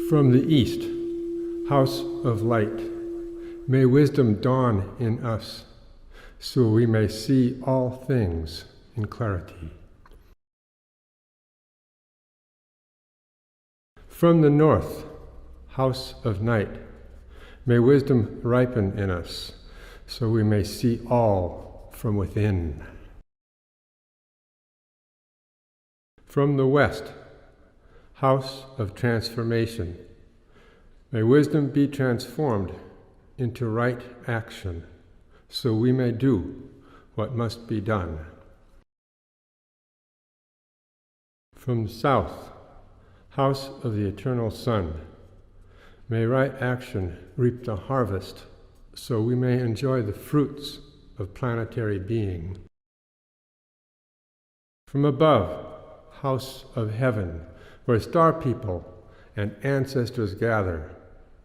From the east, house of light, may wisdom dawn in us, so we may see all things in clarity. From the north, house of night, may wisdom ripen in us, so we may see all from within. From the west, house of transformation, may wisdom be transformed into right action, so we may do what must be done. From the south, house of the eternal sun, may right action reap the harvest, so we may enjoy the fruits of planetary being. From above, house of heaven, where star people and ancestors gather,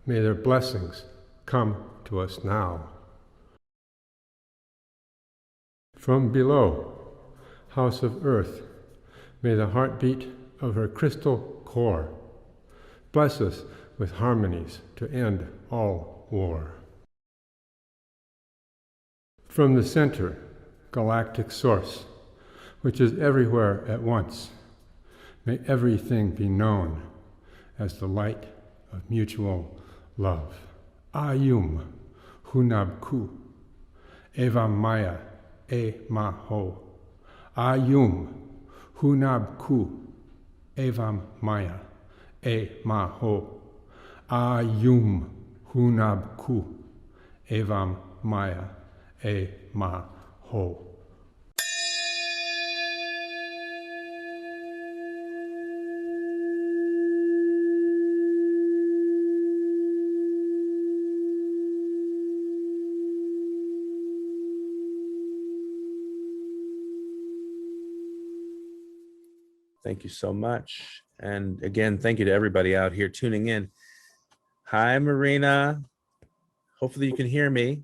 may their blessings come to us now. From below, house of earth, may the heartbeat of her crystal core bless us with harmonies to end all war. From the center, galactic source, which is everywhere at once, may everything be known as the light of mutual love. Ayum hunabku, eva maya e maho. Ayum hunabku, eva maya e maho. Ayum hunabku, eva maya e maho. Thank you so much. And again, thank you to everybody out here tuning in. Hi, Marina. Hopefully you can hear me.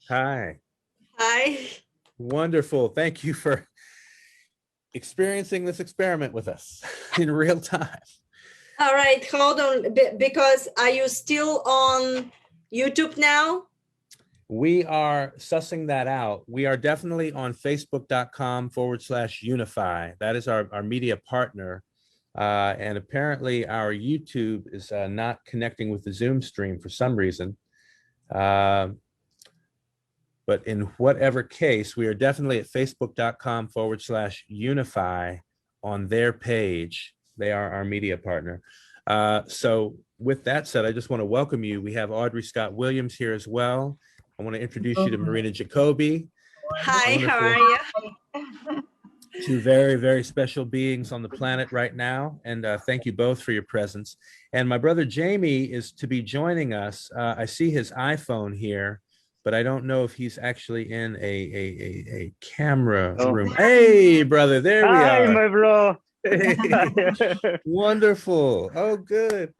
Hi. Hi. Wonderful. Thank you for experiencing this experiment with us in real time. All right, hold on, because are you still on YouTube now? We are sussing that out. We are definitely on facebook.com/unify. That is our media partner. And apparently our YouTube is not connecting with the Zoom stream for some reason. But in whatever case, we are definitely at facebook.com/unify on their page. They are our media partner. So with that said, I just want to welcome you. We have Audrey Scott Williams here as well. I want to introduce you to Marina Jacoby. Hi, how are you? Two very, very special beings on the planet right now. And thank you both for your presence. And my brother Jamie is to be joining us. I see his iPhone here, but I don't know if he's actually in a camera room. Hey, brother, there we are. Hi, my bro. Hey. Wonderful. Oh, good.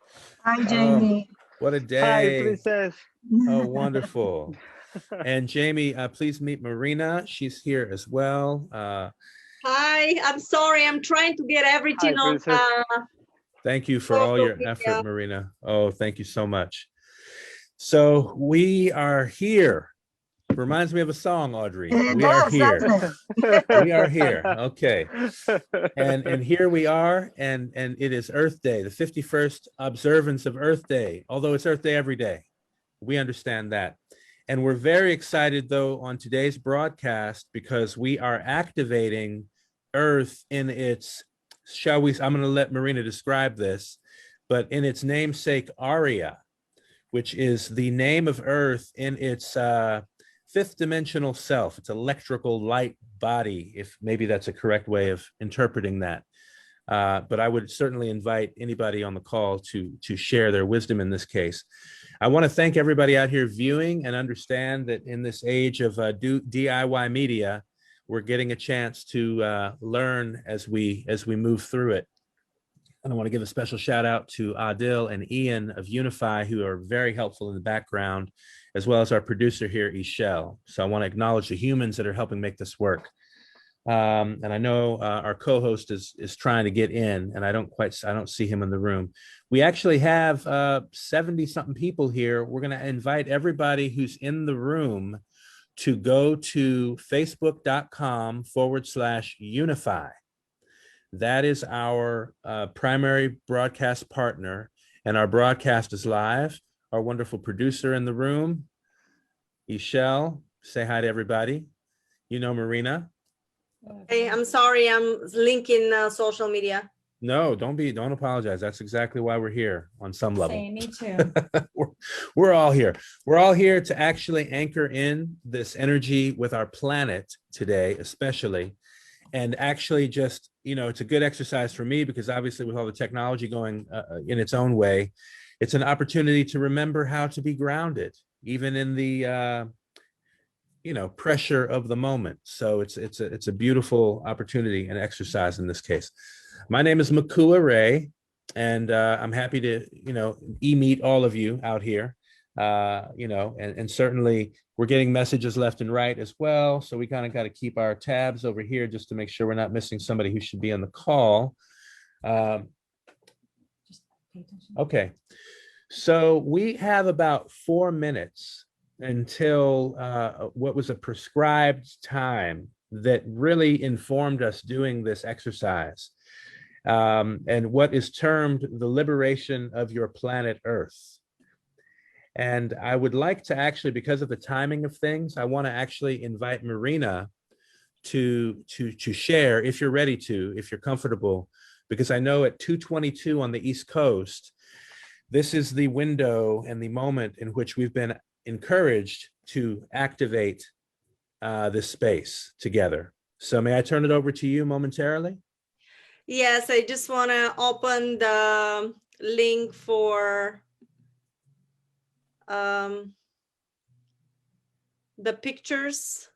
Hi, Jamie. What a day. Hi, princess. Oh, wonderful. And Jamie, please meet Marina. She's here as well. Hi, I'm sorry. I'm trying to get everything Hi, on. Thank you for all your effort, Marina. Oh, thank you so much. So we are here. Reminds me of a song, Audrey. We are here. We are here. Okay. And here we are. And it is Earth Day, the 51st observance of Earth Day, although it's Earth Day every day. We understand that. And we're very excited, though, on today's broadcast because we are activating Earth in its, I'm going to let Marina describe this, but in its namesake aria, which is the name of Earth in its fifth dimensional self, its electrical light body, if maybe that's a correct way of interpreting that. But I would certainly invite anybody on the call to share their wisdom in this case. I want to thank everybody out here viewing and understand that in this age of DIY media, we're getting a chance to learn as we move through it. And I want to give a special shout out to Adil and Ian of Unify, who are very helpful in the background, as well as our producer here, Ishel. So I want to acknowledge the humans that are helping make this work. And I know our co-host is trying to get in, and I don't see him in the room. We actually have 70 something people here. We're going to invite everybody who's in the room to go to facebook.com/unify. That is our primary broadcast partner, and our broadcast is live. Our wonderful producer in the room, Ishel, say hi to everybody. You know Marina. Hey, I'm sorry, I'm linking social media. No, don't apologize. That's exactly why we're here on some level. Say, me too. we're all here. We're all here to actually anchor in this energy with our planet today, especially. And actually just, it's a good exercise for me because obviously with all the technology going in its own way, it's an opportunity to remember how to be grounded, even in the, pressure of the moment. So it's a beautiful opportunity and exercise in this case. My name is Makua Ray, and I'm happy to, meet all of you out here, and certainly we're getting messages left and right as well. So we kind of got to keep our tabs over here just to make sure we're not missing somebody who should be on the call. Okay, so we have about 4 minutes until what was a prescribed time that really informed us doing this exercise. And what is termed the liberation of your planet Earth. And I would like to actually, because of the timing of things, I want to actually invite Marina to share, if you're ready to, if you're comfortable, because I know at 2:22 on the East Coast, this is the window and the moment in which we've been encouraged to activate this space together. So may I turn it over to you momentarily? Yes, I just want to open the link for the pictures.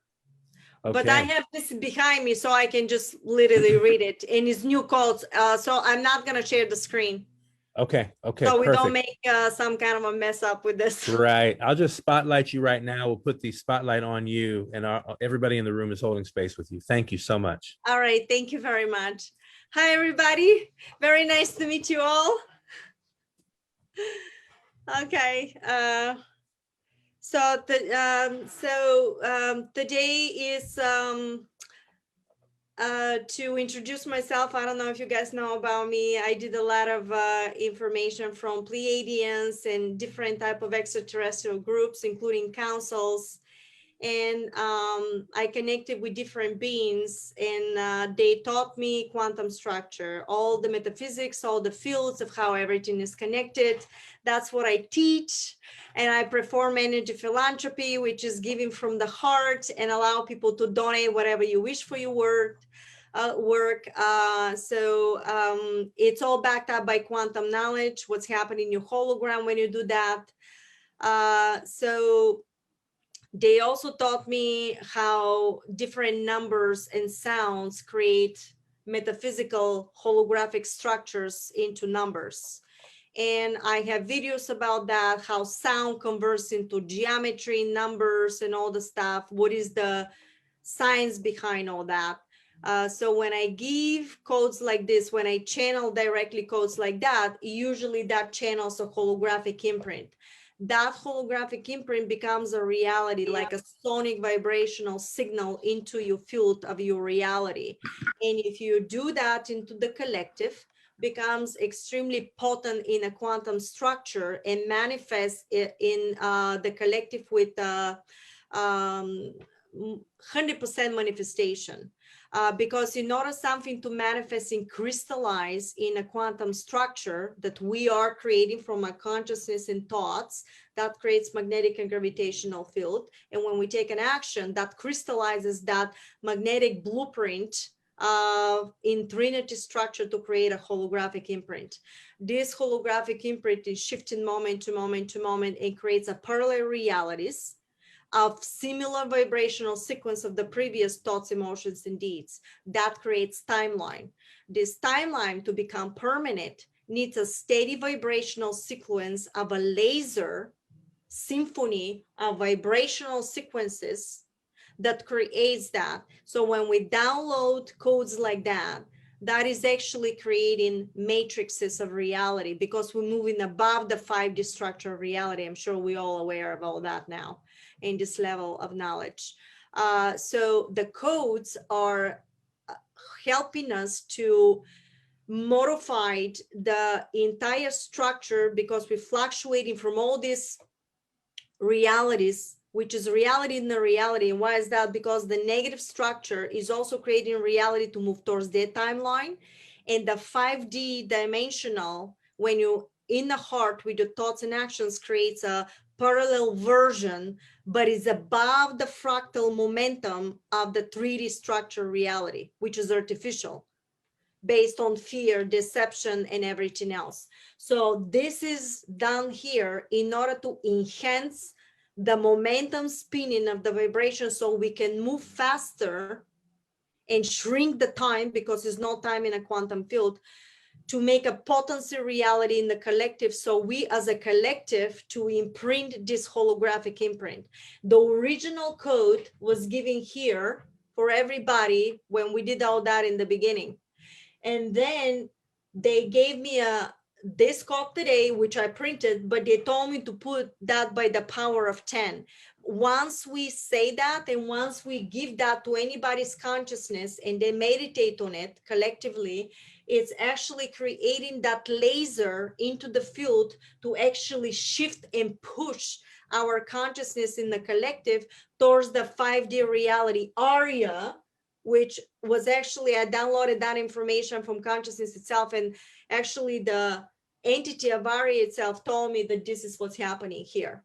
Okay. But I have this behind me so I can just literally read it in his new codes. So I'm not going to share the screen. Okay. So we don't make some kind of a mess up with this. Right. I'll just spotlight you right now. We'll put the spotlight on you, and everybody in the room is holding space with you. Thank you so much. All right. Thank you very much. Hi, everybody. Very nice to meet you all. Okay. So today is to introduce myself. I don't know if you guys know about me. I did a lot of information from Pleiadians and different type of extraterrestrial groups, including councils. And I connected with different beings, and they taught me quantum structure, all the metaphysics, all the fields of how everything is connected. That's what I teach. And I perform energy philanthropy, which is giving from the heart and allow people to donate whatever you wish for your work. It's all backed up by quantum knowledge, what's happening in your hologram when you do that. They also taught me how different numbers and sounds create metaphysical holographic structures into numbers. And I have videos about that, how sound converts into geometry, numbers, and all the stuff. What is the science behind all that? So when I give codes like this, when I channel directly codes like that, usually that channels a holographic imprint. That holographic imprint becomes a reality, like a sonic vibrational signal into your field of your reality. And if you do that into the collective, becomes extremely potent in a quantum structure and manifests it in the collective with 100% manifestation. Because in order something to manifest and crystallize in a quantum structure that we are creating from our consciousness and thoughts, that creates magnetic and gravitational field. And when we take an action, that crystallizes that magnetic blueprint in Trinity structure to create a holographic imprint. This holographic imprint is shifting moment to moment to moment and creates a parallel realities of similar vibrational sequence of the previous thoughts, emotions, and deeds. That creates timeline. This timeline, to become permanent, needs a steady vibrational sequence of a laser symphony of vibrational sequences that creates that. So when we download codes like that, that is actually creating matrices of reality, because we're moving above the 5D structure of reality. I'm sure we're all aware of all that now in this level of knowledge. So the codes are helping us to modify the entire structure, because we're fluctuating from all these realities, which is reality in the reality. And why is that? Because the negative structure is also creating reality to move towards their timeline. And the 5D dimensional, when you in the heart with your thoughts and actions, creates a parallel version, but is above the fractal momentum of the 3D structure reality, which is artificial, based on fear, deception, and everything else. So this is done here in order to enhance the momentum spinning of the vibration, so we can move faster and shrink the time, because there's no time in a quantum field, to make a potency reality in the collective. So we as a collective to imprint this holographic imprint. The original code was given here for everybody when we did all that in the beginning. And then they gave me this code today, which I printed, but they told me to put that by the power of 10. Once we say that, and once we give that to anybody's consciousness and they meditate on it collectively, it's actually creating that laser into the field to actually shift and push our consciousness in the collective towards the 5D reality area, which was actually, I downloaded that information from consciousness itself, and actually the entity of Aria itself told me that this is what's happening here,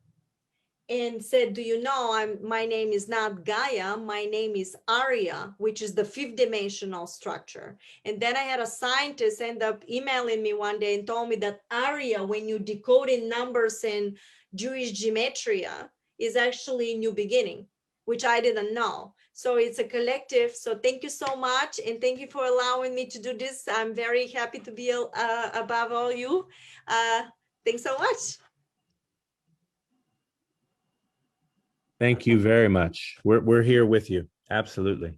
and said, do you know, my name is not Gaia, my name is Aria, which is the 5th dimensional structure. And then I had a scientist end up emailing me one day and told me that Aria, when you decode in numbers in Jewish gematria, is actually new beginning, which I didn't know. So it's a collective. So thank you so much. And thank you for allowing me to do this. I'm very happy to be above all you. Thanks so much. Thank you very much. We're here with you. Absolutely.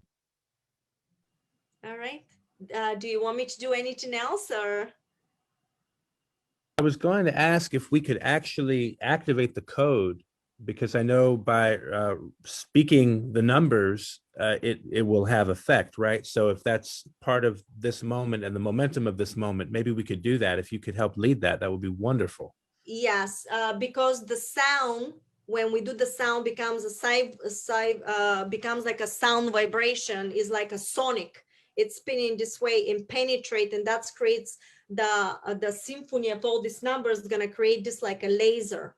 All right. Do you want me to do anything else, or? I was going to ask if we could actually activate the code, because I know by speaking the numbers, it will have effect, right? So if that's part of this moment and the momentum of this moment, maybe we could do that. If you could help lead that, that would be wonderful. Yes, because the sound, when we do the sound, becomes becomes like a sound vibration, is like a sonic. It's spinning this way and penetrate, and that creates the symphony of all these numbers is going to create this like a laser,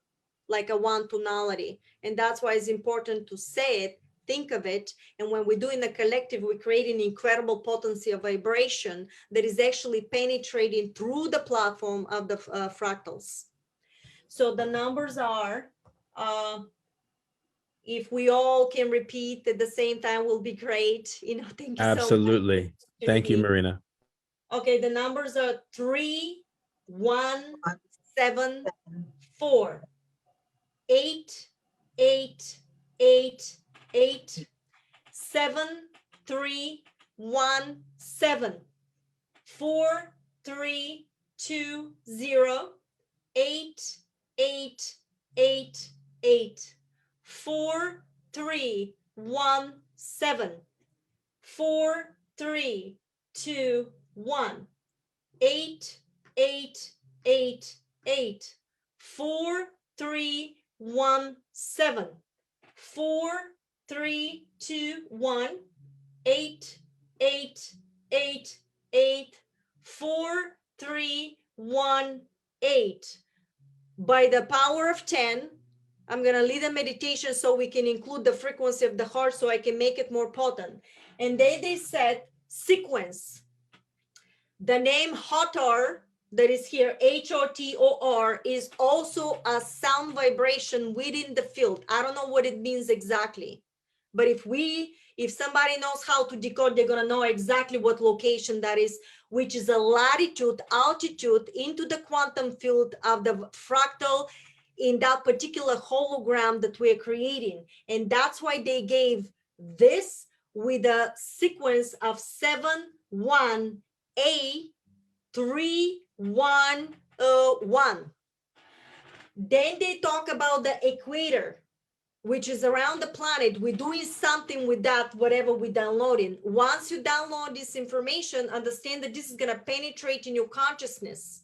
like a one tonality. And that's why it's important to say it, think of it. And when we do in the collective, we create an incredible potency of vibration that is actually penetrating through the platform of the fractals. So the numbers are, if we all can repeat at the same time, will be great. You know, thank you so much. Absolutely. Thank you, Marina. Okay, the numbers are 3, 1, 7, 4, 8, 8, 8, 8, 7, 3, 1, 7, 4, 3, 2, 0, 8, 8, 8, 8, 4, 3, 1, 7, 4, 3, 2, 1, 8, 8, 8, 8, 4, 3, 1, 7, 4, 3, 2, 1, 8, 8, 8, 8, 4, 3, 1, 8. By the power of 10, I'm going to lead a meditation so we can include the frequency of the heart so I can make it more potent. And they said sequence. The name Hotor that is here, H-O-T-O-R, is also a sound vibration within the field. I don't know what it means exactly. But if somebody knows how to decode, they're going to know exactly what location that is, which is a latitude, altitude into the quantum field of the fractal in that particular hologram that we're creating. And that's why they gave this with a sequence of 7-1-A-3-1-1. Then they talk about the equator, which is around the planet. We're doing something with that, whatever we're downloading. Once you download this information, understand that this is going to penetrate in your consciousness.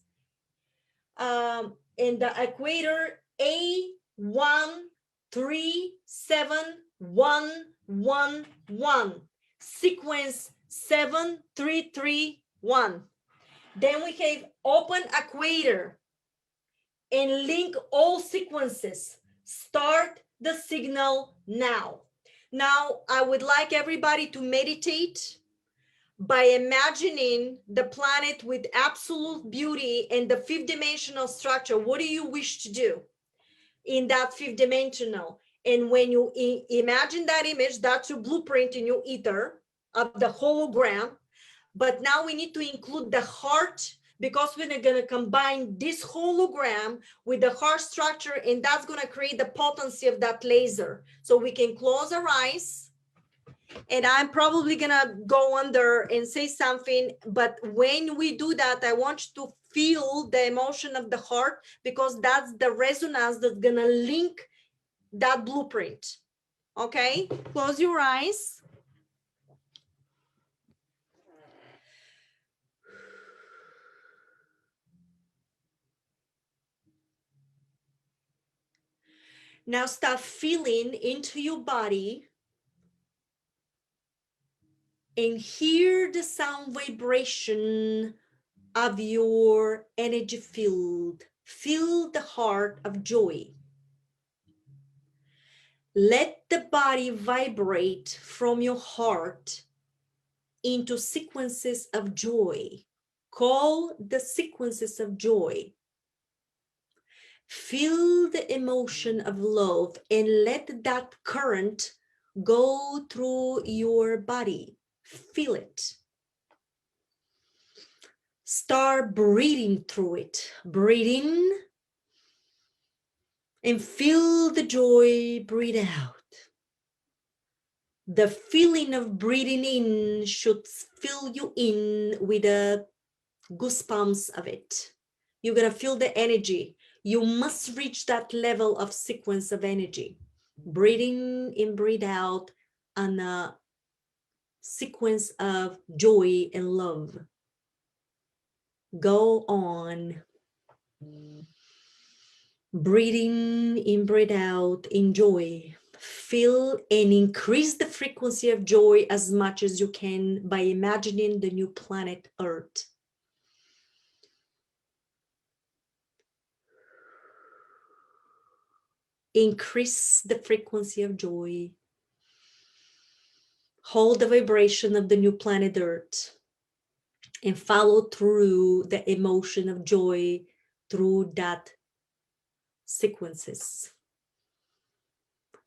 In the equator, A137-1-1-1, sequence 7-3-3-1. Then we have open equator and link all sequences. Start the signal now. Now, I would like everybody to meditate by imagining the planet with absolute beauty and the fifth dimensional structure. What do you wish to do in that fifth dimensional? And when you imagine that image, that's your blueprint in your ether of the hologram. But now we need to include the heart, because we're going to combine this hologram with the heart structure, and that's going to create the potency of that laser. So we can close our eyes, and I'm probably going to go under and say something, but when we do that, I want you to feel the emotion of the heart, because that's the resonance that's going to link that blueprint. Okay, close your eyes. Now start feeling into your body and hear the sound vibration of your energy field. Feel the heart of joy. Let the body vibrate from your heart into sequences of joy. Call the sequences of joy. Feel the emotion of love and let that current go through your body. Feel it. Start breathing through it. Breathe in and feel the joy. Breathe out. The feeling of breathing in should fill you in with the goosebumps of it. You're going to feel the energy. You must reach that level of sequence of energy. Breathing in, breathe out on a sequence of joy and love. Go on. Breathing in, breathe out, enjoy. Feel and increase the frequency of joy as much as you can by imagining the new planet Earth. Increase the frequency of joy. Hold the vibration of the new planet Earth and follow through the emotion of joy through that sequences.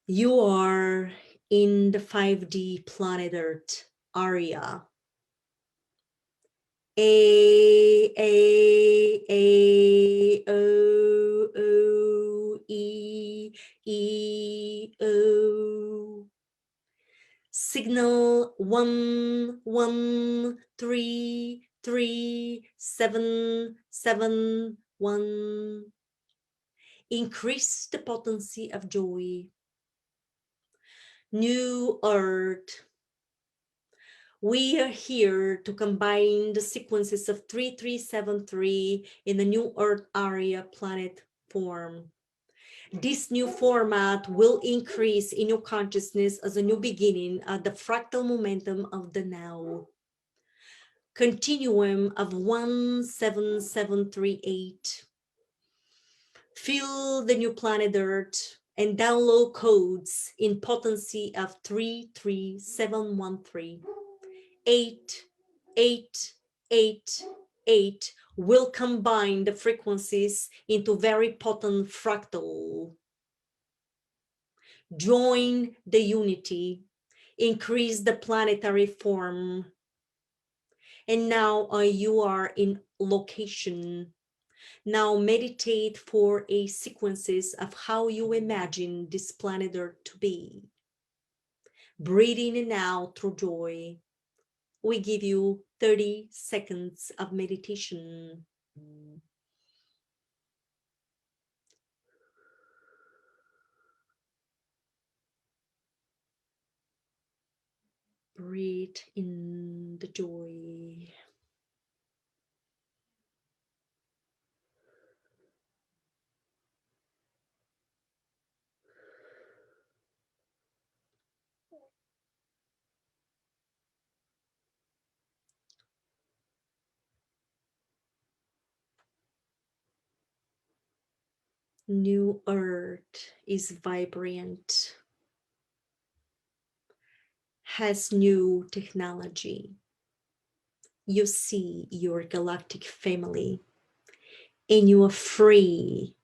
You are in the 5D planet Earth area. A-A-O-O-E-E-O. Signal 1-1-3-3-7-7-1. Increase the potency of joy. New Earth. We are here to combine the sequences of 3373 in the new Earth area planet form. This new format will increase in your consciousness as a new beginning at the fractal momentum of the now. Continuum of 17738. Feel the new planet Earth and download codes in potency of 33713. 888 will combine the frequencies into very potent fractal. Join the unity, increase the planetary form. And now you are in location. Now meditate for a sequences of how you imagine this planet Earth to be. breathing in and out through joy. We give you 30 seconds of meditation. Breathe in the joy. New Earth is vibrant, has new technology. You see your galactic family, and you are free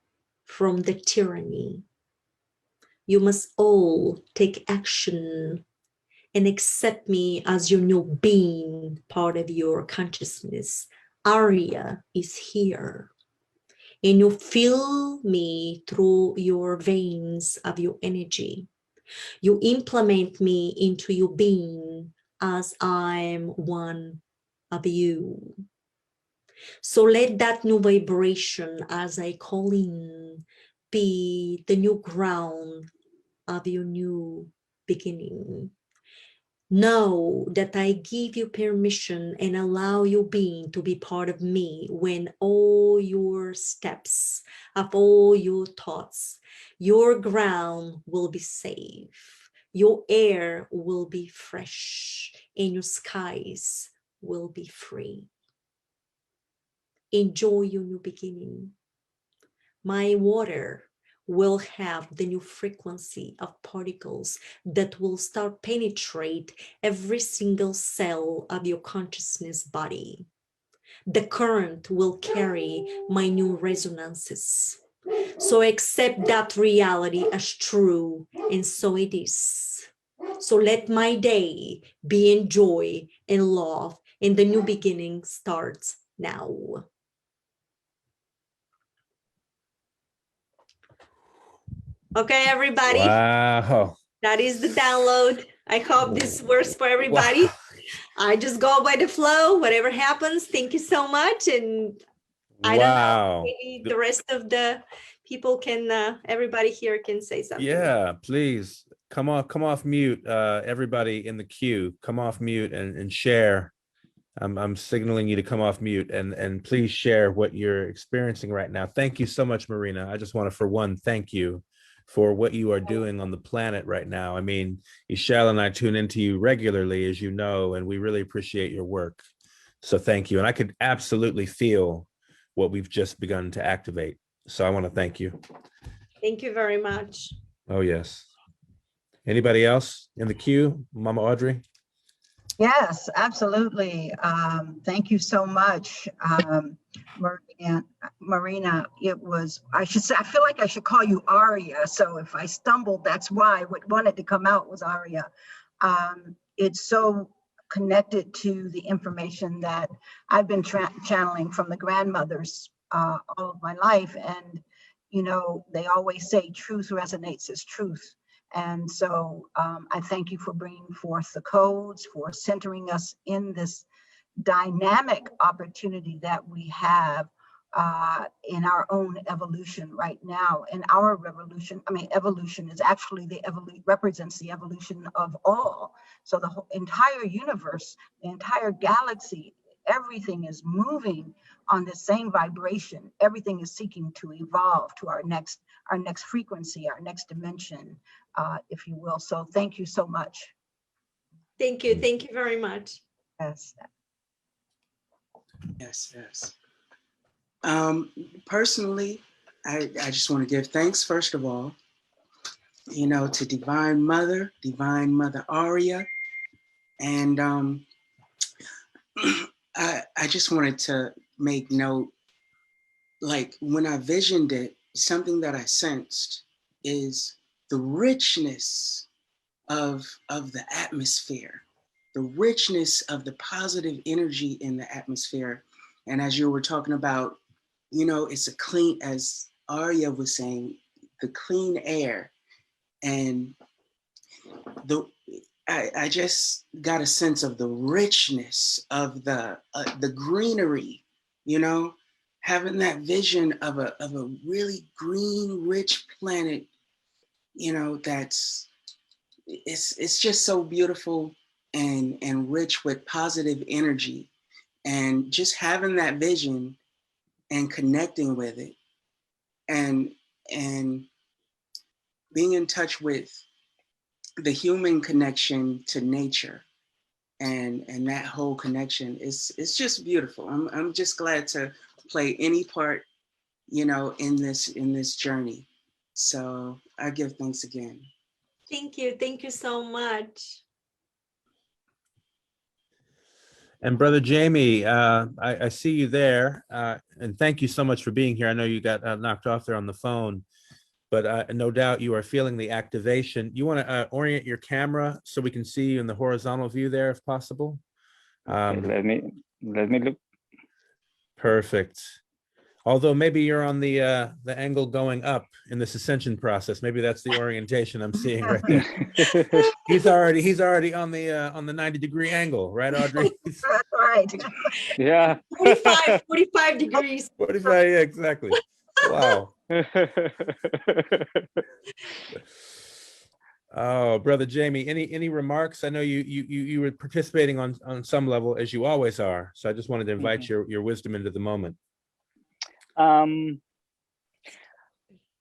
from the tyranny. You must all take action and accept me as your new being, part of your consciousness. Arya is here. And you feel me through your veins of your energy. You implement me into your being as I'm one of you. So let that new vibration, as I call in, be the new ground of your new beginning. Know that I give you permission and allow your being to be part of me when all your steps of all your thoughts, your ground will be safe, your air will be fresh, and your skies will be free. Enjoy your new beginning. My water will have the new frequency of particles that will start penetrate every single cell of your consciousness body. The current will carry my new resonances. So accept that reality as true, and so it is. So let my day be in joy and love, and the new beginning starts now. Okay, everybody. Wow. That is the download. I hope this works for everybody. Wow. I just go by the flow, whatever happens. Thank you so much. And I don't know, maybe the rest of the people can, everybody here can say something. Yeah, please come off mute. Everybody in the queue, come off mute and share. I'm signaling you to come off mute and please share what you're experiencing right now. Thank you so much, Marina. I just want to, for one, thank you for what you are doing on the planet right now. I mean, Ishelle and I tune into you regularly, as you know, and we really appreciate your work. So thank you. And I could absolutely feel what we've just begun to activate. So I want to thank you. Thank you very much. Oh, yes. Anybody else in the queue? Mama Audrey? Yes, absolutely. Thank you so much, Marina. It was, I feel like I should call you Aria. So if I stumbled, that's why. What wanted to come out was Aria. It's so connected to the information that I've been channeling from the grandmothers all of my life. And, you know, they always say truth resonates as truth. And so I thank you for bringing forth the codes, for centering us in this dynamic opportunity that we have in our own evolution right now. And our revolution, I mean, evolution is actually represents the evolution of all. So the whole entire universe, the entire galaxy, everything is moving on the same vibration. Everything is seeking to evolve to our next frequency, our next dimension, if you will. So thank you so much. Thank you. Thank you very much. Yes. Yes, yes. Personally, I just want to give thanks, first of all, you know, to Divine Mother Aria. And I just wanted to make note, like when I visioned it, something that I sensed is the richness of the atmosphere, the richness of the positive energy in the atmosphere. And as you were talking about, you know, it's a clean, as Arya was saying, the clean air. And I just got a sense of the richness of the greenery, you know, having that vision of a really green, rich planet, you know, it's just so beautiful and rich with positive energy, and just having that vision and connecting with it, and being in touch with the human connection to nature, and that whole connection is, it's just beautiful. I'm just glad to play any part, you know, in this journey. So I give thanks again. Thank you. Thank you so much. And Brother Jamie, I see you there, and thank you so much for being here. I know you got knocked off there on the phone, but no doubt you are feeling the activation. You want to orient your camera so we can see you in the horizontal view there, if possible. Let me look. Perfect. Although maybe you're on the angle going up in this ascension process. Maybe that's the orientation I'm seeing right there. he's already on the 90-degree angle, right, Audrey? That's right. Yeah. 45 degrees. 45, yeah, exactly. Wow. Oh, Brother Jamie, any remarks? I know you were participating on some level, as you always are. So I just wanted to invite your wisdom into the moment.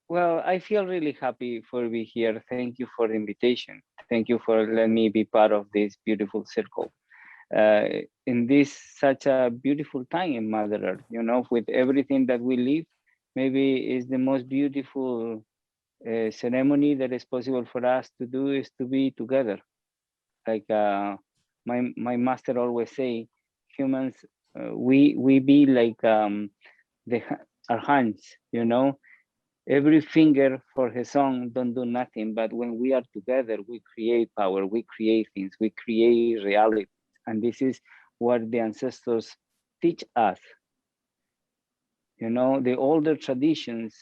Well, I feel really happy for being here. Thank you for the invitation. Thank you for letting me be part of this beautiful circle. In this such a beautiful time in Mother Earth, you know, with everything that we live, maybe is the most beautiful ceremony that is possible for us to do is to be together. Like my master always say, humans, we be like our hands, you know. Every finger for his song don't do nothing, but when we are together, we create power, we create things, we create reality. And this is what the ancestors teach us. You know, the older traditions,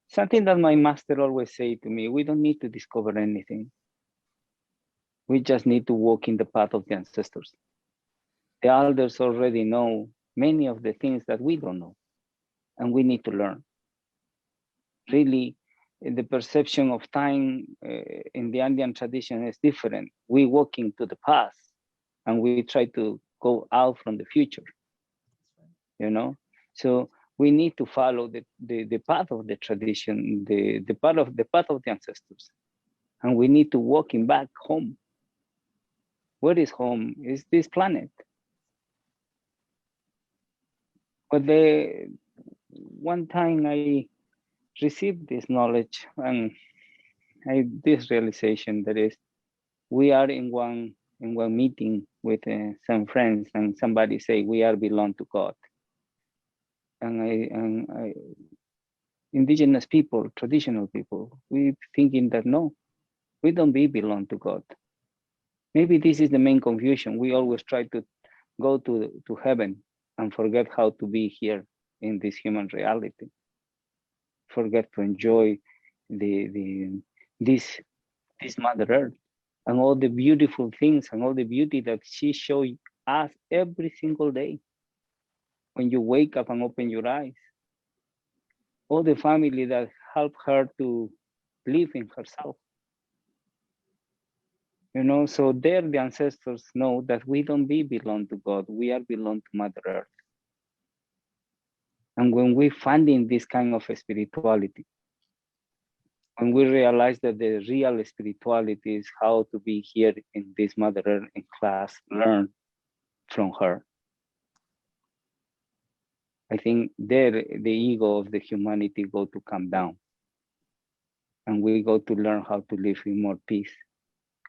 something that my master always say to me, we don't need to discover anything. We just need to walk in the path of the ancestors. The elders already know many of the things that we don't know, and we need to learn. Really, the perception of time in the Andean tradition is different. We walk into the past and we try to go out from the future, you know? So we need to follow the path of the tradition, the path of the ancestors. And we need to walk in back home. Where is home? Is this planet. But one time I received this knowledge and this realization that is, we are in one meeting with some friends, and somebody say we are belong to God, and I indigenous people, traditional people, we thinking that no, we don't belong to God. Maybe this is the main confusion. We always try to go to heaven and forget how to be here in this human reality. Forget to enjoy this Mother Earth and all the beautiful things and all the beauty that she shows us every single day. When you wake up and open your eyes, all the family that help her to live in herself. You know, so there the ancestors know that we don't belong to God, we are belong to Mother Earth. And when we finding this kind of spirituality, when we realize that the real spirituality is how to be here in this Mother Earth in class, learn from her. I think there the ego of the humanity go to come down. And we go to learn how to live in more peace,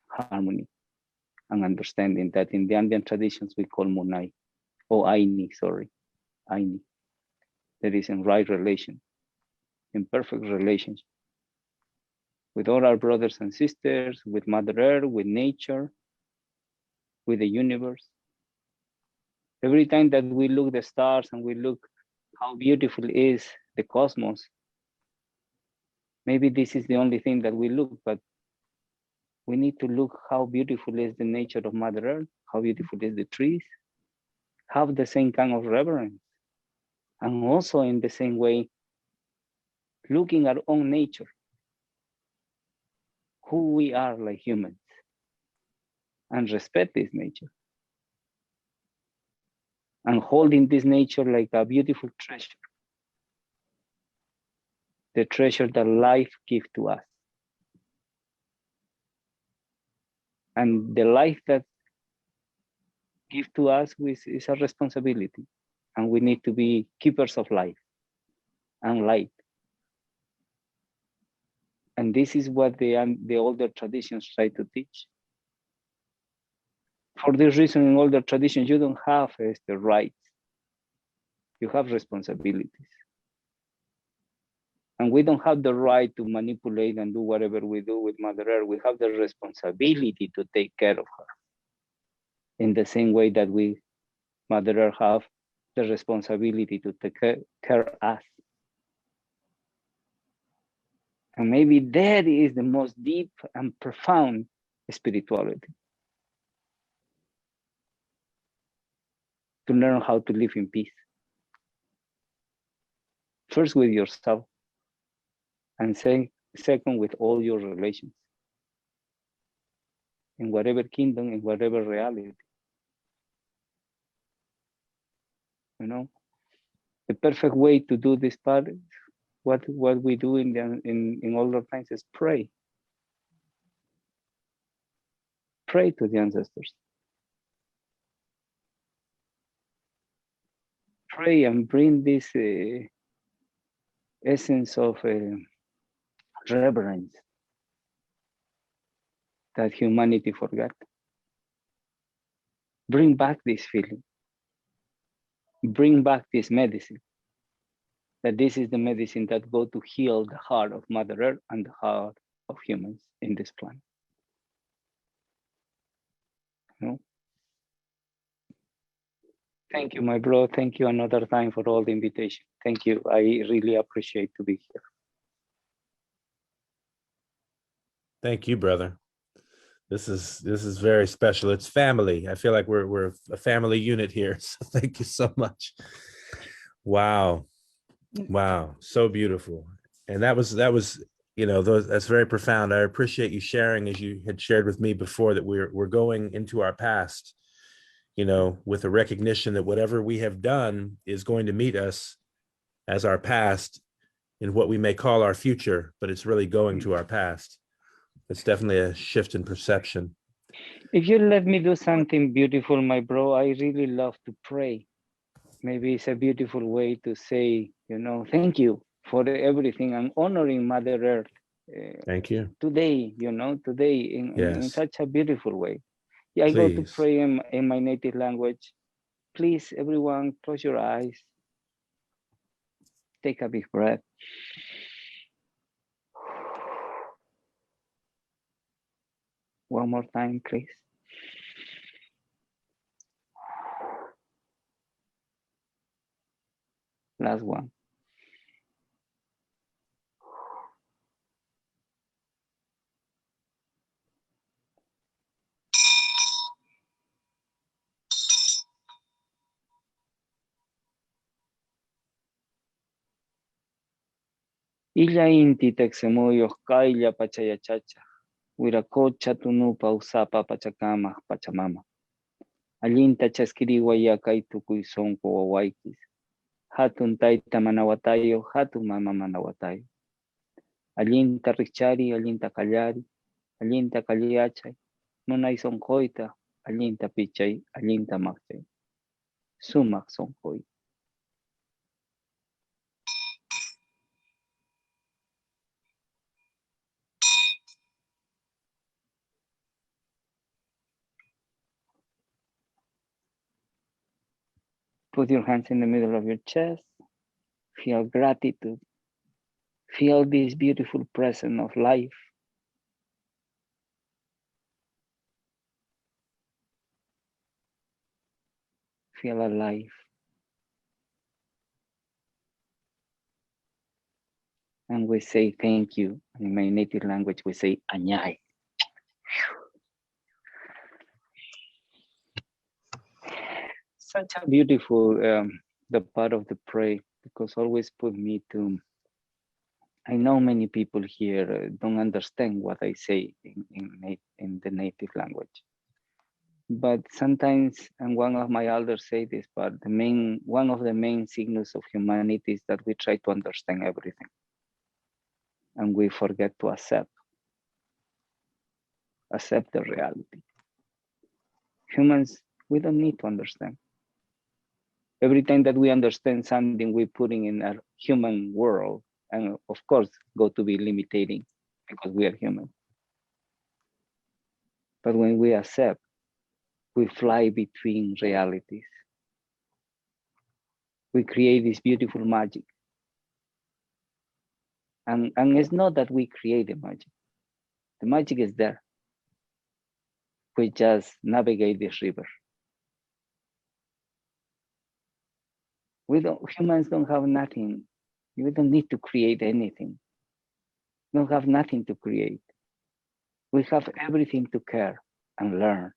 harmony, and understanding that in the Andean traditions we call Munai, or Aini, sorry, Aini. That is in right relation, in perfect relationship with all our brothers and sisters, with Mother Earth, with nature, with the universe. Every time that we look the stars and we look how beautiful is the cosmos, maybe this is the only thing that we look, but We need to look how beautiful is the nature of Mother Earth, how beautiful is the trees, have the same kind of reverence. And also in the same way, looking at our own nature, who we are like humans, and respect this nature. And holding this nature like a beautiful treasure, the treasure that life gives to us. And the life that gives to us is a responsibility. And we need to be keepers of life and light. And this is what the older traditions try to teach. For this reason, in older traditions, you don't have the rights. You have responsibilities. And we don't have the right to manipulate and do whatever we do with Mother Earth. We have the responsibility to take care of her. In the same way that we, Mother Earth, have the responsibility to take care of us. And maybe that is the most deep and profound spirituality. To learn how to live in peace. First with yourself, and second with all your relations. In whatever kingdom, in whatever reality. You know, the perfect way to do this part is what we do in older times is pray. Pray to the ancestors. Pray and bring this essence of reverence that humanity forgot. Bring back this feeling. Bring back this medicine. That this is the medicine that go to heal the heart of Mother Earth and the heart of humans in this planet. You know? Thank you, my bro. Thank you another time for all the invitation. Thank you. I really appreciate to be here. Thank you, brother. This is very special. It's family. I feel like we're a family unit here. So thank you so much. Wow. Wow. So beautiful. And that was, that's very profound. I appreciate you sharing, as you had shared with me before, that we're going into our past, with a recognition that whatever we have done is going to meet us as our past in what we may call our future, but it's really going to our past. It's definitely a shift in perception. If you let me do something beautiful, my bro, I really love to pray. Maybe it's a beautiful way to say, thank you for everything and honoring Mother Earth. Thank you. Today, in such a beautiful way. Yeah, I Please. go to pray in my native language. Please, everyone, close your eyes. Take a big breath. One more time, please. Last one. Illa inti texemoyos kailla pachayachacha. Huiracocha tunupa usapa pachacama pachamama. Allinta chaskiriwa yakay tukuy sonko wawaykis. Hatun tayta manawatayo, hatun mama manawatayo. Allinta richari, allinta kallari, allinta kalliyachay. Munay sonkoyta, allinta pichay, allinta makchay. Sumak sonkoy. Put your hands in the middle of your chest. Feel gratitude. Feel this beautiful presence of life. Feel alive. And we say thank you. In my native language, we say anyay. Such a beautiful the part of the pray, because always put me to. I know many people here don't understand what I say in the native language, but sometimes, and one of my elders say this, but one of the main signals of humanity is that we try to understand everything, and we forget to accept the reality. Humans, we don't need to understand. Every time that we understand something, we're putting in our human world, and of course, go to be limiting because we are human. But when we accept, we fly between realities. We create this beautiful magic. And it's not that we create the magic. The magic is there. We just navigate this river. Humans don't have nothing. We don't need to create anything. We don't have nothing to create. We have everything to care and learn.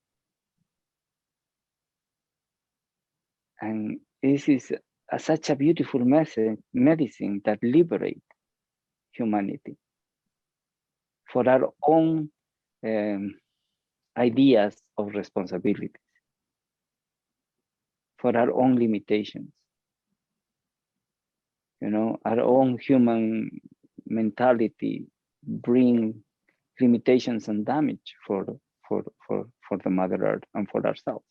And this is such a beautiful medicine that liberates humanity for our own ideas of responsibility, for our own limitations. Our own human mentality bring limitations and damage for the Mother Earth and for ourselves.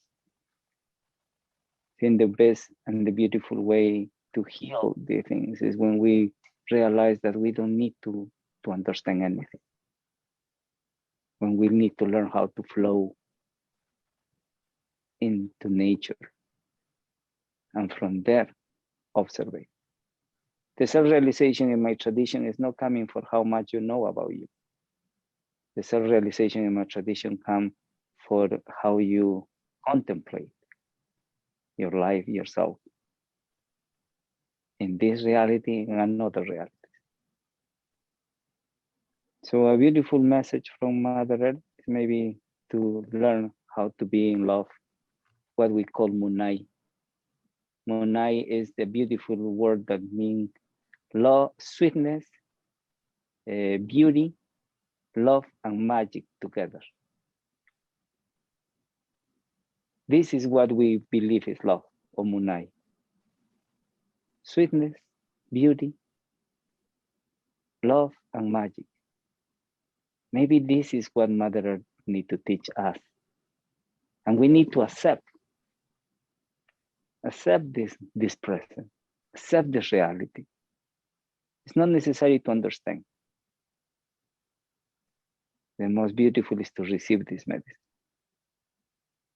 I think the best and the beautiful way to heal the things is when we realize that we don't need to understand anything. When we need to learn how to flow into nature, and from there, observe it. The self-realization in my tradition is not coming for how much you know about you. The self-realization in my tradition comes for how you contemplate your life, yourself, in this reality and another reality. So a beautiful message from Mother Earth is maybe to learn how to be in love, what we call munai. Munai is the beautiful word that means love, sweetness, beauty, love, and magic together. This is what we believe is love, or munai. Sweetness, beauty, love, and magic. Maybe this is what Mother Earth needs to teach us. And we need to accept this present, accept this reality. It's not necessary to understand. The most beautiful is to receive this medicine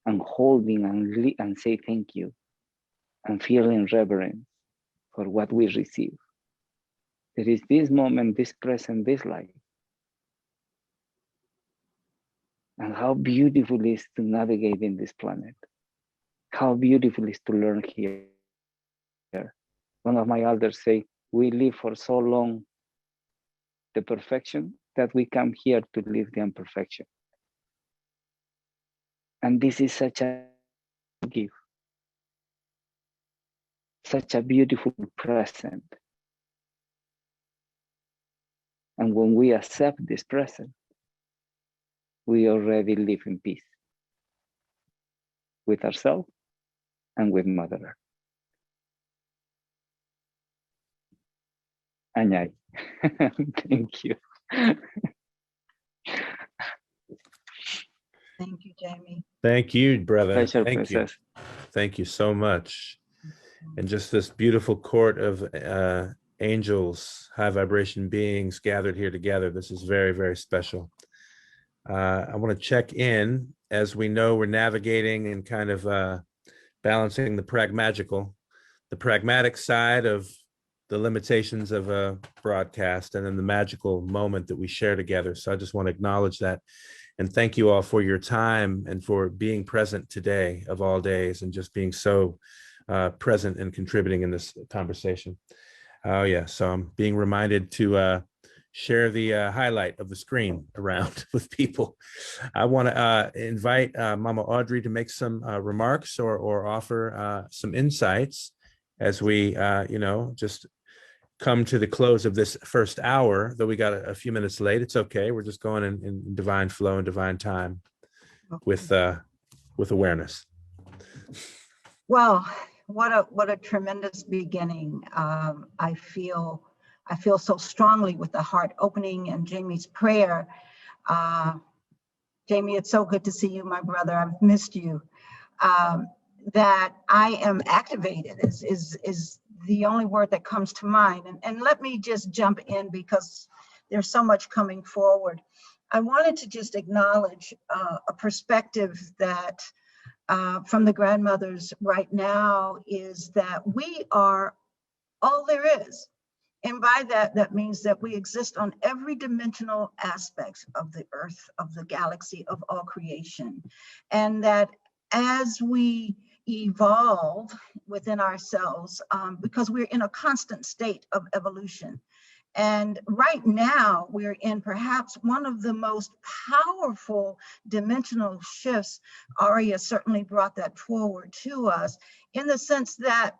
and holding and say thank you and feeling reverence for what we receive. There is this moment, this present, this life. And how beautiful it is to navigate in this planet. How beautiful it is to learn here. One of my elders say, we live for so long the perfection that we come here to live the imperfection. And this is such a gift, such a beautiful present. And when we accept this present, we already live in peace with ourselves and with Mother Earth. Anyay. Thank you. Thank you, Jamie. Thank you, brother. Pleasure, Thank Princess. you. Thank you so much. And just this beautiful court of angels, high vibration beings gathered here together. This is very, very special. I want to check in. As we know, we're navigating and kind of balancing the pragmatic side of the limitations of a broadcast, and then the magical moment that we share together. So I just want to acknowledge that and thank you all for your time and for being present today of all days and just being so present and contributing in this conversation. Oh yeah, so I'm being reminded to share the highlight of the screen around with people. I want to invite Mama Audrey to make some remarks or offer some insights as we, just come to the close of this first hour, though we got a few minutes late. It's okay. We're just going in divine flow and divine time with awareness. Well, what a tremendous beginning. I feel so strongly with the heart opening and Jamie's prayer. Jamie, it's so good to see you, my brother. I've missed you. That I am activated is the only word that comes to mind. And let me just jump in because there's so much coming forward. I wanted to just acknowledge a perspective that from the grandmothers right now is that we are all there is. And by that, that means that we exist on every dimensional aspect of the earth, of the galaxy, of all creation. And that as we evolve within ourselves, because we're in a constant state of evolution. And right now, we're in perhaps one of the most powerful dimensional shifts. Aria certainly brought that forward to us in the sense that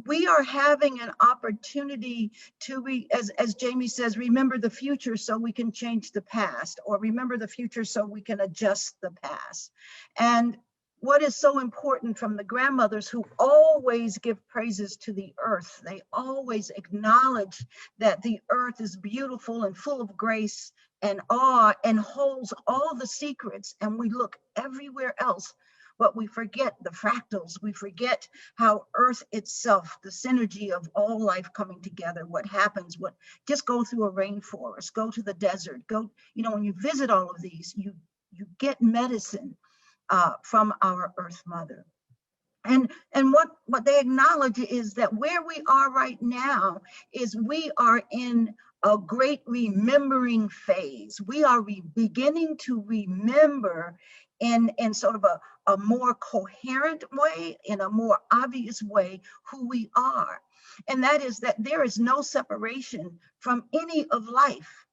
we are having an opportunity to, as Jamie says, remember the future so we can change the past, or remember the future so we can adjust the past. And what is so important from the grandmothers who always give praises to the earth, they always acknowledge that the earth is beautiful and full of grace and awe and holds all the secrets, and we look everywhere else, but we forget the fractals, we forget how earth itself, the synergy of all life coming together, what happens, just go through a rainforest, go to the desert, go, when you visit all of these, you get medicine from our Earth Mother. And what they acknowledge is that where we are right now is we are in a great remembering phase. We are beginning to remember in sort of a more coherent way, in a more obvious way, who we are. And that is that there is no separation from any of life.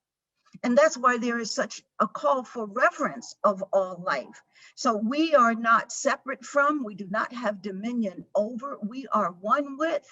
And that's why there is such a call for reverence of all life. So we are not separate from, we do not have dominion over, we are one with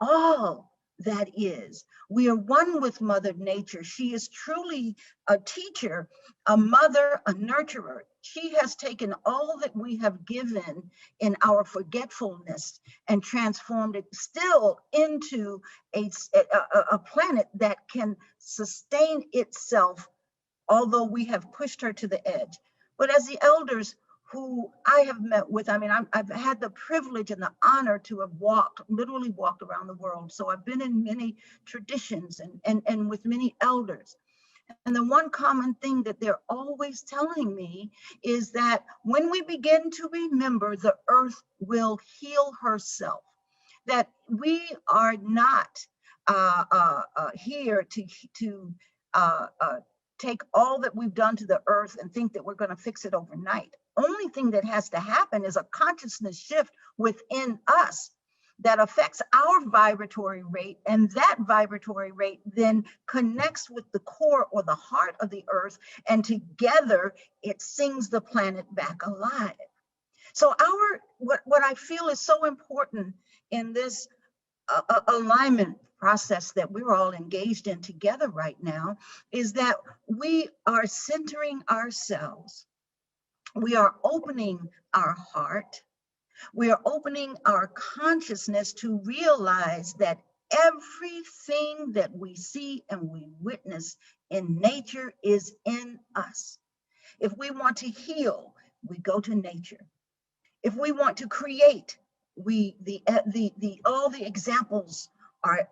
all that is. We are one with Mother Nature. She is truly a teacher, a mother, a nurturer. She has taken all that we have given in our forgetfulness and transformed it still into a planet that can sustain itself, although we have pushed her to the edge. But as the elders who I have met with, I've had the privilege and the honor to have literally walked around the world. So I've been in many traditions and with many elders. And the one common thing that they're always telling me is that when we begin to remember, the earth will heal herself. That we are not here to take all that we've done to the earth and think that we're going to fix it overnight. Only thing that has to happen is a consciousness shift within us that affects our vibratory rate, and that vibratory rate then connects with the core or the heart of the earth, and together it sings the planet back alive. So what I feel is so important in this alignment process that we're all engaged in together right now is that we are centering ourselves. We are opening our heart. We are opening our consciousness to realize that everything that we see and we witness in nature is in us. If we want to heal, we go to nature. If we want to create, all the examples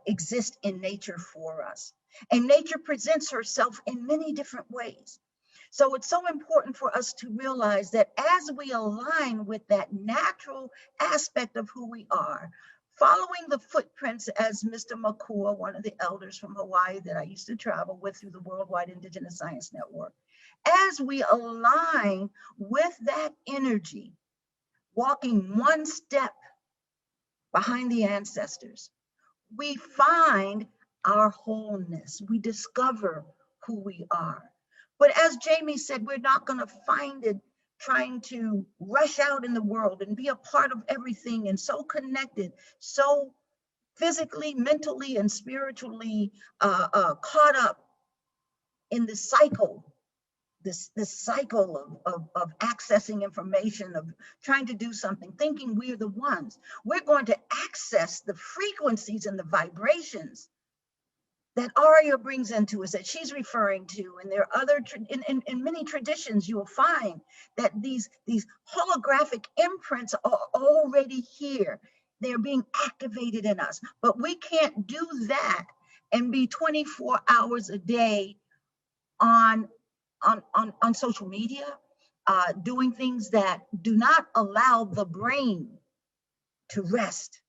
exist in nature for us. And nature presents herself in many different ways. So it's so important for us to realize that as we align with that natural aspect of who we are, following the footprints as Mr. Makua, one of the elders from Hawaii that I used to travel with through the Worldwide Indigenous Science Network, as we align with that energy, walking one step behind the ancestors, we find our wholeness. We discover who we are. But as Jamie said, we're not going to find it trying to rush out in the world and be a part of everything and so connected, so physically, mentally, and spiritually caught up in the cycle, this cycle of accessing information, of trying to do something, thinking we're the ones. We're going to access the frequencies and the vibrations that Aria brings into us, that she's referring to, and there are other, in many traditions, you will find that these holographic imprints are already here. They're being activated in us, but we can't do that and be 24 hours a day on social media, doing things that do not allow the brain to rest.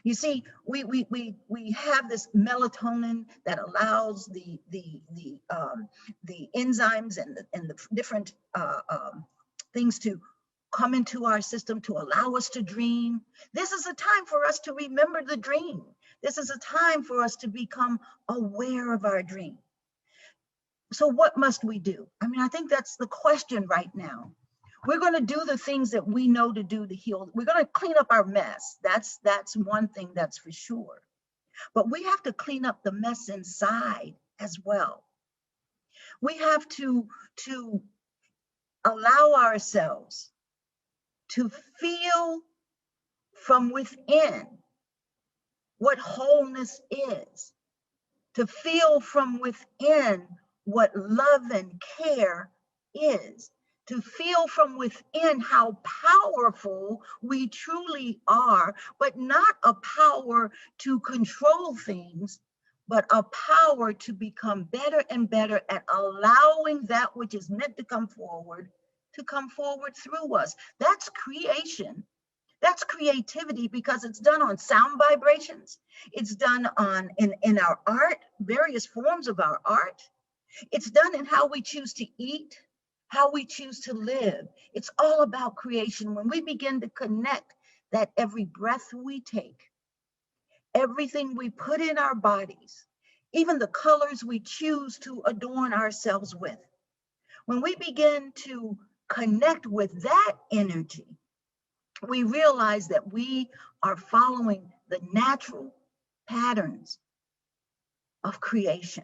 You see, we have this melatonin that allows the enzymes and the different things to come into our system to allow us to dream. This is a time for us to remember the dream. This is a time for us to become aware of our dream. So what must we do? I mean, I think that's the question right now. We're going to do the things that we know to do to heal. We're going to clean up our mess. That's one thing that's for sure. But we have to clean up the mess inside as well. We have to allow ourselves to feel from within what wholeness is, to feel from within what love and care is, to feel from within how powerful we truly are, but not a power to control things, but a power to become better and better at allowing that which is meant to come forward through us. That's creation. That's creativity, because it's done on sound vibrations. It's done in our art, various forms of our art. It's done in how we choose to eat, how we choose to live. It's all about creation. When we begin to connect that every breath we take, everything we put in our bodies, even the colors we choose to adorn ourselves with, when we begin to connect with that energy, we realize that we are following the natural patterns of creation.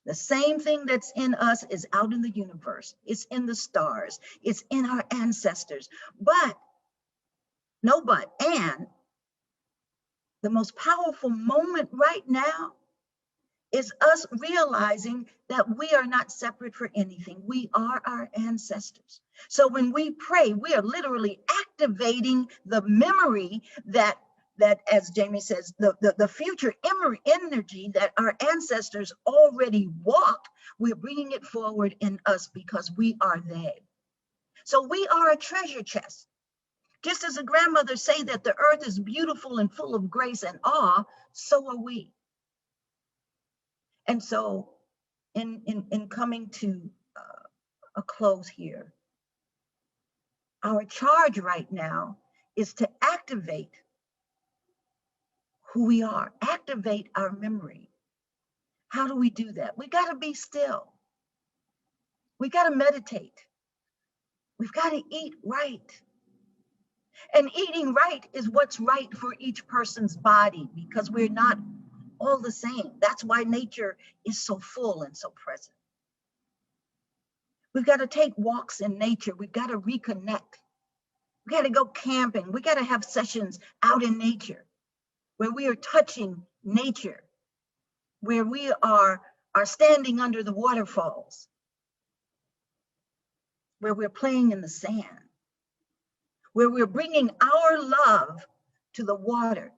The same thing that's in us is out in the universe. It's in the stars. It's in our ancestors. But, and the most powerful moment right now is us realizing that we are not separate for anything. We are our ancestors. So when we pray, we are literally activating the memory that as Jamie says, the future energy that our ancestors already walked, we're bringing it forward in us because we are they. So we are a treasure chest. Just as a grandmother say that the earth is beautiful and full of grace and awe, so are we. And so in coming to a close here, our charge right now is to activate who we are, activate our memory. How do we do that? We got to be still. We got to meditate. We've got to eat right. And eating right is what's right for each person's body, because we're not all the same. That's why nature is so full and so present. We've got to take walks in nature. We've got to reconnect. We got to go camping. We got to have sessions out in nature where we are touching nature, where we are standing under the waterfalls, where we're playing in the sand, where we're bringing our love to the water,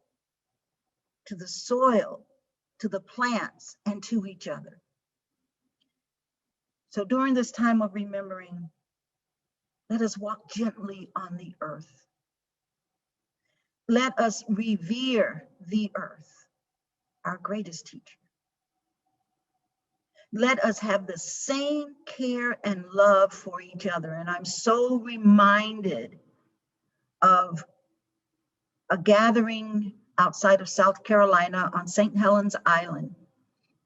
to the soil, to the plants, and to each other. So during this time of remembering, let us walk gently on the earth. Let us revere the earth, our greatest teacher. Let us have the same care and love for each other. And I'm so reminded of a gathering outside of South Carolina on St. Helens Island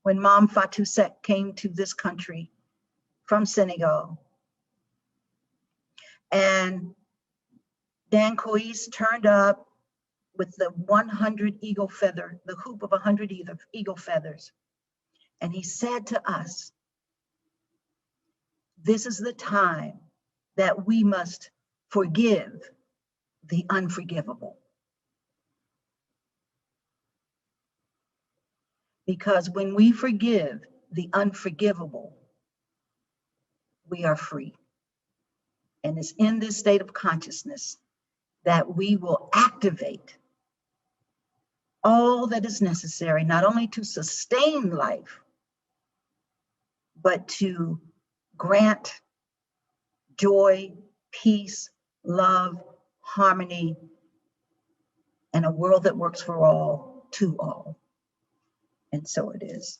when Mom Fatou Sek came to this country from Senegal. And Dan Cois turned up with the 100 eagle feather, the hoop of 100 eagle feathers. And he said to us, this is the time that we must forgive the unforgivable. Because when we forgive the unforgivable, we are free. And it's in this state of consciousness that we will activate all that is necessary, not only to sustain life, but to grant joy, peace, love, harmony, and a world that works for all, to all. And so it is.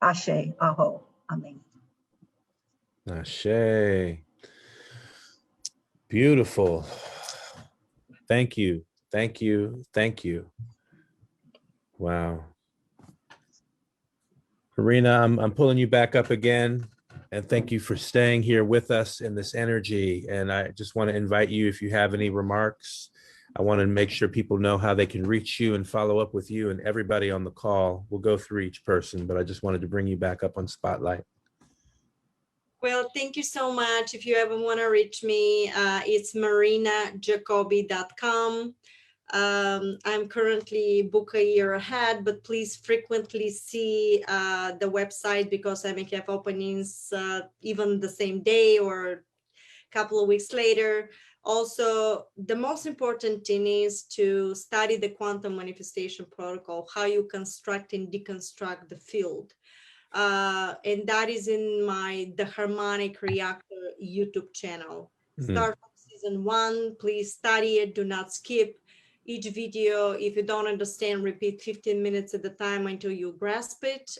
Ashe, Aho, Amen. Ashe. Beautiful. Thank you. Thank you. Thank you. Wow. Marina, I'm pulling you back up again. And thank you for staying here with us in this energy. And I just want to invite you, if you have any remarks, I want to make sure people know how they can reach you and follow up with you and everybody on the call. We'll go through each person, but I just wanted to bring you back up on Spotlight. Well, thank you so much. If you ever want to reach me, it's marinajacoby.com. I'm currently booked a year ahead, but please frequently see the website because I may have openings even the same day or a couple of weeks later. Also, the most important thing is to study the quantum manifestation protocol, how you construct and deconstruct the field. And that is in the Harmonic Reactor YouTube channel. Start from season 1, please study it, do not skip. Each video, if you don't understand, repeat 15 minutes at a time until you grasp it.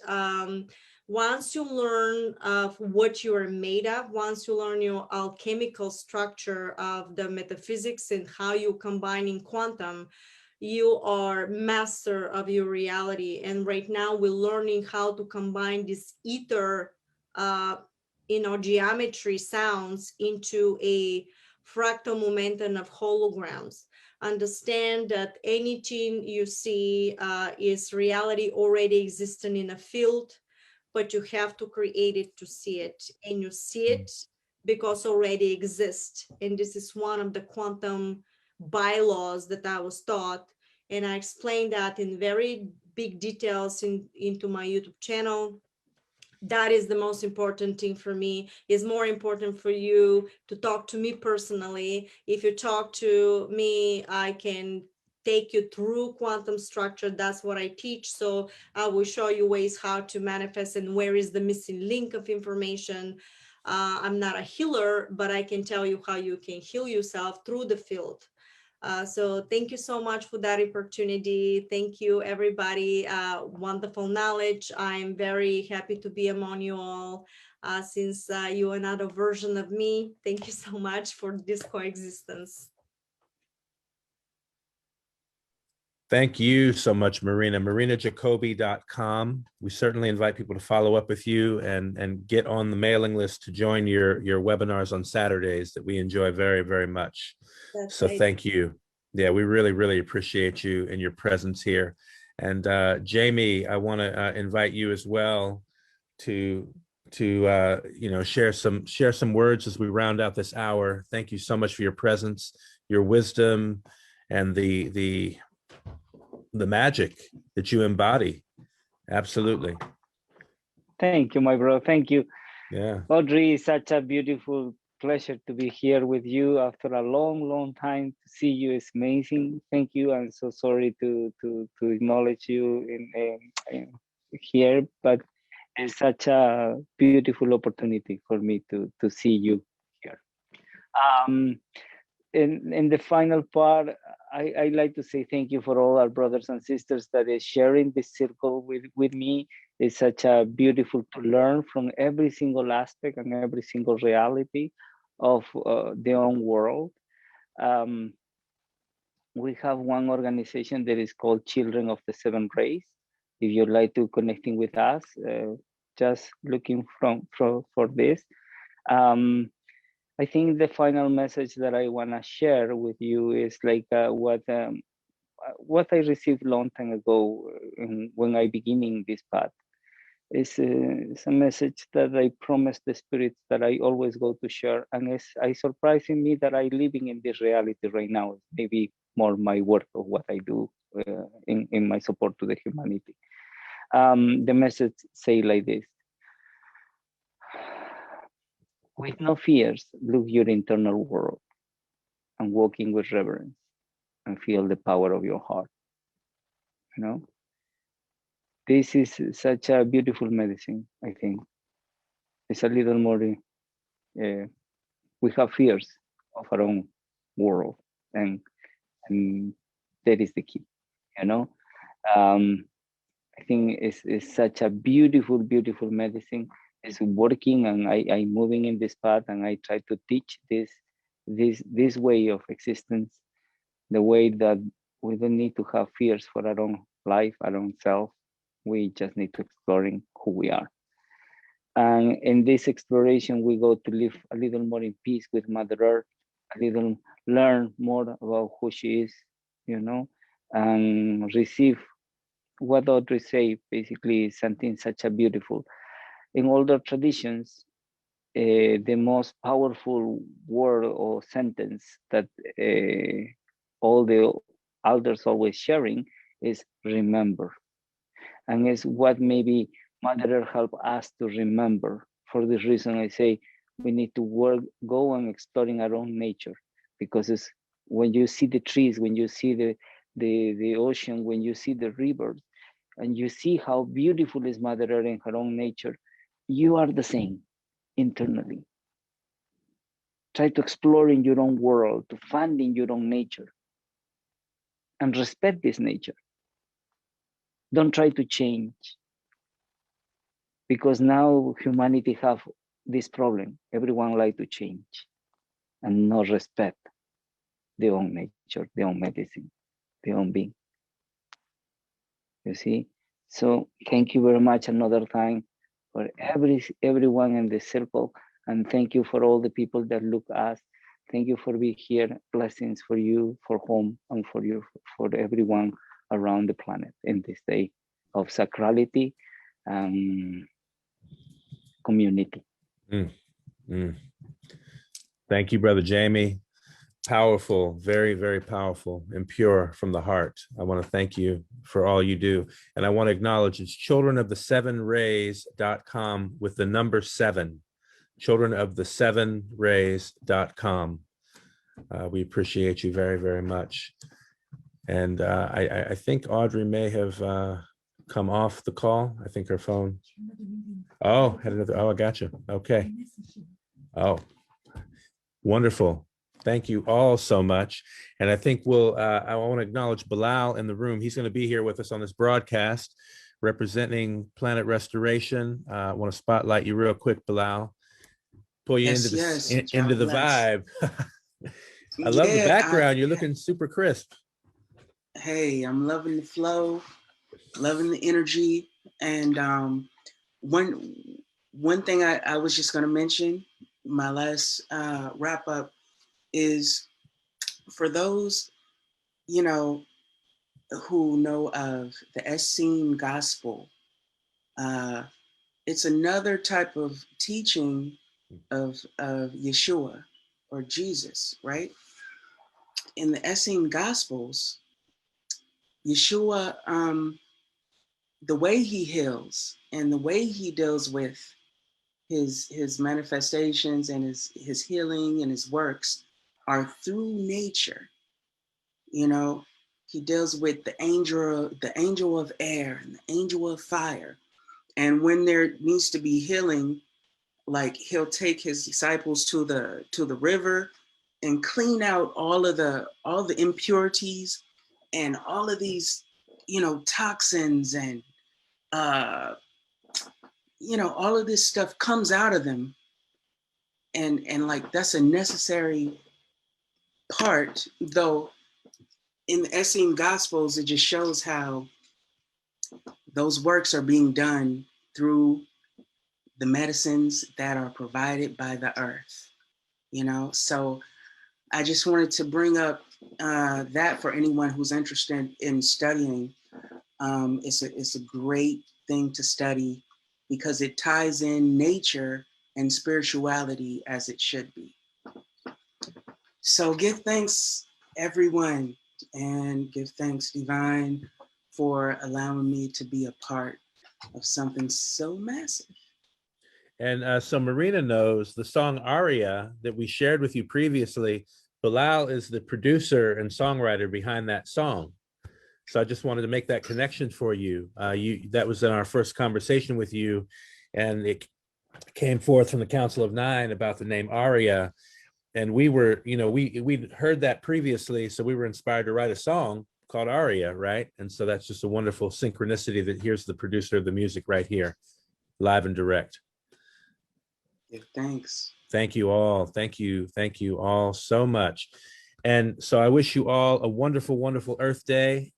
Once you learn of what you are made of, once you learn your alchemical structure of the metaphysics and how you combine in quantum, you are master of your reality. And right now we're learning how to combine this ether, geometry sounds into a fractal momentum of holograms. Understand that anything you see is reality already existing in a field, but you have to create it to see it. And you see it because already exists. And this is one of the quantum bylaws that I was taught. And I explained that in very big details into my YouTube channel. That is the most important thing for me. It's more important for you to talk to me personally. If you talk to me, I can take you through quantum structure. That's what I teach. So I will show you ways how to manifest and where is the missing link of information. I'm not a healer, but I can tell you how you can heal yourself through the field. So thank you so much for that opportunity. Thank you, everybody. Wonderful knowledge. I'm very happy to be among you all since you are another version of me. Thank you so much for this coexistence. Thank you so much, Marina. marinajacoby.com. We certainly invite people to follow up with you and get on the mailing list to join your webinars on Saturdays that we enjoy very, very much. That's so right. Thank you. Yeah, we really, really appreciate you and your presence here. And Jamie, I want to invite you as well to share some words as we round out this hour. Thank you so much for your presence, your wisdom, and the magic that you embody. Absolutely. Thank you, my bro. Thank you. Yeah. Audrey, such a beautiful pleasure to be here with you after a long, long time. To see you is amazing. Thank you. I'm so sorry to acknowledge you in here, but it's such a beautiful opportunity for me to see you here. In the final part, I like to say thank you for all our brothers and sisters that is sharing this circle with me. It's such a beautiful to learn from every single aspect and every single reality of their own world. We have one organization that is called Children of the Seven Rays. if you'd like to connecting with us, just looking for this. I think the final message that I want to share with you is like what I received long time ago when I beginning this path. It's a message that I promised the spirits that I always go to share, and it's surprising me that I living in this reality right now. Maybe more my work of what I do in my support to the humanity. The message say like this: with no fears, look your internal world and walking with reverence and feel the power of your heart. You know, this is such a beautiful medicine. I think it's a little more. We have fears of our own world, and that is the key. You know, I think it's such a beautiful, beautiful medicine. It's working, and I'm moving in this path, and I try to teach this way of existence, the way that we don't need to have fears for our own life, our own self. We just need to exploring who we are. And in this exploration, we go to live a little more in peace with Mother Earth, a little learn more about who she is, you know, and receive what Audrey say, basically something such a beautiful. In older traditions, the most powerful word or sentence that all the elders always sharing is remember. And it's what maybe Mother Earth help us to remember. For this reason, I say we need to go and exploring our own nature, because it's when you see the trees, when you see the ocean, when you see the rivers, and you see how beautiful is Mother Earth in her own nature, you are the same internally. Try to explore in your own world, to find in your own nature, and respect this nature. Don't try to change, because now humanity have this problem. Everyone like to change and not respect their own nature, their own medicine, their own being. You see? So thank you very much another time for everyone in the circle, and thank you for all the people that look us. Thank you for being here. Blessings for you, for home, and for everyone around the planet in this day of sacrality and community. Thank you, Brother Jamie. Powerful, very, very powerful and pure from the heart. I want to thank you for all you do. And I want to acknowledge it's childrenofthesevenrays.com with the number 7, childrenofthesevenrays.com. We appreciate you very, very much. And I think Audrey may have come off the call. I think her phone. Oh, had another. Oh, I got you. Okay. Oh, wonderful. Thank you all so much. And I think I want to acknowledge Bilal in the room. He's going to be here with us on this broadcast representing Planet Restoration. I want to spotlight you real quick, Bilal. Pull you into the vibe. I love the background. You're looking super crisp. Hey, I'm loving the flow, loving the energy. And one thing I was just going to mention, my last wrap up, is for those, you know, who know of the Essene gospel. It's another type of teaching of Yeshua or Jesus, right? In the Essene gospels, Yeshua, the way he heals and the way he deals with his manifestations and his healing and his works are through nature. You know, he deals with the angel of air and the angel of fire. And when there needs to be healing, like he'll take his disciples to the river and clean out all the impurities and all of these, you know, toxins and you know, all of this stuff comes out of them. And like that's a necessary part, though in the Essene Gospels, it just shows how those works are being done through the medicines that are provided by the earth, you know? So I just wanted to bring up that for anyone who's interested in studying. It's a great thing to study because it ties in nature and spirituality as it should be. So give thanks, everyone, and give thanks, Divine, for allowing me to be a part of something so massive. And so Marina knows the song Aria that we shared with you previously. Bilal is the producer and songwriter behind that song. So I just wanted to make that connection for you. That was in our first conversation with you, and it came forth from the Council of Nine about the name Aria. And we were, you know, we'd heard that previously, so we were inspired to write a song called Aria, right? And so that's just a wonderful synchronicity that here's the producer of the music right here, live and direct. Give thanks. Thank you all. Thank you all so much. And so I wish you all a wonderful, wonderful Earth Day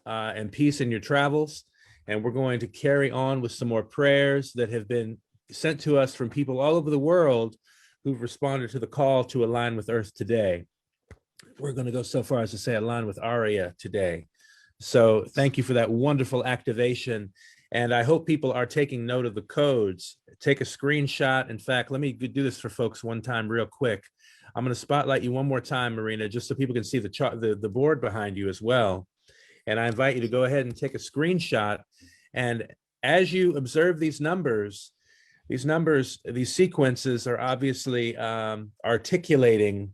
and peace in your travels. And we're going to carry on with some more prayers that have been sent to us from people all over the world who've responded to the call to align with Earth today. We're going to go so far as to say align with Aria today. So thank you for that wonderful activation. And I hope people are taking note of the codes. Take a screenshot. In fact, let me do this for folks one time real quick. I'm going to spotlight you one more time, Marina, just so people can see the board behind you as well. And I invite you to go ahead and take a screenshot. And as you observe these numbers, these sequences are obviously articulating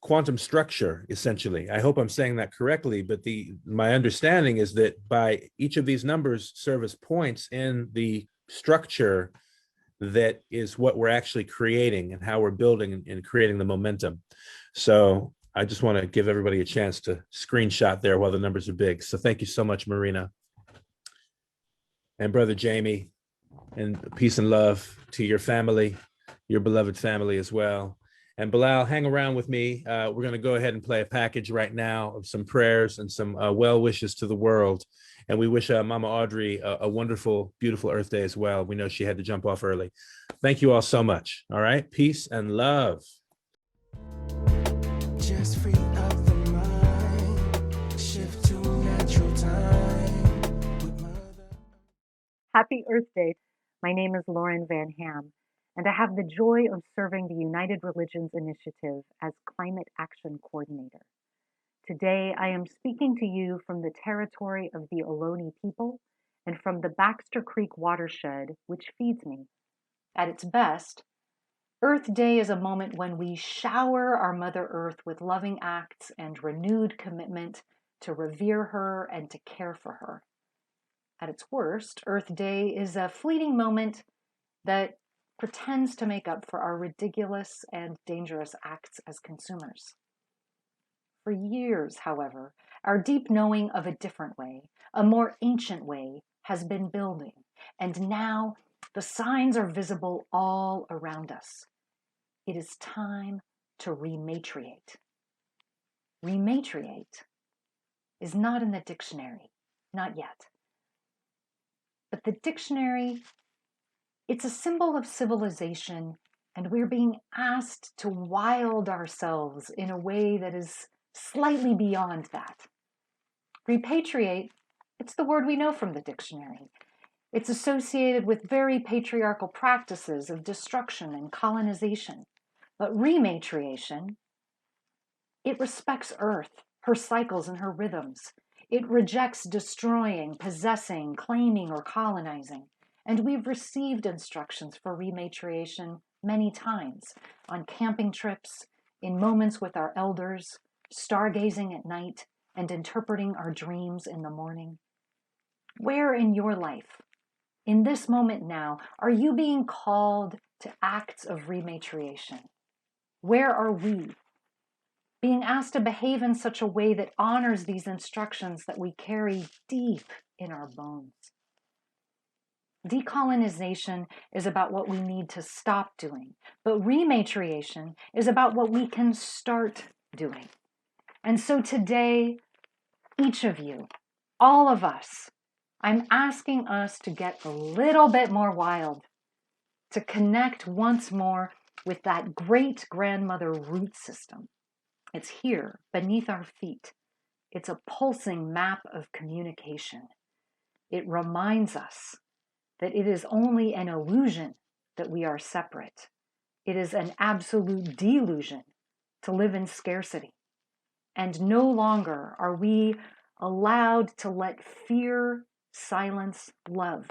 quantum structure, essentially. I hope I'm saying that correctly, but my understanding is that by each of these numbers serve as points in the structure that is what we're actually creating and how we're building and creating the momentum. So I just want to give everybody a chance to screenshot there while the numbers are big. So thank you so much, Marina. And Brother Jamie, and peace and love to your family, your beloved family as well. And Bilal, hang around with me. We're going to go ahead and play a package right now of some prayers and some well wishes to the world. And we wish Mama Audrey a wonderful, beautiful Earth Day as well. We know she had to jump off early. Thank you all so much. All right. Peace and love. Just free up the mind, shift to natural time. Happy Earth Day. My name is Lauren Van Ham, and I have the joy of serving the United Religions Initiative as Climate Action Coordinator. Today, I am speaking to you from the territory of the Ohlone people and from the Baxter Creek watershed, which feeds me. At its best, Earth Day is a moment when we shower our Mother Earth with loving acts and renewed commitment to revere her and to care for her. At its worst, Earth Day is a fleeting moment that pretends to make up for our ridiculous and dangerous acts as consumers. For years, however, our deep knowing of a different way, a more ancient way, has been building, and now the signs are visible all around us. It is time to rematriate. Rematriate is not in the dictionary, not yet. But the dictionary, it's a symbol of civilization, and we're being asked to wild ourselves in a way that is slightly beyond that. Repatriate, it's the word we know from the dictionary. It's associated with very patriarchal practices of destruction and colonization. But rematriation, it respects Earth, her cycles and her rhythms. It rejects destroying, possessing, claiming, or colonizing. And we've received instructions for rematriation many times on camping trips, in moments with our elders, stargazing at night, and interpreting our dreams in the morning. Where in your life, in this moment now, are you being called to acts of rematriation? Where are we being asked to behave in such a way that honors these instructions that we carry deep in our bones? Decolonization is about what we need to stop doing, but rematriation is about what we can start doing. And so today, each of you, all of us, I'm asking us to get a little bit more wild, to connect once more with that great grandmother root system. It's here beneath our feet. It's a pulsing map of communication. It reminds us that it is only an illusion that we are separate. It is an absolute delusion to live in scarcity. And no longer are we allowed to let fear silence love.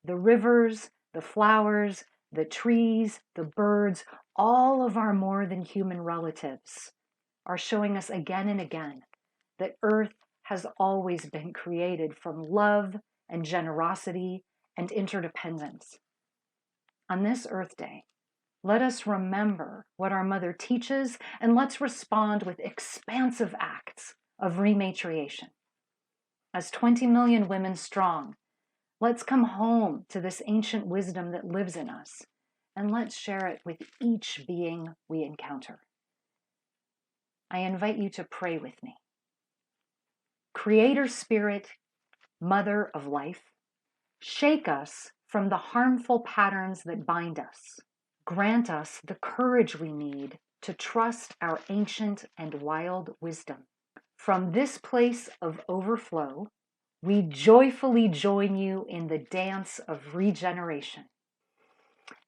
The rivers, the flowers, the trees, the birds, all of our more than human relatives are showing us again and again that Earth has always been created from love and generosity and interdependence. On this Earth Day, let us remember what our mother teaches, and let's respond with expansive acts of rematriation. As 20 million women strong, let's come home to this ancient wisdom that lives in us, and let's share it with each being we encounter. I invite you to pray with me. Creator Spirit, Mother of Life, shake us from the harmful patterns that bind us. Grant us the courage we need to trust our ancient and wild wisdom. From this place of overflow, we joyfully join you in the dance of regeneration.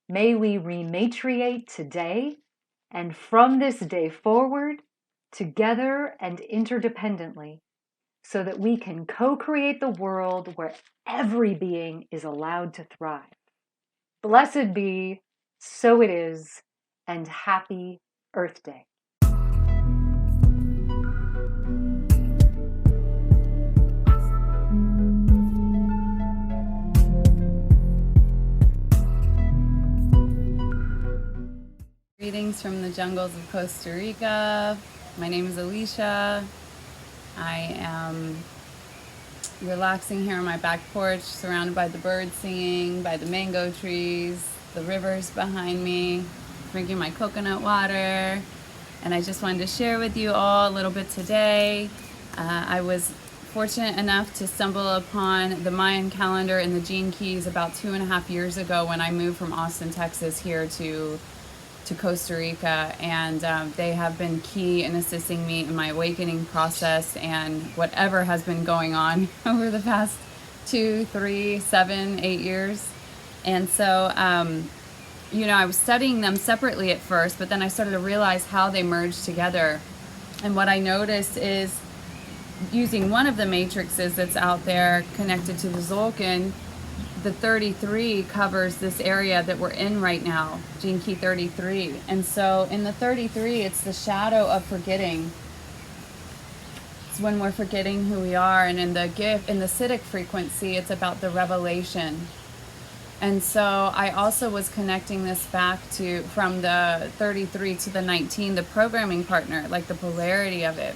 May we rematriate today and from this day forward, together and interdependently, so that we can co-create the world where every being is allowed to thrive. Blessed be, so it is, and happy Earth Day. Greetings from the jungles of Costa Rica. My name is Alicia. I am relaxing here on my back porch, surrounded by the birds singing, by the mango trees, the rivers behind me, drinking my coconut water. And I just wanted to share with you all a little bit today. I was fortunate enough to stumble upon the Mayan calendar in the Gene Keys about 2.5 years ago when I moved from Austin, Texas here to Costa Rica, and they have been key in assisting me in my awakening process and whatever has been going on over the past 2, 3, 7, 8 years. And so, I was studying them separately at first, but then I started to realize how they merged together. And what I noticed is using one of the matrices that's out there connected to the Zolkin, the 33 covers this area that we're in right now, Gene Key 33. And so in the 33, it's the shadow of forgetting. It's when we're forgetting who we are. And in the gift, in the Siddhic frequency, it's about the revelation. And so I also was connecting this back to, from the 33 to the 19, the programming partner, like the polarity of it,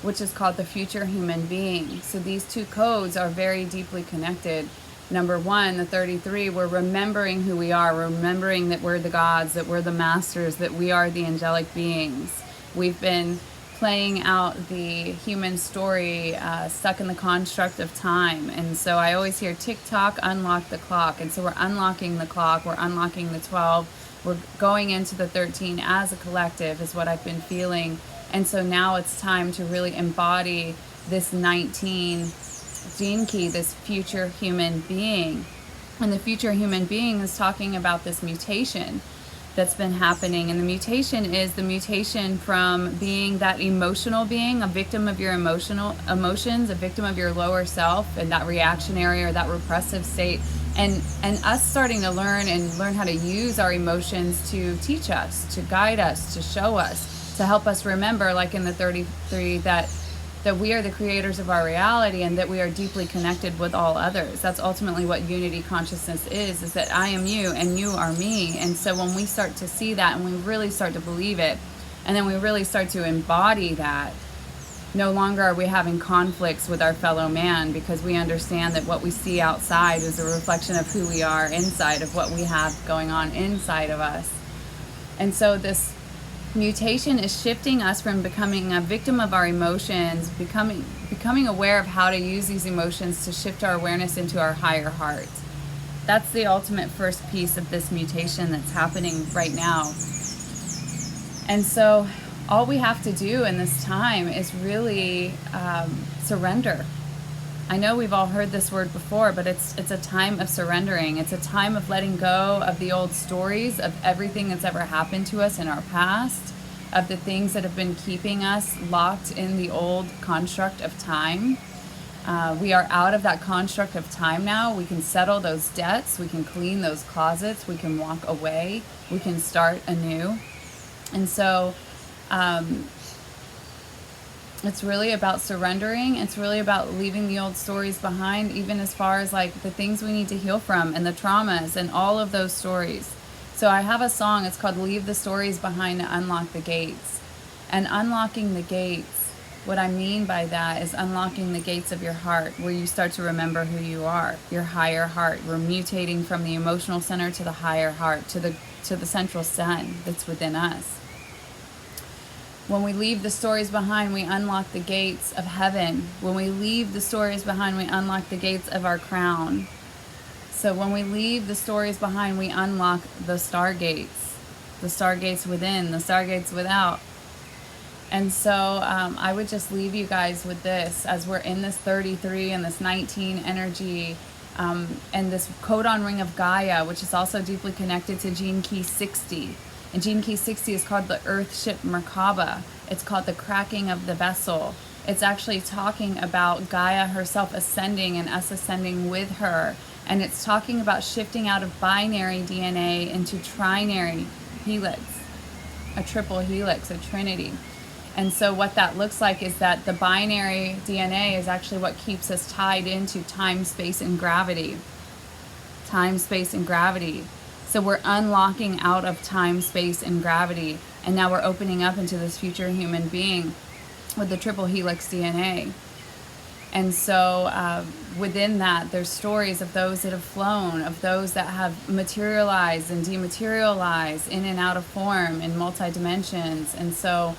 which is called the future human being. So these two codes are very deeply connected. Number one, the 33, we're remembering who we are, remembering that we're the gods, that we're the masters, that we are the angelic beings. We've been playing out the human story, stuck in the construct of time. And so I always hear tick-tock, unlock the clock. And so we're unlocking the clock, we're unlocking the 12, we're going into the 13 as a collective is what I've been feeling. And so now it's time to really embody this 19 Gene Key, this future human being. And the future human being is talking about this mutation that's been happening. And the mutation is the mutation from being that emotional being, a victim of your emotions, a victim of your lower self and that reactionary or that repressive state. And us starting to learn how to use our emotions to teach us, to guide us, to show us, to help us remember, like in the 33, that we are the creators of our reality and that we are deeply connected with all others. That's ultimately what unity consciousness is that I am you and you are me. And so when we start to see that and we really start to believe it, and then we really start to embody that, no longer are we having conflicts with our fellow man, because we understand that what we see outside is a reflection of who we are inside, of what we have going on inside of us. And so this mutation is shifting us from becoming a victim of our emotions, becoming aware of how to use these emotions to shift our awareness into our higher heart. That's the ultimate first piece of this mutation that's happening right now. And so all we have to do in this time is really surrender. I know we've all heard this word before, but it's a time of surrendering. It's a time of letting go of the old stories, of everything that's ever happened to us in our past, of the things that have been keeping us locked in the old construct of time. We are out of that construct of time now. We can settle those debts. We can clean those closets. We can walk away. We can start anew. And so it's really about surrendering. It's really about leaving the old stories behind, even as far as like the things we need to heal from and the traumas and all of those stories. So I have a song, it's called Leave the Stories Behind to Unlock the Gates. And unlocking the gates, what I mean by that is unlocking the gates of your heart, where you start to remember who you are, your higher heart. We're mutating from the emotional center to the higher heart, to the central sun that's within us. When we leave the stories behind, we unlock the gates of heaven. When we leave the stories behind, we unlock the gates of our crown. So when we leave the stories behind, we unlock the stargates within, the stargates without. And so I would just leave you guys with this, as we're in this 33 and this 19 energy, and this codon ring of Gaia, which is also deeply connected to Gene Key 60. And Gene Key 60 is called the Earth Ship Merkaba. It's called the cracking of the vessel. It's actually talking about Gaia herself ascending and us ascending with her. And it's talking about shifting out of binary DNA into trinary helix, a triple helix, a trinity. And so what that looks like is that the binary DNA is actually what keeps us tied into time, space, and gravity. Time, space, and gravity. So we're unlocking out of time, space, and gravity. And now we're opening up into this future human being with the triple helix DNA. And so within that, there's stories of those that have flown, of those that have materialized and dematerialized in and out of form in multi-dimensions. And so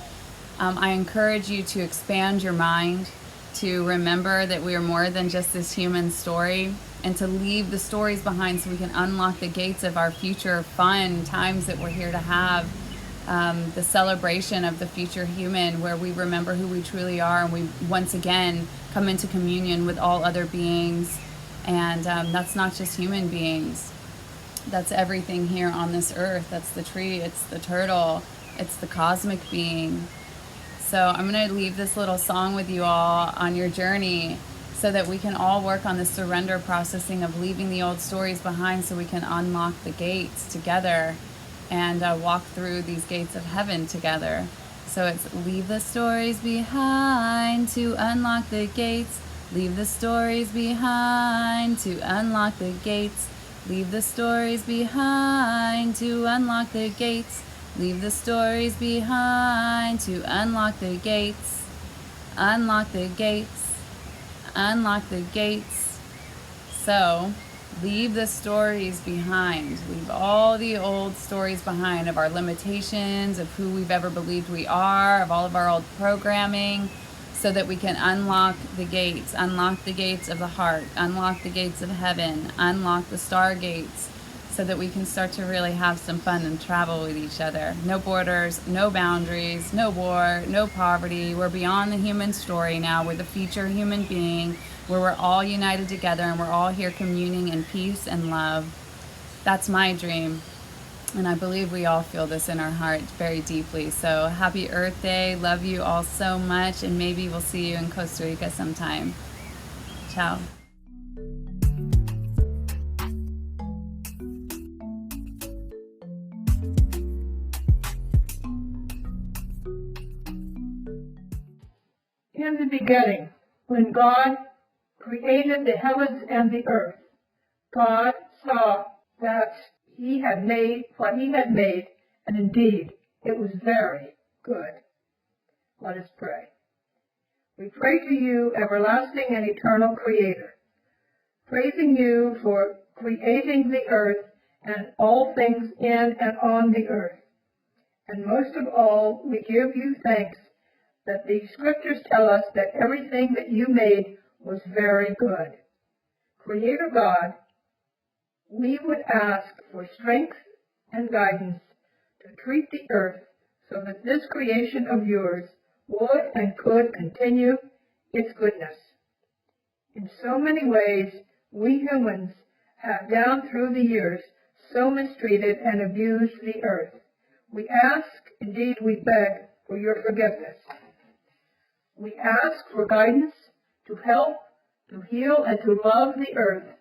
I encourage you to expand your mind, to remember that we are more than just this human story, and to leave the stories behind so we can unlock the gates of our future fun times that we're here to have, the celebration of the future human, where we remember who we truly are, and we once again come into communion with all other beings. And that's not just human beings, that's everything here on this earth. That's the tree, it's the turtle, it's the cosmic being. So I'm going to leave this little song with you all on your journey, so that we can all work on the surrender processing of leaving the old stories behind, so we can unlock the gates together and walk through these gates of heaven together. So it's leave the stories behind to unlock the gates. Leave the stories behind to unlock the gates. Leave the stories behind to unlock the gates. Leave the stories behind to unlock the gates. Unlock the gates. Unlock the gates. So leave the stories behind. Leave all the old stories behind of our limitations, of who we've ever believed we are, of all of our old programming, so that we can unlock the gates of the heart, unlock the gates of heaven, unlock the stargates, so that we can start to really have some fun and travel with each other. No borders, no boundaries, no war, no poverty. We're beyond the human story now. We're the future human being, where we're all united together and we're all here communing in peace and love. That's my dream. And I believe we all feel this in our heart very deeply. So happy Earth Day. Love you all so much. And maybe we'll see you in Costa Rica sometime. Ciao. In the beginning, when God created the heavens and the earth, God saw that he had made what he had made, and indeed it was very good. Let us pray. We pray to you, everlasting and eternal Creator, praising you for creating the earth and all things in and on the earth. And most of all, we give you thanks that the scriptures tell us that everything that you made was very good. Creator God, we would ask for strength and guidance to treat the earth so that this creation of yours would and could continue its goodness. In so many ways, we humans have down through the years so mistreated and abused the earth. We ask, indeed we beg, for your forgiveness. We ask for guidance to help, to heal, and to love the earth,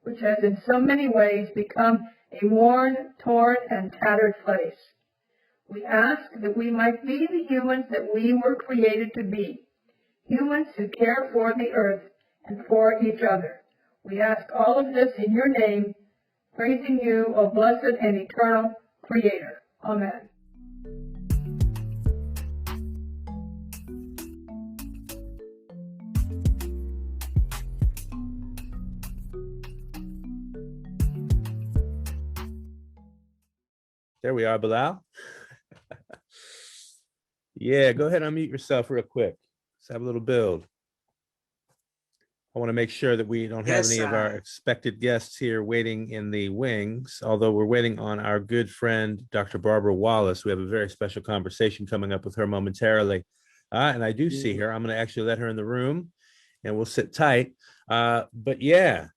which has in so many ways become a worn, torn, and tattered place. We ask that we might be the humans that we were created to be, humans who care for the earth and for each other. We ask all of this in your name, praising you, O blessed and eternal Creator. Amen. There we are, Bilal. Yeah, go ahead and unmute yourself real quick. Let's have a little build. I want to make sure that we don't have any of our expected guests here waiting in the wings, although we're waiting on our good friend, Dr. Barbara Wallace. We have a very special conversation coming up with her momentarily. And I do see her. I'm going to actually let her in the room and we'll sit tight. But yeah,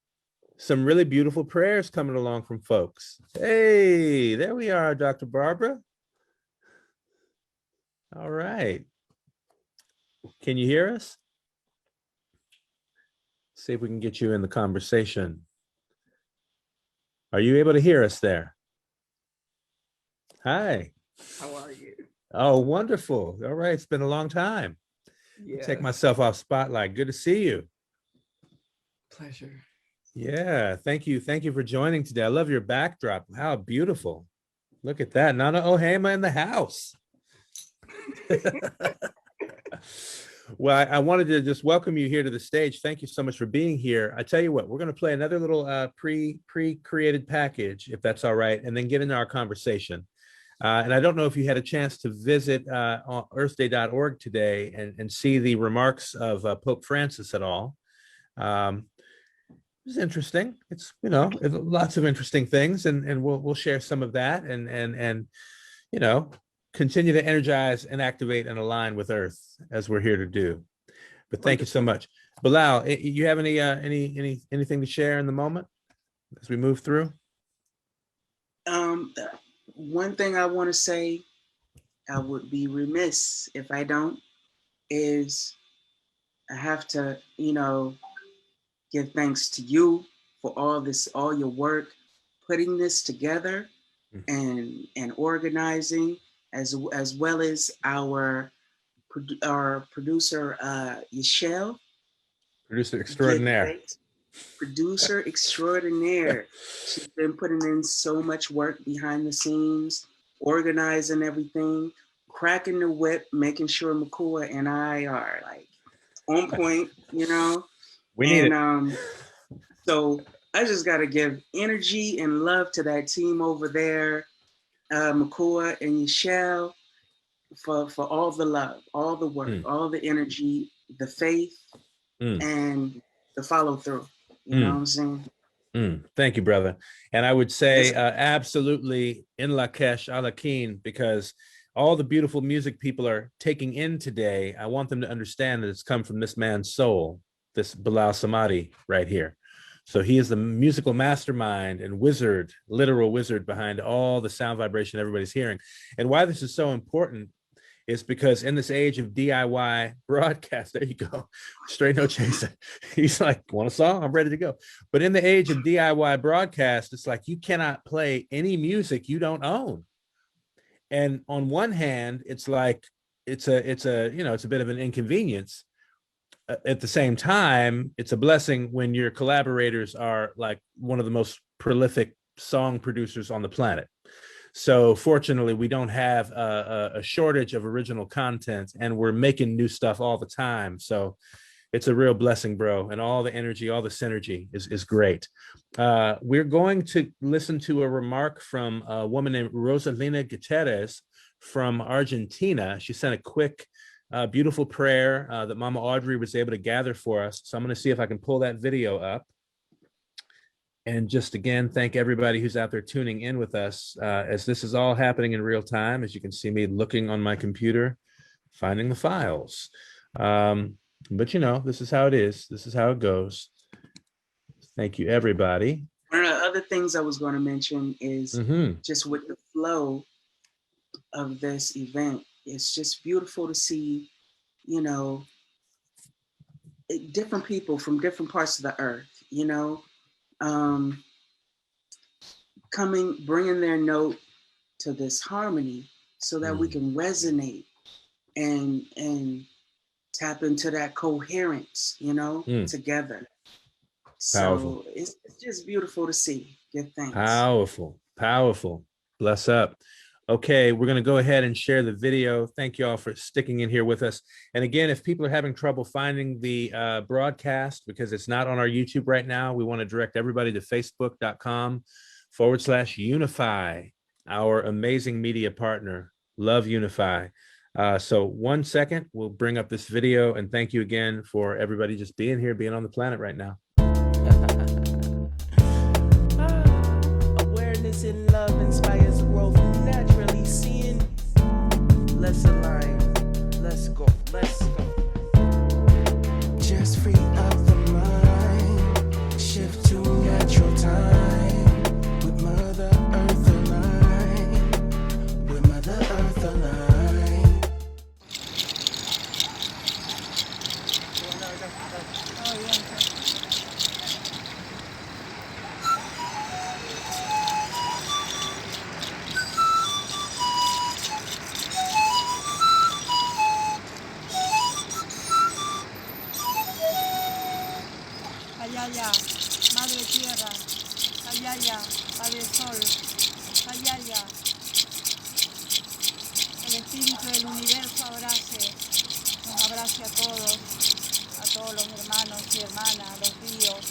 some really beautiful prayers coming along from folks. Hey, there we are, Dr. Barbara. All right. Can you hear us? See if we can get you in the conversation. Are you able to hear us there? Hi. How are you? Oh, wonderful. All right. It's been a long time. Yes. Take myself off spotlight. Good to see you. Pleasure. Yeah. Thank you. Thank you for joining today. I love your backdrop. How beautiful. Look at that. Nana Ohema in the house. Well, I wanted to just welcome you here to the stage. Thank you so much for being here. I tell you what, we're going to play another little pre-created package, if that's all right, and then get into our conversation. And I don't know if you had a chance to visit earthday.org today and see the remarks of Pope Francis at all. It was interesting. It's, you know, lots of interesting things, and we'll share some of that and you know, continue to energize and activate and align with Earth as we're here to do. But thank you so much. Bilal, you have anything to share in the moment as we move through? One thing I want to say, I would be remiss if I don't, is I have to, you know, give thanks to you for all your work, putting this together and organizing, as well as our producer, Michelle. Producer extraordinaire. Producer extraordinaire. She's been putting in so much work behind the scenes, organizing everything, cracking the whip, making sure Makua and I are like on point, you know? We need it. So I just got to give energy and love to that team over there, Makua and Michelle, for all the love, all the work, all the energy, the faith, and the follow through. You know what I'm saying? Thank you, brother. And I would say absolutely in Lakesh Alakin, because all the beautiful music people are taking in today, I want them to understand that it's come from this man's soul, this Bilal Samadhi right here. So he is the musical mastermind and wizard, literal wizard behind all the sound vibration everybody's hearing. And why this is so important is because in this age of DIY broadcast, there you go, straight no chaser. He's like, want a song? I'm ready to go. But in the age of DIY broadcast, it's like you cannot play any music you don't own. And on one hand, it's like it's a bit of an inconvenience. At the same time, it's a blessing when your collaborators are like one of the most prolific song producers on the planet. So fortunately, we don't have a shortage of original content, and we're making new stuff all the time. So it's a real blessing, bro. And all the energy, all the synergy is great. We're going to listen to a remark from a woman named Rosalia Gutierrez from Argentina. She sent a quick beautiful prayer that Mama Audrey was able to gather for us. So I'm going to see if I can pull that video up. And just again, thank everybody who's out there tuning in with us as this is all happening in real time. As you can see me looking on my computer, finding the files. But you know, this is how it is. This is how it goes. Thank you, everybody. One of the other things I was going to mention is just with the flow of this event, it's just beautiful to see, you know, different people from different parts of the earth, you know, bringing their note to this harmony so that we can resonate and tap into that coherence, you know, together. Powerful. So it's just beautiful to see. Give thanks. Powerful, powerful. Bless up. Okay, we're going to go ahead and share the video. Thank you all for sticking in here with us. And again, if people are having trouble finding the broadcast because it's not on our YouTube right now, we want to direct everybody to facebook.com/Unify, our amazing media partner. Love Unify. So 1 second, we'll bring up this video, and thank you again for everybody just being here, being on the planet right now. Awareness in love inspires growth, naturally seeing. Let's align, let's go, let's go. Just free up the mind, shift to natural time, with Mother Earth align, with Mother Earth align. Ayaya, Madre Tierra, Ayaya, Padre Sol, Ayaya. El espíritu del universo nos abrace a todos los hermanos y hermanas, a los ríos,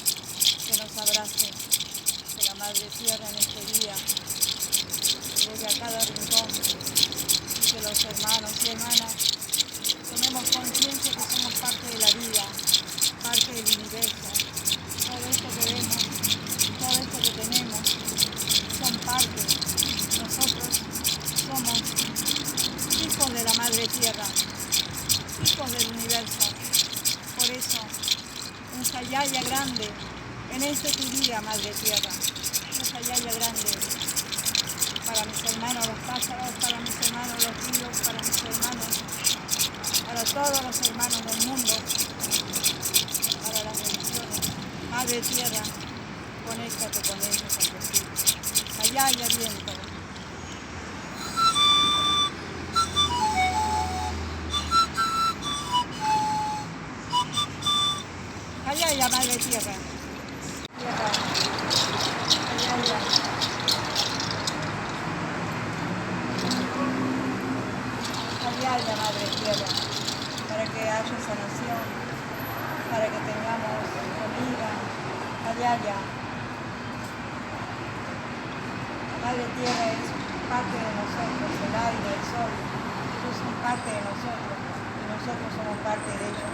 que nos abrace, que la Madre Tierra en este día llegue a cada rincón, y que los hermanos y hermanas tomemos conciencia que somos parte de la vida, parte del universo. Todo esto que vemos, todo esto que tenemos, son parte. Nosotros somos hijos de la Madre Tierra, hijos del universo. Por eso, un sayaya grande en este tu día, Madre Tierra. Un sayaya grande para mis hermanos los pájaros, para mis hermanos los ríos, para mis hermanos, para todos los hermanos del mundo, para las bendiciones. Madre Tierra, conéctate con ellos al decir, sayaya viento. Ayaya, Madre Tierra. Tierra. Ayaya. Ayaya, Madre Tierra. Para que haya sanación, para que tengamos comida. Ayaya. Madre Tierra es parte de nosotros, el aire, el sol. Ellos son parte de nosotros y nosotros somos parte de ellos.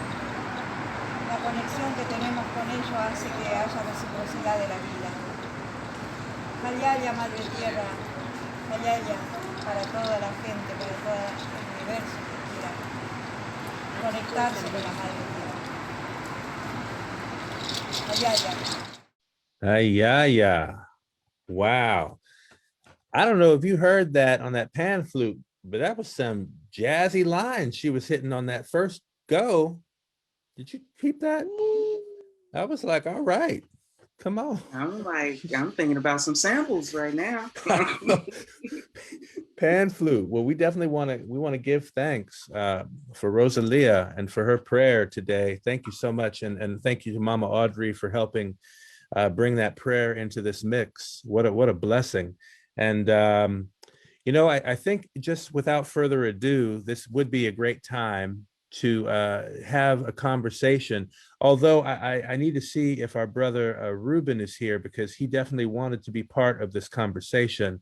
La conexión que tenemos con ellos hace que haya reciprocidad de la vida. Ayaya, Madre Tierra, Ayaya, para toda la gente, para todo el universo que quiera conectarse con la Madre Tierra. Ayaya. Ayaya. Wow. I don't know if you heard that on that pan flute, but that was some jazzy lines she was hitting on that first go. Did you keep that? I was like, all right, come on. I'm thinking about some samples right now. Pan flute. Well, we definitely want to give thanks for Rosalia and for her prayer today. Thank you so much. And thank you to Mama Audrey for helping bring that prayer into this mix. What a blessing. And, you know, I think just without further ado, this would be a great time to have a conversation. Although I need to see if our brother Ruben is here, because he definitely wanted to be part of this conversation.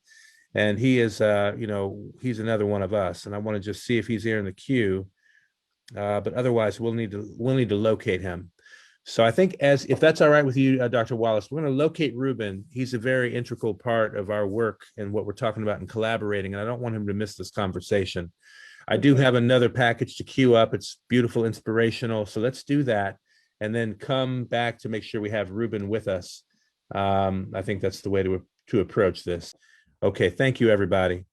And he is, you know, he's another one of us. And I want to just see if he's here in the queue. but otherwise we'll need to locate him. So I think if that's all right with you, Dr. Wallace, we're going to locate Ruben. He's a very integral part of our work and what we're talking about and collaborating, and I don't want him to miss this conversation. I do have another package to queue up. It's beautiful, inspirational. So let's do that and then come back to make sure we have Ruben with us. I think that's the way to approach this. Okay, thank you, everybody.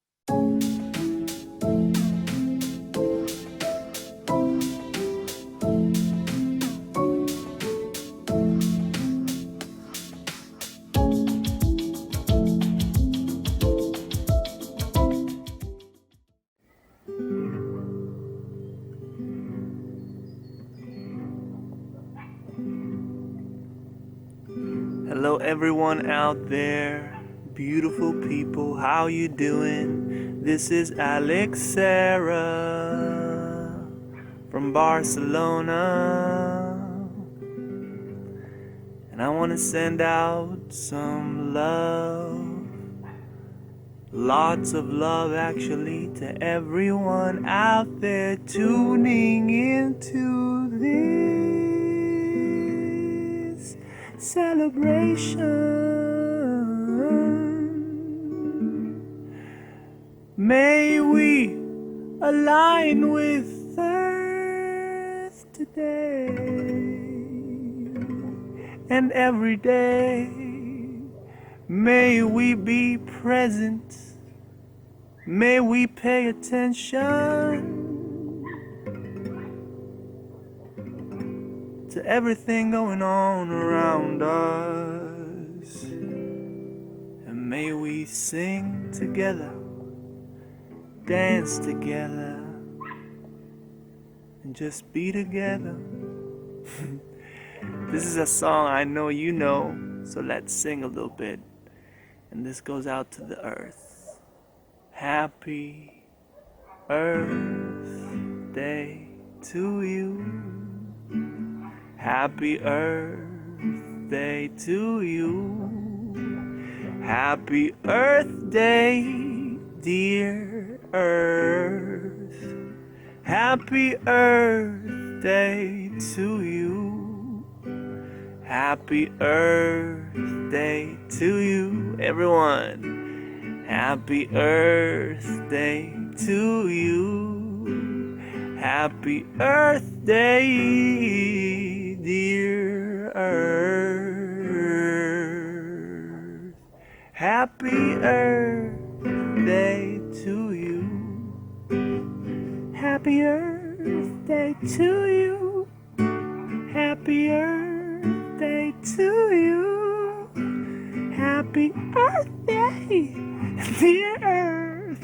Hello everyone out there, beautiful people, how you doing? This is Alex Sarah from Barcelona, and I want to send out some love, lots of love actually, to everyone out there tuning into this celebration. May we align with Earth today and every day. May we be present. May we pay attention to everything going on around us, and may we sing together, dance together, and just be together. This is a song I know you know, so let's sing a little bit, and this goes out to the earth. Happy Earth Day to you. Happy Earth Day to you. Happy Earth Day, dear Earth. Happy Earth Day to you. Happy Earth Day to you, everyone. Happy Earth Day to you. Happy Earth Day, dear Earth. Happy Earth Day to you. Happy Earth Day to you. Happy Earth Day to you. Happy Earth Day, dear Earth.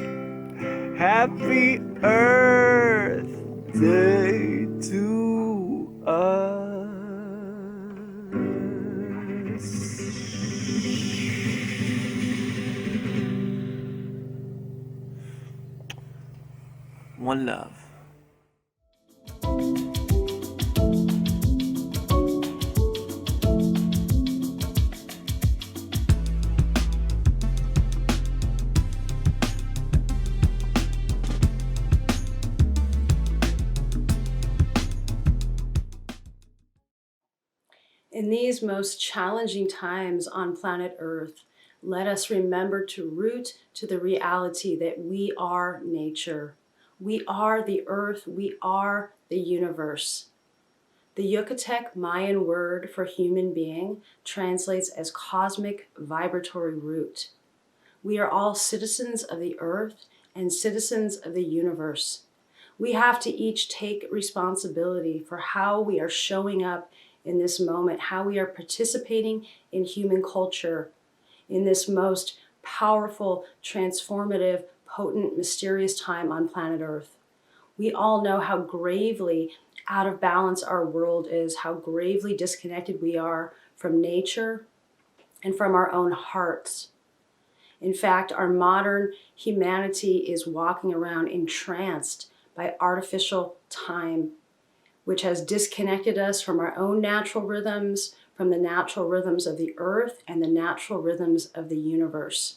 Happy Earth Day to us. One love. In these most challenging times on planet Earth, let us remember to root to the reality that we are nature. We are the earth, we are the universe. The Yucatec Mayan word for human being translates as cosmic vibratory root. We are all citizens of the earth and citizens of the universe. We have to each take responsibility for how we are showing up in this moment, how we are participating in human culture in this most powerful, transformative, potent, mysterious time on planet Earth. We all know how gravely out of balance our world is, how gravely disconnected we are from nature and from our own hearts. In fact, our modern humanity is walking around entranced by artificial time, which has disconnected us from our own natural rhythms, from the natural rhythms of the earth and the natural rhythms of the universe.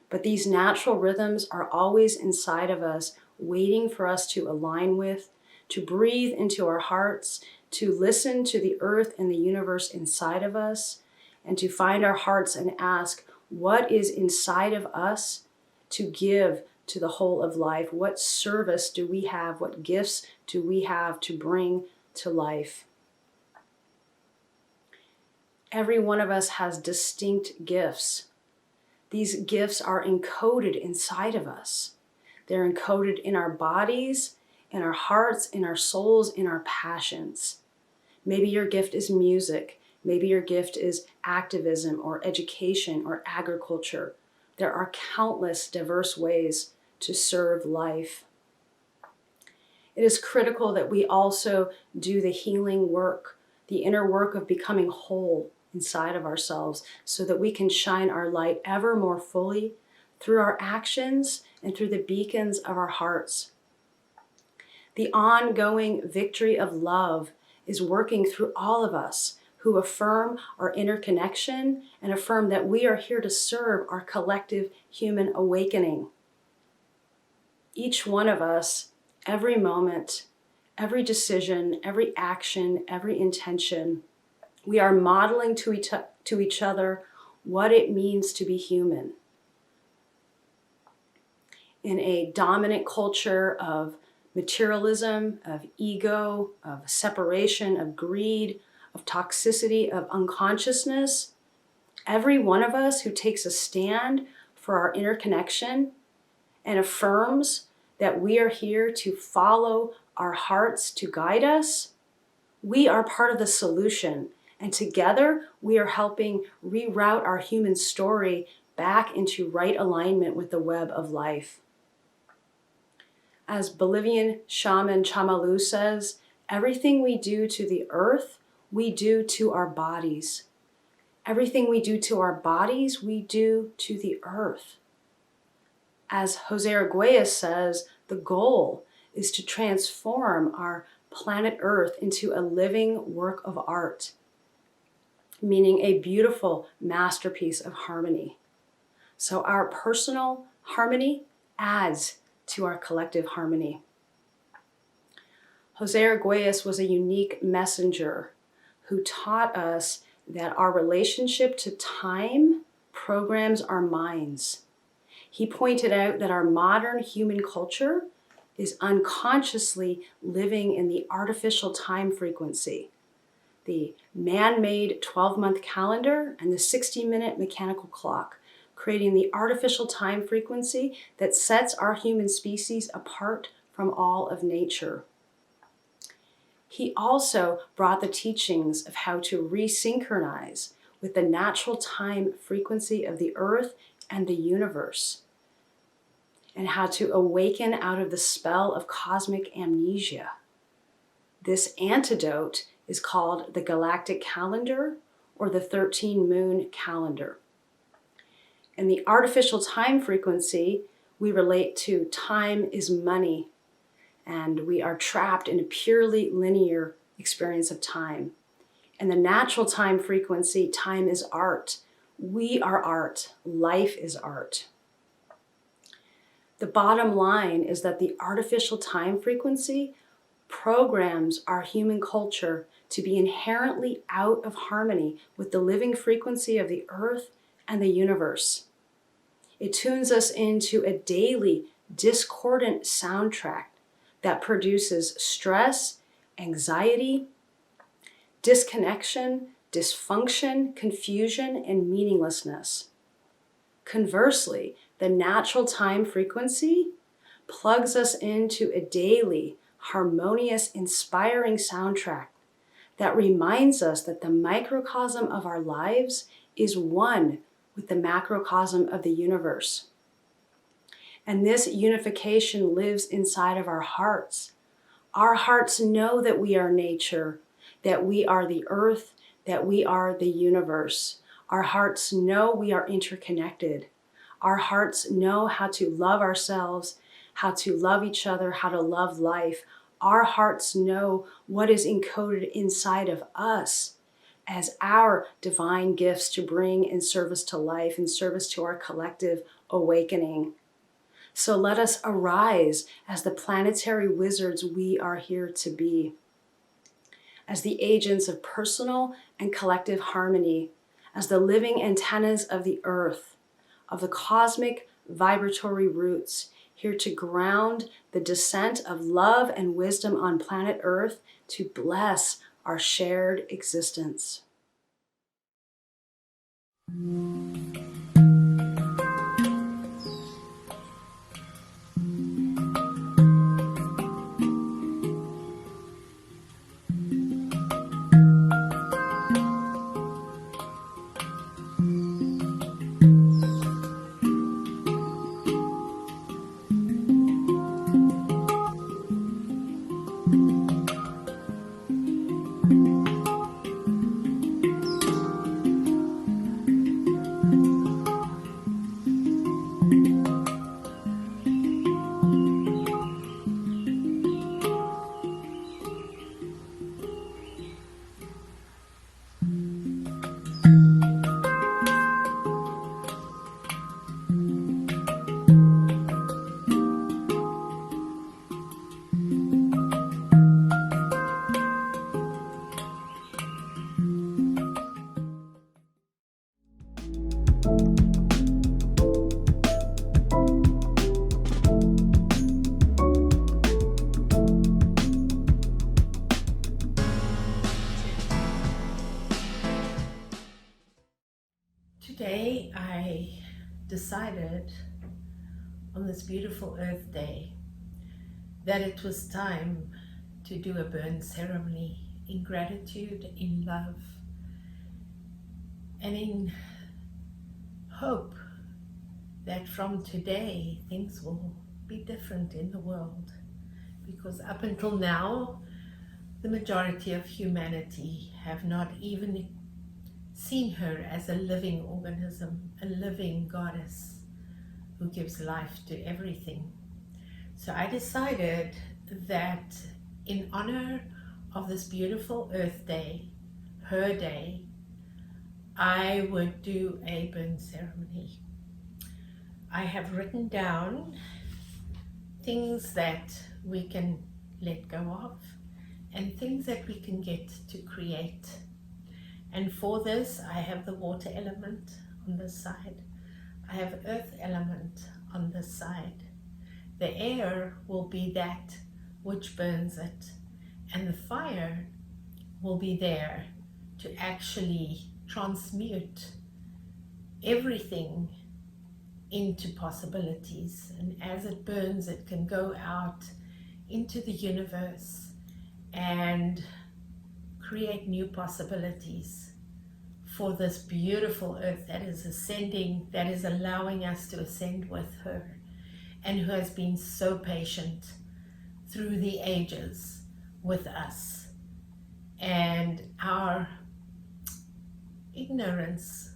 But these natural rhythms are always inside of us, waiting for us to align with, to breathe into our hearts, to listen to the earth and the universe inside of us, and to find our hearts and ask, what is inside of us to give to the whole of life? What service do we have? What gifts do we have to bring to life? Every one of us has distinct gifts. These gifts are encoded inside of us. They're encoded in our bodies, in our hearts, in our souls, in our passions. Maybe your gift is music. Maybe your gift is activism or education or agriculture. There are countless diverse ways to serve life. It is critical that we also do the healing work, the inner work of becoming whole inside of ourselves, so that we can shine our light ever more fully through our actions and through the beacons of our hearts. The ongoing victory of love is working through all of us who affirm our interconnection and affirm that we are here to serve our collective human awakening. Each one of us, every moment, every decision, every action, every intention, we are modeling to each other what it means to be human. In a dominant culture of materialism, of ego, of separation, of greed, of toxicity, of unconsciousness, every one of us who takes a stand for our interconnection and affirms that we are here to follow our hearts to guide us, we are part of the solution. And together, we are helping reroute our human story back into right alignment with the web of life. As Bolivian shaman Chamalu says, everything we do to the earth, we do to our bodies. Everything we do to our bodies, we do to the earth. As Jose Arguelles says, the goal is to transform our planet Earth into a living work of art, meaning a beautiful masterpiece of harmony. So our personal harmony adds to our collective harmony. Jose Arguelles was a unique messenger who taught us that our relationship to time programs our minds. He pointed out that our modern human culture is unconsciously living in the artificial time frequency, the man-made 12-month calendar and the 60-minute mechanical clock, creating the artificial time frequency that sets our human species apart from all of nature. He also brought the teachings of how to resynchronize with the natural time frequency of the earth and the universe, and how to awaken out of the spell of cosmic amnesia. This antidote is called the galactic calendar or the 13 moon calendar. In the artificial time frequency, we relate to time is money, and we are trapped in a purely linear experience of time. In the natural time frequency, time is art. We are art. Life is art. The bottom line is that the artificial time frequency programs our human culture to be inherently out of harmony with the living frequency of the earth and the universe. It tunes us into a daily discordant soundtrack that produces stress, anxiety, disconnection, dysfunction, confusion, and meaninglessness. Conversely, the natural time frequency plugs us into a daily, harmonious, inspiring soundtrack that reminds us that the microcosm of our lives is one with the macrocosm of the universe. And this unification lives inside of our hearts. Our hearts know that we are nature, that we are the earth, that we are the universe. Our hearts know we are interconnected. Our hearts know how to love ourselves, how to love each other, how to love life. Our hearts know what is encoded inside of us as our divine gifts to bring in service to life, in service to our collective awakening. So let us arise as the planetary wizards we are here to be, as the agents of personal and collective harmony, as the living antennas of the earth, of the cosmic vibratory roots, here to ground the descent of love and wisdom on planet Earth to bless our shared existence. Today I decided on this beautiful Earth Day that it was time to do a burn ceremony in gratitude, in love, and in hope that from today things will be different in the world. Because up until now, the majority of humanity have not even seen her as a living organism, a living goddess who gives life to everything. So I decided that in honor of this beautiful Earth Day, her day, I would do a burn ceremony. I have written down things that we can let go of and things that we can get to create. And for this, I have the water element on this side. I have earth element on this side. The air will be that which burns it. And the fire will be there to actually transmute everything into possibilities. And as it burns, it can go out into the universe and create new possibilities for this beautiful earth that is ascending, that is allowing us to ascend with her, and who has been so patient through the ages with us. And our ignorance,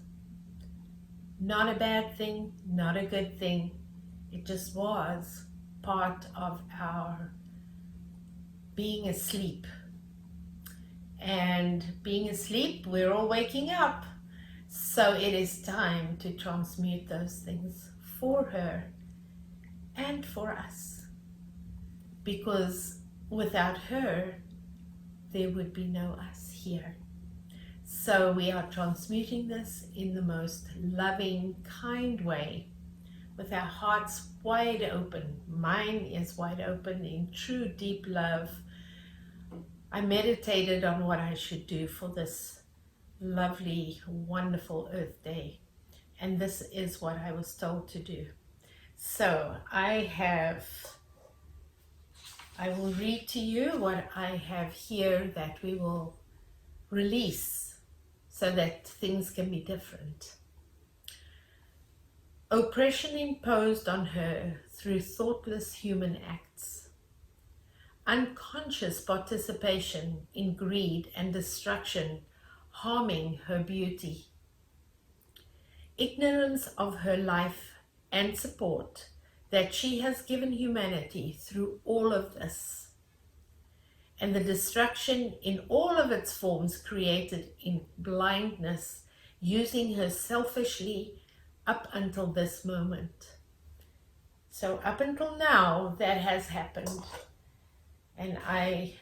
not a bad thing, not a good thing, it just was part of our being asleep. And being asleep, we're all waking up. So it is time to transmute those things for her and for us. Because without her, there would be no us here. So we are transmuting this in the most loving, kind way, with our hearts wide open. Mine is wide open in true, deep love. I meditated on what I should do for this lovely, wonderful Earth Day. And this is what I was told to do. So I will read to you what I have here that we will release so that things can be different. Oppression imposed on her through thoughtless human acts. Unconscious participation in greed and destruction, harming her beauty. Ignorance of her life and support that she has given humanity through all of this. And the destruction in all of its forms created in blindness, using her selfishly up until this moment. So up until now, that has happened. And I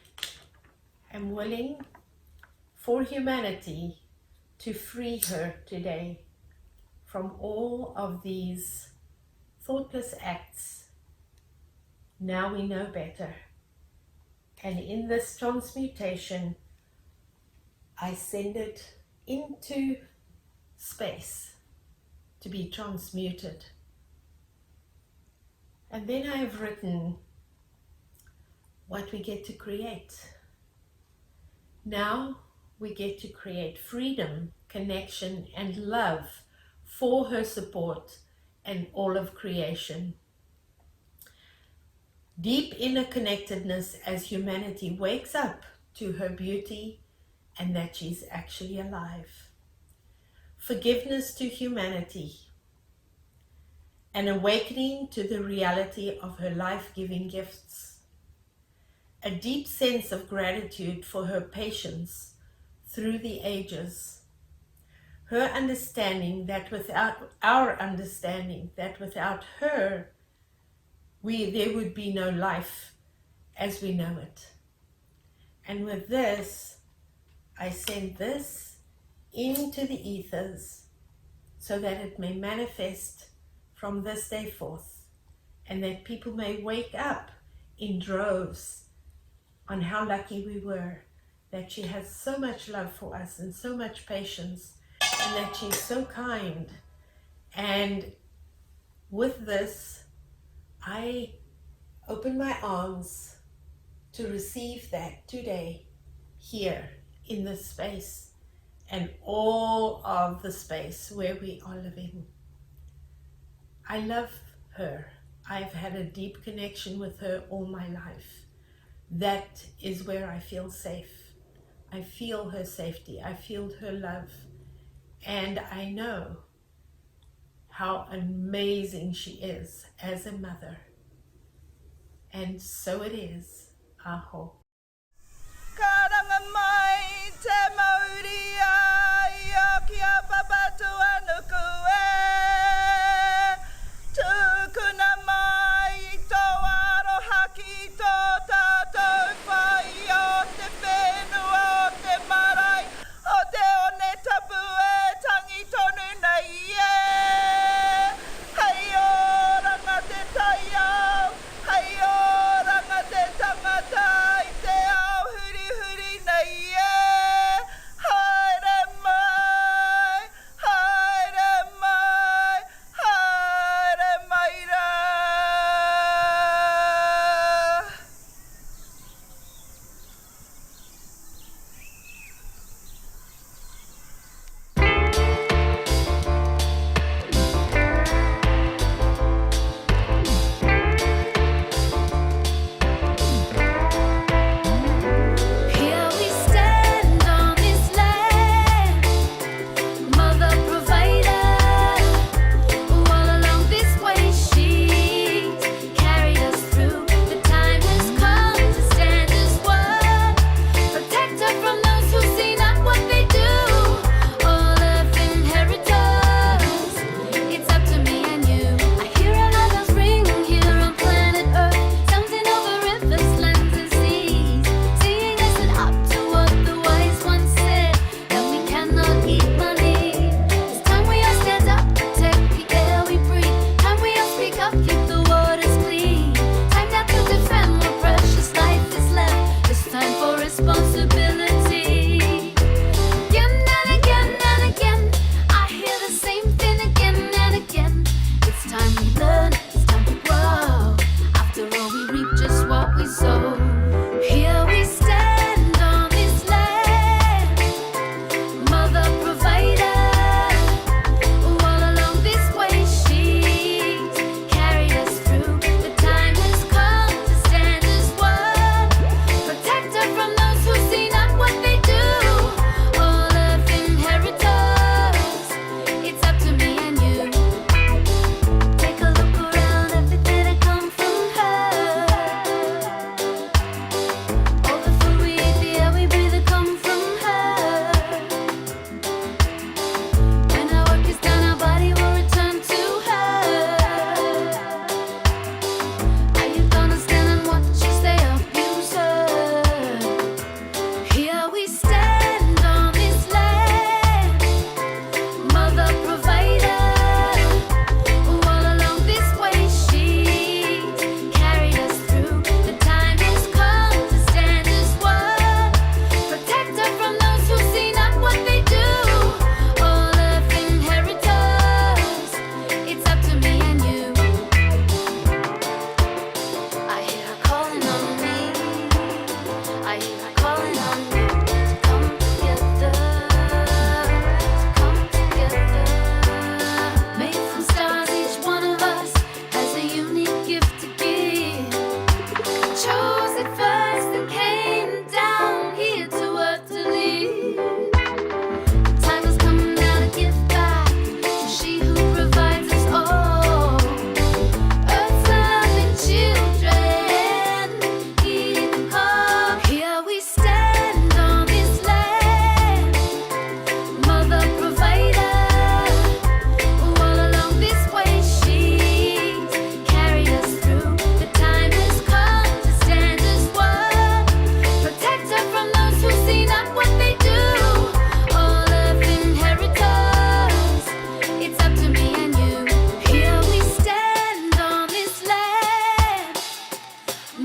am willing for humanity to free her today from all of these thoughtless acts. Now we know better. And in this transmutation, I send it into space to be transmuted. And then I have written what we get to create. Now we get to create freedom, connection, and love for her support and all of creation. Deep inner connectedness as humanity wakes up to her beauty and that she's actually alive. Forgiveness to humanity. An awakening to the reality of her life-giving gifts. A deep sense of gratitude for her patience through the ages. Her understanding that without our understanding, that without her, there would be no life as we know it. And with this, I send this into the ethers so that it may manifest from this day forth, and that people may wake up in droves on how lucky we were, that she has so much love for us and so much patience, and that she's so kind. And with this, I open my arms to receive that today, here in this space, and all of the space where we are living. I love her. I've had a deep connection with her all my life. That is where I feel safe. I feel her safety. I feel her love. And I know how amazing she is as a mother. And so it is. Aho. Karangamai te mauria ia kia papatua nukue. Tukuna mai tō aroha ki tō tātou whai o te whenua o te marae o te one tapu e tangi tonu nei e. Hei o ranga te tai au, hei o ranga te tangatai.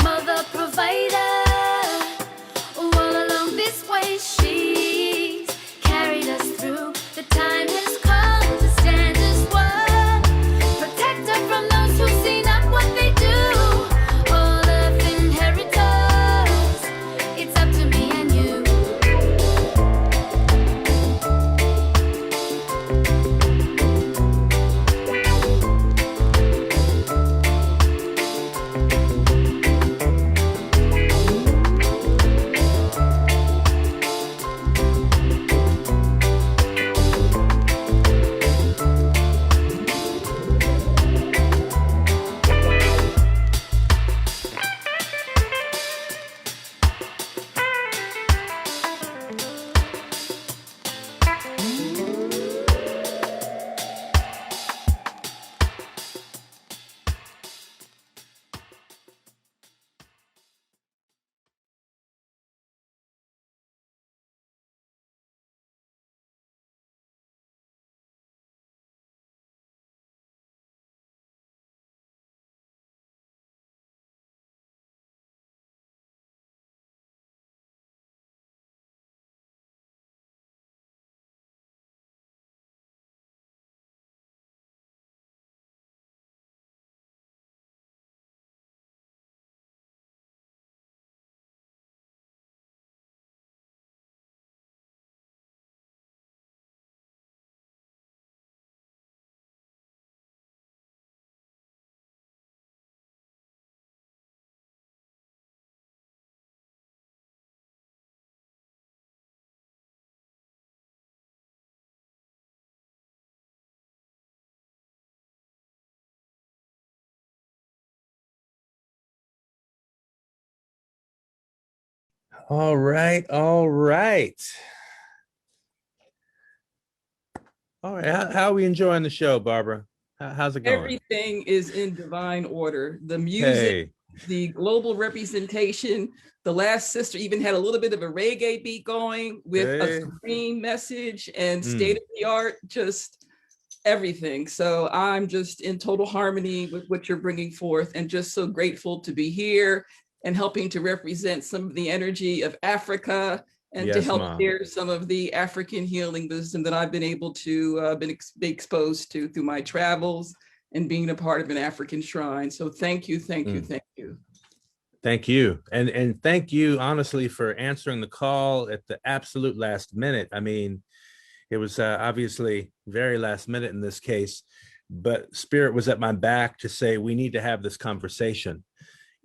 mother provider. All along this way, she's carried us through. The time has come to stand as one. Protect her from those who see not what they do. All of inheritors, it's up to me and you. All right, all right. All right, how are we enjoying the show, Barbara? How's it going? Everything is in divine order. The music, the global representation. The last sister even had a little bit of a reggae beat going with a supreme message and state of the art, just everything. So I'm just in total harmony with what you're bringing forth and just so grateful to be here and helping to represent some of the energy of Africa and to help share some of the African healing wisdom that I've been able to be exposed to through my travels and being a part of an African shrine. So thank you, thank you, thank you. Thank you. And thank you, honestly, for answering the call at the absolute last minute. I mean, it was obviously very last minute in this case, but Spirit was at my back to say, we need to have this conversation.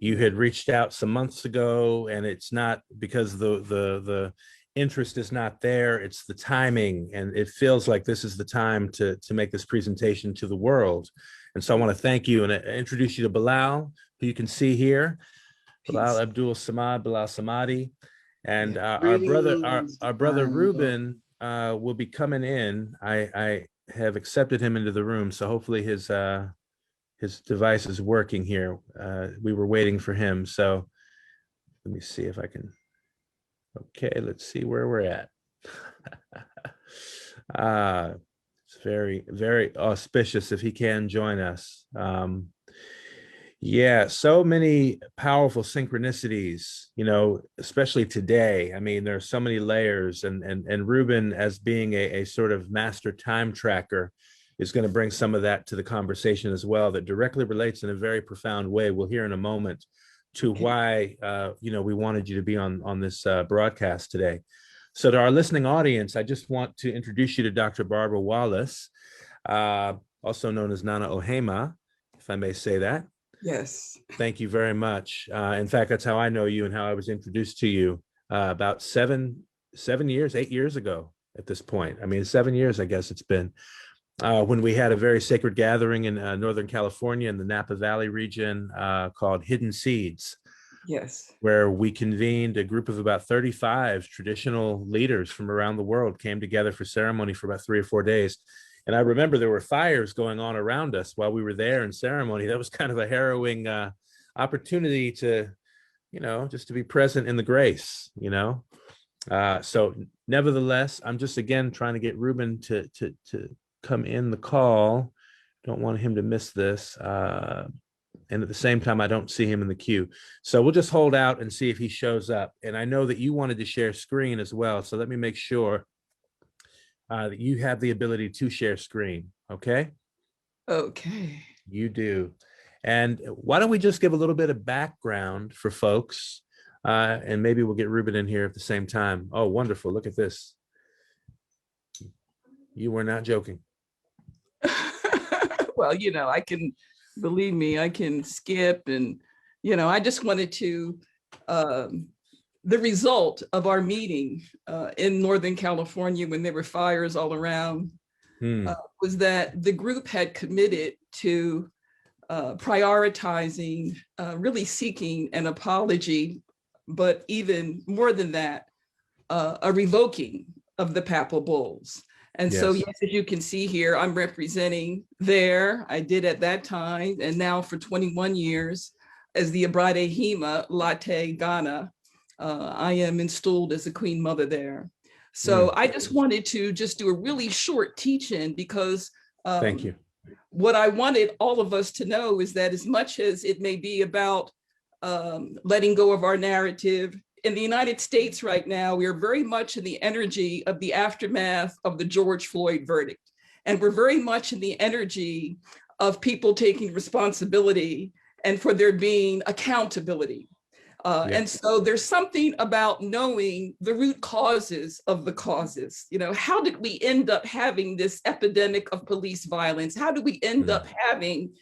You had reached out some months ago, and it's not because the interest is not there, it's the timing, and it feels like this is the time to make this presentation to the world. And so I want to thank you and introduce you to Bilal, who you can see here. Bilal Abdul Samad, Bilal Samadhi, and our brother Ruben will be coming in. I have accepted him into the room, so hopefully his device is working here. We were waiting for him, so let me see if I can. Okay, let's see where we're at. It's very, very auspicious if he can join us. Yeah, so many powerful synchronicities, you know, especially today. I mean, there are so many layers, and Ruben, as being a sort of master time tracker, is going to bring some of that to the conversation as well, that directly relates in a very profound way. We'll hear in a moment to why, you know, we wanted you to be on this broadcast today. So to our listening audience, I just want to introduce you to Dr. Barbara Wallace, also known as Nana Ohema, if I may say that. Yes. Thank you very much. In fact, that's how I know you and how I was introduced to you about 8 years ago at this point. I mean, 7 years, I guess it's been, when we had a very sacred gathering in Northern California in the Napa Valley region called Hidden Seeds. Yes. Where we convened a group of about 35 traditional leaders from around the world, came together for ceremony for about 3 or 4 days. And I remember there were fires going on around us while we were there in ceremony. That was kind of a harrowing opportunity to, you know, just to be present in the grace, you know. So nevertheless, I'm just, again, trying to get Ruben to come in the call. Don't want him to miss this. And at the same time, I don't see him in the queue. So we'll just hold out and see if he shows up. And I know that you wanted to share screen as well. So let me make sure that you have the ability to share screen. Okay? Okay. You do. And why don't we just give a little bit of background for folks, and maybe we'll get Ruben in here at the same time. Oh, wonderful. Look at this. You were not joking. Well, I can, believe me, I can skip. And, I just wanted to, the result of our meeting in Northern California when there were fires all around was that the group had committed to prioritizing, really seeking an apology, but even more than that, a revoking of the papal bulls. And so, yes, as you can see here, I'm representing there. I did at that time, and now for 21 years, as the Abrade Hima Latte Ghana, I am installed as a Queen Mother there. So I just wanted to just do a really short teach-in because thank you. What I wanted all of us to know is that as much as it may be about letting go of our narrative, in the United States right now, we are very much in the energy of the aftermath of the George Floyd verdict. And we're very much in the energy of people taking responsibility and for there being accountability. And so there's something about knowing the root causes of the causes. How did we end up having this epidemic of police violence? How do we end up having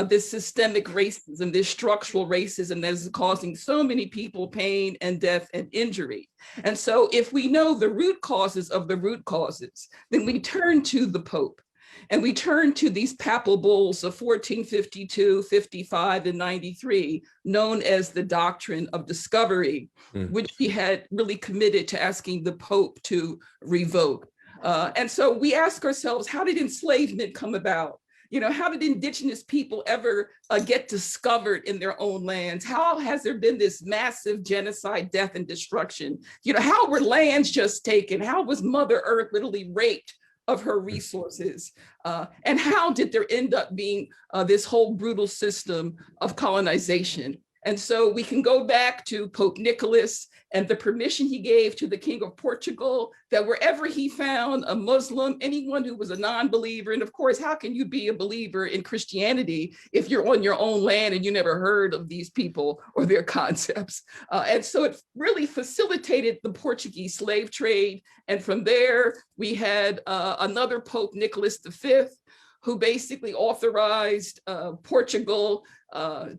this systemic racism, this structural racism that is causing so many people pain and death and injury? And so if we know the root causes of the root causes, then we turn to the Pope. And we turn to these papal bulls of 1452, 55, and 93, known as the doctrine of discovery, which he had really committed to asking the Pope to revoke. And so we ask ourselves, how did enslavement come about? How did indigenous people ever get discovered in their own lands? How has there been this massive genocide, death, and destruction? How were lands just taken? How was Mother Earth literally raped of her resources? And how did there end up being this whole brutal system of colonization? And so we can go back to Pope Nicholas and the permission he gave to the King of Portugal that wherever he found a Muslim, anyone who was a non-believer, and of course, how can you be a believer in Christianity if you're on your own land and you never heard of these people or their concepts? And so it really facilitated the Portuguese slave trade. And from there, we had another Pope, Nicholas V, who basically authorized Portugal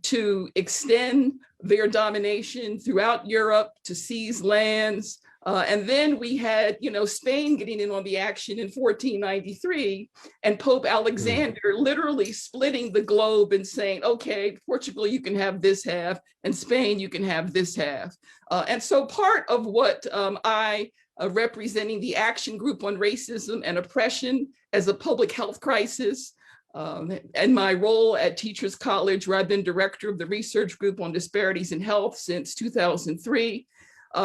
to extend their domination throughout Europe, to seize lands. And then we had, Spain getting in on the action in 1493, and Pope Alexander literally splitting the globe and saying, okay, Portugal, you can have this half, and Spain, you can have this half. And so part of what I representing the Action Group on Racism and Oppression as a public health crisis, and my role at Teachers College, where I've been director of the research group on disparities in health since 2003,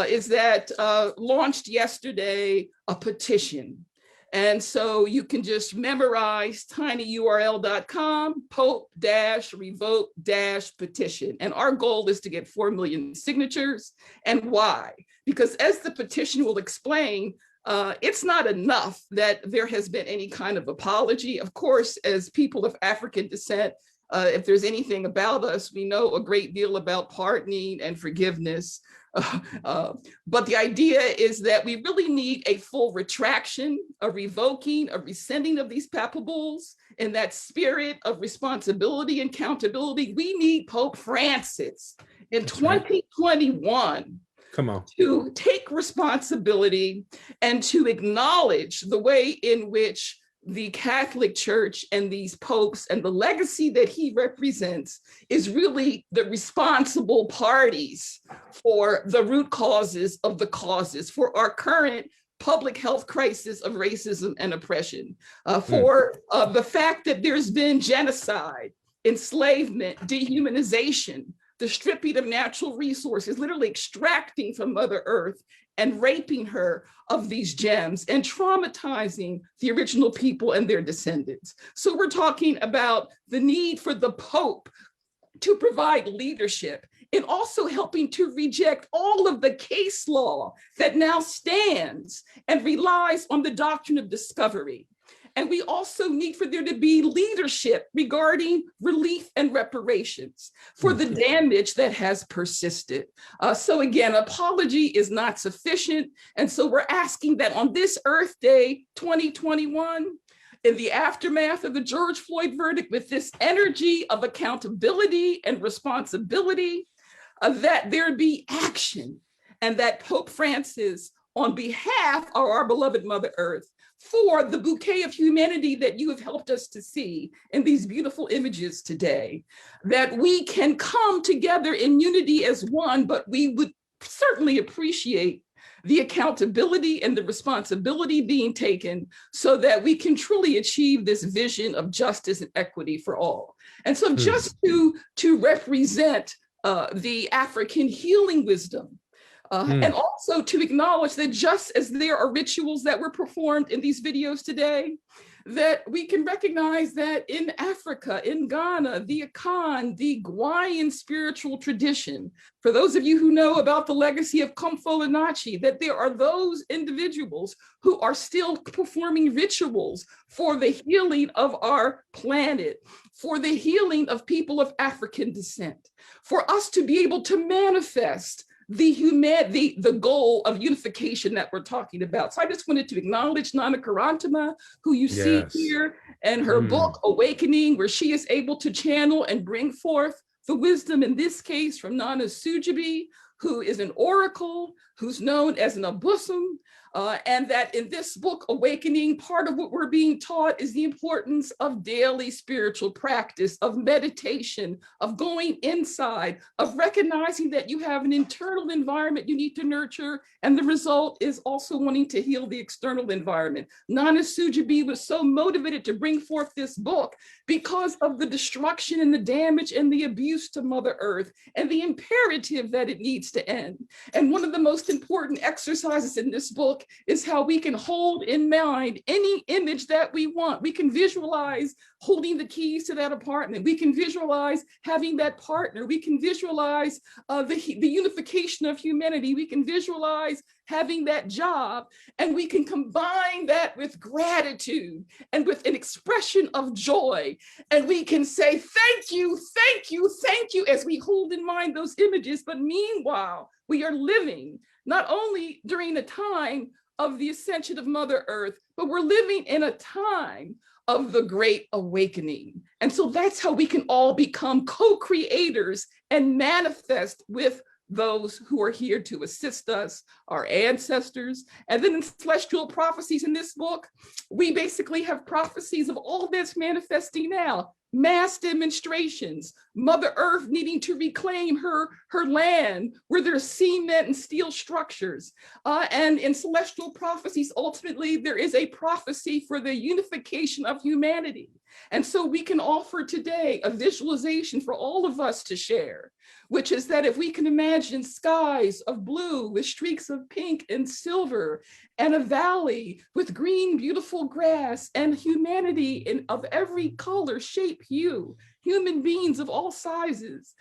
is that launched yesterday a petition. And so you can just memorize tinyurl.com, Pope-revoke-petition. And our goal is to get 4 million signatures. And why? Because as the petition will explain, it's not enough that there has been any kind of apology. Of course, as people of African descent, if there's anything about us, we know a great deal about pardoning and forgiveness. But the idea is that we really need a full retraction, a revoking, a rescinding of these papal bulls. In that spirit of responsibility and accountability, we need Pope Francis in 2021 to take responsibility and to acknowledge the way in which the Catholic Church and these popes and the legacy that he represents is really the responsible parties for the root causes of the causes, for our current public health crisis of racism and oppression, for the fact that there's been genocide, enslavement, dehumanization, the stripping of natural resources, literally extracting from Mother Earth and raping her of these gems and traumatizing the original people and their descendants. So we're talking about the need for the Pope to provide leadership and also helping to reject all of the case law that now stands and relies on the doctrine of discovery. And we also need for there to be leadership regarding relief and reparations for the damage that has persisted. So again, apology is not sufficient. And so we're asking that on this Earth Day 2021, in the aftermath of the George Floyd verdict, with this energy of accountability and responsibility, that there be action, and that Pope Francis, on behalf of our beloved Mother Earth, for the bouquet of humanity that you have helped us to see in these beautiful images today, that we can come together in unity as one, but we would certainly appreciate the accountability and the responsibility being taken so that we can truly achieve this vision of justice and equity for all. And so just to represent the African healing wisdom, and also to acknowledge that just as there are rituals that were performed in these videos today, that we can recognize that in Africa, in Ghana, the Akan, the Gwayan spiritual tradition, for those of you who know about the legacy of Komfo Inachi, that there are those individuals who are still performing rituals for the healing of our planet, for the healing of people of African descent, for us to be able to manifest the goal of unification that we're talking about. So I just wanted to acknowledge Nana Karantama, who you see here, and her book, Awakening, where she is able to channel and bring forth the wisdom, in this case, from Nana Sujabi, who is an oracle, who's known as an Abusum, and that in this book, Awakening, part of what we're being taught is the importance of daily spiritual practice, of meditation, of going inside, of recognizing that you have an internal environment you need to nurture, and the result is also wanting to heal the external environment. Nana Sujabi was so motivated to bring forth this book because of the destruction and the damage and the abuse to Mother Earth, and the imperative that it needs to end. And one of the most important exercises in this book is how we can hold in mind any image that we want. We can visualize holding the keys to that apartment. We can visualize having that partner. We can visualize the unification of humanity. We can visualize having that job, and we can combine that with gratitude and with an expression of joy. And we can say, thank you, thank you, thank you, as we hold in mind those images. But meanwhile, we are living not only during the time of the ascension of Mother Earth, but we're living in a time of the Great Awakening. And so that's how we can all become co-creators and manifest with those who are here to assist us, our ancestors. And then in Celestial Prophecies in this book, we basically have prophecies of all that's manifesting now. Mass demonstrations, Mother Earth needing to reclaim her land where there's cement and steel structures. And in Celestial Prophecies, ultimately, there is a prophecy for the unification of humanity. And so we can offer today a visualization for all of us to share, which is that if we can imagine skies of blue with streaks of pink and silver, and a valley with green, beautiful grass, and humanity of every color, shape, hue, human beings of all sizes,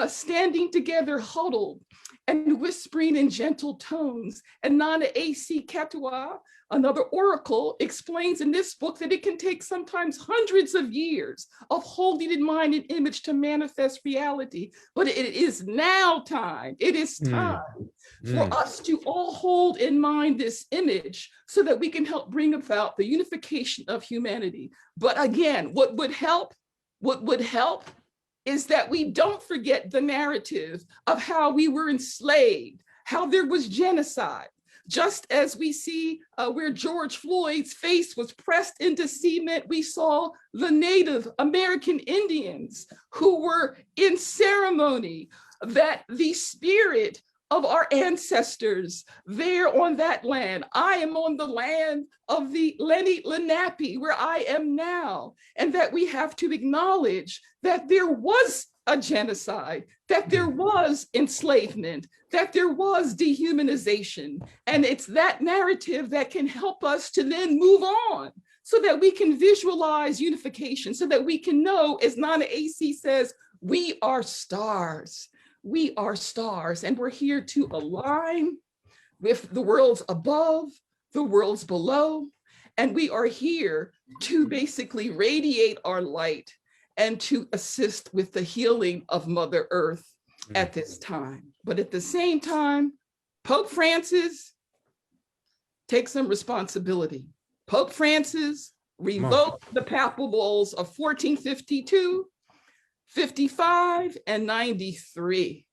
standing together, huddled, and whispering in gentle tones. And Nana A.C. Ketua, another oracle, explains in this book that it can take sometimes hundreds of years of holding in mind an image to manifest reality. But it is now time, it is time for us to all hold in mind this image so that we can help bring about the unification of humanity. But again, what would help is that we don't forget the narrative of how we were enslaved, how there was genocide. Just as we see where George Floyd's face was pressed into cement, we saw the Native American Indians who were in ceremony, that the spirit of our ancestors there on that land. I am on the land of the Lenni Lenape, where I am now, and that we have to acknowledge that there was a genocide, that there was enslavement, that there was dehumanization. And it's that narrative that can help us to then move on so that we can visualize unification, so that we can know, as Nana A.C. says, We are stars. We are stars, and we're here to align with the worlds above, the worlds below, and we are here to basically radiate our light and to assist with the healing of Mother Earth at this time. But at the same time, Pope Francis, take some responsibility. Pope Francis revoked the papal bulls of 1452, 55, and 93.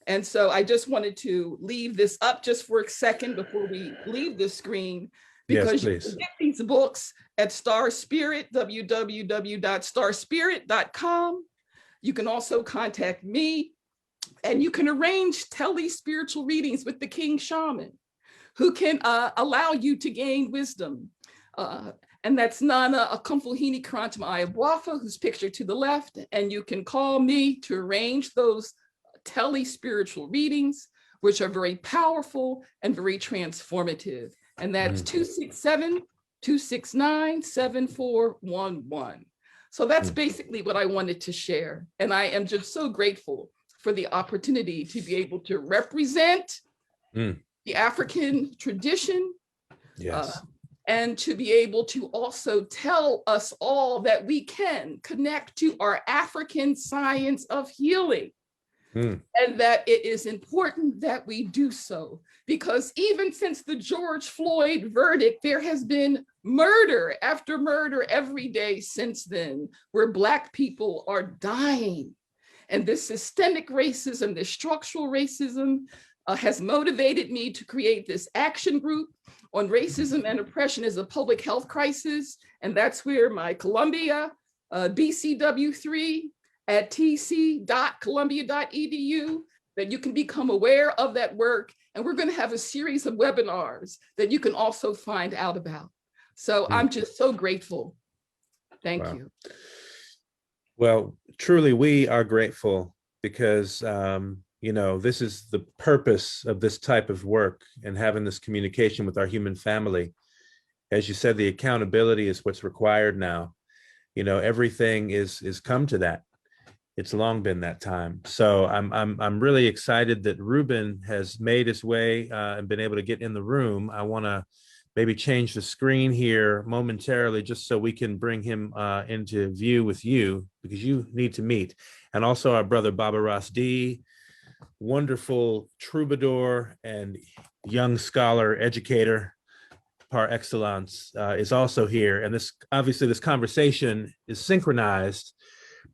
And so I just wanted to leave this up just for a second before we leave the screen, because you can get these books at Star Spirit, www.starspirit.com. You can also contact me, and you can arrange tele-spiritual readings with the King Shaman, who can allow you to gain wisdom. And that's Nana Akumfuhini Karantama Ayabuafa, who's pictured to the left. And you can call me to arrange those tele-spiritual readings, which are very powerful and very transformative. And that's 267-269-7411. So that's basically what I wanted to share. And I am just so grateful for the opportunity to be able to represent the African tradition, and to be able to also tell us all that we can connect to our African science of healing. And that it is important that we do so, because even since the George Floyd verdict, there has been murder after murder every day since then, where Black people are dying. And this systemic racism, this structural racism, has motivated me to create this action group on racism and oppression as a public health crisis. And that's where my Columbia BCW3 at tc.columbia.edu, that you can become aware of that work. And we're going to have a series of webinars that you can also find out about. So I'm just so grateful. Thank you. Well, truly, we are grateful because, you know, this is the purpose of this type of work and having this communication with our human family. As you said, the accountability is what's required now. You know, everything is come to that. It's long been that time. So I'm really excited that Ruben has made his way and been able to get in the room. I want to maybe change the screen here momentarily just so we can bring him into view with you, because you need to meet. And also our brother Baba Ross D, wonderful troubadour and young scholar, educator par excellence, is also here. And this, obviously this conversation is synchronized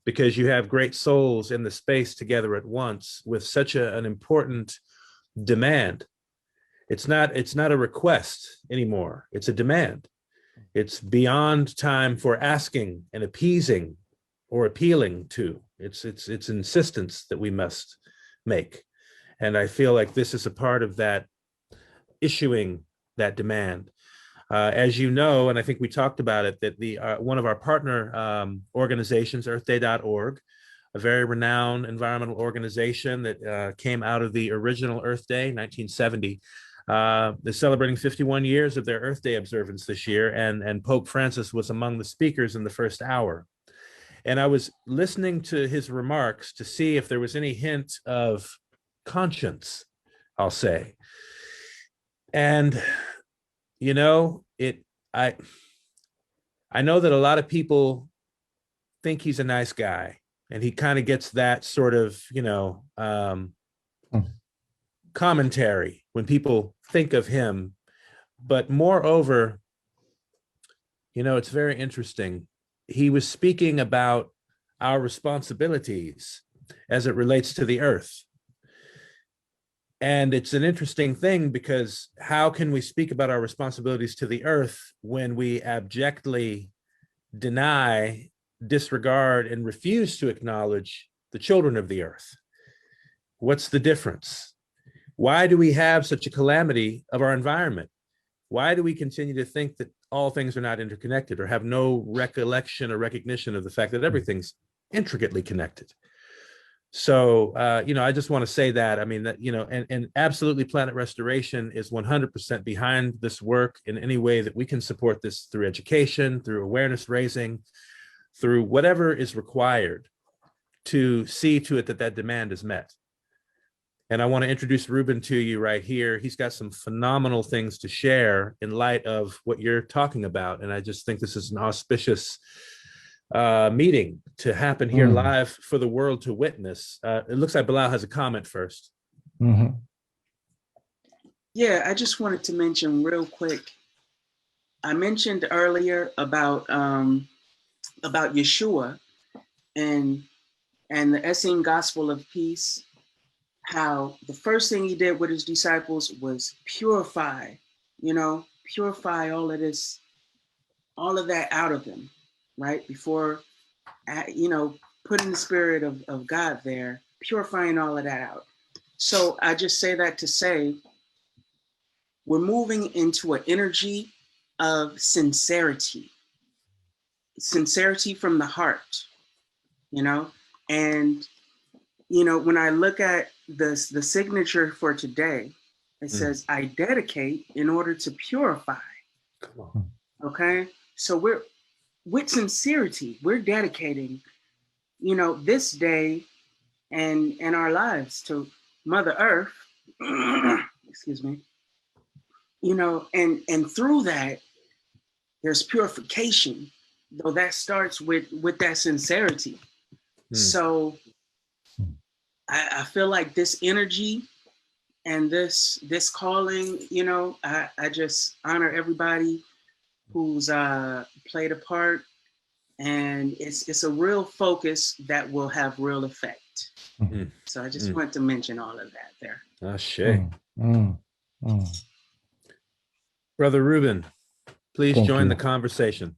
because you have great souls in the space together at once with such an important demand. It's not a request anymore. It's a demand. It's beyond time for asking and appeasing or appealing to. It's insistence that we must make. And I feel like this is a part of that, issuing that demand. As you know, and I think we talked about it, that the one of our partner organizations, earthday.org, a very renowned environmental organization that came out of the original Earth Day, 1970, is celebrating 51 years of their Earth Day observance this year, and Pope Francis was among the speakers in the first hour. And I was listening to his remarks to see if there was any hint of conscience, I'll say. And you know, I know that a lot of people think he's a nice guy, and he kind of gets that sort of, you know, commentary when people think of him. But moreover, you know, it's very interesting. He was speaking about our responsibilities as it relates to the earth. And it's an interesting thing, because how can we speak about our responsibilities to the earth when we abjectly deny, disregard, and refuse to acknowledge the children of the earth? What's the difference? Why do we have such a calamity of our environment? Why do we continue to think that all things are not interconnected, or have no recollection or recognition of the fact that everything's intricately connected? So, you know, I just want to say that, I mean, that, you know, and absolutely Planet Restoration is 100% behind this work in any way that we can support this, through education, through awareness raising, through whatever is required to see to it that that demand is met. And I want to introduce Ruben to you right here. He's got some phenomenal things to share in light of what you're talking about. And I just think this is an auspicious meeting to happen here live for the world to witness. It looks like Bilal has a comment first. Yeah, I just wanted to mention real quick. I mentioned earlier about Yeshua and the Essene Gospel of Peace, how the first thing he did with his disciples was purify all of this, all of that out of them, right? Before, putting the spirit of God there, purifying all of that out. So I just say that to say, we're moving into an energy of sincerity from the heart, and, when I look at the signature for today, it says, I dedicate in order to purify. Come on. Okay. So with sincerity, we're dedicating, this day and our lives to Mother Earth, excuse me, and through that, there's purification, though that starts with that sincerity. So I feel like this energy and this calling, I just honor everybody who's played a part, and it's a real focus that will have real effect. So I just want to mention all of that there. Brother Ruben, please Thank join you. the conversation.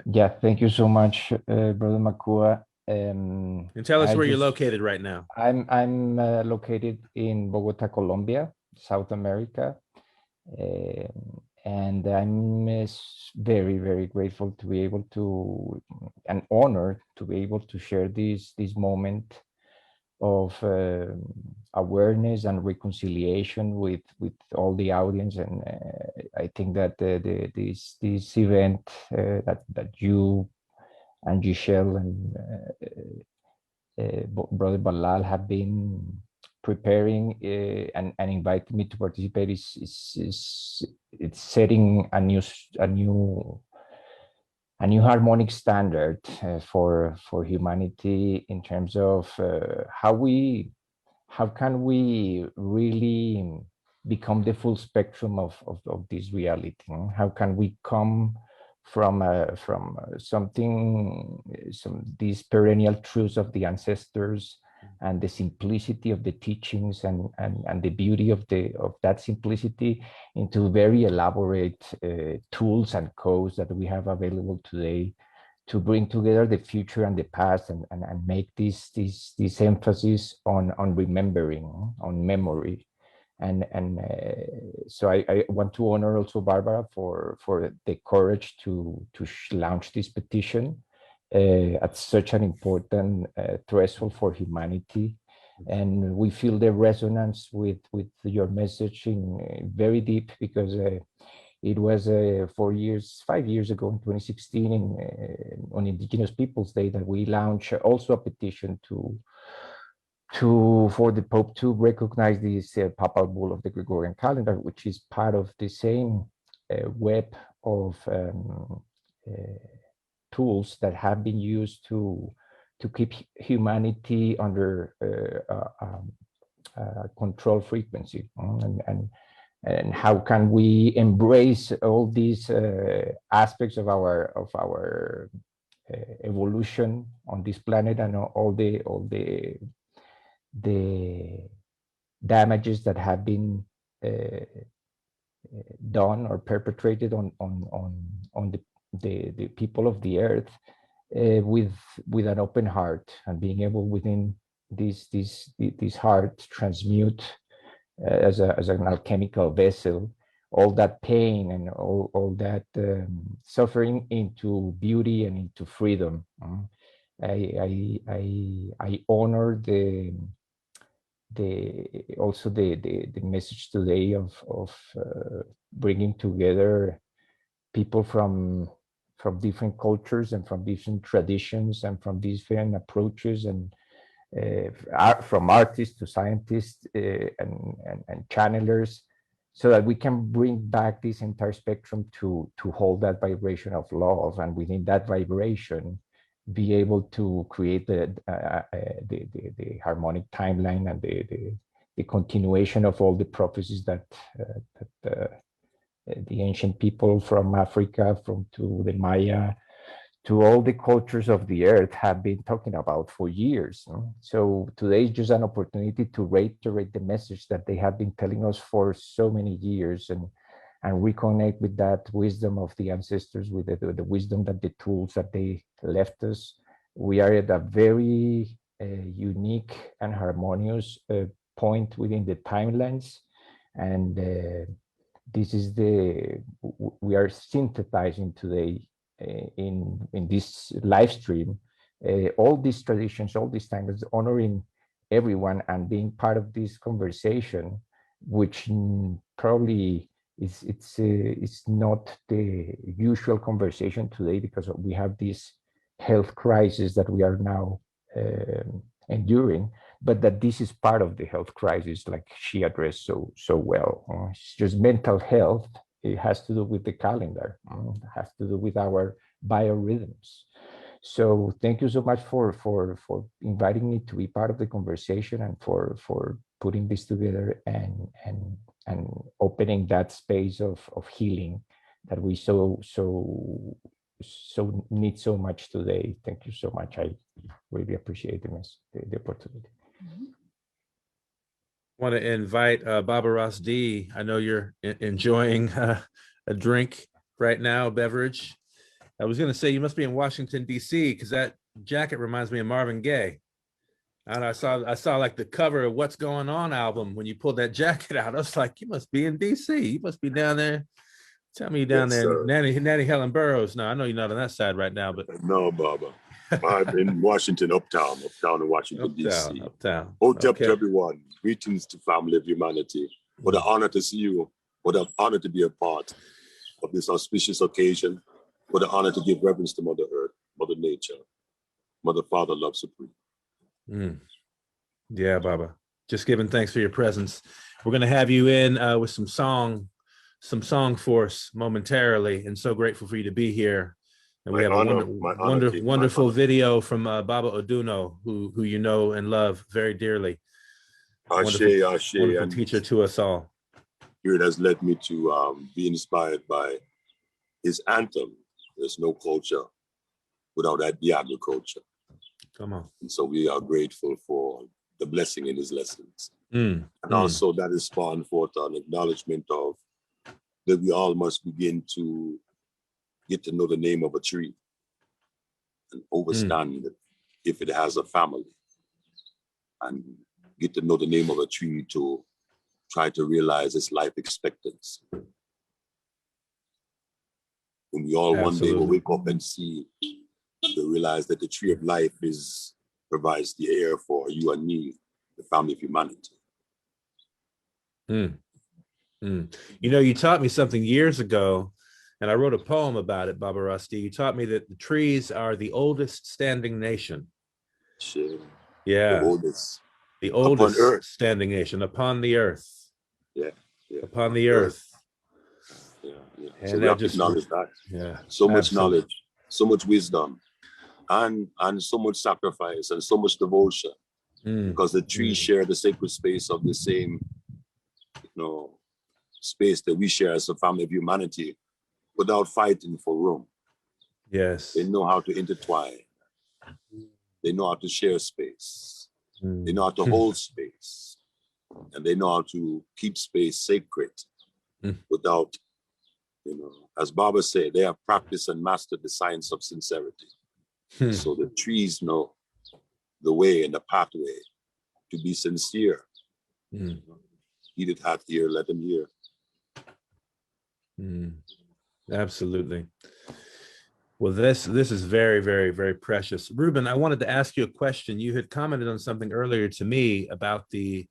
Yeah, thank you so much, Brother Makua. And tell us where you're located right now. I'm located in Bogota, Colombia, South America. And I'm very, very grateful to be able to, and honored to be able to share this moment of awareness and reconciliation with all the audience. And I think that this event that you and Giselle and Brother Bilal have been preparing and inviting me to participate is it's setting a new harmonic standard for humanity in terms of how can we really become the full spectrum of this reality? How can we come from these perennial truths of the ancestors and the simplicity of the teachings and the beauty of that simplicity into very elaborate tools and codes that we have available today to bring together the future and the past and make this emphasis on remembering, on memory. So I want to honor also Barbara for the courage to launch this petition at such an important threshold for humanity. And we feel the resonance with your message in very deep, because it was 5 years ago in 2016 on Indigenous Peoples Day that we launched also a petition for the Pope to recognize this papal bull of the Gregorian calendar, which is part of the same web of tools that have been used to keep humanity under control frequency, and how can we embrace all these aspects of our evolution on this planet and all the damages that have been done or perpetrated on the people of the earth, with an open heart, and being able within this heart to transmute as an alchemical vessel all that pain and all that suffering into beauty and into freedom. I honor also the message today of bringing together people from different cultures and from different traditions and from different approaches, and from artists to scientists and channelers, so that we can bring back this entire spectrum to hold that vibration of love, and within that vibration be able to create the harmonic timeline and the continuation of all the prophecies that the ancient people from Africa, to the Maya, to all the cultures of the earth have been talking about for years. So today is just an opportunity to reiterate the message that they have been telling us for so many years, and reconnect with that wisdom of the ancestors, with the wisdom, that the tools that they left us. We are at a very unique and harmonious point within the timelines, and this is we are synthesizing today in this live stream all these traditions, all these timelines, honoring everyone and being part of this conversation, which probably it's not the usual conversation today, because we have this health crisis that we are now enduring, but that this is part of the health crisis, like she addressed so well. It's just mental health. It has to do with the calendar. It has to do with our biorhythms. So thank you so much for inviting me to be part of the conversation, and for putting this together and opening that space of healing that we so need so much today. Thank you so much. I really appreciate the opportunity. Want to invite Baba Ross D. I know you're enjoying a drink right now, a beverage. I was going to say you must be in Washington, D.C., because that jacket reminds me of Marvin Gaye. And I saw like the cover of What's Going On album when you pulled that jacket out. I was like, you must be in D.C. You must be down there. Tell me you're down there, Nanny Helen Burroughs. No, I know you're not on that side right now, but no, Baba. I'm in Washington, uptown in Washington, D.C. Uptown. Hold up to everyone. Greetings to family of humanity. What an honor to see you. What an honor to be a part of this auspicious occasion. What an honor to give reverence to Mother Earth, Mother Nature, Mother, Father, Love Supreme. Yeah, Baba. Just giving thanks for your presence. We're going to have you in with some song for us momentarily, and so grateful for you to be here. And we have a wonderful video from Baba Oduno, who you know and love very dearly. Wonderful teacher to us all. Here it has led me to be inspired by his anthem. There's no culture without the agriculture. Come on. And so we are grateful for the blessing in his lessons. And also that is spawned forth an acknowledgement of that we all must begin to get to know the name of a tree and understand if it has a family, and get to know the name of a tree to try to realize its life expectancy. When we all one day will wake up and see, to realize that the tree of life provides the air for you and me, the family of humanity. You know, you taught me something years ago, and I wrote a poem about it, Baba Rusty. You taught me that the trees are the oldest standing nation. Sure. Yeah. The oldest standing nation upon the earth. Yeah. Upon the earth. Yeah. And so we have to acknowledge that. Yeah. So much knowledge, so much wisdom, and so much sacrifice and so much devotion. Because the trees share the sacred space of the same, space that we share as a family of humanity, without fighting for room. Yes. They know how to intertwine. They know how to share space. They know how to hold space. And they know how to keep space sacred without, as Baba said, they have practiced and mastered the science of sincerity. So the trees know the way and the pathway to be sincere. He that hath ear, let him hear. Absolutely. Well, this is very, very, very precious. Ruben, I wanted to ask you a question. You had commented on something earlier to me about the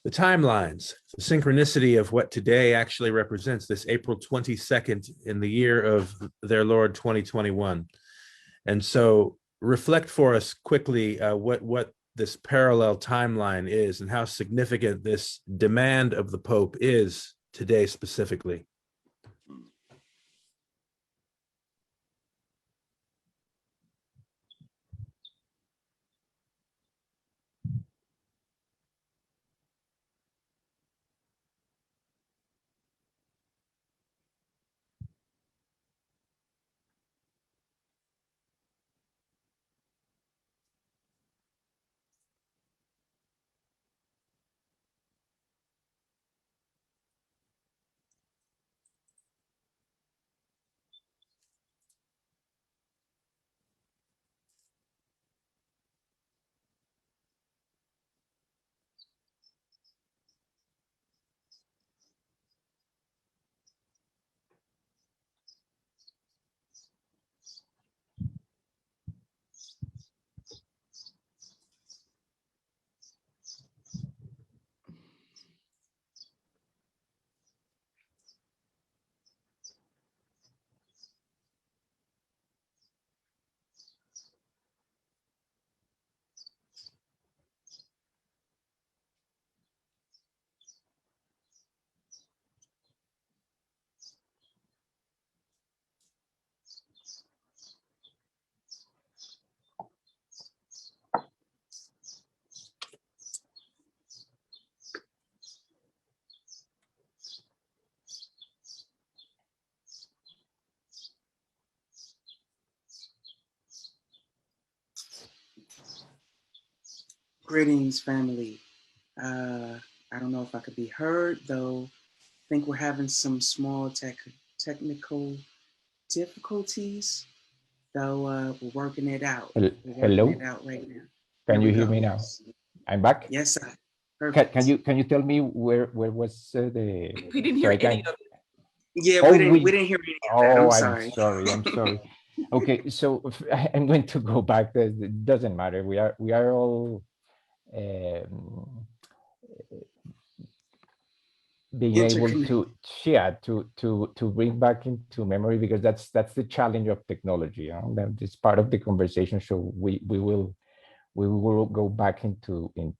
the timelines, the synchronicity of what today actually represents, this April 22nd in the year of their Lord 2021. And so reflect for us quickly what this parallel timeline is and how significant this demand of the Pope is today specifically. Greetings, family. I don't know if I could be heard, though. I think we're having some small technical difficulties, though we're working it out. Hello? Right now. Can Here you we hear go. me now? I'm back? Yes, sir. Perfect. Can you tell me where was the... We didn't hear any of it. Yeah, Oh, we didn't hear any of that. I'm sorry. I'm sorry. Okay, so I'm going to go back. It doesn't matter. We are all being able to bring back into memory, because that's the challenge of technology. It's part of the conversation. So we will go back into the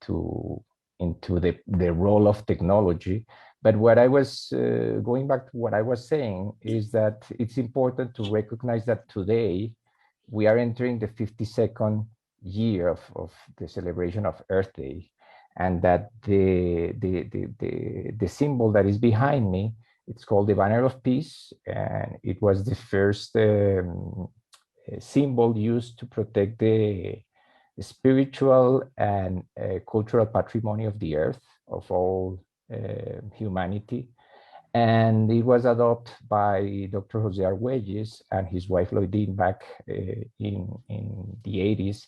role of technology. But what I was going back to what I was saying is that it's important to recognize that today we are entering the 52nd year of the celebration of Earth Day, and that the symbol that is behind me, it's called the Banner of Peace, and it was the first symbol used to protect the spiritual and cultural patrimony of the earth, of all humanity. And it was adopted by Dr. Jose Arguelles and his wife Lloydine back in the 80s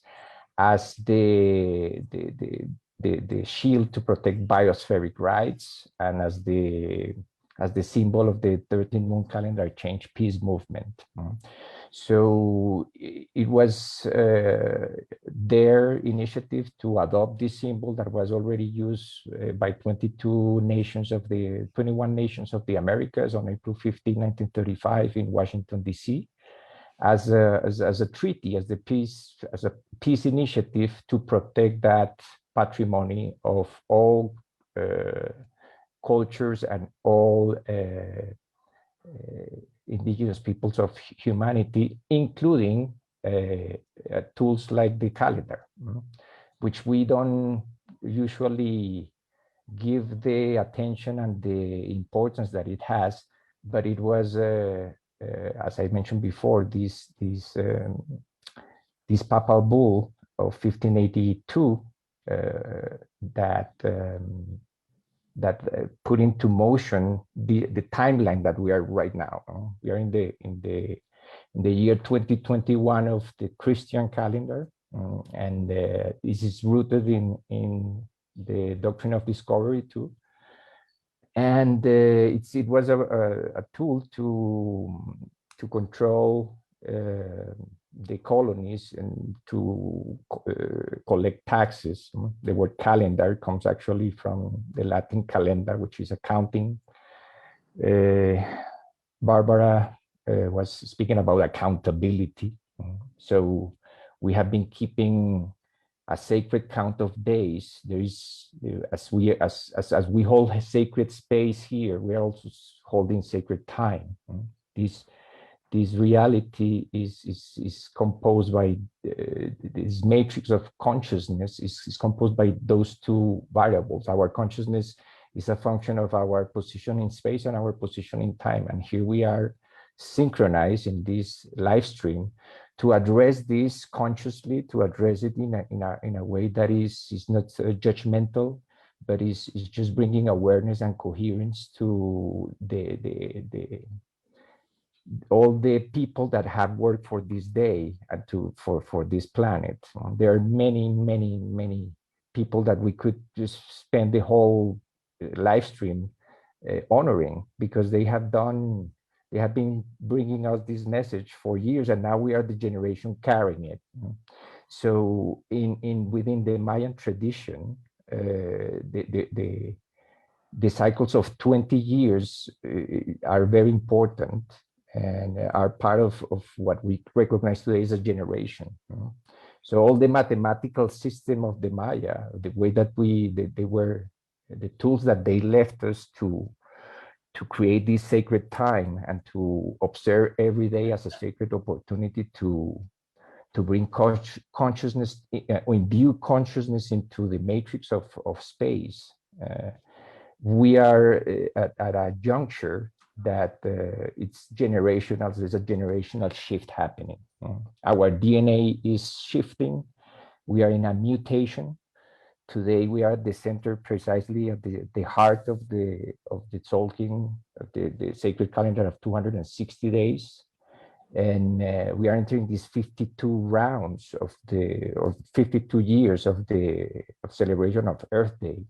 as the shield to protect biospheric rights, and as the symbol of the 13 moon calendar change peace movement. So it was their initiative to adopt this symbol that was already used by 21 nations of the Americas on April 15, 1935 in Washington, D.C. as a treaty, as a peace initiative to protect that patrimony of all cultures and all indigenous peoples of humanity, including tools like the calendar, which we don't usually give the attention and the importance that it has. But it was, as I mentioned before, this papal bull of 1582 that put into motion the timeline that we are right now. We are in the year 2021 of the Christian calendar, and this is rooted in the doctrine of discovery too. And it was a tool to control the colonies and to collect taxes. The word calendar comes actually from the Latin calendar, which is accounting. Barbara was speaking about accountability. So we have been keeping a sacred count of days. There is, as we hold a sacred space here, we are also holding sacred time. This reality is composed by this matrix of consciousness is composed by those two variables. Our consciousness is a function of our position in space and our position in time. And here we are synchronized in this live stream to address this consciously, to address it in a way that is not judgmental, but is just bringing awareness and coherence to all the people that have worked for this day and for this planet. There are many people that we could just spend the whole live stream honoring, because they have been bringing us this message for years, and now we are the generation carrying it. So within the Mayan tradition, the cycles of 20 years are very important and are part of what we recognize today as a generation. So all the mathematical system of the Maya, the way that they were, the tools that they left us to create this sacred time and to observe every day as a sacred opportunity to bring consciousness, imbue consciousness into the matrix of space. We are at a juncture that it's generational. There's a generational shift happening. Our DNA is shifting. We are in a mutation. Today we are at the center, precisely at the heart of the Tzolk'in, the sacred calendar of 260 days. And we are entering these 52 rounds or 52 years of celebration of Earth Day.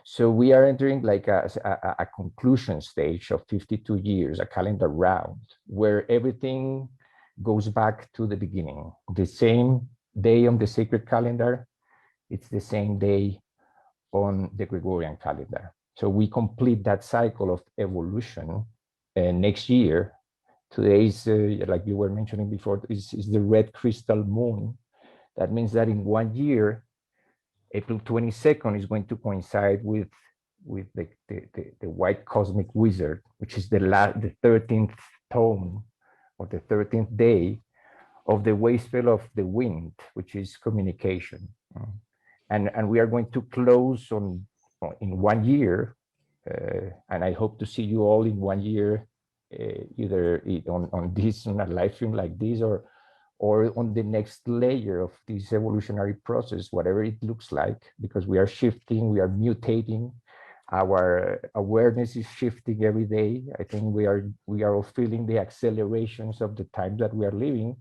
So we are entering like a conclusion stage of 52 years, a calendar round, where everything goes back to the beginning. The same day on the sacred calendar, it's the same day on the Gregorian calendar. So we complete that cycle of evolution next year. Today is, like you were mentioning before, is the red crystal moon. That means that in 1 year, April 22nd is going to coincide with the white cosmic wizard, which is the 13th tone or the 13th day of the wave spell of the wind, which is communication. And we are going to close in 1 year, and I hope to see you all in 1 year, either on a live stream like this, or on the next layer of this evolutionary process, whatever it looks like, because we are shifting, we are mutating, our awareness is shifting every day. I think we are all feeling the accelerations of the time that we are living,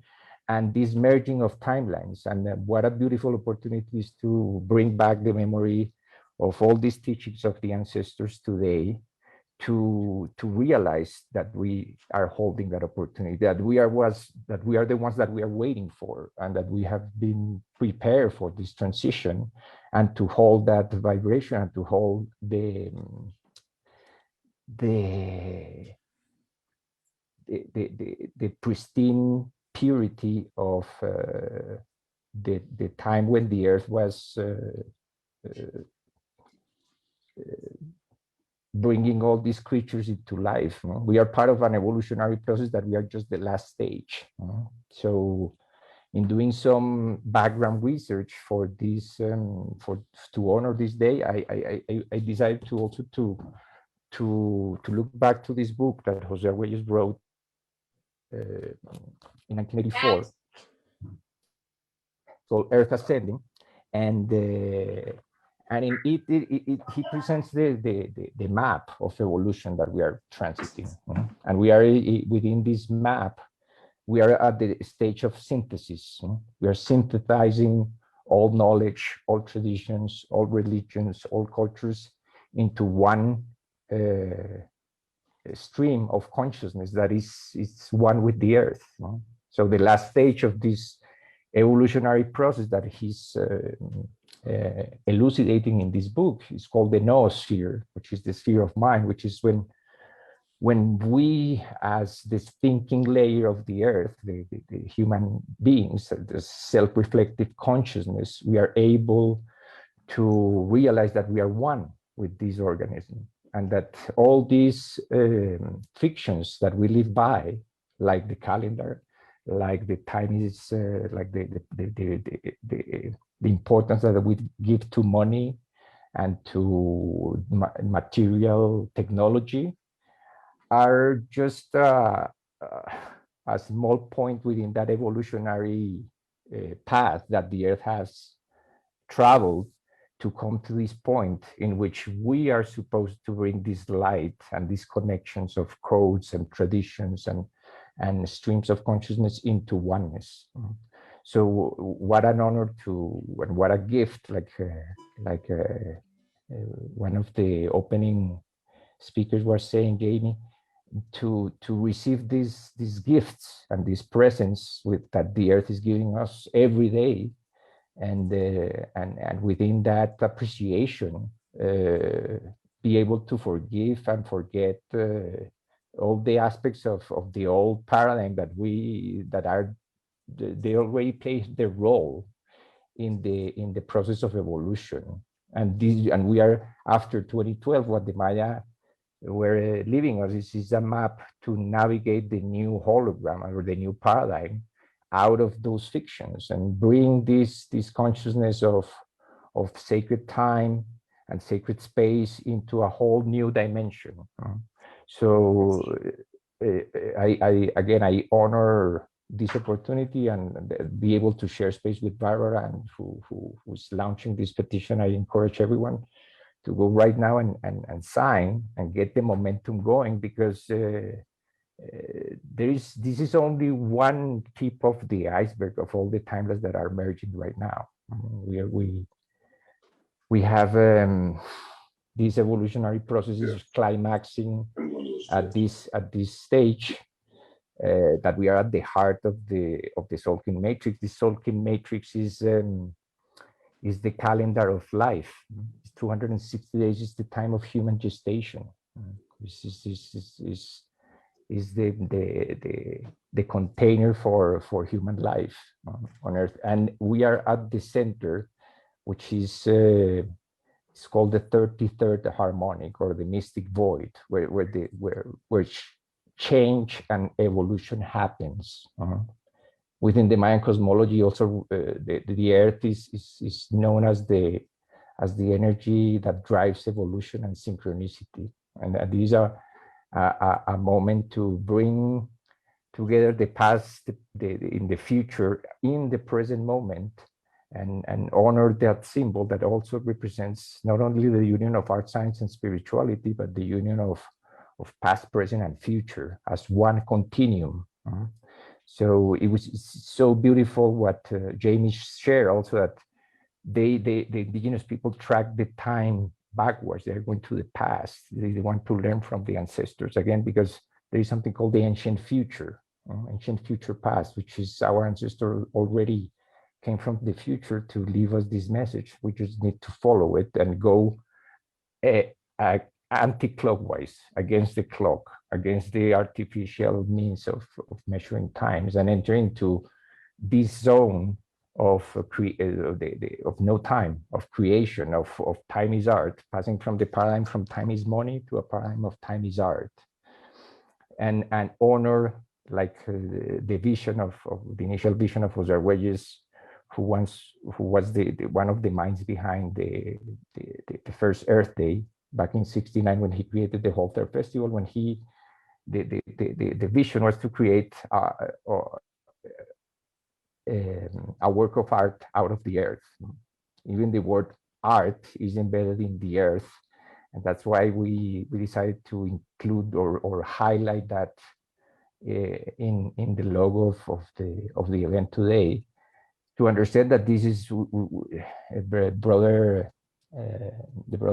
and this merging of timelines. And what a beautiful opportunity is to bring back the memory of all these teachings of the ancestors today, to realize that we are holding that opportunity, that we are the ones that we are waiting for, and that we have been prepared for this transition, and to hold that vibration and to hold the pristine purity of the time when the earth was bringing all these creatures into life. We are part of an evolutionary process that we are just the last stage. So in doing some background research for this, to honor this day, I decided to also to look back to this book that Jose Arguelles wrote in 1984, called Earth Ascending, and in it he presents the map of evolution that we are transiting, and we are within this map. We are at the stage of synthesis. We are synthesizing all knowledge, all traditions, all religions, all cultures into one stream of consciousness that is one with the earth. So the last stage of this evolutionary process that he's elucidating in this book is called the noosphere, which is the sphere of mind, which is when we, as this thinking layer of the earth, the human beings, the self-reflective consciousness, we are able to realize that we are one with this organism, and that all these fictions that we live by, like the calendar, like the time is, like the importance that we give to money and to material technology, are just a small point within that evolutionary path that the earth has traveled to come to this point in which we are supposed to bring this light and these connections of codes and traditions and streams of consciousness into oneness. So what an honor and what a gift, like one of the opening speakers was saying, Jamie, to receive these gifts and these presents that the earth is giving us every day, and within that appreciation, be able to forgive and forget all the aspects of the old paradigm they already play their role in the process of evolution. And we are, after 2012, what the Maya were leaving us is a map to navigate the new hologram or the new paradigm out of those fictions and bring this consciousness of sacred time and sacred space into a whole new dimension. So I honor this opportunity and be able to share space with Barbara, and who's launching this petition. I encourage everyone to go right now and sign and get the momentum going, because this is only one tip of the iceberg of all the timeless that are emerging right now. We have these evolutionary processes climaxing at this stage, that we are at the heart of the Solkin matrix. The Solkin matrix is the calendar of life. 260 days is the time of human gestation. This is the container for human life on Earth, and we are at the center, which is it's called the 33rd harmonic, or the mystic void, where change and evolution happens. Within the Mayan cosmology, also the Earth is known as the energy that drives evolution and synchronicity, and these are a moment to bring together the past, in the future, in the present moment, and honor that symbol that also represents not only the union of art, science, and spirituality, but the union of past, present, and future as one continuum. So it was so beautiful what Jamie shared also, that the indigenous people track the time backwards. They're going to the past. They want to learn from the ancestors again, because there is something called the ancient future past, which is our ancestor already came from the future to leave us this message. We just need to follow it and go anti-clockwise, against the clock, against the artificial means of measuring times, and enter into this zone of no time, of creation, of time is art, passing from the paradigm from time is money to a paradigm of time is art, and honor, like the vision of the initial vision of Jose Reyes, who was one of the minds behind the first Earth Day back in '69, when he created the Whole Earth Festival. When the vision was to create a work of art out of the earth. Even the word art is embedded in the earth, and that's why we decided to include or highlight that in the logo of the event today, to understand that this is the brother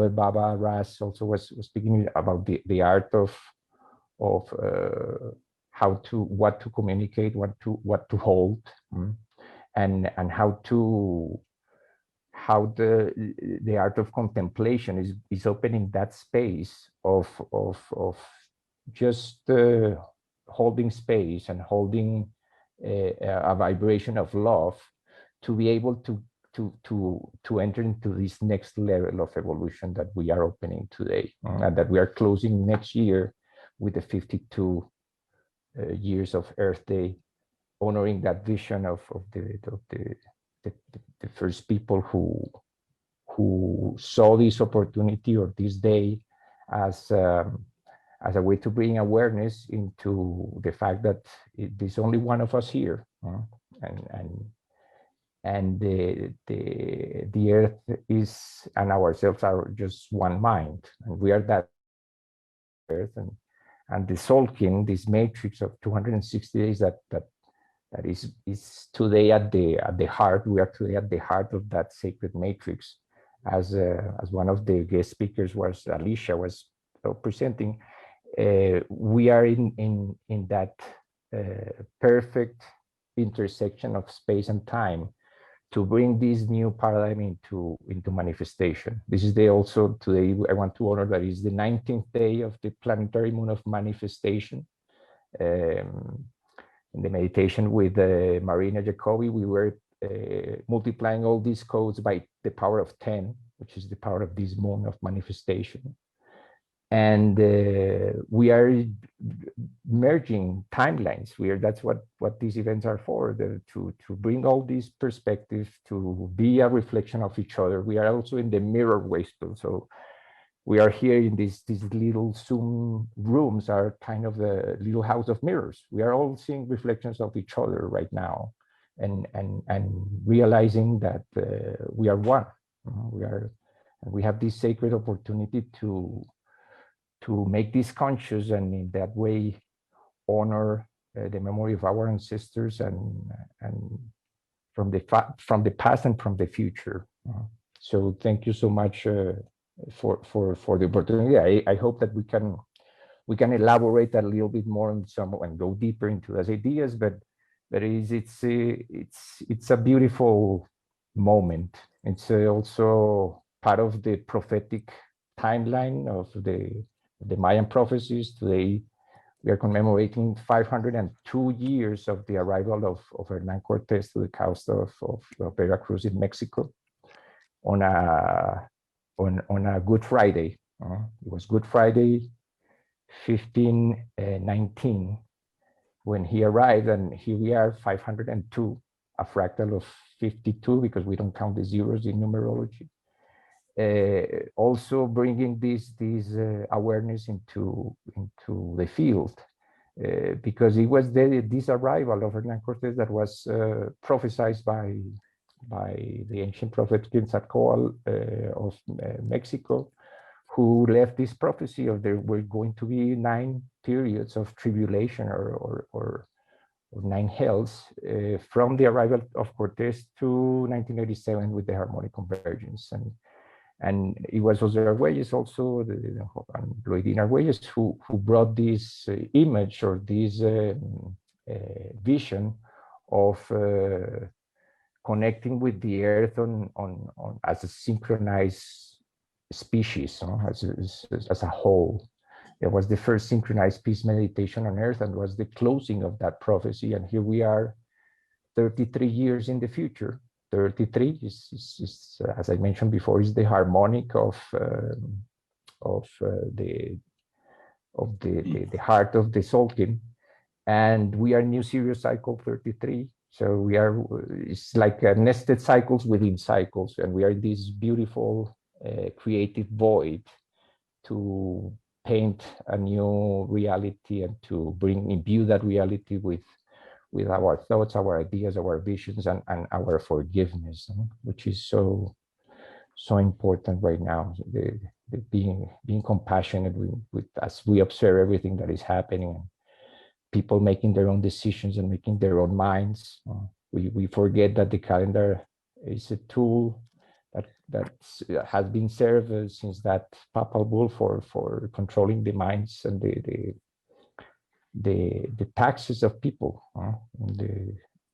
Baba Ras also was speaking about the art of what to communicate, what to hold, and how the art of contemplation is opening that space of just holding space and holding a vibration of love to be able to enter into this next level of evolution that we are opening today, and that we are closing next year with the 52 years of Earth Day, honoring that vision of the first people who saw this opportunity or this day as a way to bring awareness into the fact that there's only one of us here, and the earth is and ourselves are just one mind, and we are that earth, and the Solkin, this matrix of 260 days that is today at the heart. We are today at the heart of that sacred matrix, as one of the guest speakers was Alicia was presenting. We are in that perfect intersection of space and time to bring this new paradigm into manifestation. This is also today I want to honor that is the 19th day of the planetary moon of manifestation. In the meditation with Marina Jacobi, we were multiplying all these codes by the power of 10, which is the power of this moon of manifestation. And we are merging timelines. That's what these events are for, to bring all these perspectives, to be a reflection of each other. We are also in the mirror wasteful. So we are here in these little Zoom rooms, are kind of the little house of mirrors. We are all seeing reflections of each other right now, and realizing that we are one. We have this sacred opportunity to make this conscious, and in that way honor the memory of our ancestors and from the past and from the future. So thank you so much for the opportunity. I hope that we can elaborate a little bit more on some and go deeper into those ideas, but it's a beautiful moment. It's also part of the prophetic timeline of the Mayan prophecies. Today we are commemorating 502 years of the arrival of Hernan Cortés to the coast of Veracruz in Mexico on a Good Friday. It was Good Friday 1519 when he arrived, and here we are 502, a fractal of 52 because we don't count the zeros in numerology. Also bringing this awareness into the field, because it was this arrival of Hernan Cortés that was prophesied by the ancient prophet Quetzalcoatl of Mexico, who left this prophecy of there were going to be 9 periods of tribulation or 9 hells from the arrival of Cortés to 1987 with the harmonic convergence. And it was Jose Arguelles also, Loidin Arguelles, who brought this image or this vision of connecting with the earth on as a synchronized species, as a whole. It was the first synchronized peace meditation on earth, and was the closing of that prophecy. And here we are 33 years in the future. 33 is as I mentioned before, is the harmonic of the heart of the Solkin, and we are new Sirius cycle 33. So it's like nested cycles within cycles, and we are in this beautiful creative void to paint a new reality and to imbue that reality with our thoughts, our ideas, our visions, and our forgiveness, which is so important right now. The being compassionate with as we observe everything that is happening, and people making their own decisions and making their own minds. We forget that the calendar is a tool that has been served since that papal bull for controlling the minds and the taxes of people.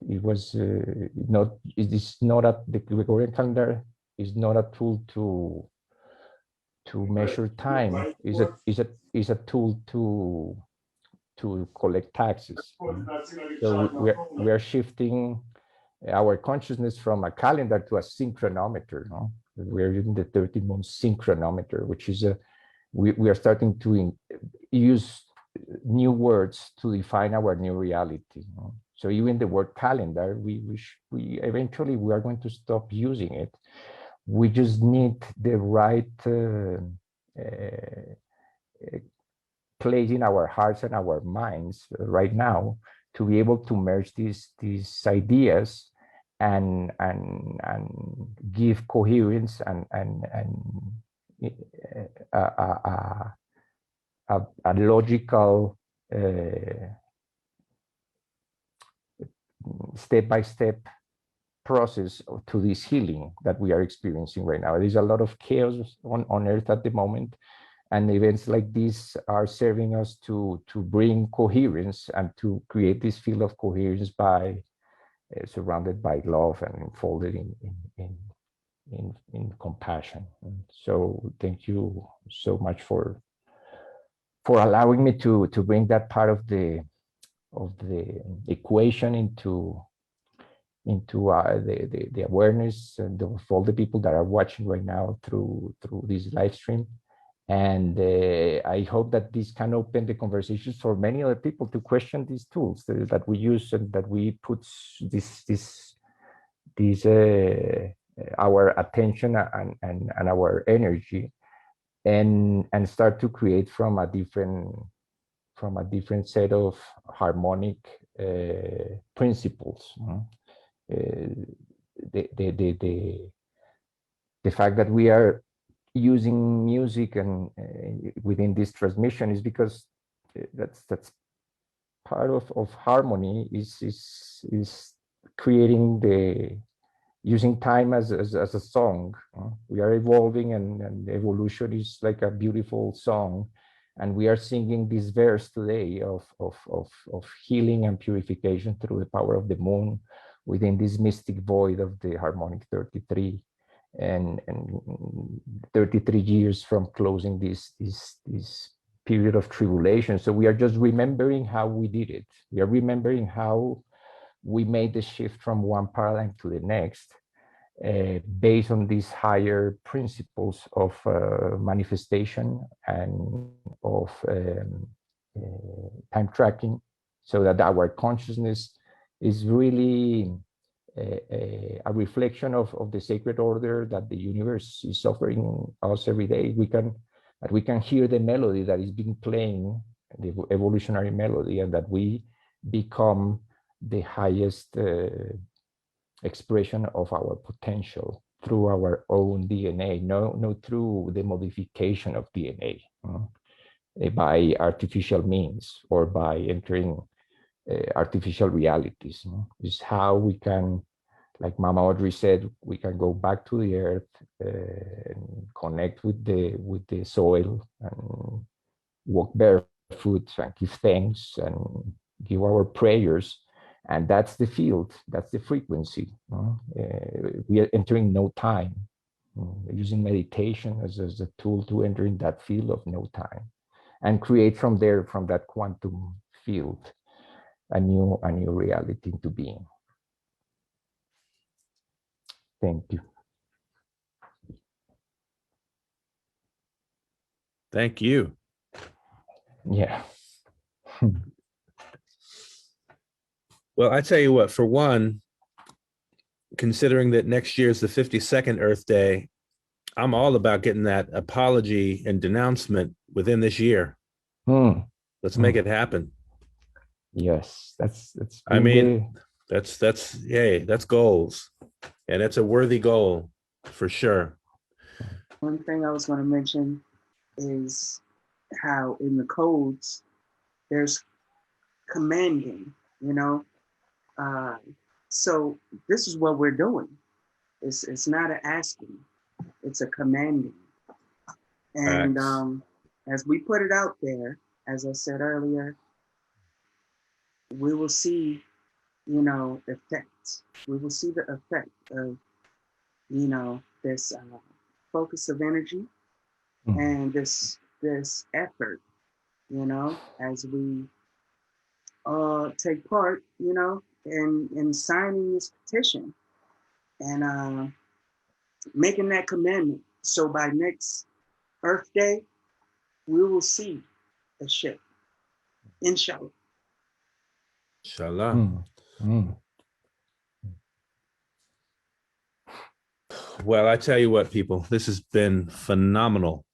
It was not. It is not the Gregorian calendar is not a tool to measure time. Is a tool to collect taxes. So we are shifting our consciousness from a calendar to a synchronometer. No? We're using the 13-month synchronometer, which is we are starting to use new words to define our new reality. No? So even the word calendar, we eventually we are going to stop using it. We just need the right place in our hearts and our minds right now to be able to merge these ideas and give coherence and a logical step-by-step process to this healing that we are experiencing right now. There's a lot of chaos on Earth at the moment, and events like this are serving us to bring coherence and to create this field of coherence by surrounded by love and enfolded in compassion. And so thank you so much for allowing me to bring that part of the equation into the awareness and of all the people that are watching right now through this live stream. And I hope that this can open the conversations for many other people to question these tools that we use and that we put our attention and our energy and start to create from a different set of harmonic principles. The fact that we are using music and within this transmission is because that's part of harmony is creating using time as a song. We are evolving and evolution is like a beautiful song, and we are singing this verse today of healing and purification through the power of the moon within this mystic void of the harmonic 33. And 33 years from closing this period of tribulation. So we are just remembering how we did it. We are remembering how we made the shift from one paradigm to the next based on these higher principles of manifestation and of time tracking, so that our consciousness is really a reflection of the sacred order that the universe is offering us every day. We can hear the melody that is being playing, the evolutionary melody, and that we become the highest expression of our potential through our own DNA, no through the modification of DNA by artificial means or by entering artificial realities. Is how we can, like Mama Audrey said, we can go back to the earth and connect with the soil and walk barefoot and give thanks and give our prayers, and that's the field, that's the frequency. We are entering no time, using meditation as a tool to enter in that field of no time and create from there, from that quantum field, a new reality into being. Thank you. Thank you. Yeah. Well, I tell you what, for one, considering that next year is the 52nd Earth Day, I'm all about getting that apology and denouncement within this year. Let's make it happen. Yes, that's. I mean, that's goals, and it's a worthy goal for sure. One thing I was going to mention is how in the codes there's commanding, so this is what we're doing. It's not an asking, it's a commanding. And as we put it out there, as I said earlier, we will see, you know, effects. We will see the effect of, you know, this focus of energy and this effort, you know, as we take part, you know, in signing this petition and making that commitment. So by next Earth Day, we will see a shift. Inshallah. Inshallah. Well, I tell you what, people, this has been phenomenal.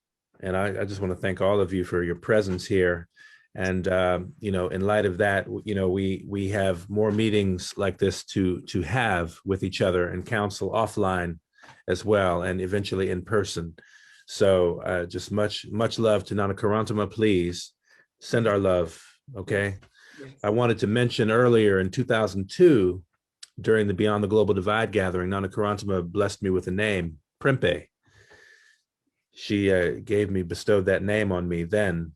And I just want to thank all of you for your presence here. And, you know, in light of that, you know, we have more meetings like this to have with each other and counsel offline as well, and eventually in person. So just much love to Nana Karantama. Please send our love. Okay. Yes. I wanted to mention earlier in 2002, during the Beyond the Global Divide gathering, Nana Karantama blessed me with a name, Prempe. She bestowed that name on me then,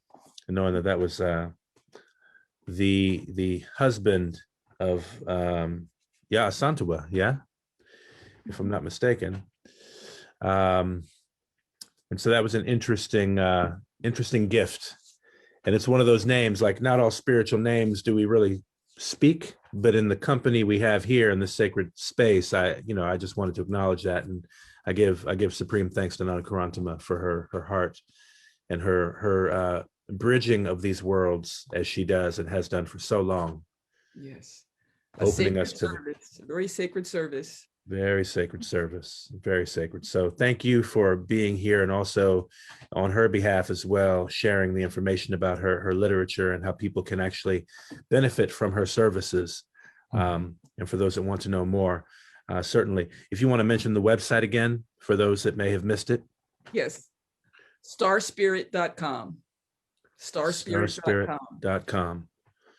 knowing that that was the husband of Santua, yeah, if I'm not mistaken. And so that was an interesting gift. And it's one of those names, like not all spiritual names do we really speak, but in the company we have here in the sacred space, I just wanted to acknowledge that. And I give supreme thanks to Nana Karantama for her heart and her bridging of these worlds as she does and has done for so long. Yes. Opening us to a very sacred service. Very sacred service, very sacred. So thank you for being here, and also on her behalf as well, sharing the information about her literature and how people can actually benefit from her services. And for those that want to know more, certainly, if you want to mention the website again, for those that may have missed it. Yes, starspirit.com. Starspirit.com.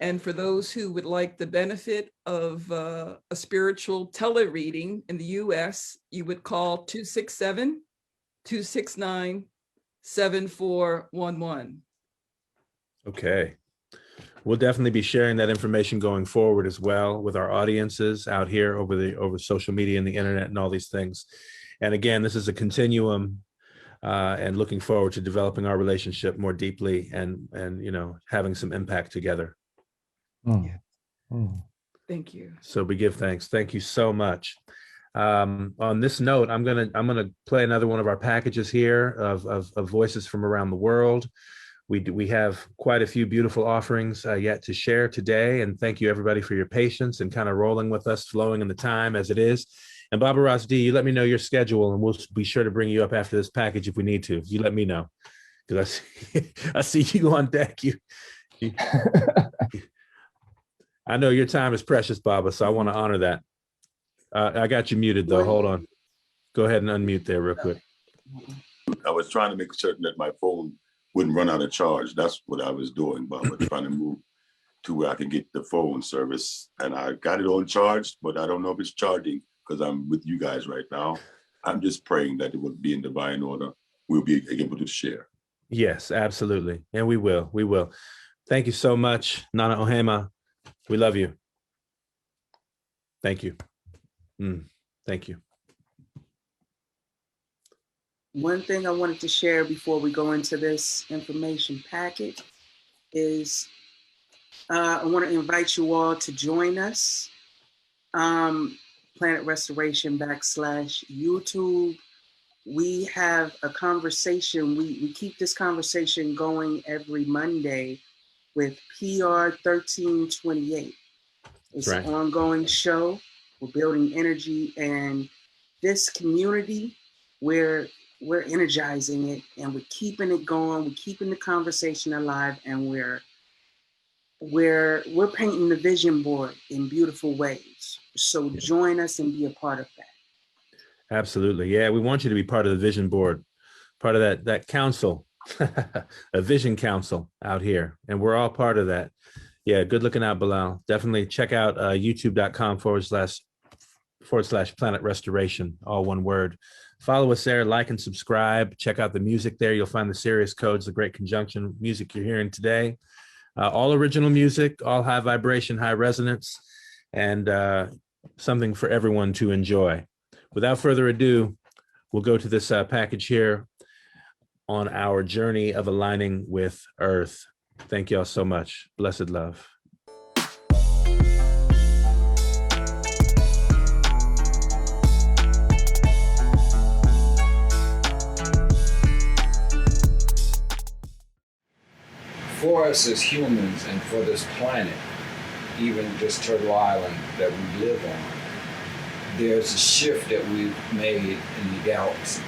And for those who would like the benefit of a spiritual tele-reading in the US, you would call 267-269-7411. Okay. We'll definitely be sharing that information going forward as well with our audiences out here over social media and the internet and all these things. And again, this is a continuum, and looking forward to developing our relationship more deeply and you know, having some impact together. Thank you. So we give thanks. Thank you so much. On this note, I'm gonna play another one of our packages here of voices from around the world. We have quite a few beautiful offerings yet to share today, and thank you everybody for your patience and kind of rolling with us, flowing in the time as it is. And Baba Ras D, you let me know your schedule, and we'll be sure to bring you up after this package if we need to. You let me know, because I see you on deck. You I know your time is precious, Baba, so I want to honor that. I got you muted, though. Hold on. Go ahead and unmute there real quick. I was trying to make certain that my phone wouldn't run out of charge. That's what I was doing, Baba, trying to move to where I can get the phone service. And I got it on charge, but I don't know if it's charging because I'm with you guys right now. I'm just praying that it will be in divine order. We'll be able to share. Yes, absolutely. And we will. We will. Thank you so much, Nana Ohema. We love you. Thank you. Thank you. One thing I wanted to share before we go into this information packet is I want to invite you all to join us. Planet Restoration /YouTube. We have a conversation. We keep this conversation going every Monday with PR 1328. It's an ongoing show. We're building energy, and this community, we're energizing it, and we're keeping it going. We're keeping the conversation alive, and we're painting the vision board in beautiful ways. So join us and be a part of that. Absolutely. Yeah, we want you to be part of the vision board, part of that council, a vision council out here. And we're all part of that. Yeah, good looking out, Bilal. Definitely check out youtube.com/Planet Restoration, all one word. Follow us there, like and subscribe. Check out the music there. You'll find the Sirius codes, the Great Conjunction music you're hearing today. All original music, all high vibration, high resonance, and something for everyone to enjoy. Without further ado, we'll go to this package here on our journey of aligning with Earth. Thank y'all so much. Blessed love. For us as humans and for this planet, even just Turtle Island that we live on, there's a shift that we've made in the galaxy.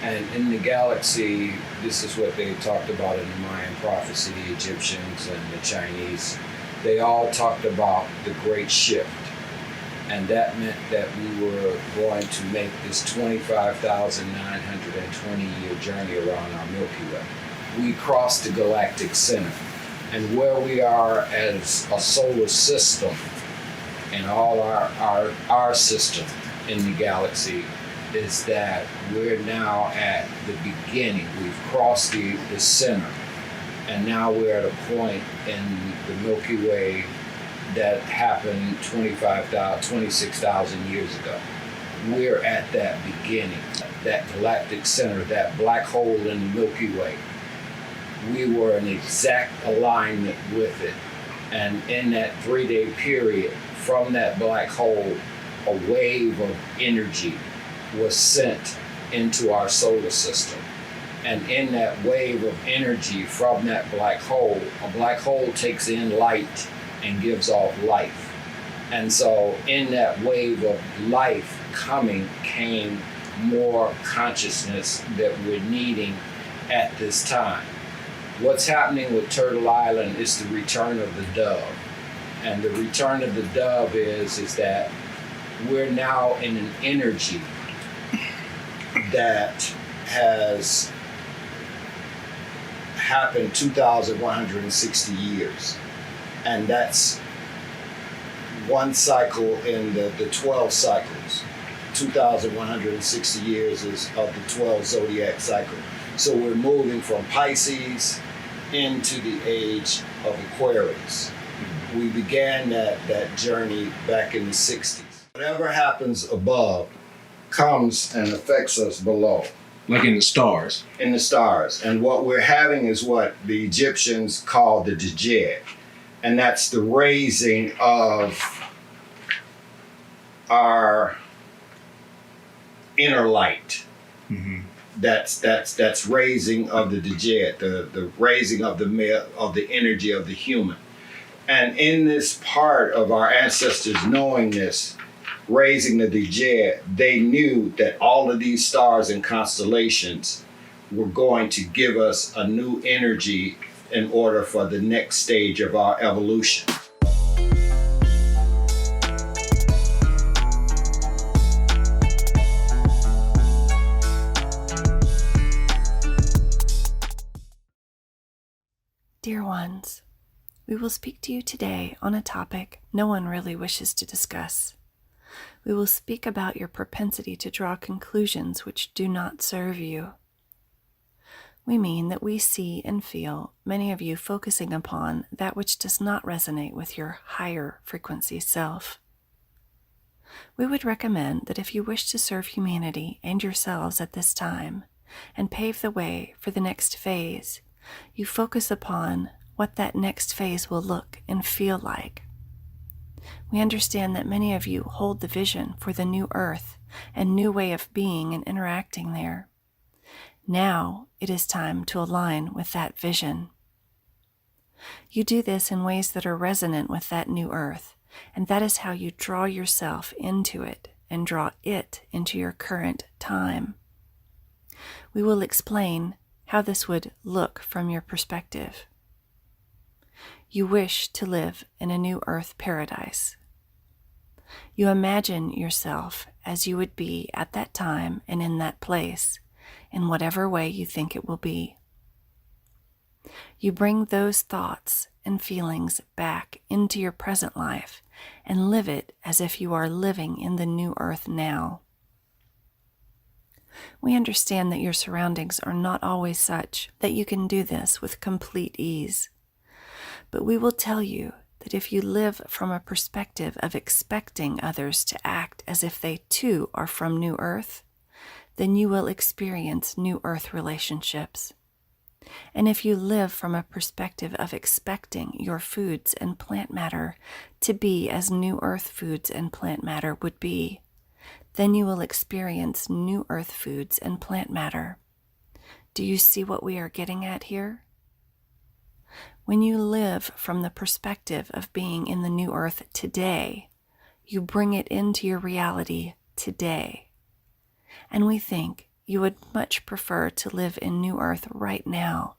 And in the galaxy, this is what they talked about in the Mayan prophecy, the Egyptians and the Chinese. They all talked about the great shift. And that meant that we were going to make this 25,920-year journey around our Milky Way. We crossed the galactic center. And where we are as a solar system and all our system in the galaxy is that we're now at the beginning. We've crossed the center, and now we're at a point in the Milky Way that happened 26,000 years ago. We're at that beginning, that galactic center, that black hole in the Milky Way. We were in exact alignment with it. And in that 3-day period, from that black hole, a wave of energy was sent into our solar system. And in that wave of energy from that black hole, a black hole takes in light and gives off life. And so in that wave of life coming came more consciousness that we're needing at this time. What's happening with Turtle Island is the return of the dove. And the return of the dove is that we're now in an energy that has happened 2,160 years. And that's one cycle in the 12 cycles. 2,160 years is of the 12 zodiac cycle. So we're moving from Pisces into the age of Aquarius. We began that journey back in the 60s. Whatever happens above comes and affects us below. Like in the stars. In the stars. And what we're having is what the Egyptians called the DeWitt. And that's the raising of our inner light. Mm-hmm. That's raising of the DeWitt, the raising of the energy of the human. And in this part of our ancestors knowing this, raising the DeWitt, they knew that all of these stars and constellations were going to give us a new energy in order for the next stage of our evolution. Dear ones, we will speak to you today on a topic no one really wishes to discuss. We will speak about your propensity to draw conclusions which do not serve you. We mean that we see and feel many of you focusing upon that which does not resonate with your higher frequency self. We would recommend that if you wish to serve humanity and yourselves at this time and pave the way for the next phase, you focus upon what that next phase will look and feel like. We understand that many of you hold the vision for the new earth and new way of being and interacting there. Now it is time to align with that vision. You do this in ways that are resonant with that new earth, and that is how you draw yourself into it and draw it into your current time. We will explain how this would look from your perspective. You wish to live in a new earth paradise. You imagine yourself as you would be at that time and in that place, in whatever way you think it will be. You bring those thoughts and feelings back into your present life and live it as if you are living in the new earth now. We understand that your surroundings are not always such that you can do this with complete ease. But we will tell you that if you live from a perspective of expecting others to act as if they too are from New Earth, then you will experience New Earth relationships. And if you live from a perspective of expecting your foods and plant matter to be as New Earth foods and plant matter would be, then you will experience New Earth foods and plant matter. Do you see what we are getting at here? When you live from the perspective of being in the New Earth today, you bring it into your reality today. And we think you would much prefer to live in New Earth right now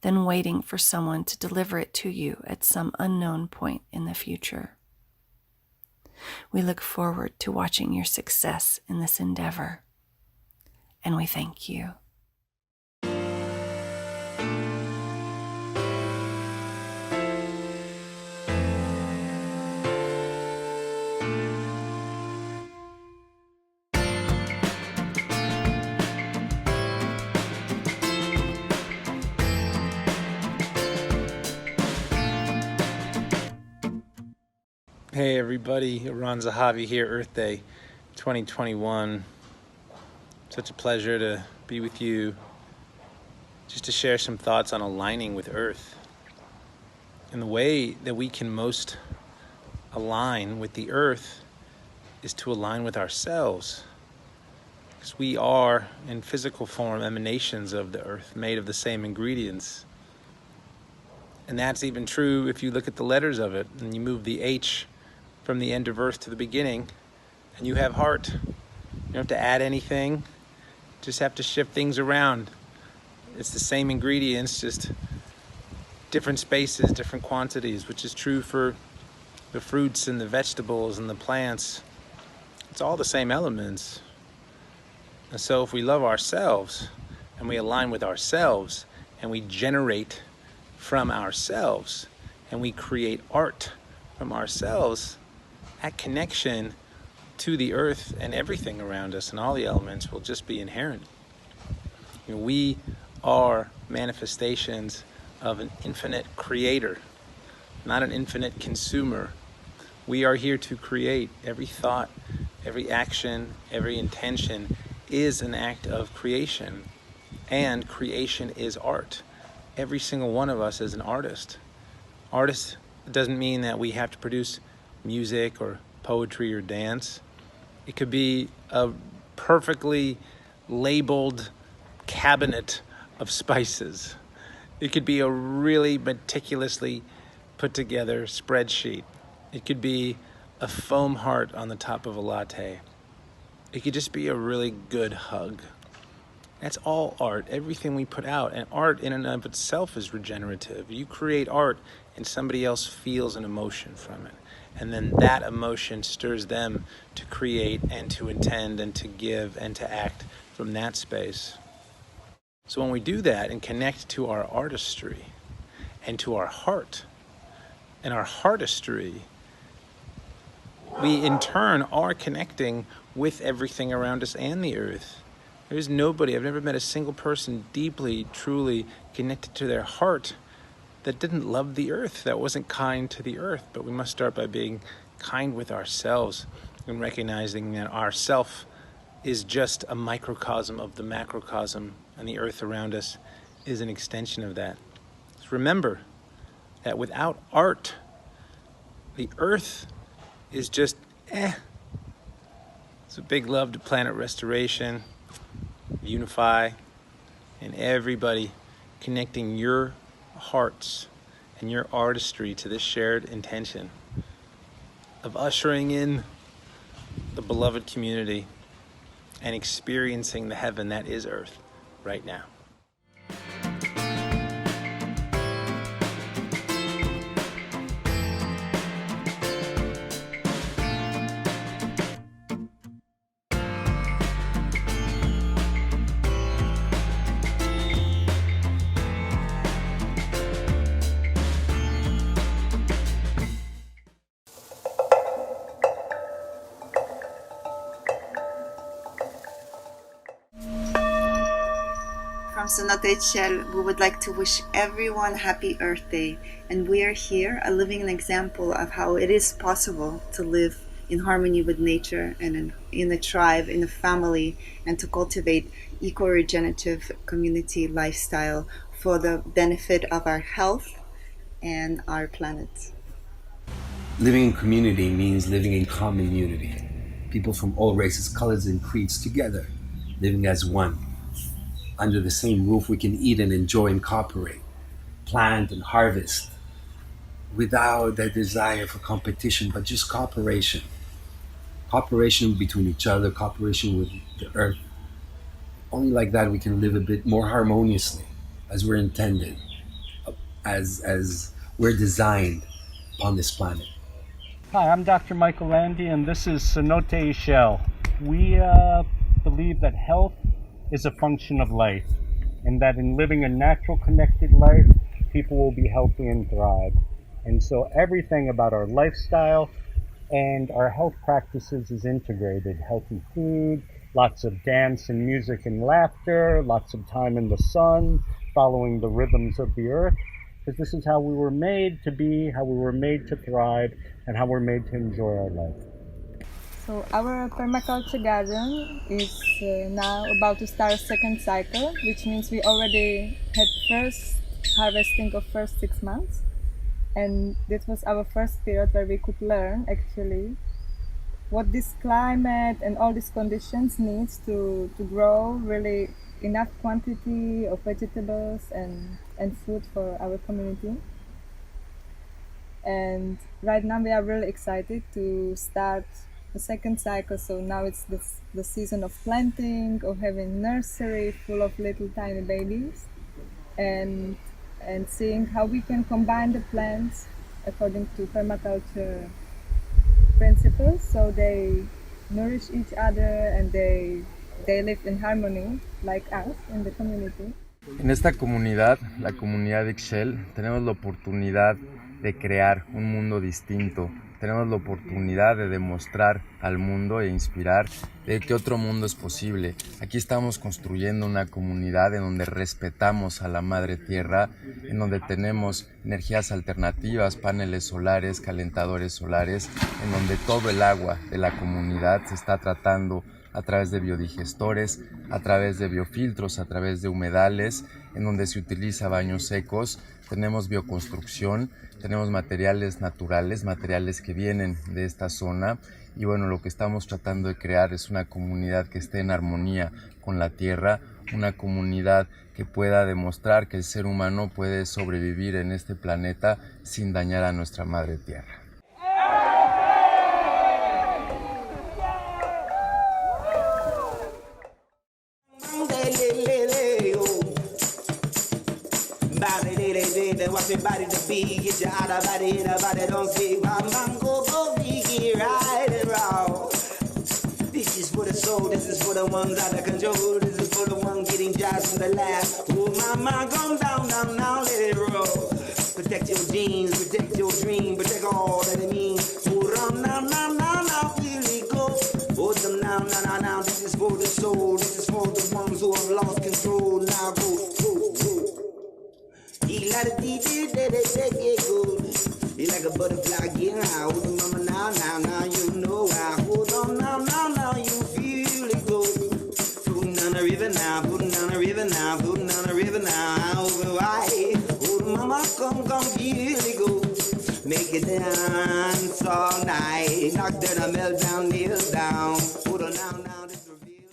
than waiting for someone to deliver it to you at some unknown point in the future. We look forward to watching your success in this endeavor, and we thank you. Hey everybody, Ron Zahavi here, Earth Day 2021. Such a pleasure to be with you, just to share some thoughts on aligning with Earth. And the way that we can most align with the Earth is to align with ourselves. Because we are, in physical form, emanations of the Earth, made of the same ingredients. And that's even true if you look at the letters of it, and you move the H from the end of Earth to the beginning, and you have heart. You don't have to add anything, just have to shift things around. It's the same ingredients, just different spaces, different quantities, which is true for the fruits and the vegetables and the plants. It's all the same elements. And so if we love ourselves and we align with ourselves and we generate from ourselves and we create art from ourselves, that connection to the earth and everything around us and all the elements will just be inherent. You know, we are manifestations of an infinite creator, not an infinite consumer. We are here to create. Every thought, every action, every intention is an act of creation, and creation is art. Every single one of us is an artist. Artist doesn't mean that we have to produce music or poetry or dance. It could be a perfectly labeled cabinet of spices. It could be a really meticulously put together spreadsheet. It could be a foam heart on the top of a latte. It could just be a really good hug. That's all art, everything we put out. And art in and of itself is regenerative. You create art and somebody else feels an emotion from it. And then that emotion stirs them to create and to intend and to give and to act from that space. So when we do that and connect to our artistry and to our heart and our heartistry, we in turn are connecting with everything around us and the earth. There's nobody, I've never met a single person deeply, truly connected to their heart that didn't love the earth, that wasn't kind to the earth. But we must start by being kind with ourselves and recognizing that ourself is just a microcosm of the macrocosm, and the earth around us is an extension of that. So remember that without art, the earth is just It's a big love to planet restoration, unify, and everybody connecting your hearts and your artistry to this shared intention of ushering in the beloved community and experiencing the heaven that is Earth right now. from Cenote Chel, we would like to wish everyone happy Earth Day. And we are here, a living example of how it is possible to live in harmony with nature and in a tribe, in a family, and to cultivate eco-regenerative community lifestyle for the benefit of our health and our planet. Living in community means living in common unity. People from all races, colors, and creeds together, living as one. Under the same roof, we can eat and enjoy and cooperate, plant and harvest, without that desire for competition, but just cooperation. Cooperation between each other, cooperation with the earth. Only like that we can live a bit more harmoniously, as we're intended, as we're designed on this planet. Hi, I'm Dr. Michael Landy, and this is Cenote Shell. We believe that health is a function of life, and that in living a natural connected life, people will be healthy and thrive. And so everything about our lifestyle and our health practices is integrated. Healthy food, lots of dance and music and laughter, lots of time in the sun, following the rhythms of the earth, because this is how we were made to be, how we were made to thrive, and how we're made to enjoy our life. So our permaculture garden is now about to start a second cycle, which means we already had first harvesting of first 6 months. And this was our first period where we could learn actually what this climate and all these conditions needs to grow really enough quantity of vegetables and food for our community. And right now we are really excited to start the second cycle. So now it's the season of planting, of having nursery full of little tiny babies, and seeing how we can combine the plants according to permaculture principles, so they nourish each other and they live in harmony like us in the community. En esta comunidad, la comunidad de Ixchel, tenemos la oportunidad de crear un mundo distinto. Tenemos la oportunidad de demostrar al mundo e inspirar de que otro mundo es posible. Aquí estamos construyendo una comunidad en donde respetamos a la madre tierra, en donde tenemos energías alternativas, paneles solares, calentadores solares, en donde todo el agua de la comunidad se está tratando a través de biodigestores, a través de biofiltros, a través de humedales, en donde se utiliza baños secos. Tenemos bioconstrucción, tenemos materiales naturales, materiales que vienen de esta zona, y bueno, lo que estamos tratando de crear es una comunidad que esté en armonía con la tierra, una comunidad que pueda demostrar que el ser humano puede sobrevivir en este planeta sin dañar a nuestra madre tierra. Watch your body to be, get you out of body, the body don't see. Go, be right and wrong. This is for the soul, this is for the ones out of control, this is for the ones getting jobs from the lab. Oh, mama, come down, now, let it roll. Protect your genes, protect your dream, protect all that it means. Hold on, now, really go. Hold them now, this is for the soul, this is for the ones who have lost control. Now go. He like a DJ that they good. He like a butterfly getting high. Hold on, mama, now, you know why. Hold on, now, you feel it go. Floating down the river now, floating down the river now, floating down the river now. Over why? Hold on, mama, come, feel it go. Make it dance all night. Knock down a meltdown, kneel down. Hold on, now, this reveal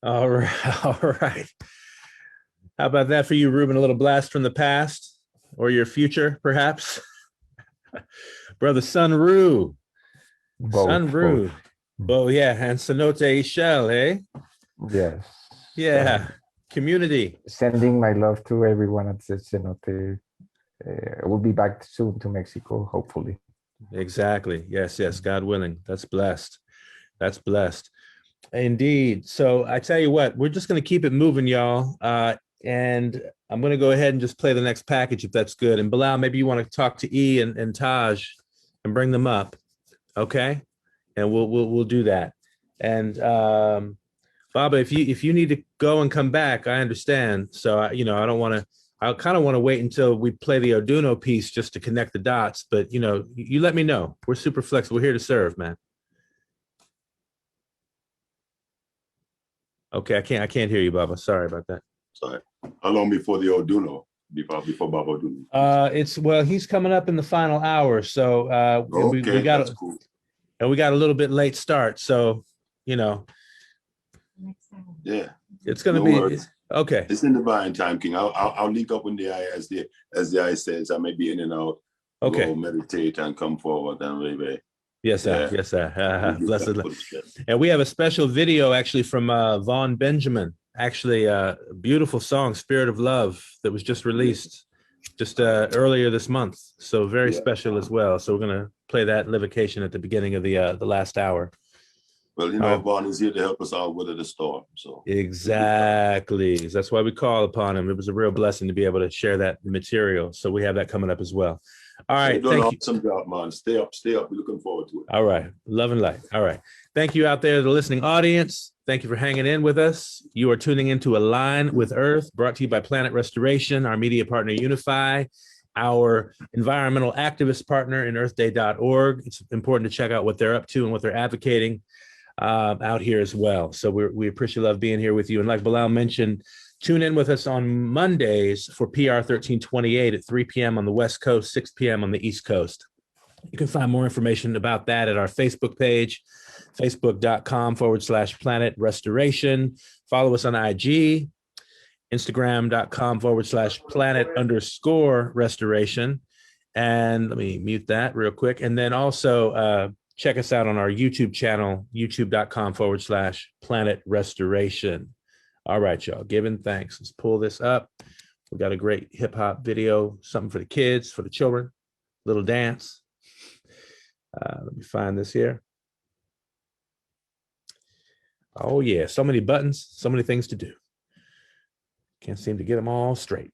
now. All right. How about that for you, Ruben? A little blast from the past or your future, perhaps? Brother Sunru. Sunru. Oh, yeah. And Cenote Shell, eh? Yes. Yeah. Community. Sending my love to everyone at the Cenote. We'll be back soon to Mexico, hopefully. Exactly. Yes. God willing. That's blessed. Indeed. So I tell you what, we're just going to keep it moving, y'all. And I'm going to go ahead and just play the next package, if that's good. And Bilal, maybe you want to talk to E and Taj and bring them up. Okay. And we'll do that. And Baba, if you need to go and come back, I understand. So I don't want to. I kind of want to wait until we play the Oduno piece just to connect the dots. But you let me know. We're super flexible. We're here to serve, man. Okay, I can't hear you, Baba. Sorry about that. Sorry. How long before the Oduno? Before Baba Oduno? He's coming up in the final hour, so we got that's cool. And we got a little bit late start, so yeah, it's gonna be okay. It's in divine time, King. I'll link up when as the eye says. I may be in and out. Okay. Go meditate and come forward and maybe. Yes, sir. Yeah. Yes, sir. Blessed. And we have a special video actually from Vaughn Benjamin. Actually, a beautiful song, "Spirit of Love," that was just released just earlier this month. So very special as well. So we're gonna play that livocation at the beginning of the last hour. Well, Vaughn is here to help us out with the storm. So exactly, that's why we call upon him. It was a real blessing to be able to share that material. So we have that coming up as well. All right, thank you. Awesome job, man. Stay up. We're looking forward to it. All right, love and light. All right, thank you out there, the listening audience. Thank you for hanging in with us. You are tuning into Align with Earth, brought to you by Planet Restoration, our media partner Unify, our environmental activist partner in earthday.org. It's important to check out what they're up to and what they're advocating out here as well. So we appreciate love being here with you. And like Bilal mentioned, tune in with us on Mondays for PR 1328 at 3 p.m. on the West Coast, 6 p.m. on the East Coast. You can find more information about that at our Facebook page, facebook.com/Planet Restoration. Follow us on IG, Instagram.com/Planet_Restoration. And let me mute that real quick. And then also check us out on our YouTube channel, youtube.com/Planet Restoration. All right, y'all, giving thanks. Let's pull this up. We got a great hip hop video, something for the kids, for the children, little dance. Let me find this here. Oh yeah, so many buttons, so many things to do. Can't seem to get them all straight.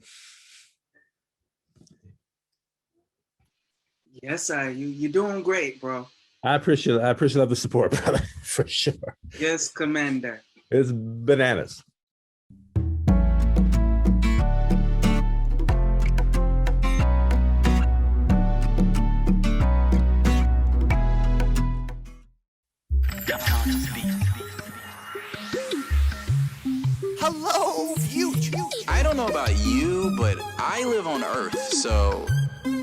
Yes, sir. You're doing great, bro. I appreciate the support, brother, for sure. Yes, Commander. It's bananas. Hello, future. I don't know about you, but I live on Earth, so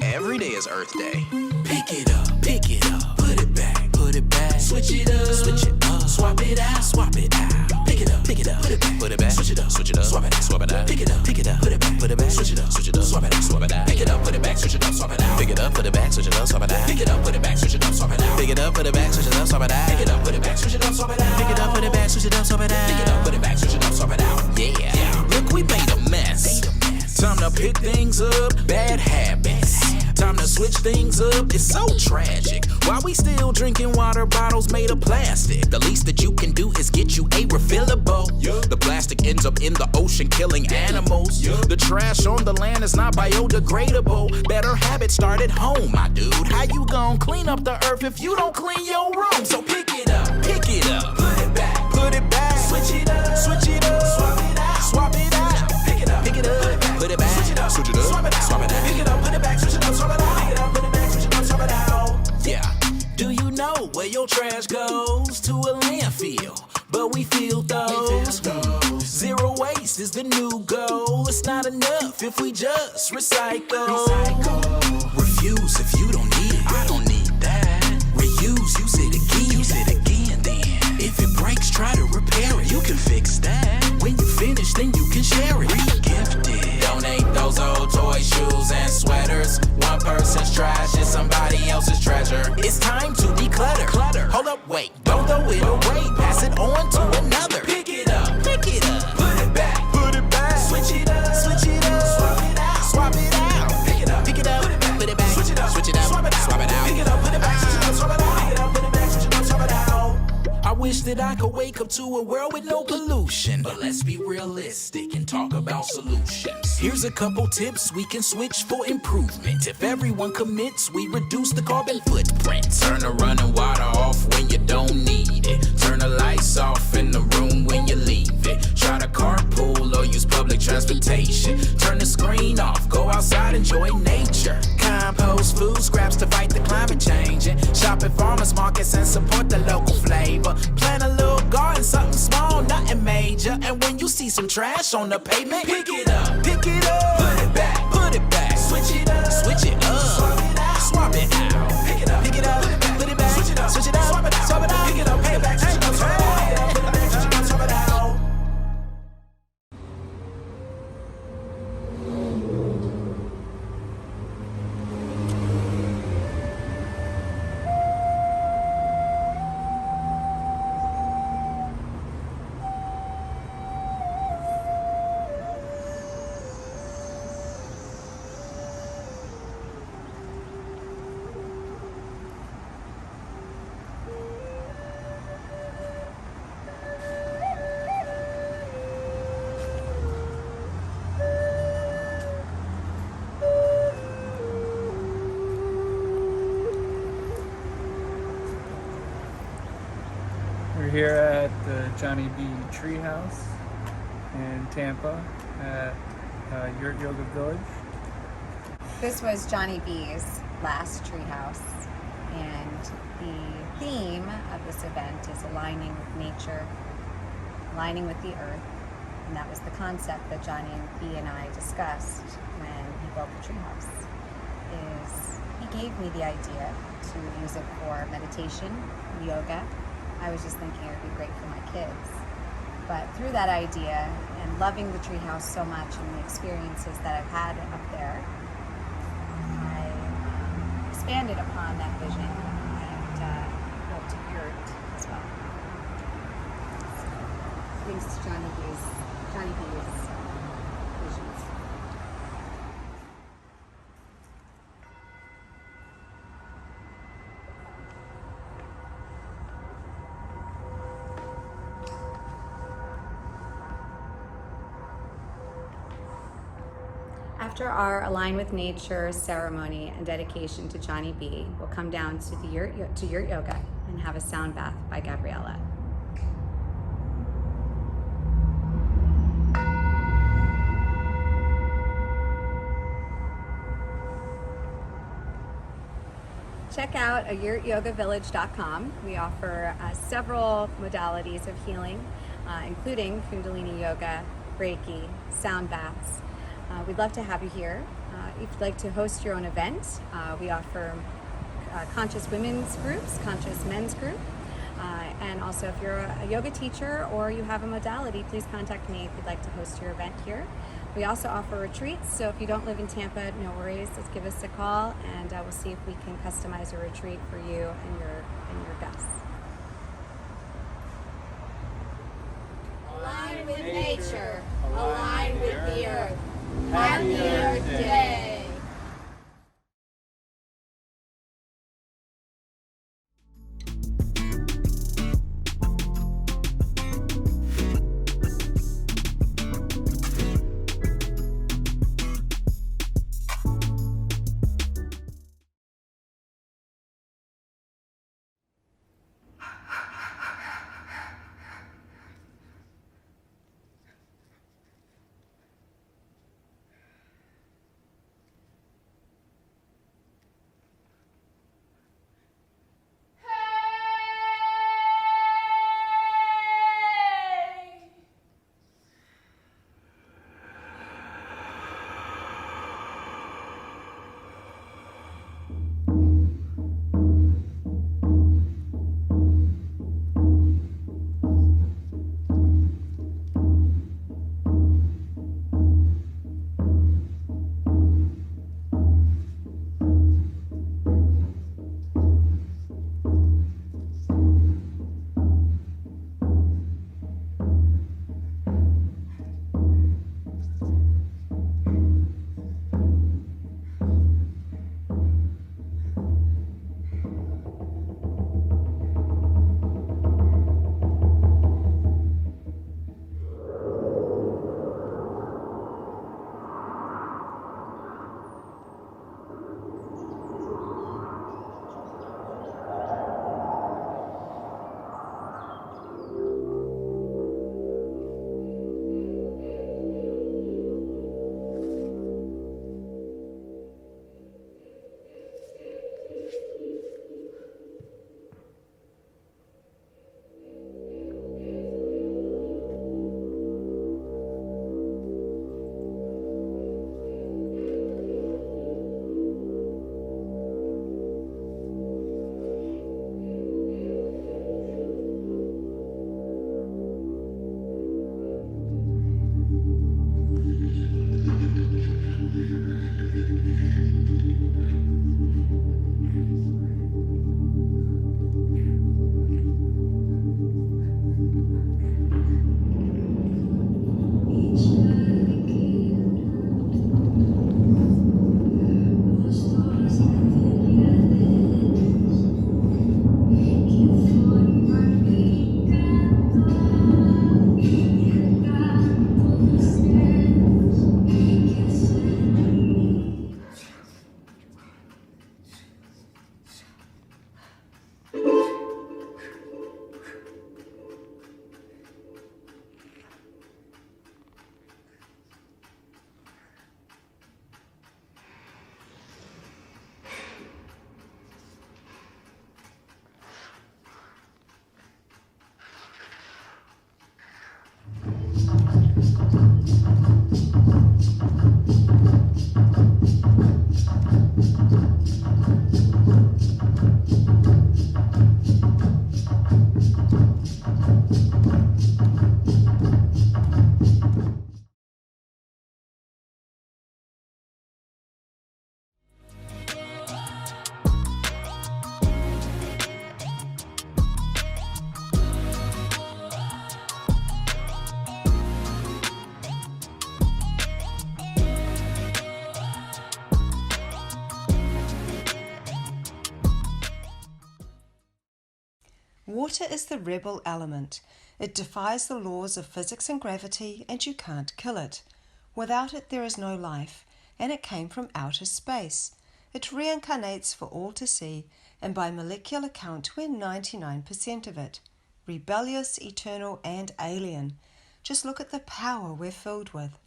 every day is Earth Day. Pick it up, put it back, switch it up, swap it out, pick it up, put it back, switch it up, swap it out, pick it up, put it back, switch it up, swap it out, pick it up, put it back, switch it up, swap it out, pick it up, put it back, switch it up, swap it out, pick it up, put it back, switch it up, swap it out, pick it up, put it back, switch it up, swap it out, pick it up, put it back, switch it up, swap it out, pick it up, put it back, switch it up, swap it out, pick it up, put it back, switch it up, swap it out. Yeah, look, we made a mess. Time to pick things up, bad habits. Time to switch things up, it's so tragic. While we still drinking water bottles made of plastic, the least that you can do is get you a refillable. The plastic ends up in the ocean killing animals. The trash on the land is not biodegradable. Better habits start at home, my dude. How you gon' clean up the earth if you don't clean your room? So pick it up, put it back, switch it up, swap it out, pick it up, put it back, switch it up, swap it out, pick it up, put it back, switch it up, swap it out, pick it up, put it back, switch it up, swap it out. Yeah, do you know where your trash goes? To a landfill, but we feel those. Zero waste is the new goal. It's not enough if we just recycle. Refuse if you don't need it. I don't need that. Reuse, use it again, then. If it breaks, try to repair it. You can fix that. When you finish, then you can share it. Re-gift it. Donate those old toys, shoes, and sweaters. One person's trash is somebody else's treasure. It's time to declutter. Hold up, wait, don't throw it away. Pass it on to another. Pick it up, put it back, switch it up, swap it out, pick it up, put it back, switch it up, swap it out, pick it up, put it back, switch it up, swap it out, pick it up, put it back, switch it up, swap it out. I wish that I could wake up to a world with no pollution, but let's be realistic and talk about solutions. Here's a couple tips we can switch for improvement. If everyone commits, we reduce the carbon footprint. Turn the running water off when you don't need it. Turn the lights off in the room when you leave Hey, try to carpool or use public transportation. Turn the screen off, go outside, enjoy nature. Compost food scraps to fight the climate change. And shop at farmers markets and support the local flavor. Plant a little garden, something small, nothing major. And when you see some trash on the pavement, pick it up, pick it up, put it back, put it back, switch it up, switch it up, swap it out, swap it out, pick it up, put it back, switch it up, switch it up, swap it out, pick it up, put it back, switch it up, swap it out, put it back, switch it up, swap it out. We're here at the Johnny B Treehouse in Tampa at Yurt Yoga Village. This was Johnny B's last treehouse, and the theme of this event is aligning with nature, aligning with the earth, and that was the concept that Johnny B and I discussed when he built the treehouse. Is he gave me the idea to use it for meditation, yoga. I was just thinking it would be great for my kids. But through that idea and loving the treehouse so much and the experiences that I've had up there, I expanded upon that vision and built a yurt as well. So, thanks to Johnny B's visions. After our Align with Nature ceremony and dedication to Johnny B, we'll come down to the Yurt Yoga and have a sound bath by Gabriella. Check out yurtyogavillage.com. We offer several modalities of healing, including Kundalini Yoga, Reiki, sound baths. We'd love to have you here. If you'd like to host your own event, we offer conscious women's groups, conscious men's group, and also if you're a yoga teacher or you have a modality, please contact me if you'd like to host your event here. We also offer retreats, so if you don't live in Tampa, no worries, just give us a call and we'll see if we can customize a retreat for you and your guests. Align with nature, align with the earth. Happy Earth Day! Water is the rebel element. It defies the laws of physics and gravity, and you can't kill it. Without it, there is no life, and it came from outer space. It reincarnates for all to see, and by molecular count, we're 99% of it. Rebellious, eternal, and alien. Just look at the power we're filled with.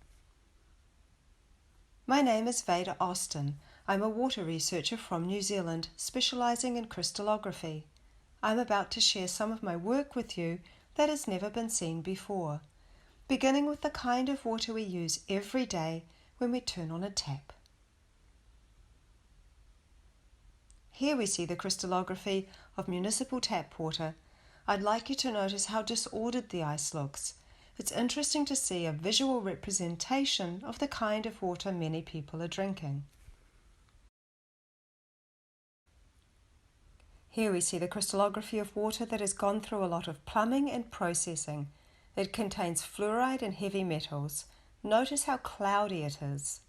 My name is Veda Austin. I'm a water researcher from New Zealand, specializing in crystallography. I'm about to share some of my work with you that has never been seen before, beginning with the kind of water we use every day when we turn on a tap. Here we see the crystallography of municipal tap water. I'd like you to notice how disordered the ice looks. It's interesting to see a visual representation of the kind of water many people are drinking. Here we see the crystallography of water that has gone through a lot of plumbing and processing. It contains fluoride and heavy metals. Notice how cloudy it is.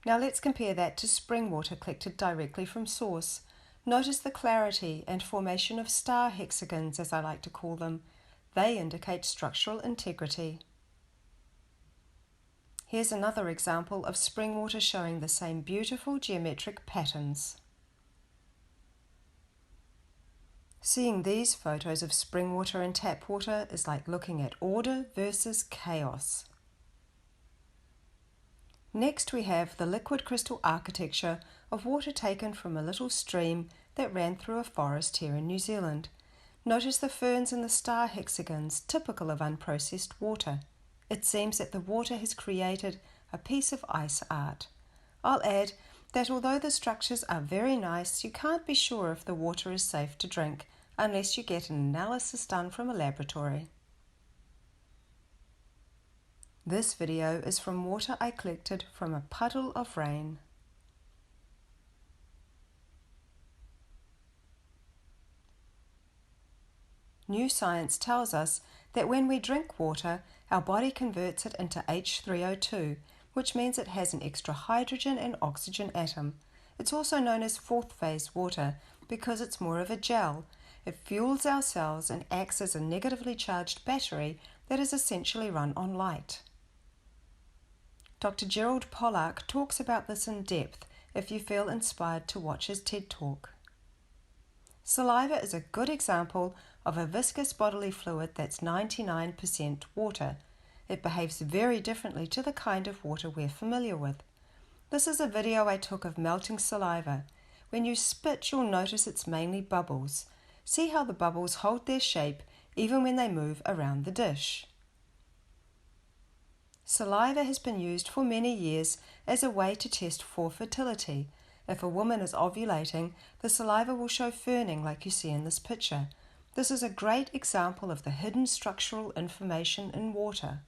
Now let's compare that to spring water collected directly from source. Notice the clarity and formation of star hexagons, as I like to call them. They indicate structural integrity. Here's another example of spring water showing the same beautiful geometric patterns. Seeing these photos of spring water and tap water is like looking at order versus chaos. Next we have the liquid crystal architecture of water taken from a little stream that ran through a forest here in New Zealand. Notice the ferns and the star hexagons, typical of unprocessed water. It seems that the water has created a piece of ice art. I'll add that although the structures are very nice, you can't be sure if the water is safe to drink unless you get an analysis done from a laboratory. This video is from water I collected from a puddle of rain. New science tells us that when we drink water, our body converts it into H3O2, which means it has an extra hydrogen and oxygen atom. It's also known as fourth phase water because it's more of a gel. It fuels our cells and acts as a negatively charged battery that is essentially run on light. Dr. Gerald Pollack talks about this in depth if you feel inspired to watch his TED Talk. Saliva is a good example of a viscous bodily fluid that's 99% water. It behaves very differently to the kind of water we're familiar with. This is a video I took of melting saliva. When you spit, you'll notice it's mainly bubbles. See how the bubbles hold their shape even when they move around the dish. Saliva has been used for many years as a way to test for fertility. If a woman is ovulating, the saliva will show ferning like you see in this picture. This is a great example of the hidden structural information in water.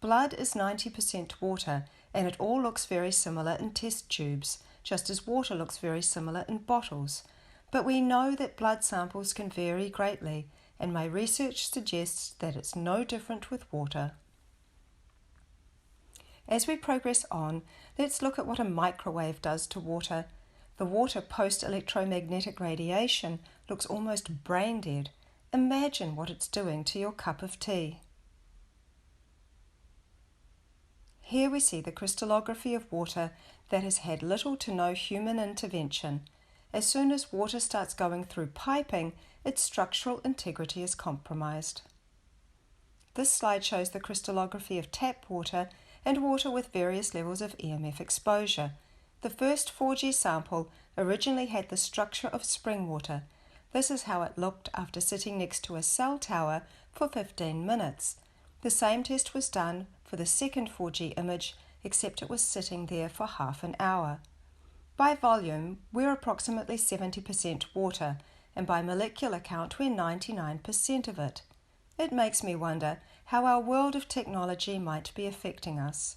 Blood is 90% water, and it all looks very similar in test tubes, just as water looks very similar in bottles. But we know that blood samples can vary greatly, and my research suggests that it's no different with water. As we progress on, let's look at what a microwave does to water. The water post-electromagnetic radiation looks almost brain dead. Imagine what it's doing to your cup of tea. Here we see the crystallography of water that has had little to no human intervention. As soon as water starts going through piping, its structural integrity is compromised. This slide shows the crystallography of tap water and water with various levels of EMF exposure. The first 4G sample originally had the structure of spring water. This is how it looked after sitting next to a cell tower for 15 minutes. The same test was done for the second 4G image, except it was sitting there for half an hour. By volume, we're approximately 70% water, and by molecular count, we're 99% of it. It makes me wonder how our world of technology might be affecting us.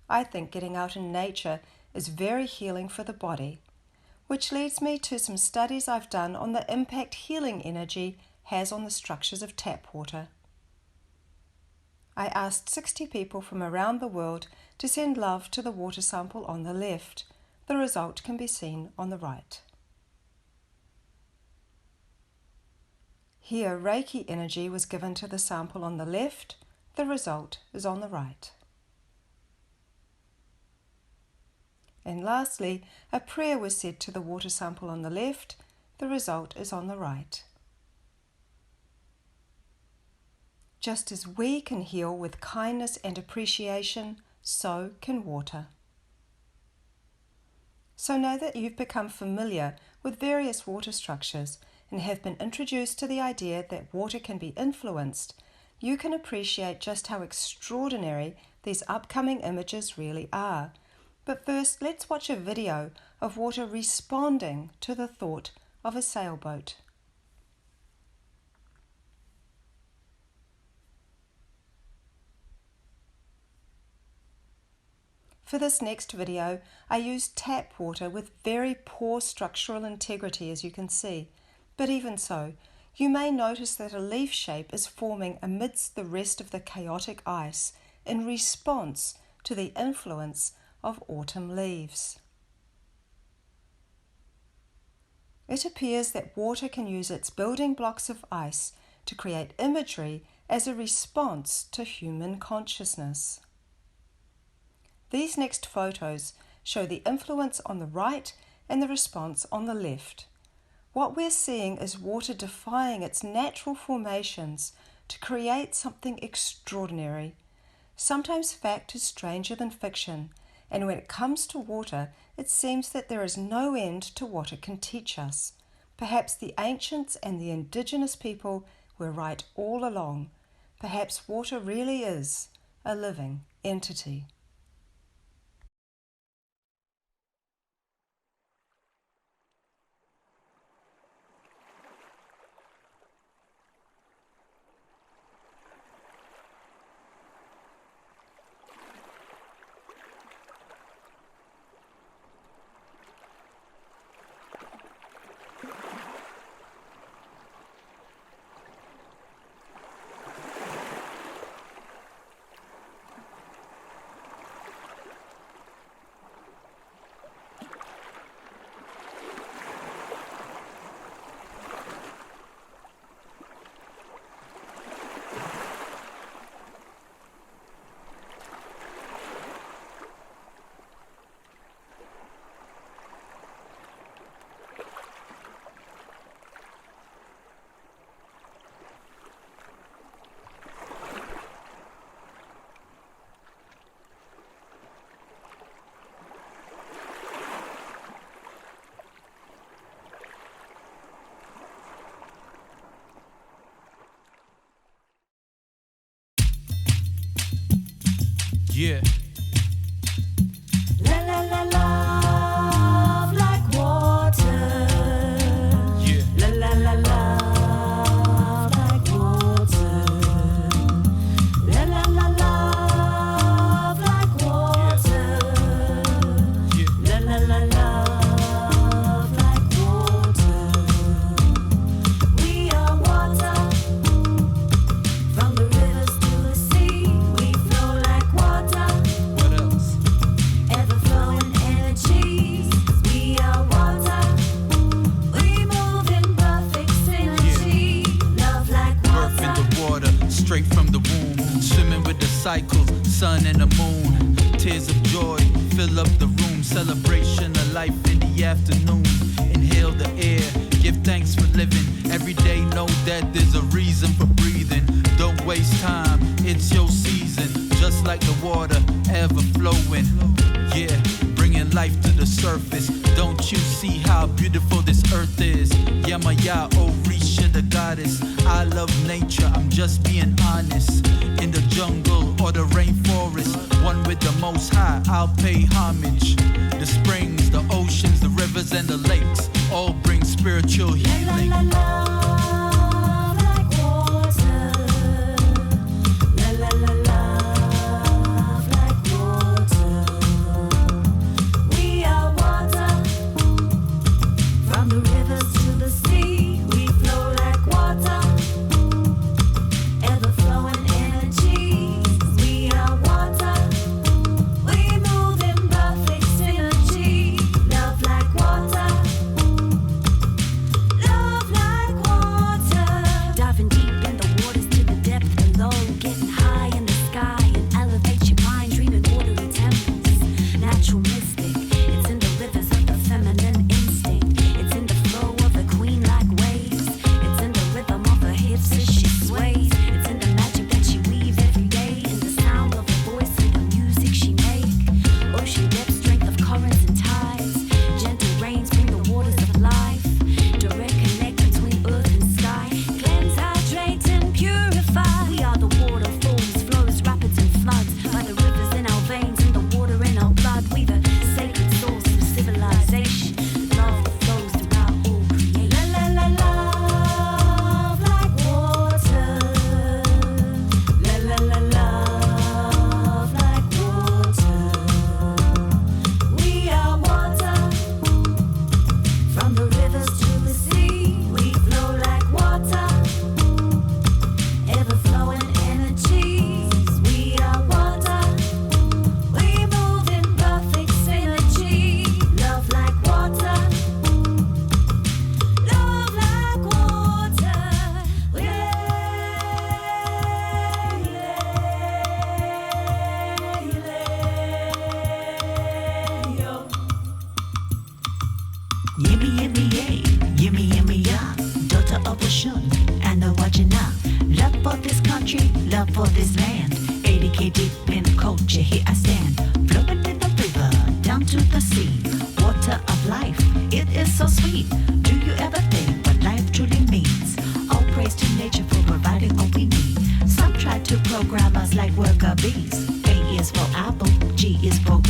I think getting out in nature is very healing for the body, which leads me to some studies I've done on the impact healing energy has on the structures of tap water. I asked 60 people from around the world to send love to the water sample on the left. The result can be seen on the right. Here, Reiki energy was given to the sample on the left. The result is on the right. And lastly, a prayer was said to the water sample on the left. The result is on the right. Just as we can heal with kindness and appreciation, so can water. So now that you've become familiar with various water structures and have been introduced to the idea that water can be influenced, you can appreciate just how extraordinary these upcoming images really are. But first, let's watch a video of water responding to the thought of a sailboat. For this next video, I used tap water with very poor structural integrity, as you can see. But even so, you may notice that a leaf shape is forming amidst the rest of the chaotic ice in response to the influence of autumn leaves. It appears that water can use its building blocks of ice to create imagery as a response to human consciousness. These next photos show the influence on the right and the response on the left. What we're seeing is water defying its natural formations to create something extraordinary. Sometimes fact is stranger than fiction, and when it comes to water, it seems that there is no end to what it can teach us. Perhaps the ancients and the indigenous people were right all along. Perhaps water really is a living entity. Yeah. La la la love like water. Yeah. La la la love like water. La la la love like water. La la la love like water. We are water. From the rivers to the sea, we flow like water. What else? Ever flowing energies, we are water. We move in perfect synergy. Love like Birth in the water, straight from the womb. Swimming with the cycles, sun and the moon. Tears of joy fill up the room. Celebration of life in the afternoon. Inhale the air, give thanks for living. Every day know that there's a reason for breathing. Don't waste time, it's your season. Just like the water, ever flowing. Yeah, bringing life to the surface. Don't you see how beautiful this earth is? Yamaya, Orisha, the goddess. I love nature, I'm just being honest. In the jungle or the rainforest, one with the most high, I'll pay homage. The springs, the oceans, the rivers and the lakes all bring spiritual healing. love like water. La la la love like water. We are water. From the rivers to the sea, we flow like water. Ever flowing energies, we are water. We move in perfect synergy. Love like water. Love like water.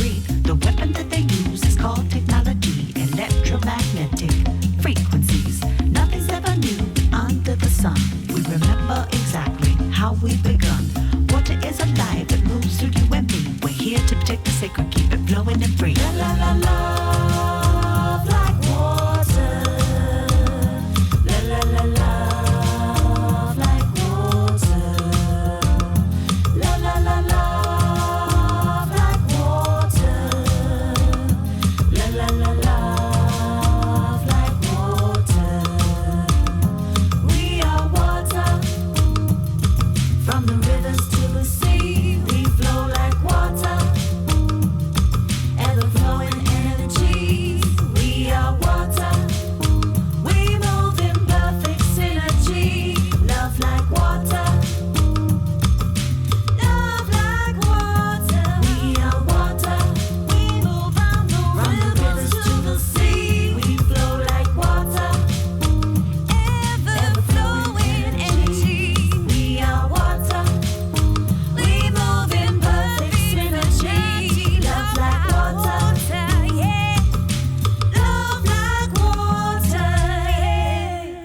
breathe. The weapon that they use is called technology, electromagnetic frequencies. Nothing's ever new under the sun. We remember exactly how we begun. Water is alive, it moves through you and me. We're here to protect the sacred, keep it flowing and free. La la la love like water. La la la love like water. La la la love like water. La la la love like water. We are water. From the rivers to the sea, we flow like water. Ever flowing energy, we are water. We move in perfect synergy. Love like water. Love like water. We are water. We move on the rivers to the sea. We flow like water. Ever flowing energy. We are water. We move in perfect synergy. Love like water. Yeah. Love like water. Yeah.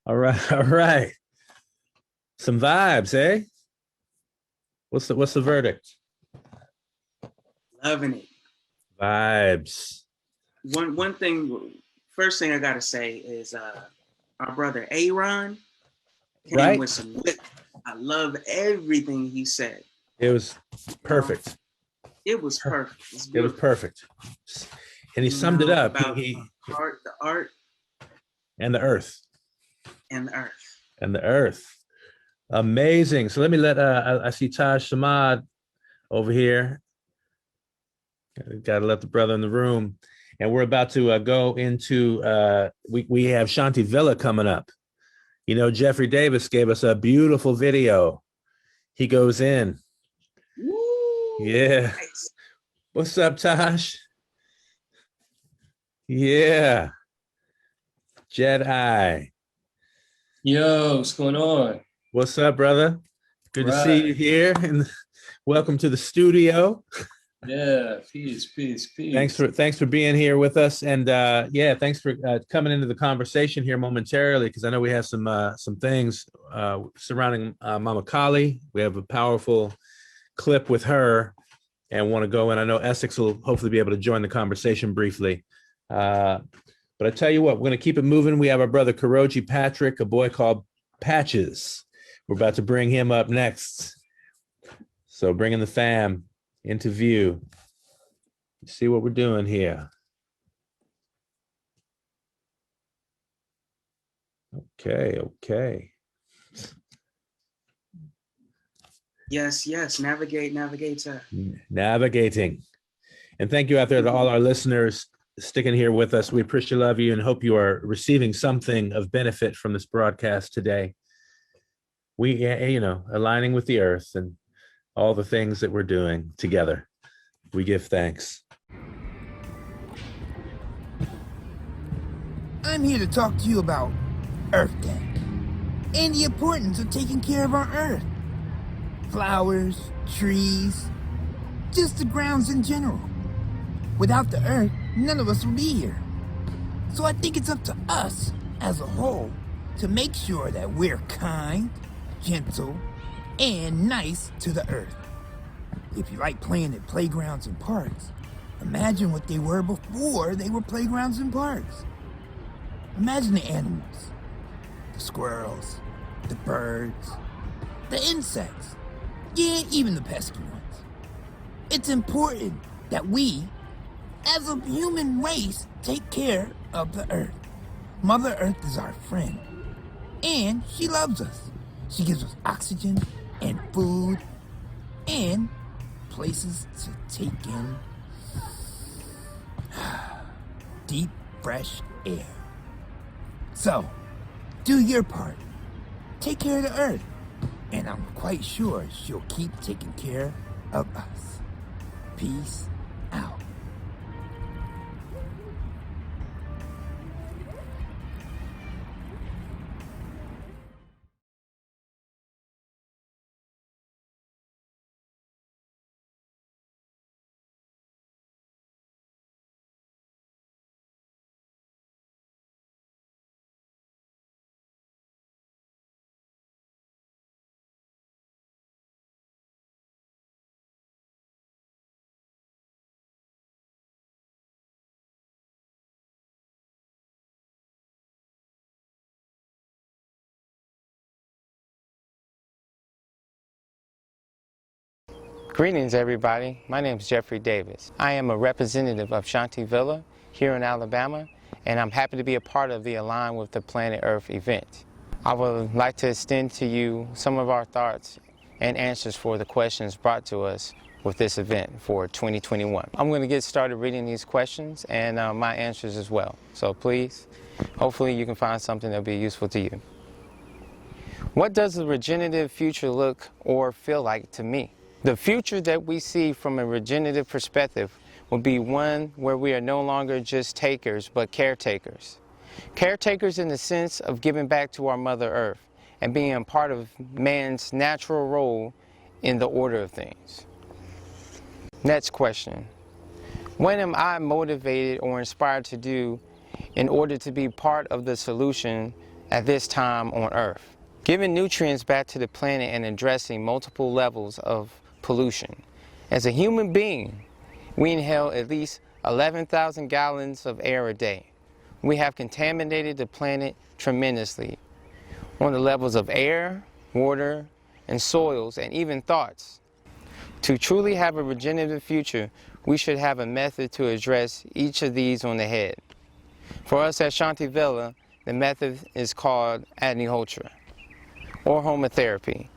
All right, all right. Some vibes, eh? What's the verdict? Loving it. Vibes. One thing, first thing I gotta say is our brother Aaron came Right. with some wit. I love everything he said. It was perfect. It was perfect. It's It was beautiful. perfect. And he summed it up. About He the art, and the earth. and the earth. And the earth. Amazing. So let me let I see Taj Samad over here. Gotta let the brother in the room. And we're about to go into we have Shanti Villa coming up. You know, Jeffrey Davis gave us a beautiful video. He goes in. Yeah. Nice. What's up, Taj? Yeah. Jedi. Yo, what's going on? What's up, brother? Good to see you here. And welcome to the studio. Yeah, peace. Thanks for being here with us. And yeah, thanks for coming into the conversation here momentarily, because I know we have some things surrounding Mama Kali. We have a powerful clip with her and want to go in. I know Essex will hopefully be able to join the conversation briefly. But I tell you what, we're going to keep it moving. We have our brother Kuroji Patrick, a boy called Patches. We're about to bring him up next. So bringing the fam into view. See what we're doing here. Okay. Yes. Navigate, sir. Navigating. And thank you out there to all our listeners sticking here with us. We appreciate, love you, and hope you are receiving something of benefit from this broadcast today. We, aligning with the earth and all the things that we're doing together. We give thanks. I'm here to talk to you about Earth Day and the importance of taking care of our Earth. Flowers, trees, just the grounds in general. Without the Earth, none of us would be here. So I think it's up to us, as a whole, to make sure that we're kind, gentle, and nice to the Earth. If you like playing at playgrounds and parks, imagine what they were before they were playgrounds and parks. Imagine the animals, the squirrels, the birds, the insects, yeah, even the pesky ones. It's important that we, as a human race, take care of the Earth. Mother Earth is our friend, and she loves us. She gives us oxygen and food and places to take in deep, fresh air. So, do your part. Take care of the Earth, and I'm quite sure she'll keep taking care of us. Peace out. Greetings, everybody. My name is Jeffrey Davis. I am a representative of Shanti Villa here in Alabama, and I'm happy to be a part of the Align with the Planet Earth event. I would like to extend to you some of our thoughts and answers for the questions brought to us with this event for 2021. I'm going to get started reading these questions and my answers as well. So please, hopefully you can find something that will be useful to you. What does the regenerative future look or feel like to me? The future that we see from a regenerative perspective will be one where we are no longer just takers, but caretakers. Caretakers in the sense of giving back to our Mother Earth and being a part of man's natural role in the order of things. Next question. What am I motivated or inspired to do in order to be part of the solution at this time on Earth? Giving nutrients back to the planet and addressing multiple levels of pollution. As a human being, we inhale at least 11,000 gallons of air a day. We have contaminated the planet tremendously on the levels of air, water, and soils, and even thoughts. To truly have a regenerative future, we should have a method to address each of these on the head. For us at Shanti Villa, the method is called Agnihotra, or homotherapy.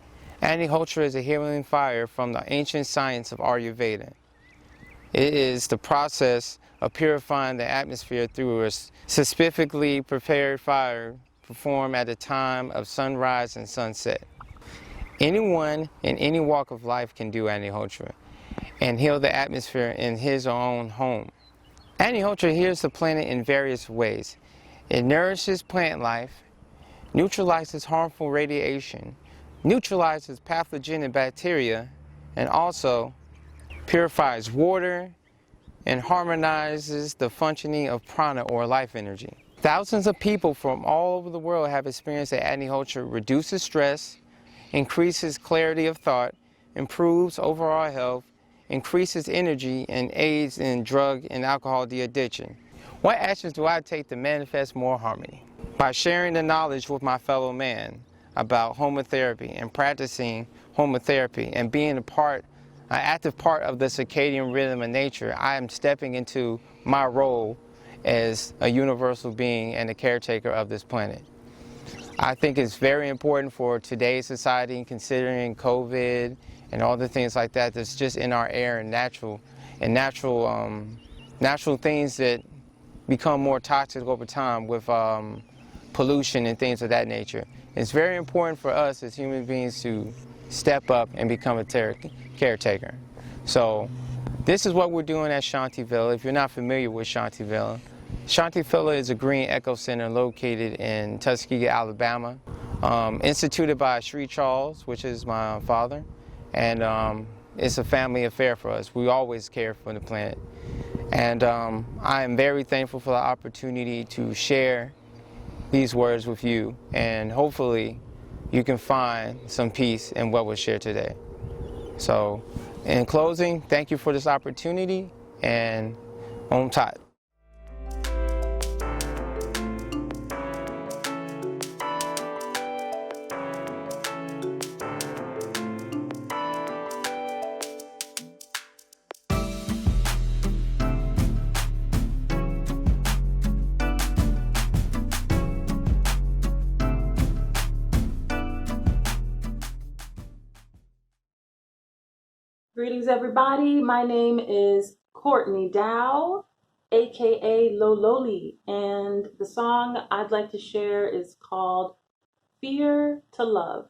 Agnihotra is a healing fire from the ancient science of Ayurveda. It is the process of purifying the atmosphere through a specifically prepared fire performed at the time of sunrise and sunset. Anyone in any walk of life can do Agnihotra and heal the atmosphere in his or own home. Agnihotra heals the planet in various ways. It nourishes plant life, neutralizes harmful radiation, neutralizes pathogenic bacteria, and also purifies water and harmonizes the functioning of prana or life energy. Thousands of people from all over the world have experienced that Agnihotra reduces stress, increases clarity of thought, improves overall health, increases energy, and aids in drug and alcohol de-addiction. What actions do I take to manifest more harmony? By sharing the knowledge with my fellow man about homotherapy and practicing homotherapy and being an active part of the circadian rhythm of nature, I am stepping into my role as a universal being and a caretaker of this planet. I think it's very important for today's society, considering COVID and all the things like that that's just in our air and natural things that become more toxic over time with pollution and things of that nature. It's very important for us as human beings to step up and become a caretaker. So this is what we're doing at Shanti Villa. If you're not familiar with Shanti Villa is a green eco center located in Tuskegee, Alabama, instituted by Sri Charles, which is my father, and it's a family affair for us. We always care for the planet. And I am very thankful for the opportunity to share these words with you, and hopefully you can find some peace in what was shared today. So in closing, thank you for this opportunity, and Om Tat. Greetings, everybody. My name is Courtney Dow, aka Lololi, and the song I'd like to share is called Fear to Love.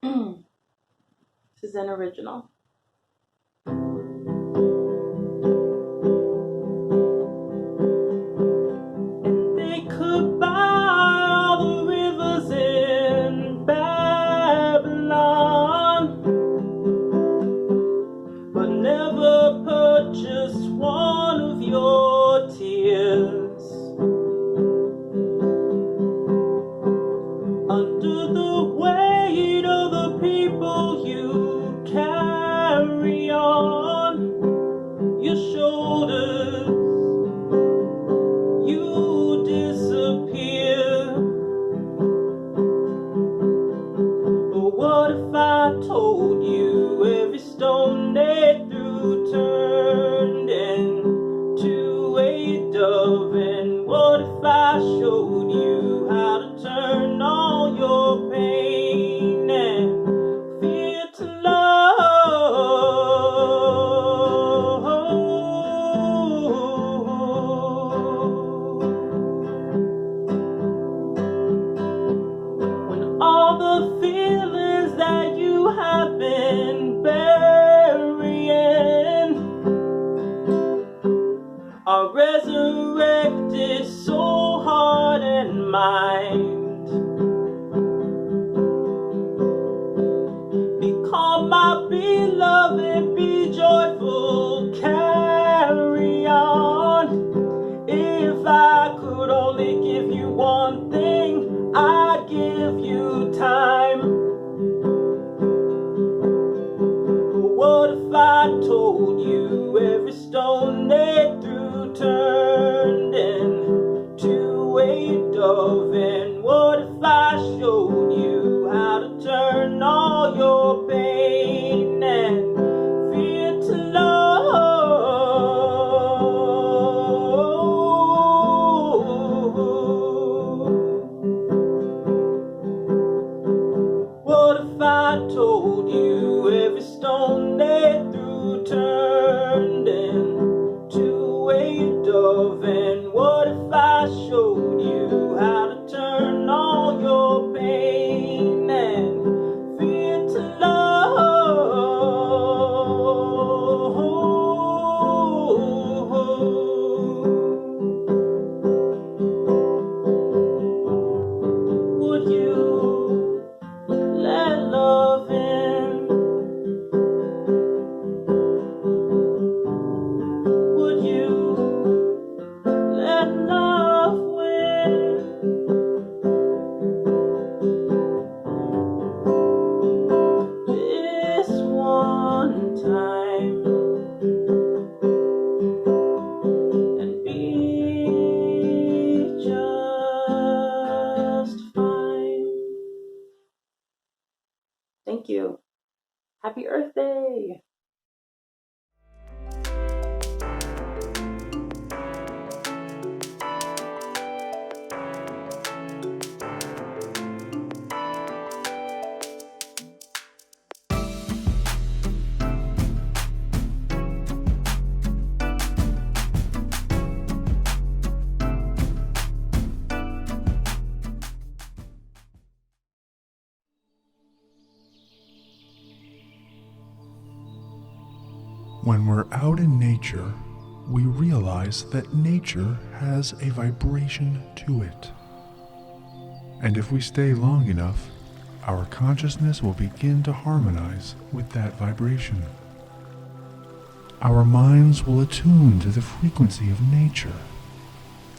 This is an original. And they could buy all the rivers in Babylon, but never purchase one of your tears. Under the weight of the people you carry on your shoulders, you disappear. But what if I told you showed you how to turn all your pain and fear to when all the feelings that you have been burying are resurrected soul, heart, and mind. Be calm, my beloved, be joyful, carry on. If I could only give you one thing, I'd give you time. But what if I told you every stone they threw turned into a dove? And what if I showed you how to turn all your pain and fear to What if I told you every stone they threw turned into a dove? And what if I showed you how to turn all your pain and fear to Would you let love in? Would you let love win? This one time and be just fine. Thank you. Happy Earth Day. When we're out in nature, we realize that nature has a vibration to it. And if we stay long enough, our consciousness will begin to harmonize with that vibration. Our minds will attune to the frequency of nature,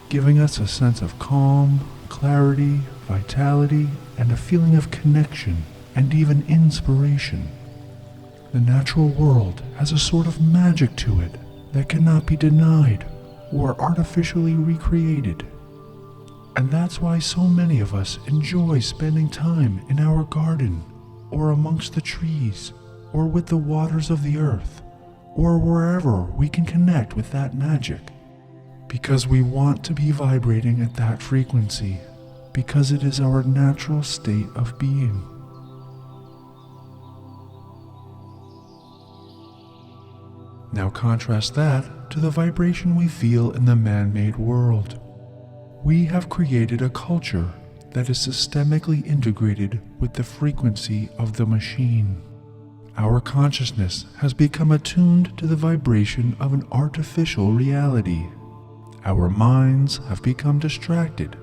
giving us a sense of calm, clarity, vitality, and a feeling of connection and even inspiration. The natural world has a sort of magic to it that cannot be denied or artificially recreated. And that's why so many of us enjoy spending time in our garden, or amongst the trees, or with the waters of the earth, or wherever we can connect with that magic. Because we want to be vibrating at that frequency, because it is our natural state of being. Now contrast that to the vibration we feel in the man-made world. We have created a culture that is systemically integrated with the frequency of the machine. Our consciousness has become attuned to the vibration of an artificial reality. Our minds have become distracted,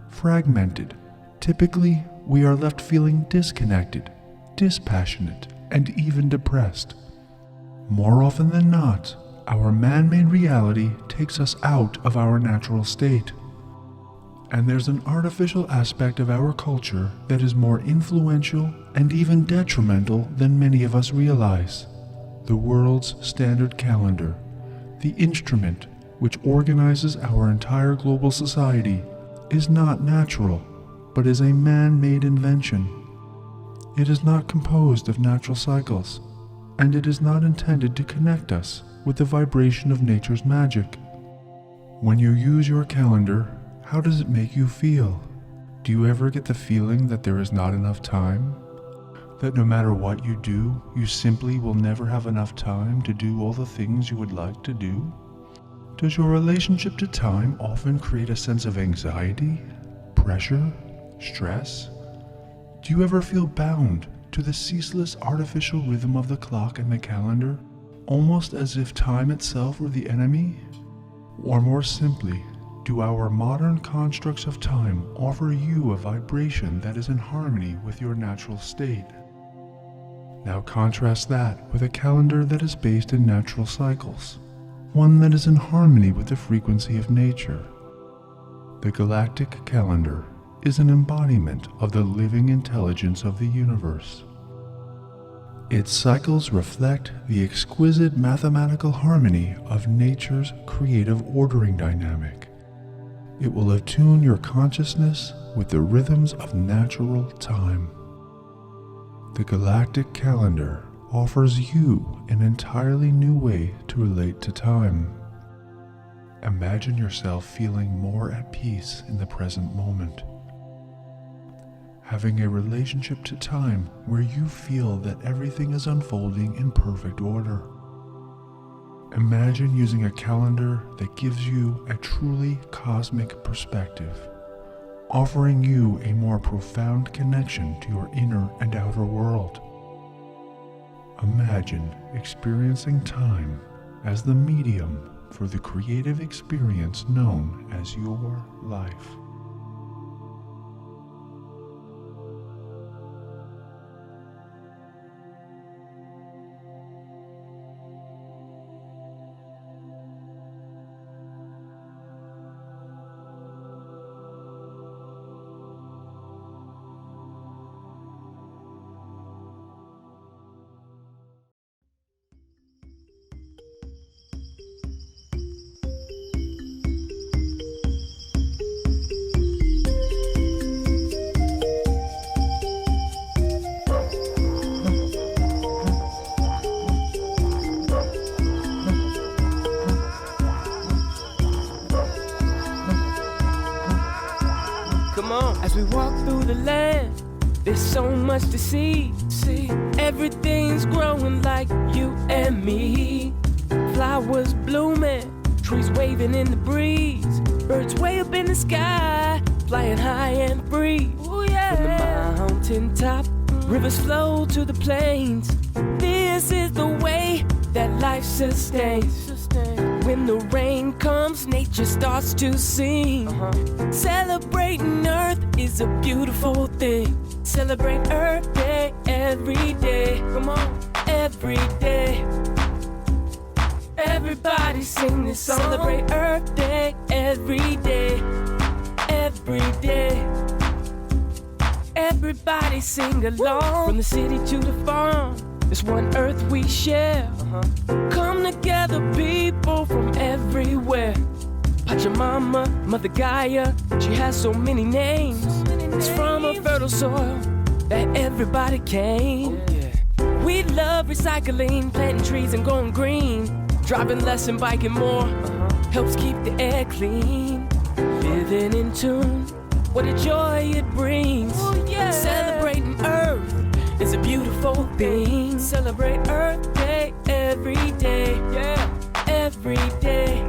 fragmented. Typically, we are left feeling disconnected, dispassionate, and even depressed. More often than not, our man-made reality takes us out of our natural state. And there's an artificial aspect of our culture that is more influential and even detrimental than many of us realize. The world's standard calendar, the instrument which organizes our entire global society, is not natural, but is a man-made invention. It is not composed of natural cycles, and it is not intended to connect us with the vibration of nature's magic. When you use your calendar, How does it make you feel? Do you ever get the feeling that there is not enough time? That no matter what you do, you simply will never have enough time to do all the things you would like to do? Does your relationship to time often create a sense of anxiety, pressure, stress? Do you ever feel bound to the ceaseless artificial rhythm of the clock and the calendar, almost as if time itself were the enemy? Or more simply, do our modern constructs of time offer you a vibration that is in harmony with your natural state? Now contrast that with a calendar that is based in natural cycles, one that is in harmony with the frequency of nature. The galactic calendar is an embodiment of the living intelligence of the universe. Its cycles reflect the exquisite mathematical harmony of nature's creative ordering dynamic. It will attune your consciousness with the rhythms of natural time. The galactic calendar offers you an entirely new way to relate to time. Imagine yourself feeling more at peace in the present moment. Having a relationship to time where you feel that everything is unfolding in perfect order. Imagine using a calendar that gives you a truly cosmic perspective, offering you a more profound connection to your inner and outer world. Imagine experiencing time as the medium for the creative experience known as your life. As we walk through the land, there's so much to see. Everything's growing like you and me. Flowers blooming, trees waving in the breeze. Birds way up in the sky, flying high and free. Ooh, yeah. From the mountain top, rivers flow to the plains. This is the way that life sustains. When the rain comes, nature starts to sing. Celebrating Earth is a beautiful thing. Celebrate Earth Day every day. Come on, every day. Everybody sing this song. Celebrate Earth Day every day. Every day. Everybody sing along. From the city to the farm, there's one earth we share. Come together, people from everywhere. Pachamama, Mother Gaia, she has so many names. It's from a fertile soil that everybody came. We love recycling, planting trees and going green. Driving less and biking more helps keep the air clean. Living in tune, what a joy it brings. Celebrating Earth is a beautiful thing. Celebrate Earth Day every day. Every day.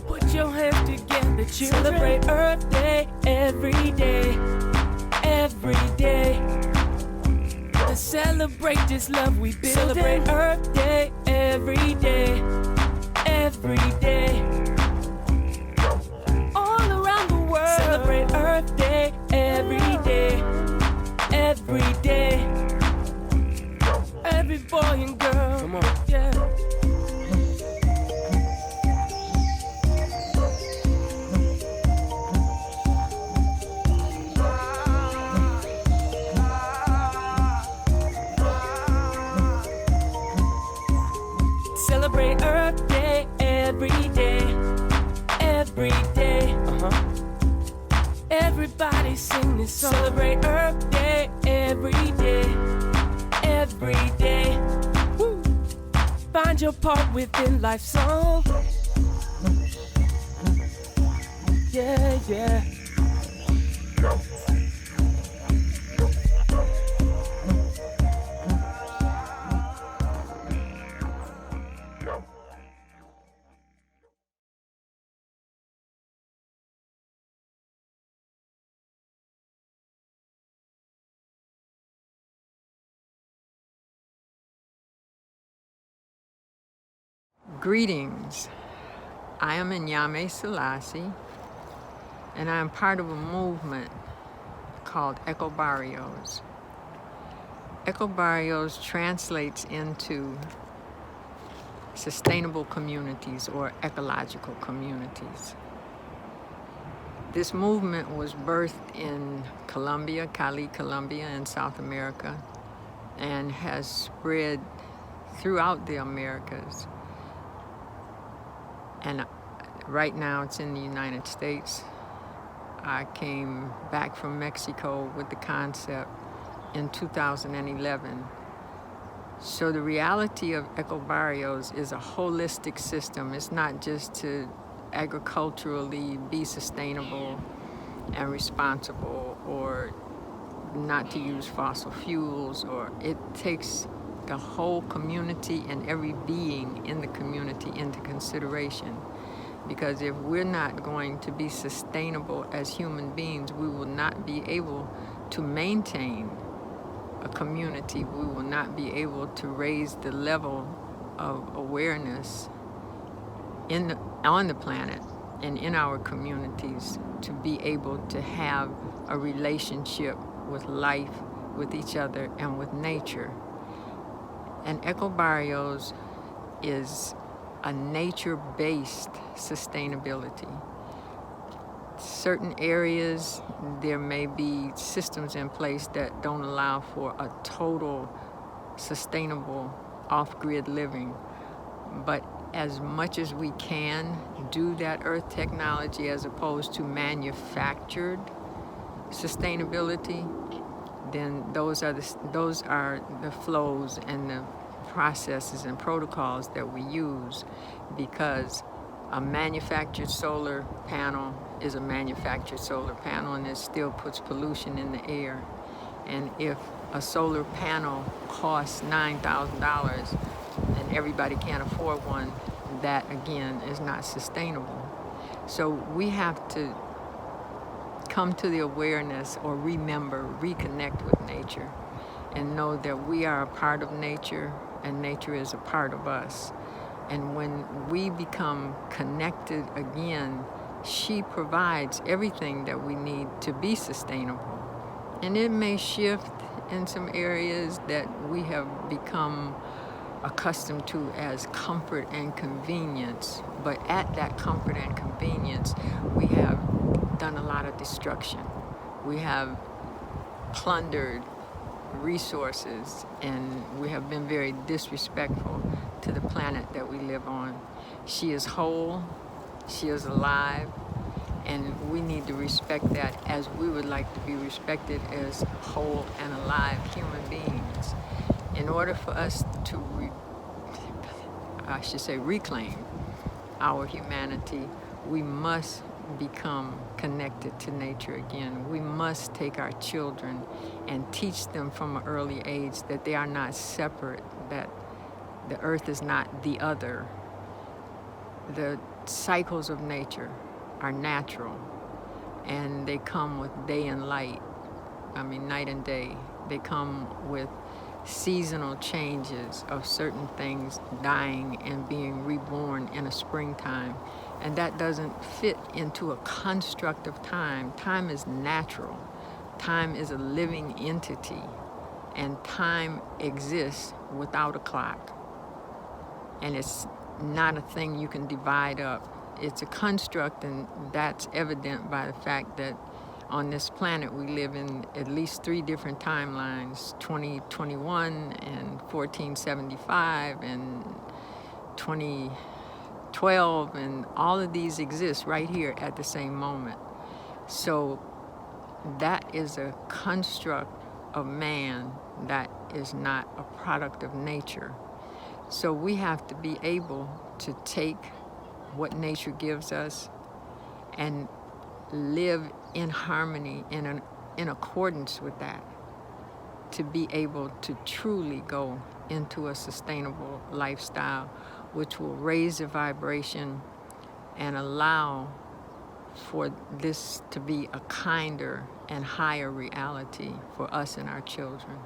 Put your hands together, children. Celebrate Earth Day every day. Every day. To celebrate this love we build. Celebrate Earth Day every day. Every day. All around the world. Celebrate Earth Day every day. Every day. Every boy and girl. Come on. Yeah. Celebrate Earth Day every day. Every day. Everybody sing this song. Celebrate Earth Day every day. Every day. Woo. Find your part within life's song. Yeah. yeah. Greetings. I am Nyame Selassie, and I am part of a movement called Eco Barrios. Eco Barrios translates into sustainable communities or ecological communities. This movement was birthed in Colombia, Cali, Colombia, in South America, and has spread throughout the Americas. And right now it's in the United States. I came back from Mexico with the concept in 2011. So the reality of Eco Barrios is a holistic system. It's not just to agriculturally be sustainable and responsible or not to use fossil fuels, or it takes the whole community and every being in the community into consideration. Because if we're not going to be sustainable as human beings, we will not be able to maintain a community. We will not be able to raise the level of awareness on the planet and in our communities to be able to have a relationship with life, with each other, and with nature. And Eco Barrios is a nature-based sustainability. Certain areas, there may be systems in place that don't allow for a total sustainable off-grid living. But as much as we can do that earth technology as opposed to manufactured sustainability, then those are the flows and the processes and protocols that we use, because a manufactured solar panel is a manufactured solar panel, and it still puts pollution in the air. And if a solar panel costs $9,000 and everybody can't afford one, that again is not sustainable. So we have to come to the awareness, or remember, reconnect with nature, and know that we are a part of nature and nature is a part of us. And when we become connected again, she provides everything that we need to be sustainable. And it may shift in some areas that we have become accustomed to as comfort and convenience, but at that comfort and convenience, we have done a lot of destruction. We have plundered resources, and we have been very disrespectful to the planet that we live on. She is whole, she is alive, and we need to respect that as we would like to be respected as whole and alive human beings. In order for us to reclaim our humanity, we must become connected to nature again. We must take our children and teach them from an early age that they are not separate, that the earth is not the other. The cycles of nature are natural, and they come with day and light. Night and day. They come with seasonal changes of certain things dying and being reborn in a springtime. And that doesn't fit into a construct of time. Time is natural. Time is a living entity. And time exists without a clock. And it's not a thing you can divide up. It's a construct, and that's evident by the fact that on this planet we live in at least 3 different timelines: 2021 and 1475 and 2012, and all of these exist right here at the same moment. So that is a construct of man, that is not a product of nature. So we have to be able to take what nature gives us and live in harmony, in accordance with that, to be able to truly go into a sustainable lifestyle, which will raise the vibration and allow for this to be a kinder and higher reality for us and our children.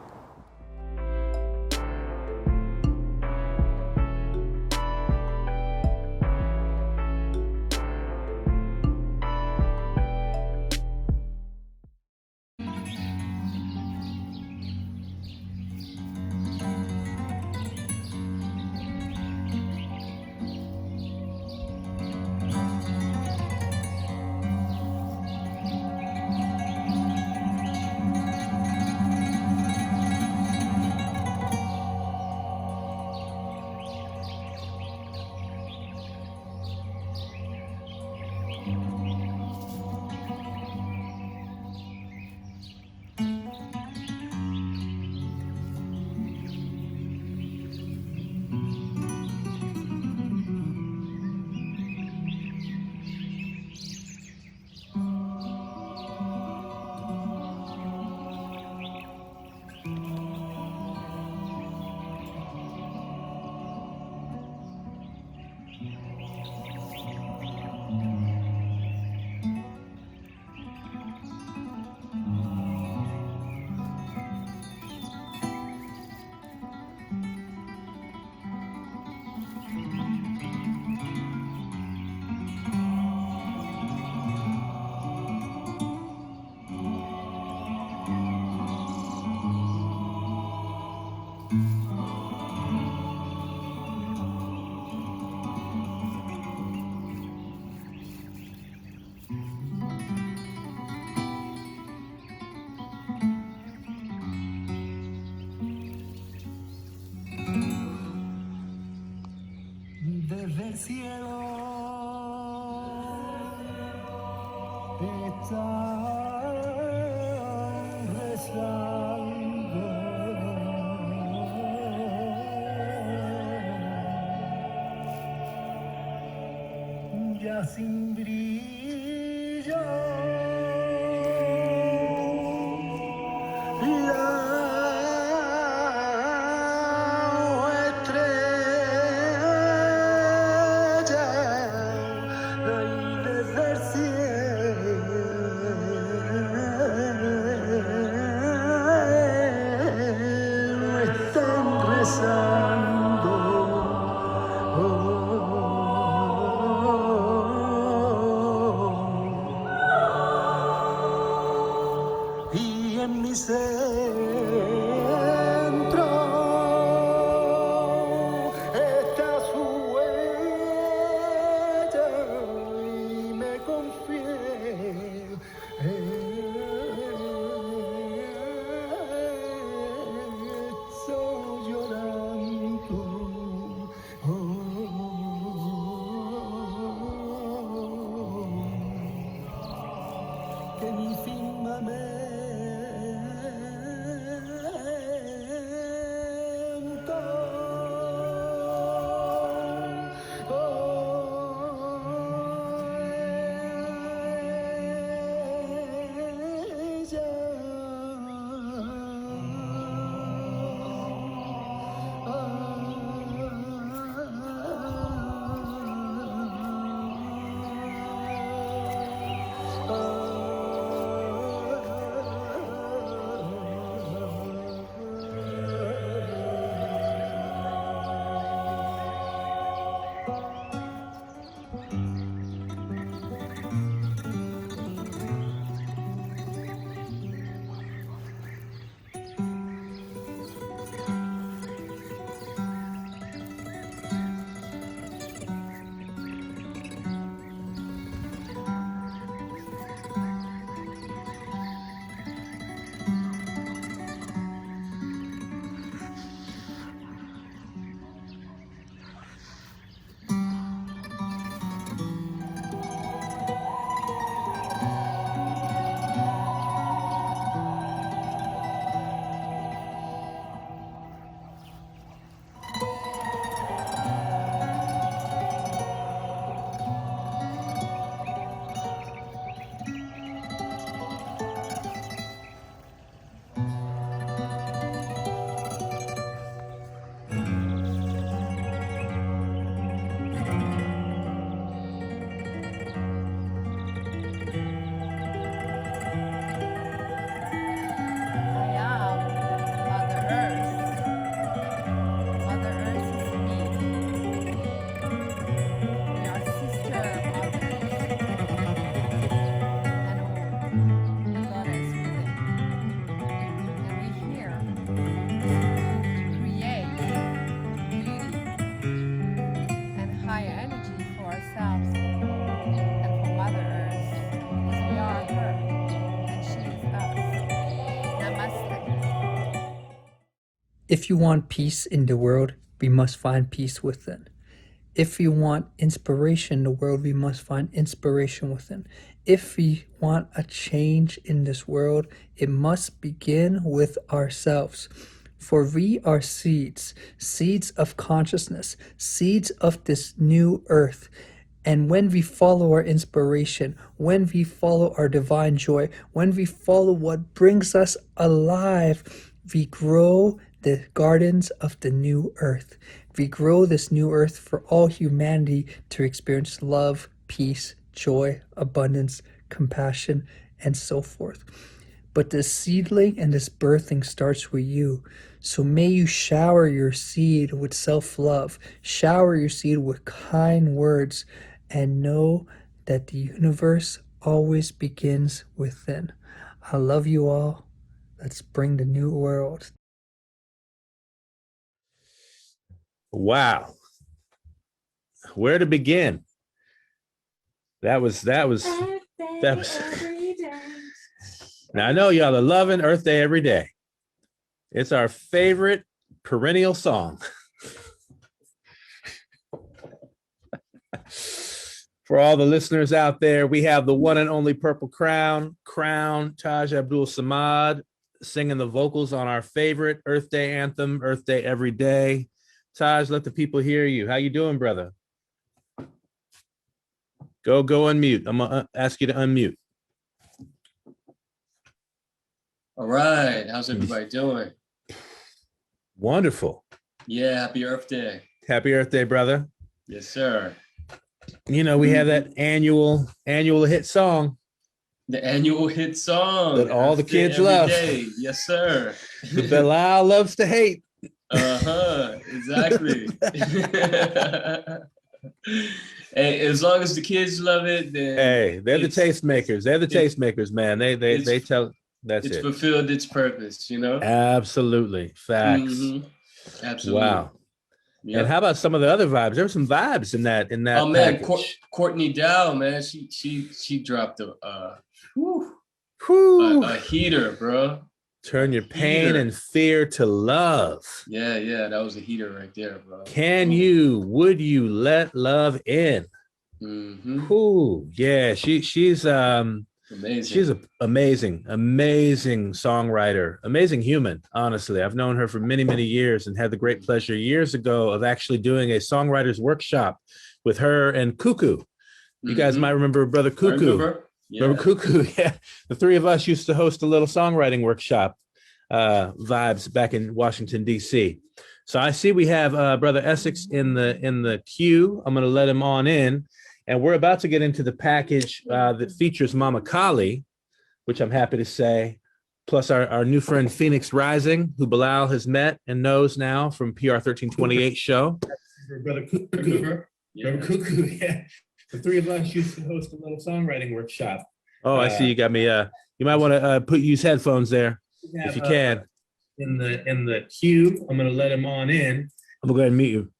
Desde el cielo están rezando, ya sin brillo. Y en mi ser If you want peace in the world, we must find peace within. If we want inspiration in the world, we must find inspiration within. If we want a change in this world, it must begin with ourselves. For we are seeds, seeds of consciousness, seeds of this new earth. And when we follow our inspiration, when we follow our divine joy, when we follow what brings us alive, we grow the gardens of the new earth. We grow this new earth for all humanity to experience love, peace, joy, abundance, compassion, and so forth. But this seedling and this birthing starts with you. So may you shower your seed with self-love, shower your seed with kind words, and know that the universe always begins within. I love you all. Let's bring the new world. Wow. Where to begin? That was. Now I know y'all are loving Earth Day every day. It's our favorite perennial song. For all the listeners out there, we have the one and only Purple Crown, Taj Abdul Samad, singing the vocals on our favorite Earth Day anthem, Earth Day Every Day. Taj, let the people hear you. How you doing, brother? Go unmute. I'm gonna ask you to unmute. All right. How's everybody doing? Wonderful. Yeah. Happy Earth Day. Happy Earth Day, brother. Yes, sir. You know, we have that annual hit song. The annual hit song that all the kids love. Day. Yes, sir. The Bilal loves to hate. Exactly. Hey, as long as the kids love it, then hey, they're the tastemakers. They're the tastemakers, man. They tell that's it's it. fulfilled its purpose, you know. Absolutely, facts. Mm-hmm. Absolutely. Wow. Yep. And how about some of the other vibes? There were some vibes in that. Oh man, package. Courtney Dow, man, she dropped a heater, bro. Turn your pain and fear to love. Yeah, that was a heater right there, bro. Would you let love in? Mm-hmm. Ooh, yeah, she's amazing. She's an amazing songwriter, amazing human. Honestly, I've known her for many years and had the great pleasure years ago of actually doing a songwriters workshop with her and Cuckoo. You guys might remember Brother Cuckoo. Remember Cuckoo? Yeah, the three of us used to host a little songwriting workshop vibes back in Washington D.C. So I see we have Brother Essex in the queue. I'm going to let him on in. And we're about to get into the package that features Mama Kali, which I'm happy to say, plus our new friend Phoenix Rising, who Bilal has met and knows now from PR 1328 show. Brother Cuckoo. Yeah. Cuckoo, yeah. The three of us used to host a little songwriting workshop. Oh, I see you got me. You might want to use headphones there if you can. In the queue, I'm going to let him on in. I'm going to go ahead and mute you.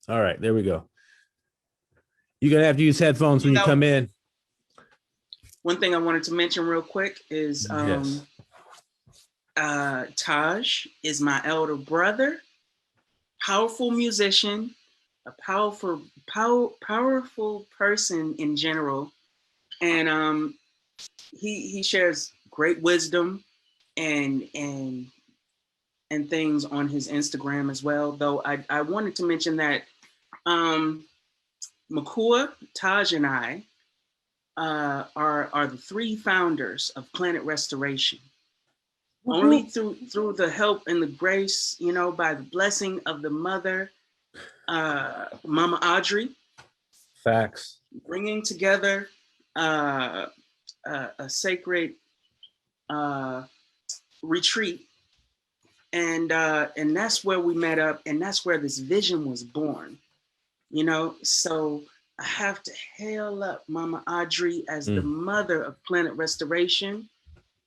All right, there we go. You're going to have to use headphones when you come in. One thing I wanted to mention real quick is Taj is my elder brother, powerful musician, a powerful person in general. And he shares great wisdom and things on his Instagram as well. Though I wanted to mention that Makua, Taj, and I are the three founders of Planet Restoration. Only through the help and the grace, by the blessing of the mother, Mama Audrey. Facts. Bringing together a sacred retreat, and that's where we met up, and that's where this vision was born. So I have to hail up Mama Audrey as the mother of Planet Restoration.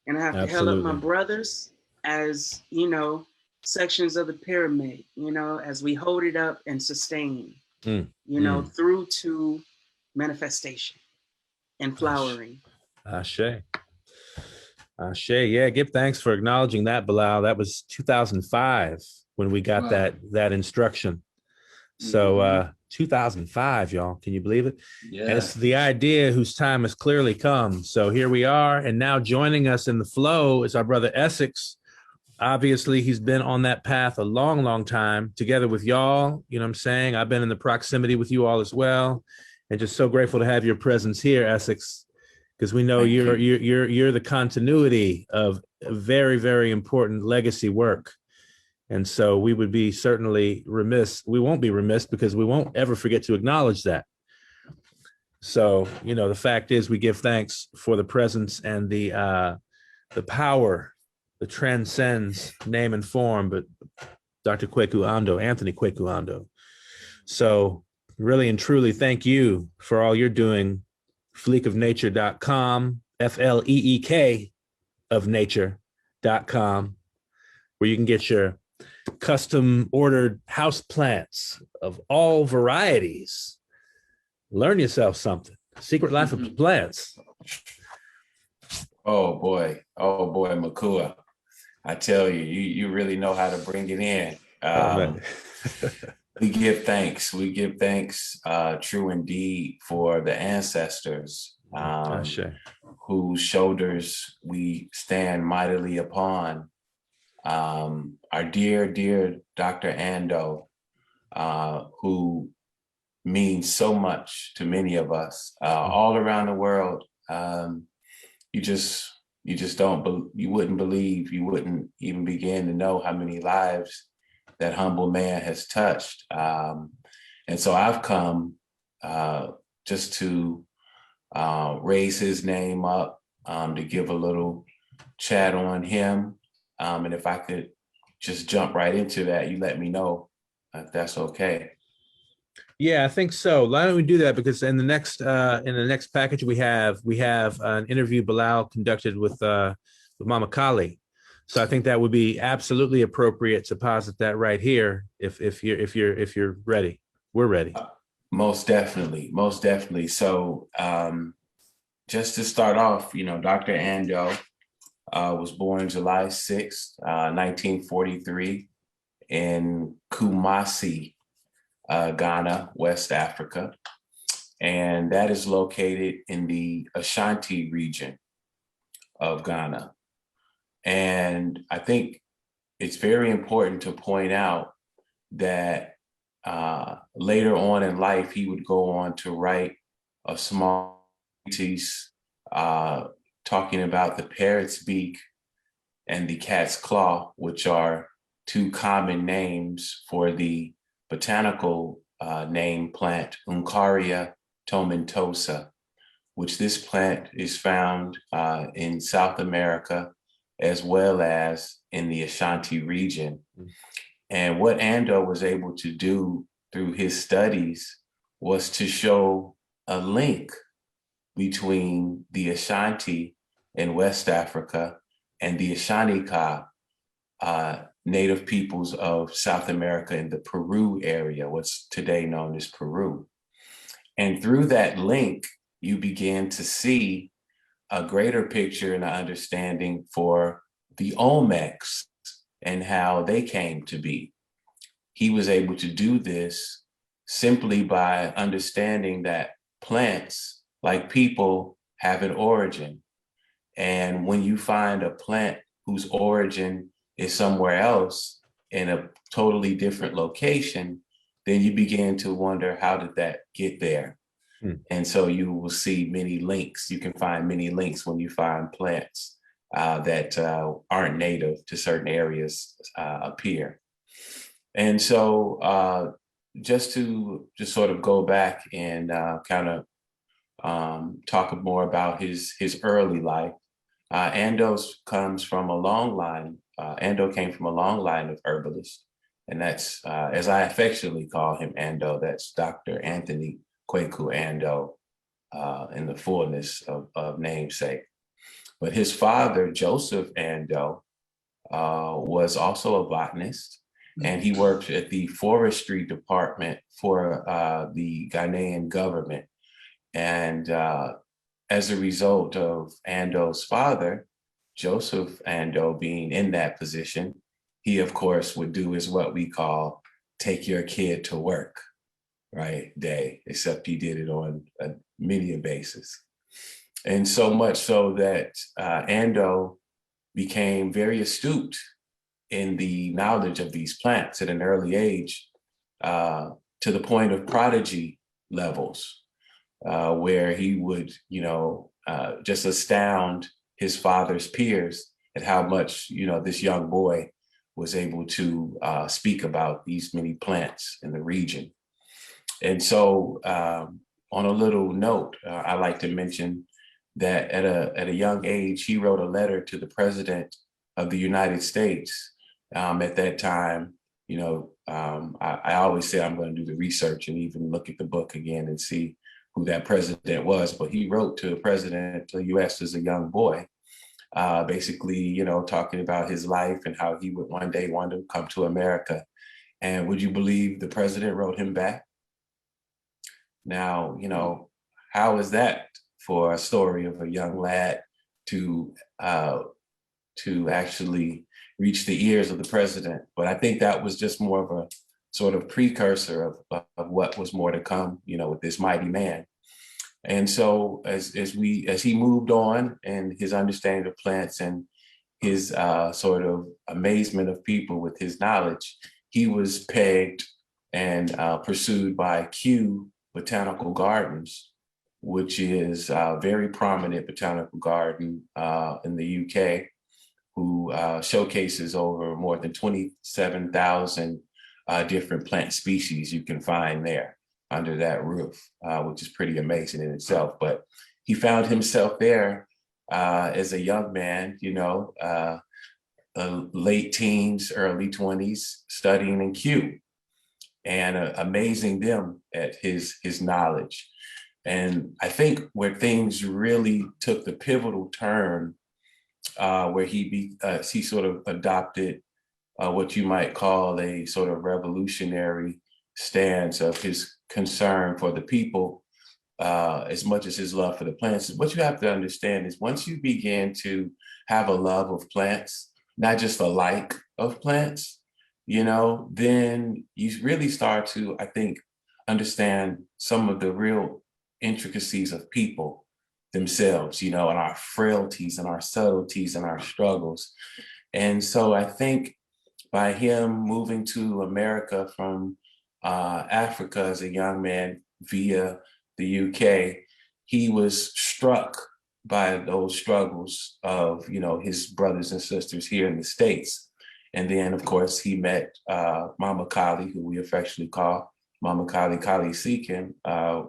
And I have to hail up my brothers as, sections of the pyramid, as we hold it up and sustain, through to manifestation and flowering. Ashe. Yeah, give thanks for acknowledging that, Bilal. That was 2005. when we got Wow. that instruction. So 2005, y'all, can you believe it? Yeah. And it's the idea whose time has clearly come. So here we are, and now joining us in the flow is our brother Essex. Obviously, he's been on that path a long, long time together with y'all. You know what I'm saying? I've been in the proximity with you all as well, and just so grateful to have your presence here, Essex, because we know you're the continuity of a very, very important legacy work. And so we would be certainly remiss. We won't be remiss because we won't ever forget to acknowledge that. So, you know, the fact is we give thanks for the presence and the power that transcends name and form, but Dr. Kweku Ando, Anthony Kweku Ando. So really and truly thank you for all you're doing. Fleekofnature.com, FLEEK of nature.com, where you can get your custom ordered house plants of all varieties. Learn yourself something. Secret life of plants. Oh boy, Makua. I tell you, you really know how to bring it in. We give thanks. We give thanks, true indeed, for the ancestors whose shoulders we stand mightily upon. Our dear, dear Dr. Ando, who means so much to many of us all around the world. You just don't, you wouldn't believe, you wouldn't even begin to know how many lives that humble man has touched. And so I've come just to raise his name up, to give a little chat on him. And if I could just jump right into that, you let me know if that's okay. Yeah, I think so. Why don't we do that? Because in the next package we have an interview Bilal conducted with Mama Kali. So I think that would be absolutely appropriate to posit that right here if you're ready. We're ready. Most definitely, most definitely. So just to start off, you know, Dr. Ando was born July 6th, 1943 in Kumasi, Ghana, West Africa. And that is located in the Ashanti region of Ghana. And I think it's very important to point out that later on in life, he would go on to write a small piece talking about the parrot's beak and the cat's claw, which are two common names for the botanical name plant Uncaria tomentosa, which this plant is found in South America as well as in the Ashanti region. And what Ando was able to do through his studies was to show a link between the Ashanti in West Africa and the Ashanika native peoples of South America in the Peru area, what's today known as Peru. And through that link, you begin to see a greater picture and an understanding for the Olmecs and how they came to be. He was able to do this simply by understanding that plants, like people, have an origin. And when you find a plant whose origin is somewhere else in a totally different location, then you begin to wonder, how did that get there? And so you will see many links. You can find many links when you find plants that aren't native to certain areas appear. And so just to sort of go back and kind of talk more about his early life, Ando comes from a long line. Ando came from a long line of herbalists, and that's, as I affectionately call him, Ando, that's Dr. Anthony Kweku Ando in the fullness of namesake. But his father, Joseph Ando, was also a botanist, and he worked at the forestry department for the Ghanaian government. And as a result of Ando's father, Joseph Ando, being in that position, he, of course, would do is what we call take your kid to work, right, day, except he did it on a many basis. And so much so that Ando became very astute in the knowledge of these plants at an early age, to the point of prodigy levels, where he would, just astound his father's peers at how much, this young boy was able to speak about these many plants in the region. And so on a little note, I like to mention that at a young age, he wrote a letter to the President of the United States. At that time, I always say I'm going to do the research and even look at the book again and see who that president was. But he wrote to the President of the US as a young boy, basically, talking about his life and how he would one day want to come to America. And would you believe the president wrote him back? Now, how is that for a story of a young lad to actually reach the ears of the president? But I think that was just more of a sort of precursor of what was more to come, with this mighty man. And so as he moved on and his understanding of plants and his sort of amazement of people with his knowledge, he was pegged and pursued by Kew Botanical Gardens, which is a very prominent botanical garden in the UK, who showcases over more than 27,000 different plant species you can find there under that roof, which is pretty amazing in itself. But he found himself there as a young man, late teens, early 20s, studying in Kew and amazing them at his knowledge. And I think where things really took the pivotal turn, where he sort of adopted what you might call a sort of revolutionary stance of his concern for the people, as much as his love for the plants. What you have to understand is once you begin to have a love of plants, not just a like of plants, then you really start to, I think, understand some of the real intricacies of people themselves, and our frailties and our subtleties and our struggles. And so I think by him moving to America from Africa as a young man via the UK, he was struck by those struggles of, his brothers and sisters here in the States. And then, of course, he met Mama Kali, who we affectionately call Mama Kali Seekin,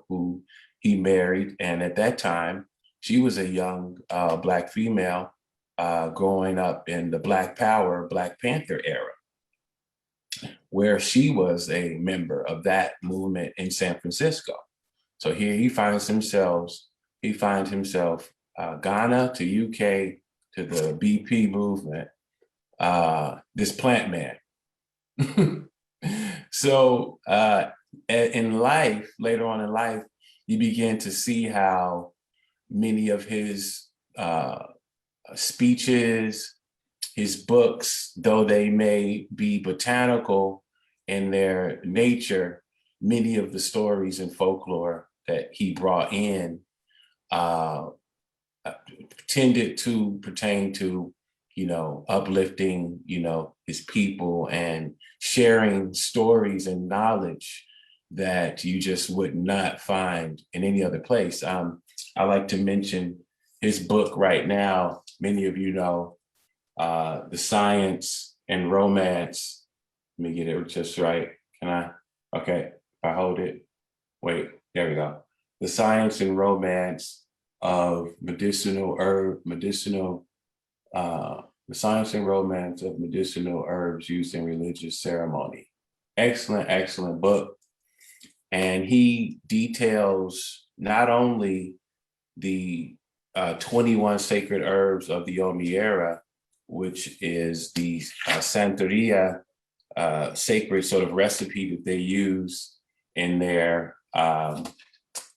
who he married. And at that time, she was a young Black female growing up in the Black Power, Black Panther era, where she was a member of that movement in San Francisco. So here he finds himself Ghana to UK to the BP movement, this plant man. So in life, later on in life, you begin to see how many of his speeches, his books, though they may be botanical in their nature, many of the stories and folklore that he brought in tended to pertain to, uplifting, his people and sharing stories and knowledge that you just would not find in any other place. I like to mention his book right now. Many of you know The Science and Romance. Let me get it just right. Can I? Okay, if I hold it. Wait, there we go. The Science and Romance of The Science and Romance of Medicinal Herbs Used in Religious Ceremony. Excellent, excellent book. And he details not only the 21 sacred herbs of the Yomi era, which is the Santeria sacred sort of recipe that they use in their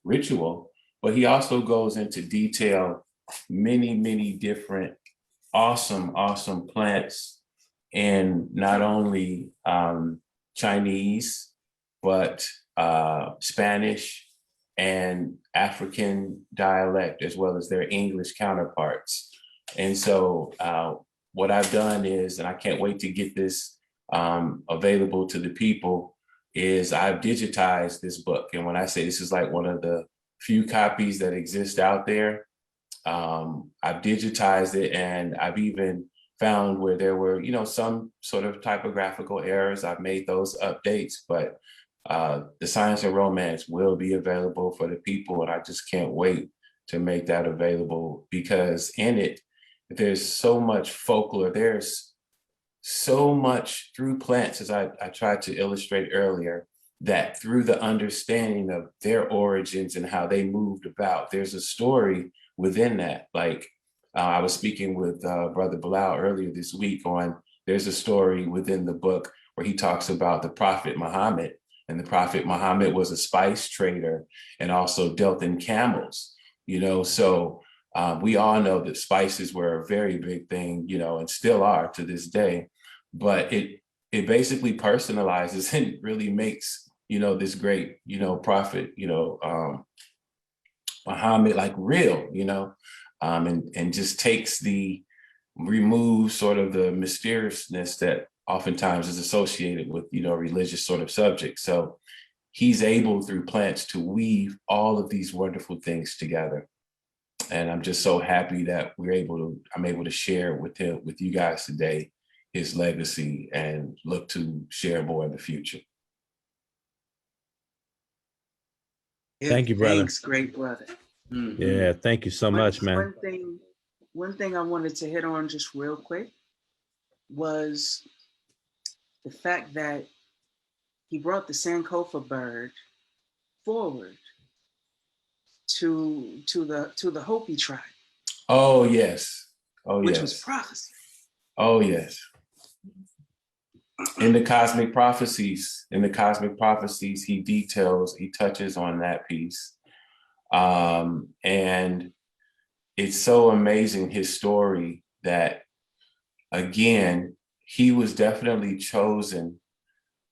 ritual, but he also goes into detail many, many different awesome plants in not only Chinese, but Spanish and African dialect, as well as their English counterparts. And so what I've done is, and I can't wait to get this available to the people, is I've digitized this book. And when I say this is like one of the few copies that exist out there, I've digitized it, and I've even found where there were, some sort of typographical errors. I've made those updates, but The Science of Romance will be available for the people, and I just can't wait to make that available, because in it, there's so much folklore. There's so much through plants, as I tried to illustrate earlier, that through the understanding of their origins and how they moved about, there's a story within that. Like I was speaking with Brother Bilal earlier this week on, there's a story within the book where he talks about the Prophet Muhammad, and the Prophet Muhammad was a spice trader and also dealt in camels, so we all know that spices were a very big thing, and still are to this day, but it basically personalizes and really makes, this great, prophet, Muhammad, like real, and just removes sort of the mysteriousness that oftentimes is associated with, religious sort of subjects. So he's able through plants to weave all of these wonderful things together. And I'm just so happy that I'm able to share with you guys today, his legacy, and look to share more in the future. Thank you, brother. Thanks, great brother. Mm-hmm. Yeah, thank you so much, man. One thing I wanted to hit on just real quick was the fact that he brought the Sankofa bird forward to the Hopi tribe. Oh yes. Which was prophecy. Oh yes. In the cosmic prophecies, he touches on that piece. And it's so amazing, his story, that again, he was definitely chosen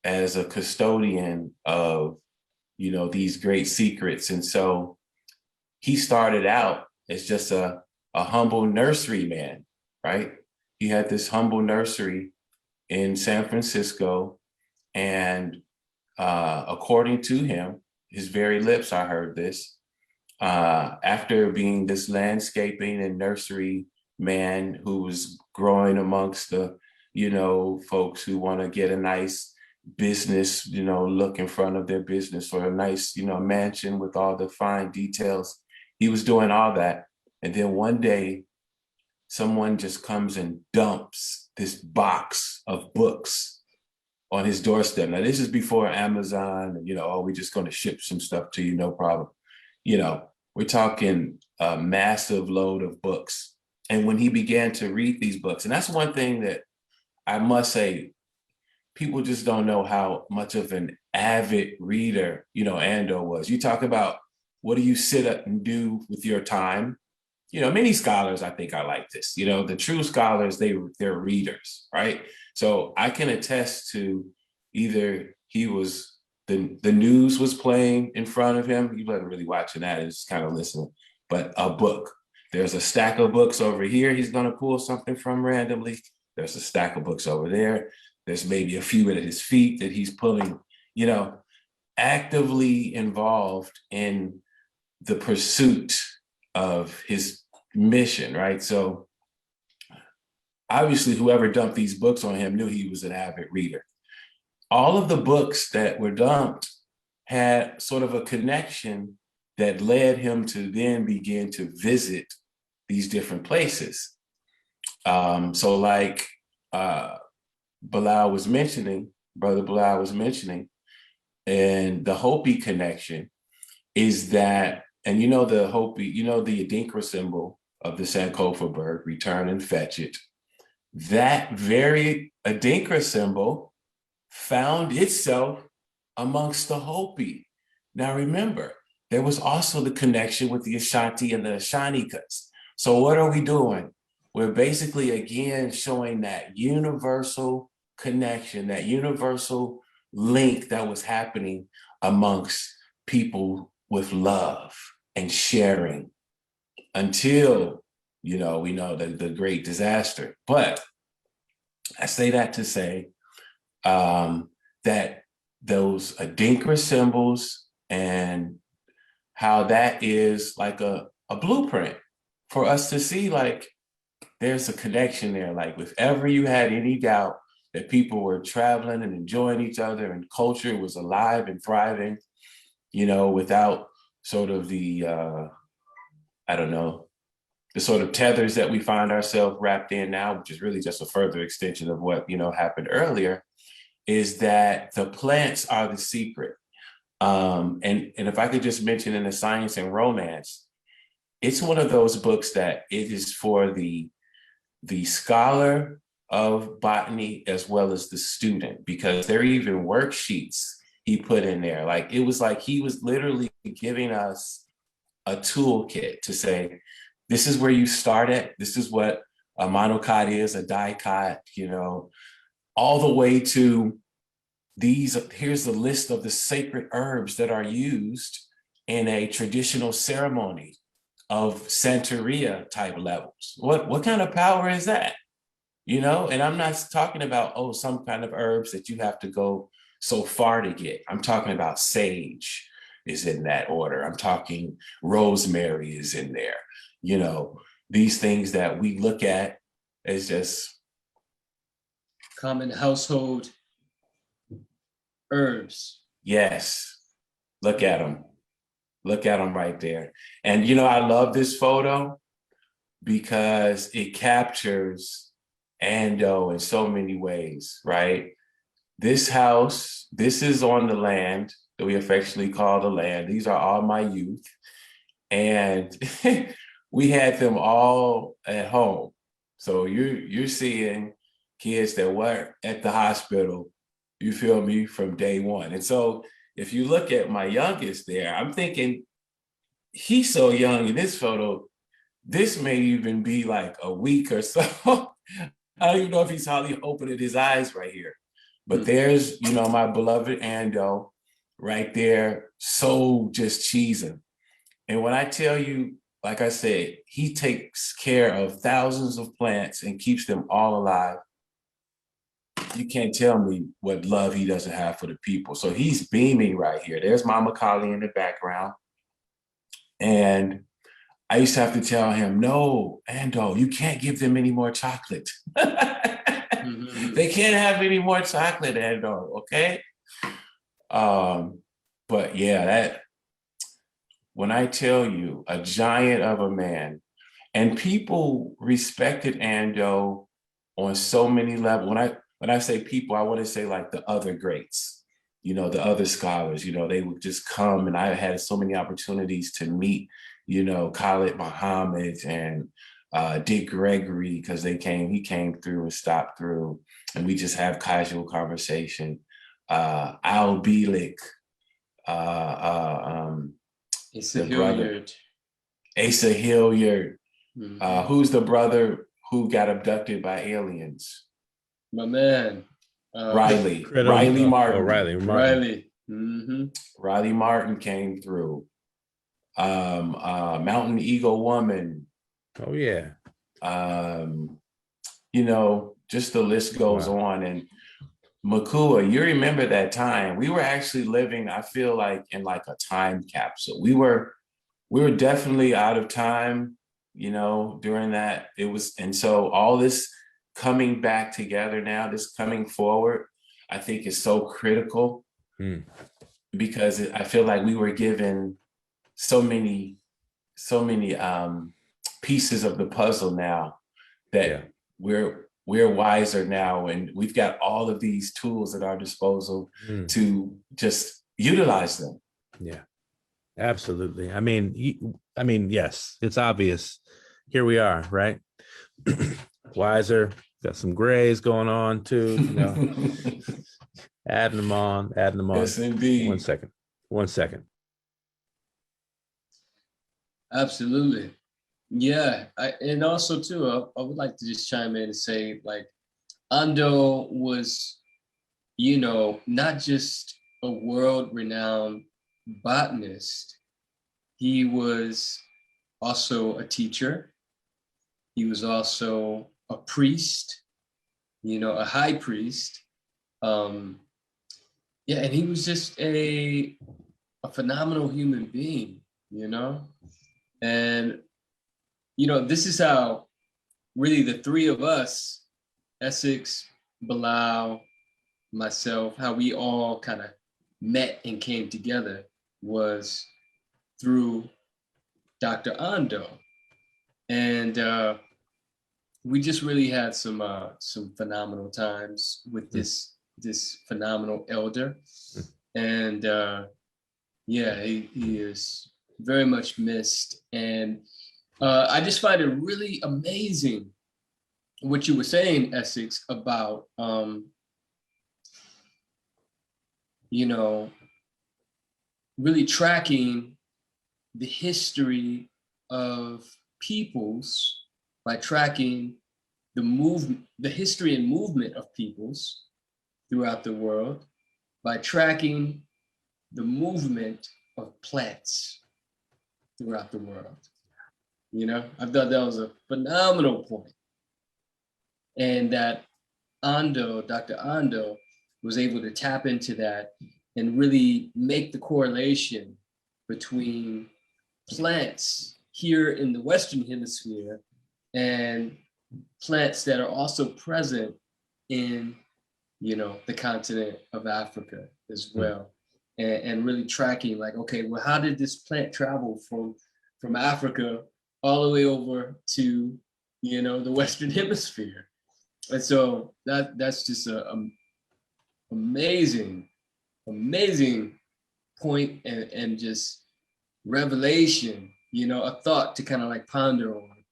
as a custodian of, these great secrets. And so he started out as just a humble nursery man, right? He had this humble nursery in San Francisco, and according to him, his very lips, I heard this, after being this landscaping and nursery man who was growing amongst the, folks who want to get a nice business, look in front of their business, or a nice, mansion with all the fine details. He was doing all that. And then one day, someone just comes and dumps this box of books on his doorstep. Now, this is before Amazon, we're just going to ship some stuff to you, no problem. We're talking a massive load of books. And when he began to read these books, and that's one thing that I must say, people just don't know how much of an avid reader, Ando was. You talk about, what do you sit up and do with your time? Many scholars, I think, are like this. The true scholars, they're readers, right? So I can attest to either the news was playing in front of him. He wasn't really watching that, he was just kind of listening. But a book. There's a stack of books over here. He's going to pull something from randomly. There's a stack of books over there. There's maybe a few at his feet that he's pulling, actively involved in the pursuit of his mission, right? So obviously whoever dumped these books on him knew he was an avid reader. All of the books that were dumped had sort of a connection that led him to then begin to visit these different places. So like Brother Bilal was mentioning, and the Hopi connection is that, and the Hopi, the Adinkra symbol of the Sankofa bird, return and fetch it. That very Adinkra symbol found itself amongst the Hopi. Now remember, there was also the connection with the Ashanti and the Ashanikas. So what are we doing? we're basically again showing that universal connection, that universal link that was happening amongst people with love and sharing until, you know, we know the great disaster. But I say that to say that those Adinkra symbols and how that is like a blueprint for us to see, like, there's a connection there. Like, if ever you had any doubt that people were traveling and enjoying each other and culture was alive and thriving, you know, without sort of the, I don't know, the sort of tethers that we find ourselves wrapped in now, which is really just a further extension of what, you know, happened earlier, is that the plants are the secret. And if I could just mention in the Science and Romance, it's one of those books that it is for the scholar of botany as well as the student, because there are even worksheets he put in there. Like, it was like he was literally giving us a toolkit to say, this is where you start at. This is what a monocot is, a dicot, you know, all the way to these. Here's the list of the sacred herbs that are used in a traditional ceremony of Santeria type levels. What kind of power is that? You know, and I'm not talking about, oh, some kind of herbs that you have to go so far to get. I'm talking about sage is in that order. I'm talking rosemary is in there. You know, these things that we look at as just common household herbs. Yes, look at them. Look at them right there. And, you know, I love this photo because it captures Ando in so many ways, right? This house, this is on the land that we affectionately call the land. These are all my youth. And we had them all at home. So you're seeing kids that were at the hospital, you feel me, from day one. And so if you look at my youngest there, I'm thinking he's so young in this photo, this may even be like a week or so. I don't even know if he's hardly opening his eyes right here. But there's, you know, my beloved Ando right there, so just cheesing. And when I tell you, like I said, he takes care of thousands of plants and keeps them all alive. You can't tell me what love he doesn't have for the people. So he's beaming right here. There's Mama Kali in the background. And I used to have to tell him, no, Ando, you can't give them any more chocolate. They can't have any more chocolate, Ando, okay? But yeah, that, when I tell you, a giant of a man, and people respected Ando on so many levels. When I say people, I want to say like the other greats, you know, the other scholars, you know, they would just come, and I had so many opportunities to meet, you know, Khalid Muhammad and Dick Gregory, because he came through and stopped through, and we just have casual conversation. Al Bilik, Asa Hilliard. Asa Hilliard, who's the brother who got abducted by aliens? My man. Riley Martin. Riley. Riley Martin came through. Mountain Eagle Woman. Oh yeah. You know, just the list goes on. And Makua, you remember that time? We were actually living, I feel like, in like a time capsule. We were definitely out of time, you know, during that. It was, and so all this coming back together now, this coming forward, I think is so critical because I feel like we were given so many pieces of the puzzle now that we're wiser now, and we've got all of these tools at our disposal to just utilize them. Yeah, absolutely. I mean, yes, it's obvious. Here we are, right? Wiser, got some grays going on too. You know, adding them on. Yes, indeed. One second. Absolutely. Yeah, and also too, I would like to just chime in and say, like, Ando was, not just a world-renowned botanist. He was also a teacher. He was also a priest, a high priest. Yeah, and he was just a phenomenal human being, And, this is how really the three of us, Essex, Bilal, myself, how we all kind of met and came together was through Dr. Ando. And we just really had some phenomenal times with this phenomenal elder. And yeah, he is very much missed. And I just find it really amazing what you were saying, Essex, about really tracking the history of peoples by tracking the history and movement of peoples throughout the world, by tracking the movement of plants throughout the world. I thought that was a phenomenal point. And that Dr. Ando was able to tap into that and really make the correlation between plants here in the Western Hemisphere and plants that are also present in, the continent of Africa as well. And really tracking, like, okay, well, how did this plant travel from Africa all the way over to, the Western Hemisphere? And so that's just a amazing point and just revelation, a thought to kind of like ponder on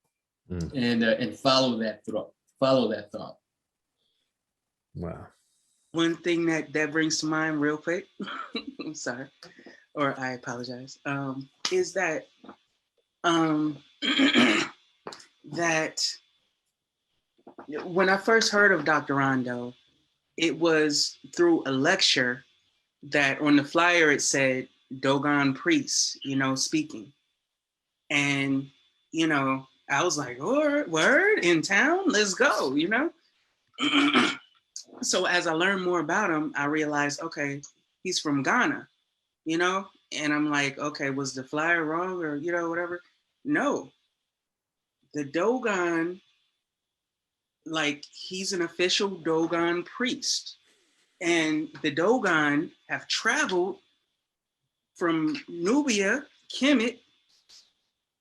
and follow that thought. Wow. One thing that brings to mind real quick, I'm sorry, or I apologize, is that that when I first heard of Dr. Ando, it was through a lecture that on the flyer it said Dogon priest, speaking. And, I was like, word in town, let's go, So as I learned more about him, I realized, okay, he's from Ghana, and I'm like, okay, was the flyer wrong or, whatever? No, the Dogon, like, he's an official Dogon priest. And the Dogon have traveled from Nubia, Kemet,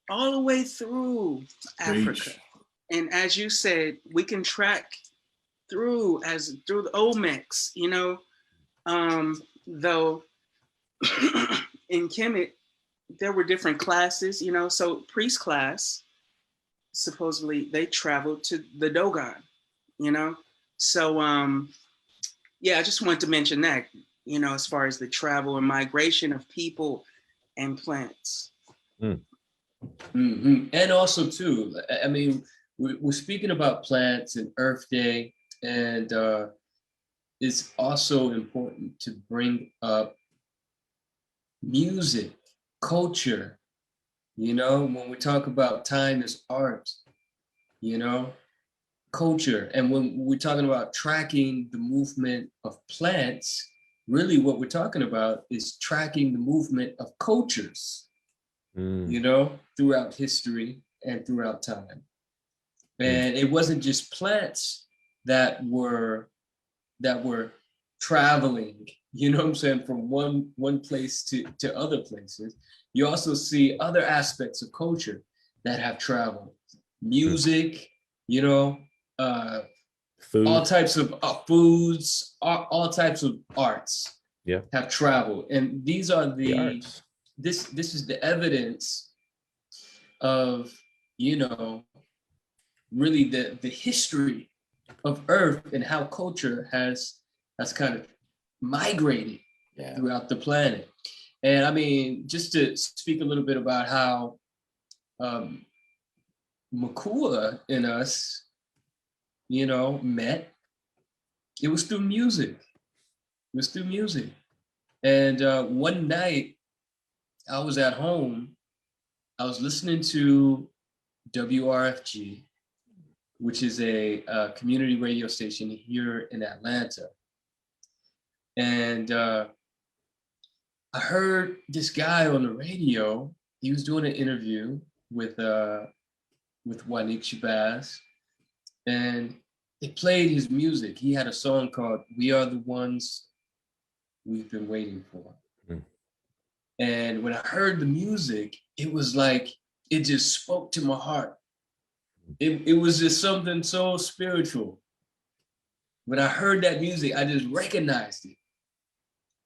all the way through Africa. And as you said, we can track through the Olmecs, though in Kemet, there were different classes, so priest class, supposedly they traveled to the Dogon, So yeah, I just wanted to mention that, as far as the travel and migration of people and plants. Mm-hmm. And also too, I mean, we're speaking about plants and Earth Day, and it's also important to bring up music, culture, when we talk about time as art, culture. And when we're talking about tracking the movement of plants, really what we're talking about is tracking the movement of cultures, throughout history and throughout time. And it wasn't just plants that were traveling, from one place to other places. You also see other aspects of culture that have traveled. Music, Food. all types of foods, all types of arts have traveled. And these are the arts. This is the evidence of, really the history of Earth and how culture has kind of migrated throughout the planet. And I mean, just to speak a little bit about how Makua and us, you know, met, it was through music. It was through music. And one night I was at home, I was listening to WRFG, which is a community radio station here in Atlanta. And I heard this guy on the radio. He was doing an interview with Wanique Shabazz, and they played his music. He had a song called "We Are the Ones We've Been Waiting For." And when I heard the music, it was like, it just spoke to my heart. It was just something so spiritual. When I heard that music, I just recognized it.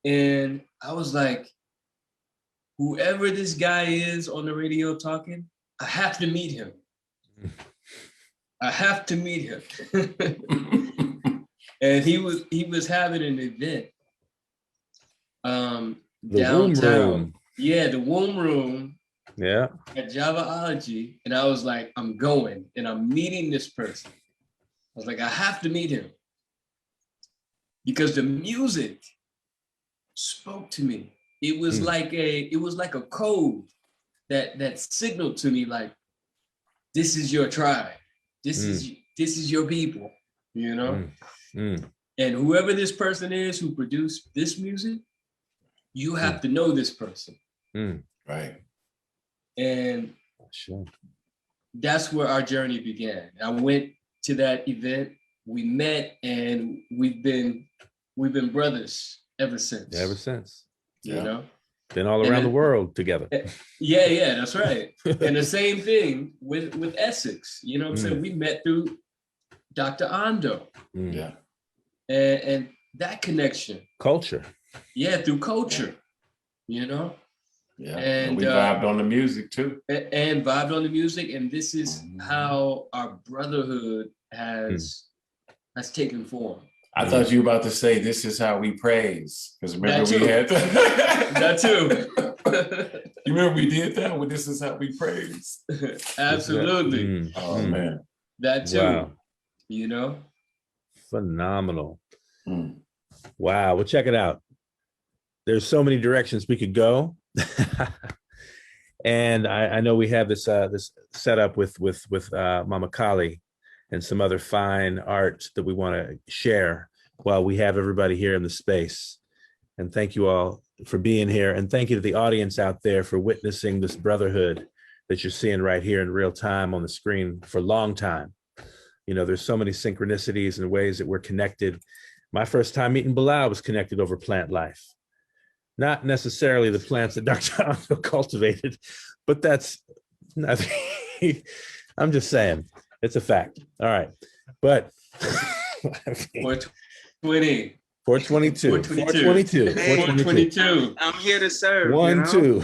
And I was like, whoever this guy is on the radio talking, I have to meet him. I have to meet him. And he was having an event The downtown. womb room. Yeah, the womb room. Yeah. At Javaology. And I was like, I'm going and I'm meeting this person. I was like, I have to meet him. Because the music spoke to me. It was like a code that signaled to me, like, this is your tribe. This is your people, you know? And whoever this person is who produced this music, you have to know this person. Right. And that's where our journey began. I went to that event, we met, and we've been brothers ever since. Ever since. You know? Been all around the world together. Yeah, that's right. And the same thing with Essex. You know what I'm saying? We met through Dr. Ando. Yeah. And that connection. Culture. Yeah, through culture, you know? Yeah. And we vibed on the music too. And vibed on the music. And this is how our brotherhood has taken form. I thought you were about to say, this is how we praise. Because remember we had that too. You remember we did that? Well, this is how we praise. Absolutely. Oh man. That too. Wow. You know? Phenomenal. Wow. Well, check it out. There's so many directions we could go. And I know we have this this set up with Mama Kali and some other fine art that we want to share while we have everybody here in the space. And thank you all for being here. And thank you to the audience out there for witnessing this brotherhood that you're seeing right here in real time on the screen for a long time. You know, there's so many synchronicities and ways that we're connected. My first time meeting Bilal was connected over plant life. Not necessarily the plants that Dr. Ando cultivated, but that's nothing. I'm just saying, it's a fact. All right. But 420. 422. 422. I'm here to serve. 1, 2.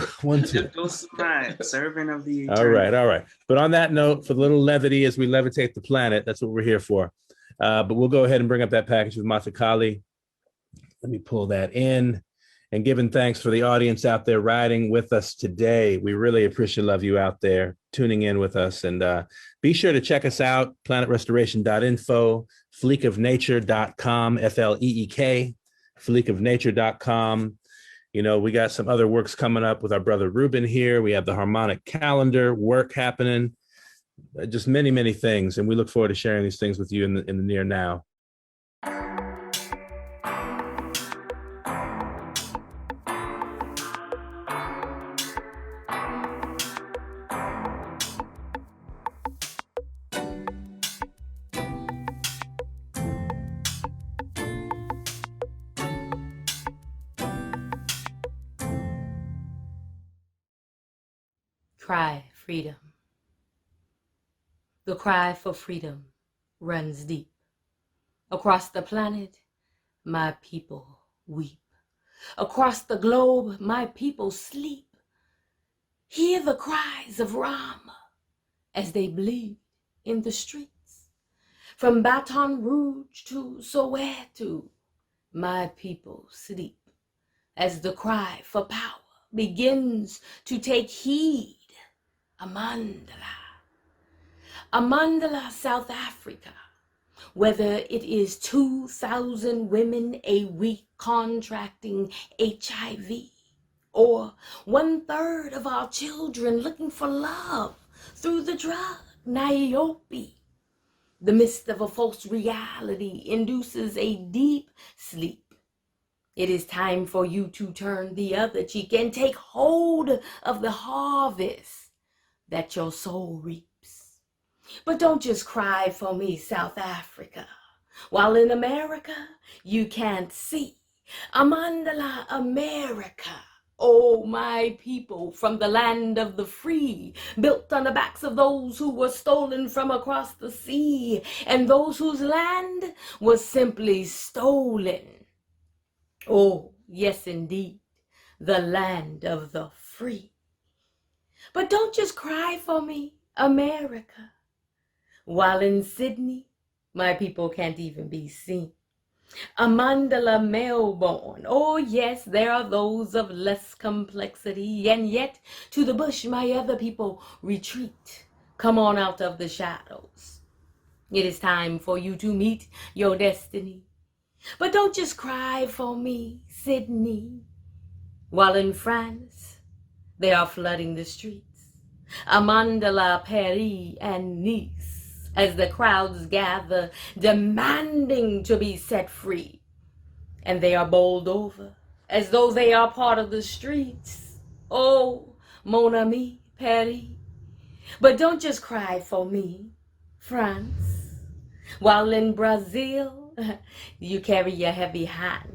Servant of the All right. But on that note, for the little levity as we levitate the planet, that's what we're here for. But we'll go ahead and bring up that package with Matakali. Let me pull that in. And giving thanks for the audience out there riding with us today. We really appreciate love you out there tuning in with us. And be sure to check us out, planetrestoration.info, fleekofnature.com, FLEEK, fleekofnature.com. You know, we got some other works coming up with our brother Ruben here. We have the harmonic calendar work happening, just many, many things. And we look forward to sharing these things with you in the near now. Cry freedom. The cry for freedom runs deep. Across the planet, my people weep. Across the globe, my people sleep. Hear the cries of Rama as they bleed in the streets. From Baton Rouge to Soweto, my people sleep as the cry for power begins to take heed. Amandala. Amandala, South Africa, whether it is 2,000 women a week contracting HIV, or 1/3 of our children looking for love through the drug Niobe. The mist of a false reality induces a deep sleep. It is time for you to turn the other cheek and take hold of the harvest that your soul reaps. But don't just cry for me, South Africa, while in America you can't see. Amandala, America. Oh, my people from the land of the free, built on the backs of those who were stolen from across the sea, and those whose land was simply stolen. Oh, yes, indeed, the land of the free. But don't just cry for me, America, while in Sydney, my people can't even be seen. Amandala, Melbourne. Oh, yes, there are those of less complexity, and yet to the bush my other people retreat. Come on out of the shadows. It is time for you to meet your destiny. But don't just cry for me, Sydney, while in France they are flooding the streets. Amandala, Paris, and Nice, as the crowds gather, demanding to be set free. And they are bowled over, as though they are part of the streets. Oh, mon ami, Paris. But don't just cry for me, France. While in Brazil, you carry a heavy hand.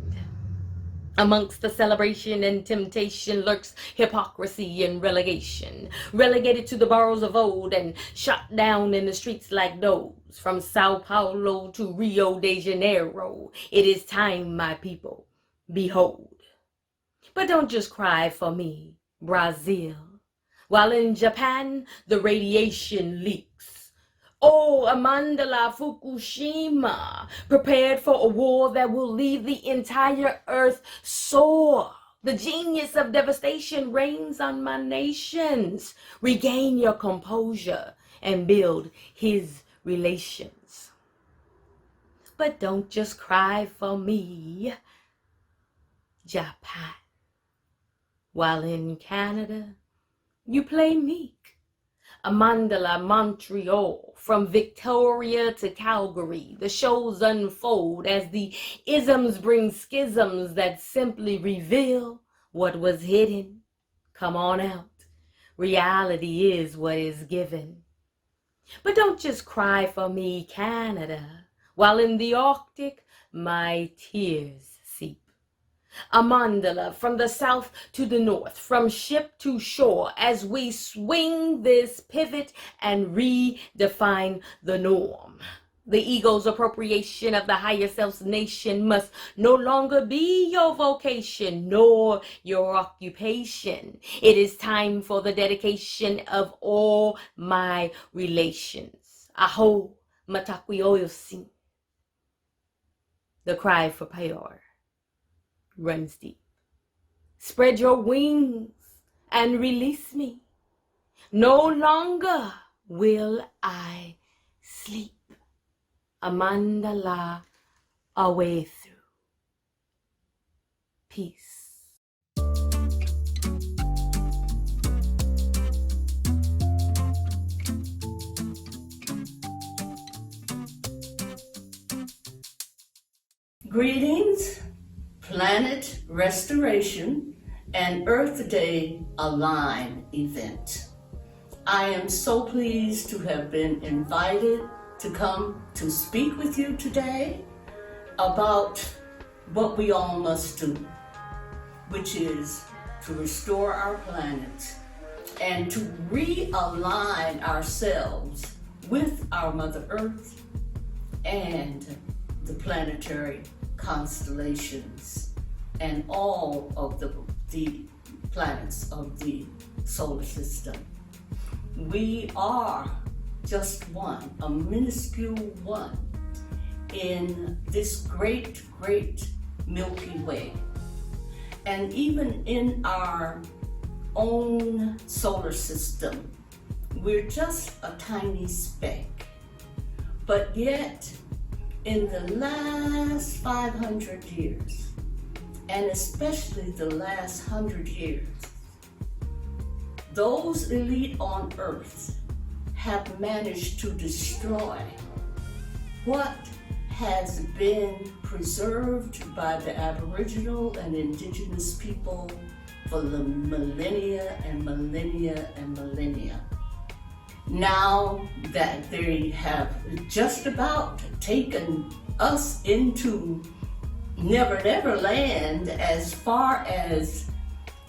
Amongst the celebration and temptation lurks hypocrisy and relegation, relegated to the boroughs of old and shot down in the streets like those. From Sao Paulo to Rio de Janeiro, it is time, my people, behold. But don't just cry for me, Brazil, while in Japan the radiation leaks. Oh, Amandala, Fukushima, prepared for a war that will leave the entire earth sore. The genius of devastation reigns on my nations. Regain your composure and build his relations. But don't just cry for me, Japan, while in Canada you play meek. Amandala, Montreal, from Victoria to Calgary, the shows unfold as the isms bring schisms that simply reveal what was hidden. Come on out. Reality is what is given. But don't just cry for me, Canada, while in the Arctic my tears seep. Amandala, from the south to the north, from ship to shore, as we swing this pivot and redefine the norm. The ego's appropriation of the higher self's nation must no longer be your vocation nor your occupation. It is time for the dedication of all my relations. Aho matakuioyosin. The cry for power runs deep. Spread your wings and release me. No longer will I sleep. Amandala, a way through. Peace. Greetings, Planet Restoration and Earth Day Align event. I am so pleased to have been invited to come to speak with you today about what we all must do, which is to restore our planet and to realign ourselves with our Mother Earth and the planetary constellations and all of the planets of the solar system. We are just one, a minuscule one in this great, great Milky Way. And even in our own solar system, We're just a tiny speck. But yet, in the last 500 years, and especially the last 100 years, those elite on earth have managed to destroy what has been preserved by the Aboriginal and indigenous people for the millennia and millennia and millennia. Now that they have just about taken us into Never Never Land as far as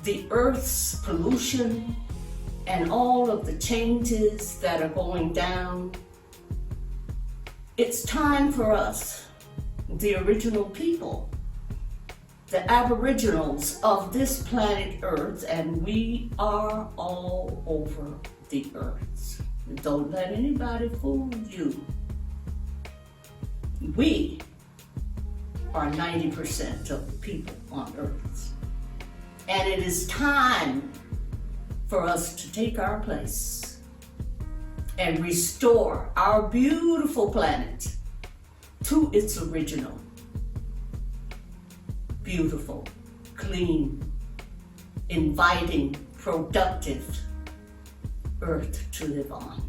the earth's pollution and all of the changes that are going down, it's time for us, the original people, the aboriginals of this planet Earth, and we are all over the earth. Don't let anybody fool you. We are 90% of the people on earth. And it is time for us to take our place and restore our beautiful planet to its original, beautiful, clean, inviting, productive earth to live on.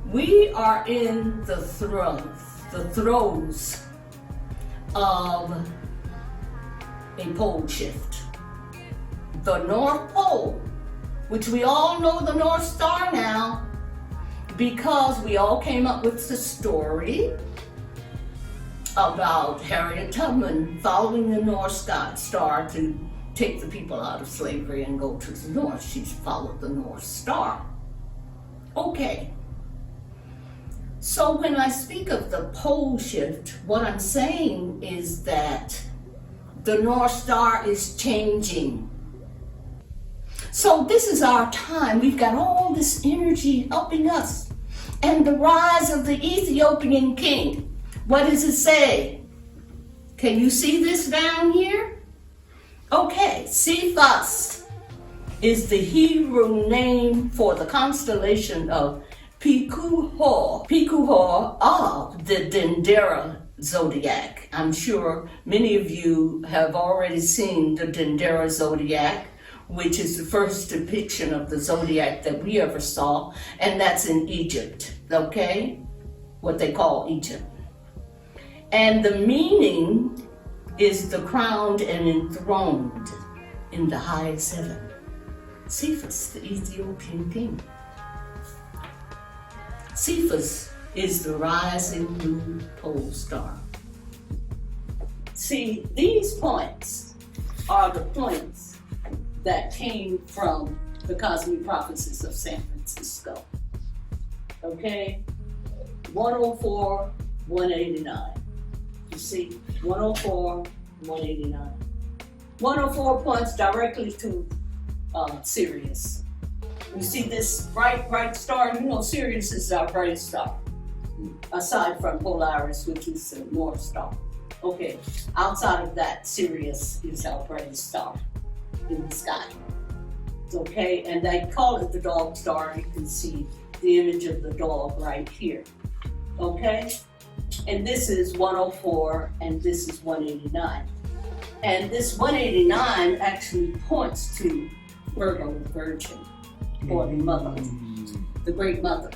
We are in the throes of a pole shift. The North Pole, which we all know the North Star now, because we all came up with the story about Harriet Tubman following the North Star to take the people out of slavery and go to the North. She followed the North Star. Okay. So when I speak of the pole shift, what I'm saying is that the North Star is changing. So this is our time. We've got all this energy helping us. And the rise of the Ethiopian king. What does it say? Can you see this down here? Okay, Cephas is the Hebrew name for the constellation of Pikuhor of the Dendera zodiac. I'm sure many of you have already seen the Dendera zodiac, which is the first depiction of the zodiac that we ever saw, and that's in Egypt, okay? What they call Egypt. And the meaning is the crowned and enthroned in the highest heaven. Cephas, the Ethiopian king. Cephas is the rising blue pole star. See, these points are the points that came from the cosmic prophecies of San Francisco. Okay? 104, 189. You see, 104, 189. 104 points directly to Sirius. You see this bright star? You know, Sirius is our brightest star, aside from Polaris, which is the North Star. Okay, outside of that, Sirius is our brightest star in the sky. Okay, and they call it the dog star. You can see the image of the dog right here. Okay, and this is 104 and this is 189. And this 189 actually points to Virgo, the Virgin, or the Mother, the Great Mother.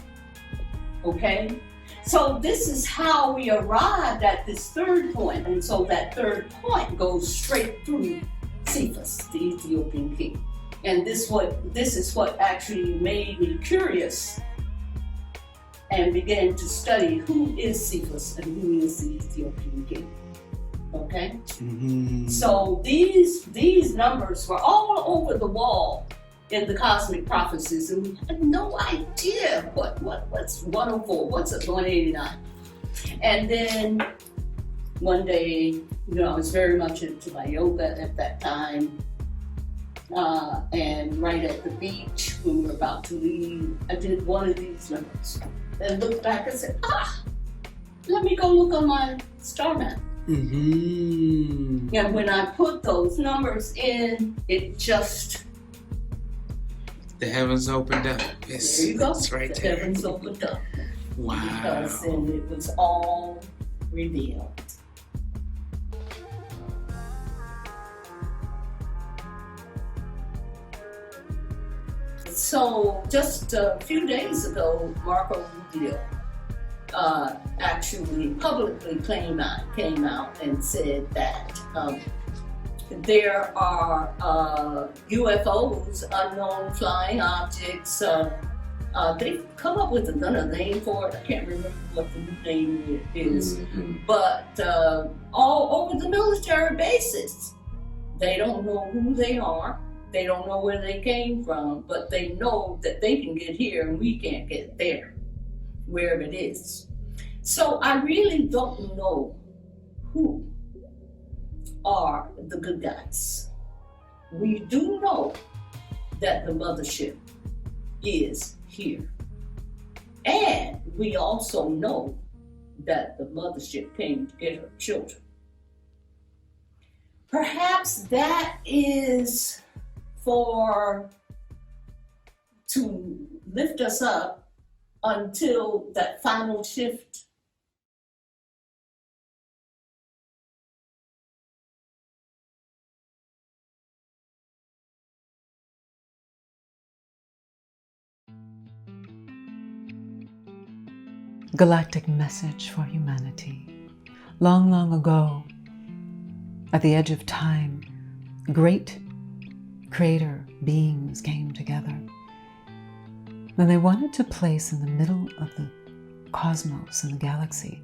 Okay? So this is how we arrived at this third point. And so that third point goes straight through Cephas, the Ethiopian king. And this is what actually made me curious and began to study who is Cephas and who is the Ethiopian king. Okay? Mm-hmm. So these numbers were all over the wall in the cosmic prophecies, and we had no idea what's 104, what's 189. And then one day, I was very much into my yoga at that time. And right at the beach, when we were about to leave, I did one of these numbers. And looked back and said, let me go look on my star map. Mm-hmm. And when I put those numbers in, it just... The heavens opened up. There you go. It's right the there. heavens opened up. Wow. Because then it was all revealed. So just a few days ago, Marco Rubio actually publicly came out and said that there are UFOs, unknown flying objects. They've come up with another name for it. I can't remember what the new name is. Mm-hmm. But all over the military bases. They don't know who they are. They don't know where they came from, but they know that they can get here and we can't get there, wherever it is. So I really don't know who are the good guys. We do know that the mothership is here. And we also know that the mothership came to get her children. Perhaps that is to lift us up until that final shift. Galactic message for humanity. Long, long ago, at the edge of time, great creator beings came together. And they wanted to place in the middle of the cosmos and the galaxy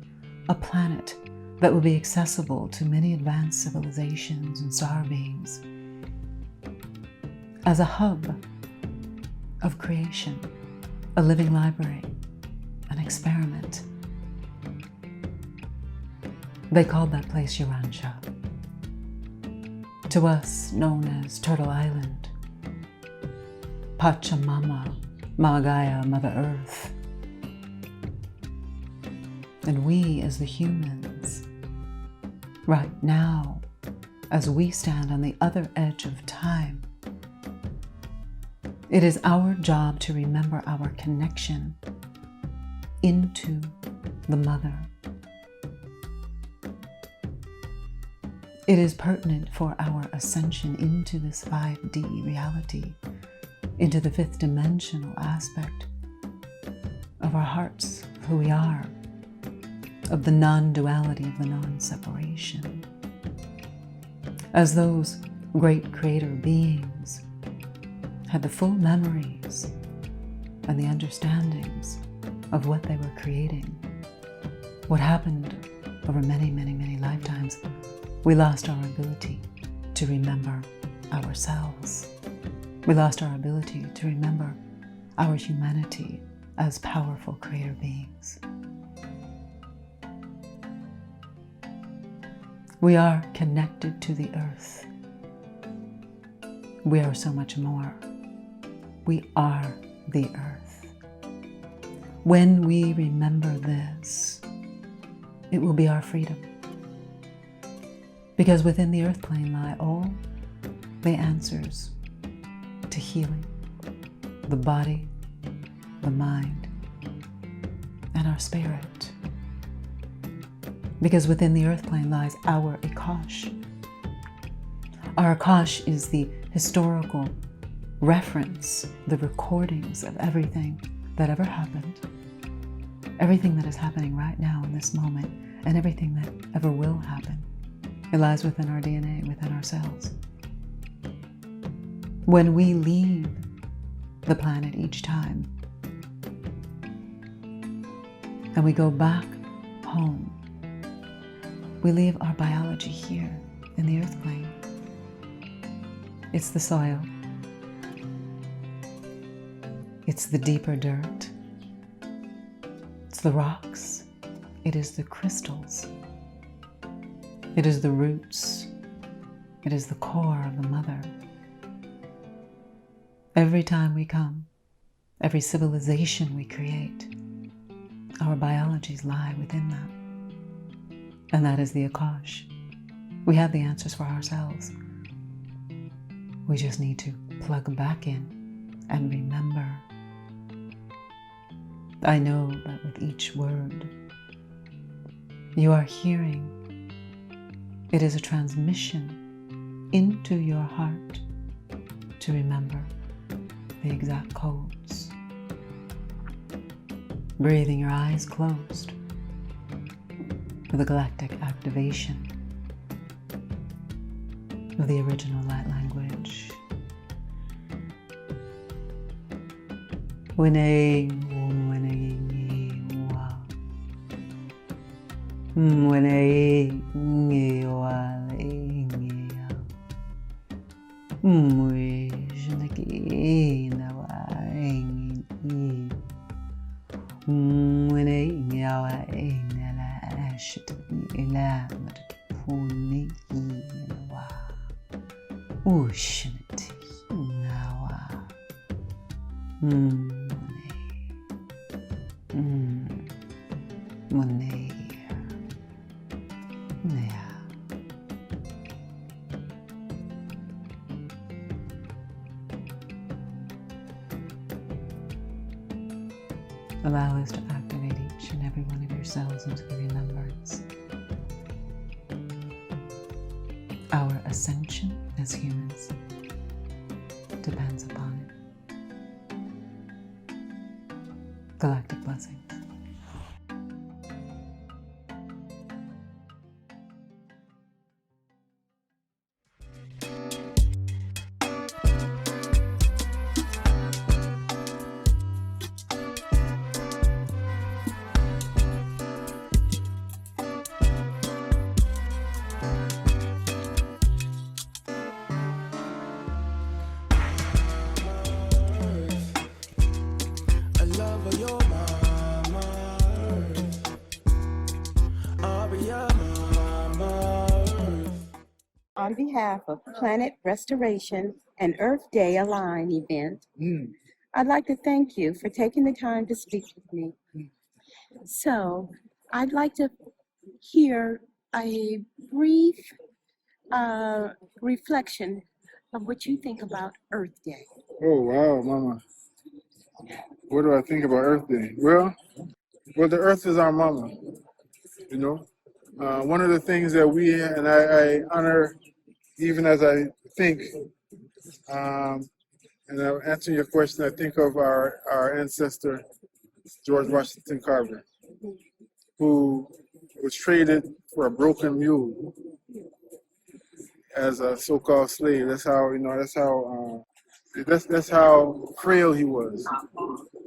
a planet that would be accessible to many advanced civilizations and star beings as a hub of creation, a living library, an experiment. They called that place Urantia, to us known as Turtle Island, Pachamama, Magaya, Mother Earth. And we as the humans, right now, as we stand on the other edge of time, it is our job to remember our connection into the Mother. It is pertinent for our ascension into this 5D reality, into the fifth dimensional aspect of our hearts, of who we are, of the non-duality, of the non-separation. As those great creator beings had the full memories and the understandings of what they were creating, what happened over many, many, many lifetimes, we lost our ability to remember ourselves. We lost our ability to remember our humanity as powerful creator beings. We are connected to the earth. We are so much more. We are the earth. When we remember this, it will be our freedom. Because within the earth plane lie all the answers to healing the body, the mind, and our spirit. Because within the earth plane lies our Akash. Our Akash is the historical reference, the recordings of everything that ever happened, everything that is happening right now in this moment, and everything that ever will happen. It lies within our DNA, within ourselves. When we leave the planet each time, and we go back home, we leave our biology here in the earth plane. It's the soil. It's the deeper dirt. It's the rocks. It is the crystals. It is the roots. It is the core of the mother. Every time we come, every civilization we create, our biologies lie within that. And that is the Akash. We have the answers for ourselves. We just need to plug back in and remember. I know that with each word you are hearing, it is a transmission into your heart to remember the exact codes. Breathing your eyes closed for the galactic activation of the original light language. Allow us to activate each and every one of your cells into the remembrance. Our ascension as humans depends upon it. Galactic blessings. On behalf of Planet Restoration and Earth Day Align event, I'd like to thank you for taking the time to speak with me. So, I'd like to hear a brief reflection of what you think about Earth Day. Oh, wow, Mama. What do I think about Earth Day? Well, the Earth is our Mama, you know. One of the things that I honor, even as I think, and I'll answer your question, I think of our ancestor, George Washington Carver, who was traded for a broken mule as a so-called slave. That's how frail he was.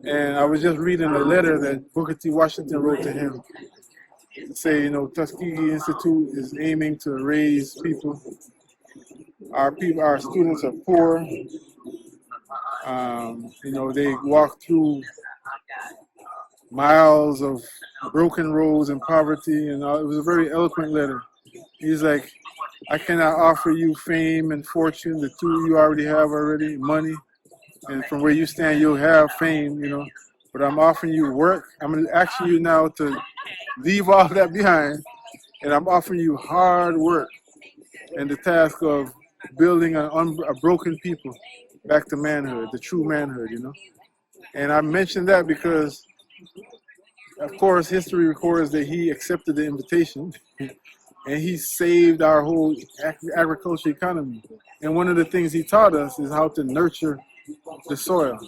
And I was just reading a letter that Booker T. Washington wrote to him to say, Tuskegee Institute is aiming to raise people. Our students are poor. They walk through miles of broken roads and poverty, and it was a very eloquent letter. He's like, I cannot offer you fame and fortune, the two you already have already, money, and from where you stand, you'll have fame, but I'm offering you work. I'm going to ask you now to leave all that behind, and I'm offering you hard work and the task of building a broken people back to manhood, the true manhood, And I mentioned that because, of course, history records that he accepted the invitation and he saved our whole agriculture economy. And one of the things he taught us is how to nurture the soil.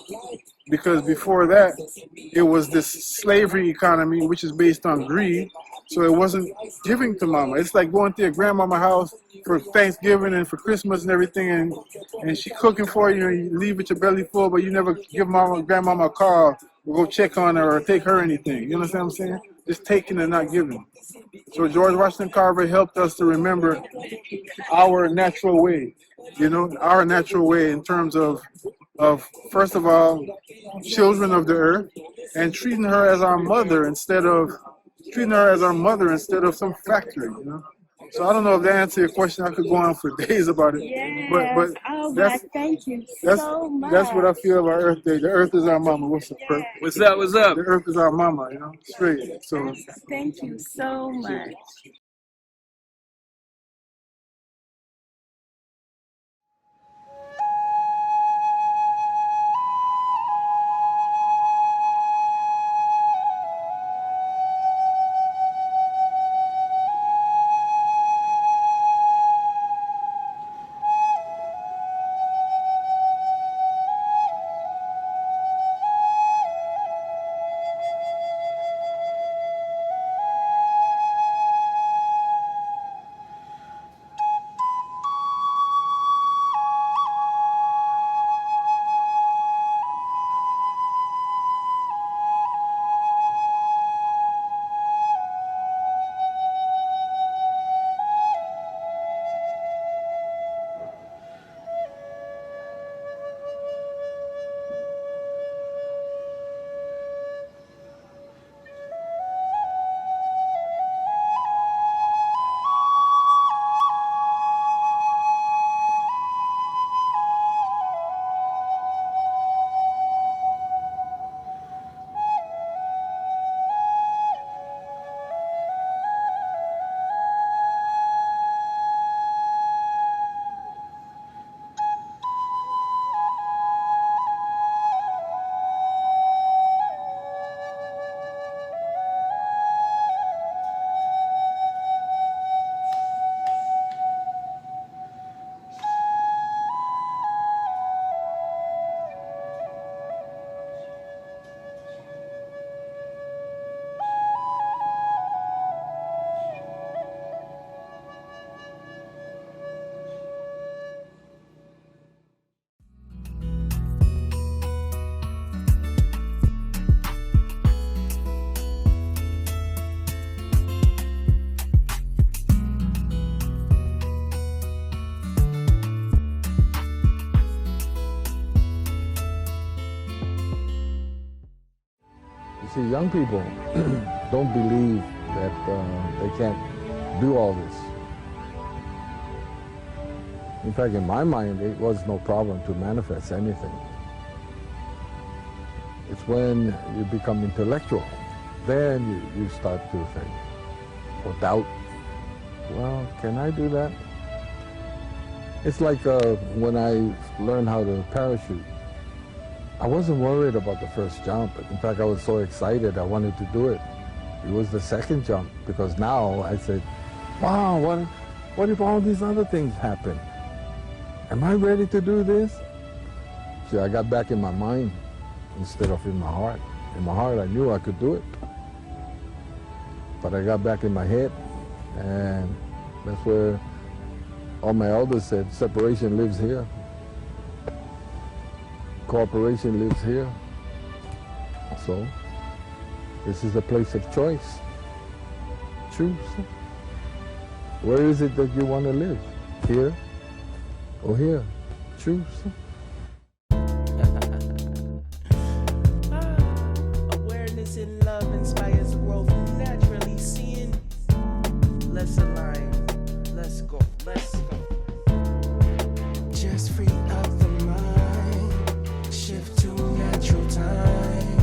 Because before that, it was this slavery economy, which is based on greed. So it wasn't giving to mama. It's like going to your grandmama's house for Thanksgiving and for Christmas and everything, and she cooking for you, and you leave with your belly full, but you never give grandmama a call or go check on her or take her anything. You understand what I'm saying? Just taking and not giving. So George Washington Carver helped us to remember our natural way, our natural way in terms of first of all, children of the earth, and treating her as our mother instead of some factory, So I don't know if that answers your question. I could go on for days about it. Yes. But thank you so much. That's what I feel about Earth Day. The earth is our mama. What's up? Yes. What's up? What's up? The earth is our mama, straight. So thank you so much. See, young people don't believe that they can't do all this. In fact, in my mind, it was no problem to manifest anything. It's when you become intellectual, then you start to think, or doubt, well, can I do that? It's like when I learned how to parachute. I wasn't worried about the first jump. In fact, I was so excited, I wanted to do it. It was the second jump, because now I said, wow, what if all these other things happen? Am I ready to do this? See, I got back in my mind instead of in my heart. In my heart, I knew I could do it. But I got back in my head, and that's where all my elders said, separation lives here. Cooperation lives here. So, this is a place of choice. Choose. Where is it that you want to live? Here or here? Choose. Awareness in love inspires growth. Naturally seeing. Let's align. Let's go. Let's go. Just free up the mind. Shift to natural time.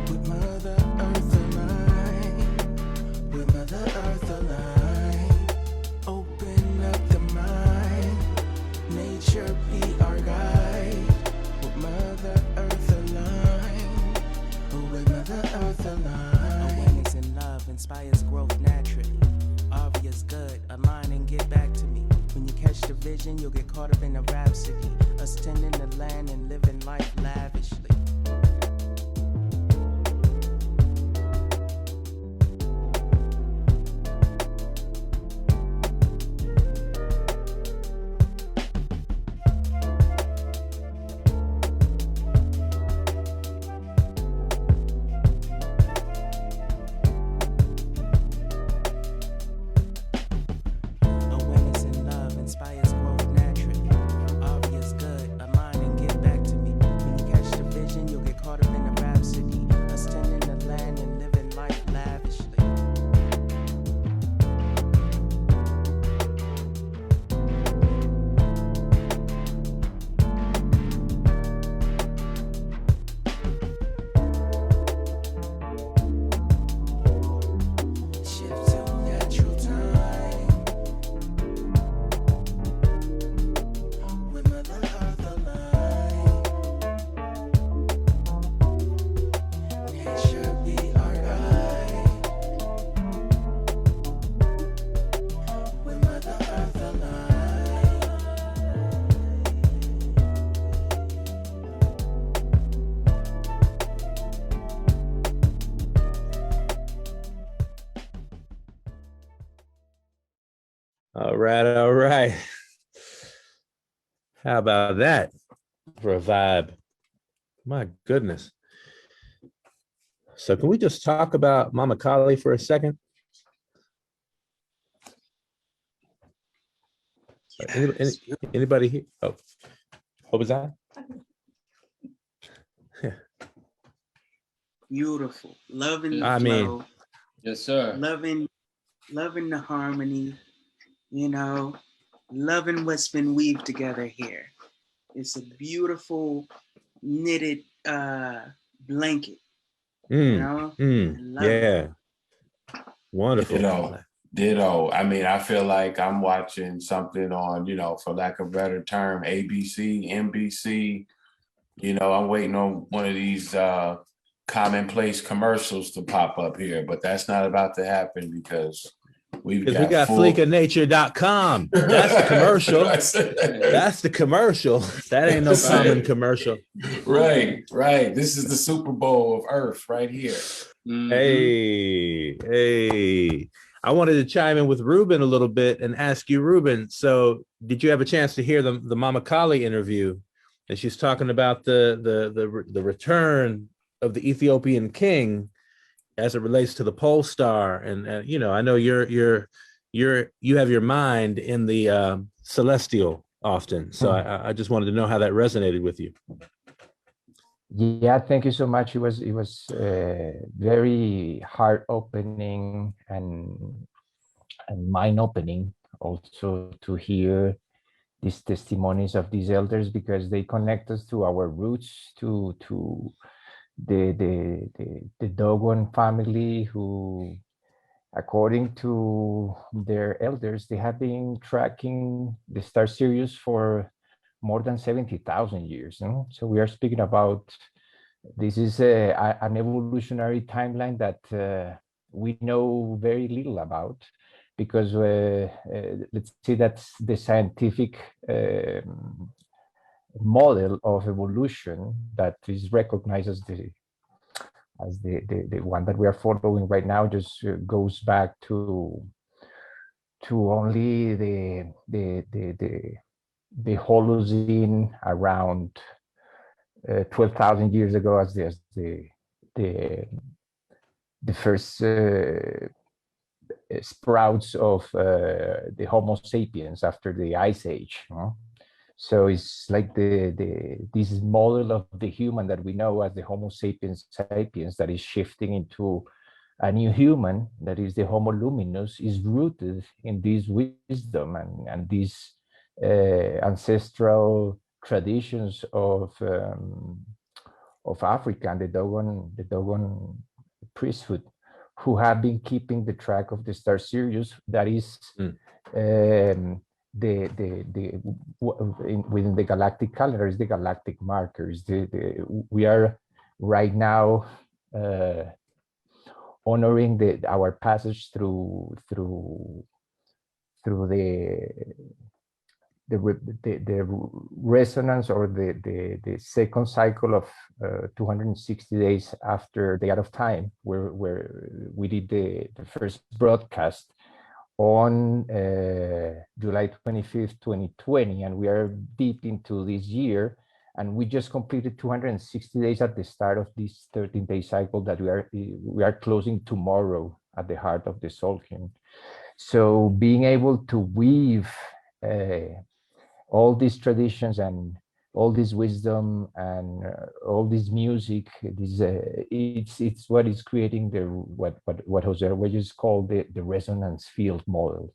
With Mother Earth align. With Mother Earth align. Open up the mind. Nature be our guide. With Mother Earth align. With Mother Earth align. Awareness and love inspires growth naturally. Obvious good, align and get back to me. When you catch the vision, you'll get caught up in a rhapsody. Us tending the land and living life lavishly. Awareness and love inspires growth naturally. Obvious good, align and get back to me. When you catch the vision, you'll get caught up in a rhapsody. Us tending the land and living life lavishly. Shift to natural time. With Mother Earth align. Nature be our guide. With Mother Earth align. All right, all right. How about that for a vibe? My goodness. So can we just talk about Mama Kali for a second? Anybody here? Oh, what was that? Beautiful. Loving the I mean, flow. Yes, sir. Loving the harmony, you know, loving what's been weaved together here. It's a beautiful knitted blanket, you know? I love it. yeah. Wonderful. Ditto. I mean, I feel like I'm watching something on, for lack of a better term, ABC, NBC. I'm waiting on one of these commonplace commercials to pop up here, but that's not about to happen because we got fleekofnature.com. That's the commercial. That's the commercial. That ain't no common commercial. Right. This is the Super Bowl of Earth right here. Mm-hmm. Hey. I wanted to chime in with Ruben a little bit and ask you, Ruben, so did you have a chance to hear the Mama Kali interview? And she's talking about the return of the Ethiopian king as it relates to the pole star. And I know you have your mind in the celestial often. So I just wanted to know how that resonated with you. Yeah, thank you so much. It was very heart opening and mind opening also to hear these testimonies of these elders, because they connect us to our roots, to the Dogon family, who, according to their elders, they have been tracking the star Sirius for more than 70,000 years. No? So we are speaking about, this is an evolutionary timeline that we know very little about, because let's say that's the scientific model of evolution that is recognized as the one that we are following right now, just goes back to only the Holocene around 12,000 years ago, as the first sprouts of the Homo sapiens after the Ice Age. So it's like this model of the human that we know as the Homo sapiens sapiens, that is shifting into a new human, that is the Homo luminous, is rooted in this wisdom and these ancestral traditions of Africa and the Dogon priesthood, who have been keeping the track of the star Sirius, that is within the galactic calendar, is the galactic markers. We are right now honoring our passage through the resonance, or the second cycle of 260 days after the out of time, where we did the first broadcast on July 25th, 2020, and we are deep into this year, and we just completed 260 days at the start of this 13-day cycle that we are closing tomorrow at the heart of the Solkin. So being able to weave all these traditions and all this wisdom and all this music, it's what is creating what Jose Arguelles called the resonance field model,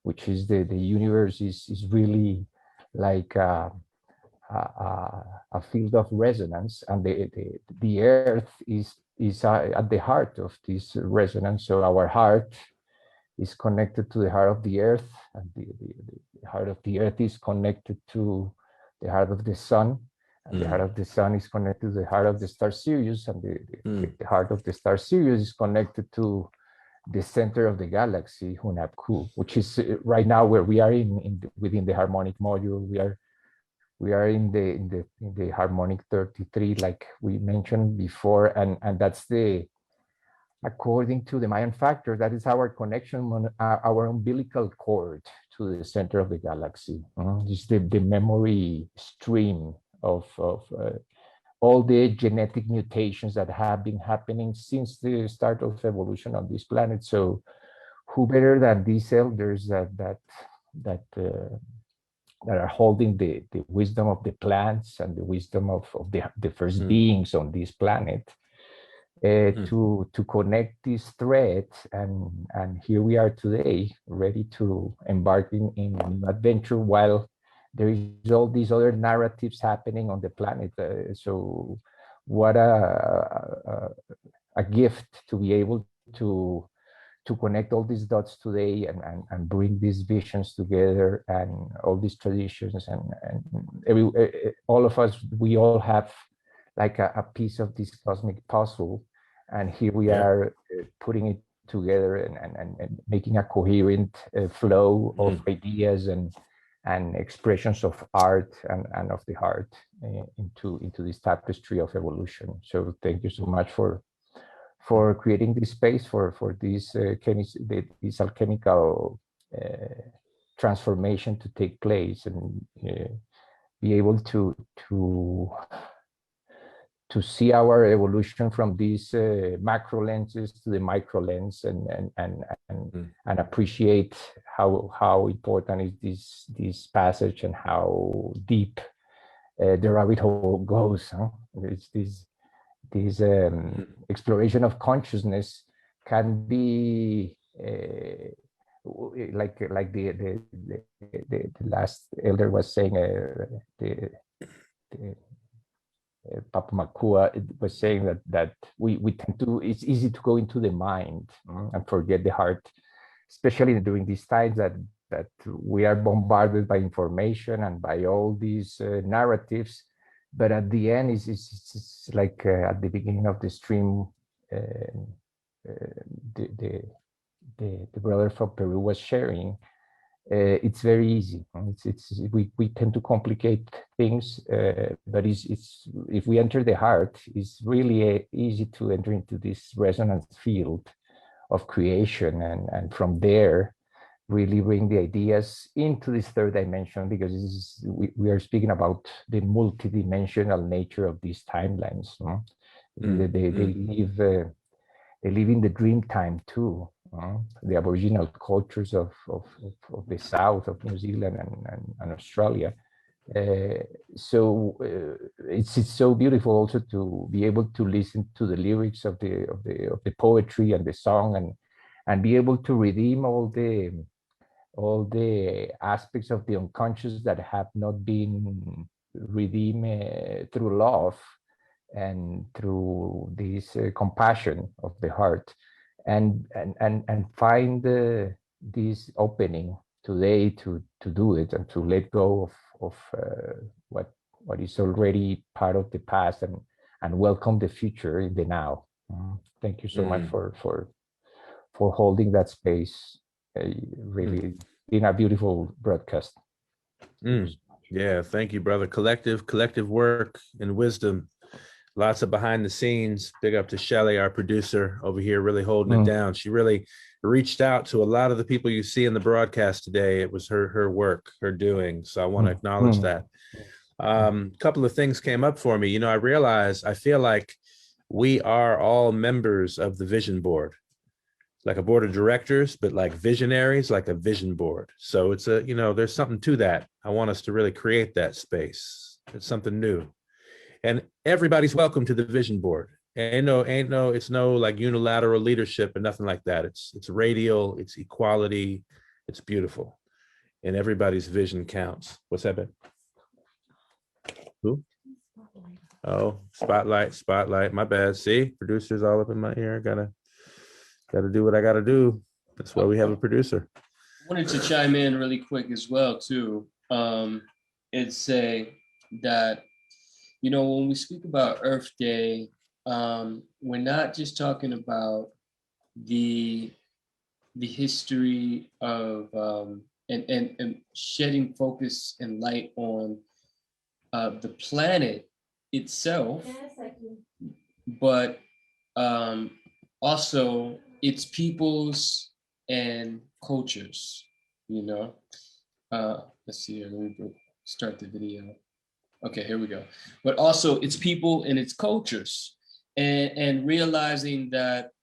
which is the universe is really like a field of resonance, and the earth is at the heart of this resonance. So our heart is connected to the heart of the earth, and the heart of the earth is connected to the heart of the sun, and the heart of the sun is connected to the heart of the star Sirius, and the heart of the star Sirius is connected to the center of the galaxy, Hunabku, which is right now where we are within the harmonic module. We are in the harmonic 33, like we mentioned before, and that's according to the Mayan factor, that is our connection, our umbilical cord to the center of the galaxy. It's the memory stream of all the genetic mutations that have been happening since the start of evolution on this planet. So who better than these elders that are holding the wisdom of the plants and the wisdom of the first beings on this planet, to connect these threads, and here we are today, ready to embark in an adventure, while there is all these other narratives happening on the planet. So what a gift to be able to connect all these dots today and bring these visions together, and all these traditions, and all of us, we all have like a piece of this cosmic puzzle, and here we are putting it together and making a coherent flow of ideas and expressions of art and of the heart into this tapestry of evolution. So thank you so much for creating this space for this this alchemical transformation to take place, and be able to see our evolution from these macro lenses to the micro lens, and appreciate how important is this passage, and how deep the rabbit hole goes. Huh? It's this exploration of consciousness can be like the last elder was saying, Papa Makua was saying that we tend to, it's easy to go into the mind and forget the heart, especially during these times that we are bombarded by information and by all these narratives. But at the end, it's like at the beginning of the stream, the brother from Peru was sharing. It's very easy. We tend to complicate things, but it's if we enter the heart, it's really easy to enter into this resonance field of creation, and from there really bring the ideas into this third dimension, because we are speaking about the multidimensional nature of these timelines. No? They live in the dream time too. The Aboriginal cultures of the south of New Zealand and Australia. So it's so beautiful also to be able to listen to the lyrics of the poetry and the song, and be able to redeem all the aspects of the unconscious that have not been redeemed through love and through this compassion of the heart, and find this opening today to do it, and to let go of what is already part of the past, and welcome the future in the now. Thank you so much for holding that space. Really in a beautiful broadcast. Yeah, thank you, brother. Collective work and wisdom. Lots of behind the scenes. Big up to Shelly, our producer over here, really holding it down. She really reached out to a lot of the people you see in the broadcast today. It was her work, her doing. So I want to acknowledge that. A couple of things came up for me. I realized, I feel like we are all members of the vision board, like a board of directors, but like visionaries, like a vision board. So it's there's something to that. I want us to really create that space. It's something new. And everybody's welcome to the vision board. It's no like unilateral leadership and nothing like that. It's radial, it's equality, it's beautiful. And everybody's vision counts. What's that, Ben? Who? Oh, spotlight. My bad. See, producers all up in my ear. Gotta do what I gotta do. That's why we have a producer. I wanted to chime in really quick as well too, and say that, when we speak about Earth Day, we're not just talking about the history of and shedding focus and light on the planet itself, but also its peoples and cultures. Let's see here. Let me start the video. Okay, here we go. But also its people and its cultures, and realizing that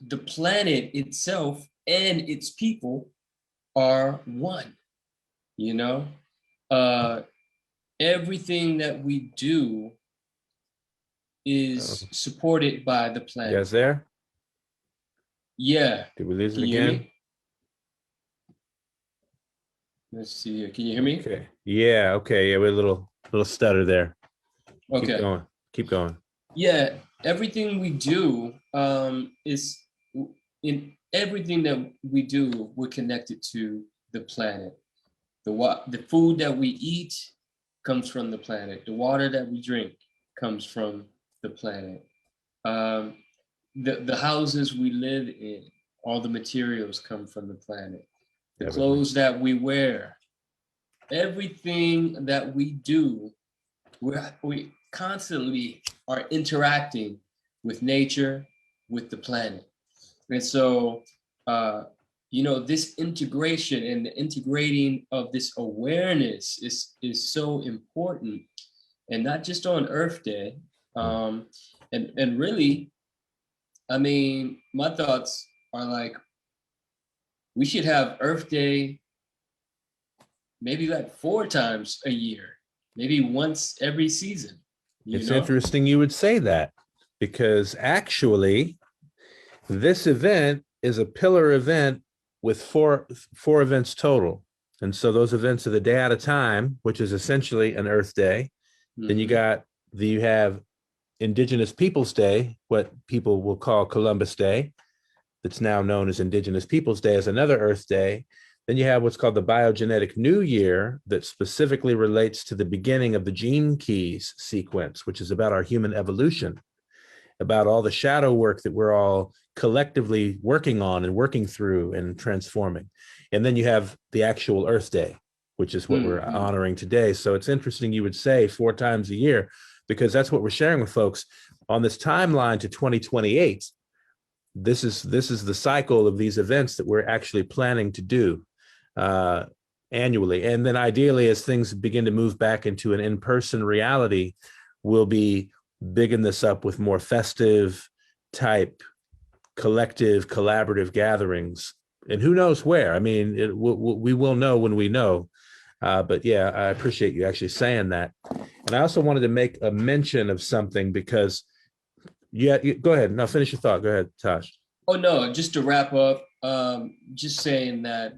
the planet itself and its people are one. Everything that we do is supported by the planet. You guys there? Yeah. Did we lose it again? Let's see here. Can you hear me? Okay. Yeah. Okay. Yeah, we're a little stutter there. Okay. Keep going. Yeah. Everything we do is in everything that we do. We're connected to the planet. The food that we eat comes from the planet. The water that we drink comes from the planet. The houses we live in, all the materials come from the planet. The clothes that we wear, everything that we do, we constantly are interacting with nature, with the planet. And so, this integration and the integrating of this awareness is so important, and not just on Earth Day. And really, my thoughts are like, we should have Earth Day maybe like 4 times a year. maybe once every season. It's interesting you would say that, because actually this event is a pillar event with four events total. And so those events are the day at a time, which is essentially an Earth Day. Then you have Indigenous Peoples Day, what people will call Columbus Day, that's now known as Indigenous Peoples Day, as another Earth Day. Then you have what's called the Biogenetic New Year, that specifically relates to the beginning of the gene keys sequence, which is about our human evolution, about all the shadow work that we're all collectively working on and working through and transforming. And then you have the actual Earth Day, which is what we're honoring today. So it's interesting you would say 4 times a year, because that's what we're sharing with folks on this timeline to 2028. This is the cycle of these events that we're actually planning to do annually. And then ideally, as things begin to move back into an in-person reality, we'll be bigging this up with more festive type, collective, collaborative gatherings. And who knows where? I mean, we will know when we know. But yeah, I appreciate you actually saying that. And I also wanted to make a mention of something, because go ahead. No, finish your thought. Go ahead, Tosh. Oh no, just to wrap up, just saying that,